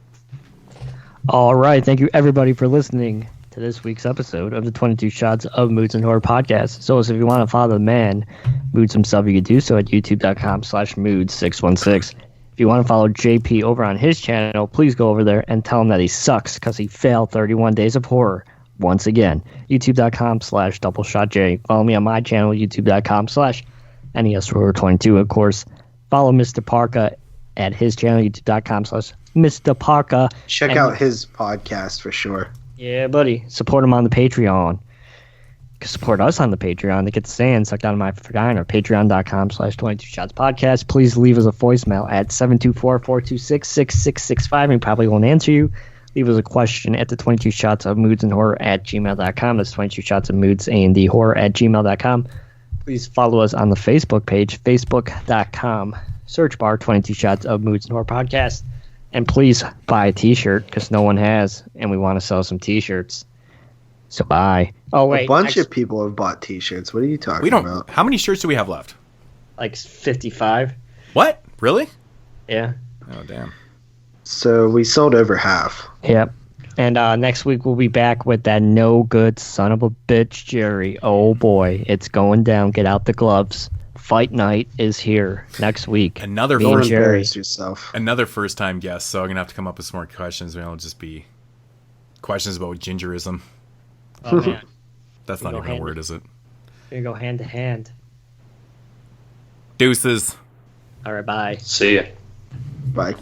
All right. Thank you, everybody, for listening to this week's episode of the 22 Shots of Moods and Horror podcast. So if you want to follow the man, Moods himself, you can do so at youtube.com/moods616. If you want to follow JP over on his channel, please go over there and tell him that he sucks because he failed 31 Days of Horror once again. youtube.com/doubleshotj. Follow me on my channel, youtube.com/NESHorror22. Of course, follow Mr. Parka at his channel, youtube.com/Mr. Parka. Check out his podcast for sure. Yeah, buddy. Support him on the Patreon. You can support us on the Patreon to get the sand sucked out of my vagina. Patreon.com/22shotspodcast. Please leave us a voicemail at 724-426-6665. We probably won't answer you. Leave us a question at the 22 shots of moods and horror at gmail.com. That's 22 shots of moods and horror at gmail.com. Please follow us on the Facebook page, facebook.com. Search bar 22 shots of moods and horror podcast. And please buy a t-shirt because no one has, and we want to sell some t-shirts. So buy. Oh wait, a bunch of people have bought t-shirts. What are you talking about? How many shirts do we have left? Like 55. What? Really? Yeah. Oh damn. So we sold over half. Yep. And next week we'll be back with that no good son of a bitch Jerry. Oh boy, it's going down. Get out the gloves. Fight night is here next week. Another first time guest, so I'm gonna have to come up with some more questions. It'll just be questions about gingerism. Oh man. That's not even a word, is it? Here you go, hand to hand. Deuces. All right, bye. See ya. Bye.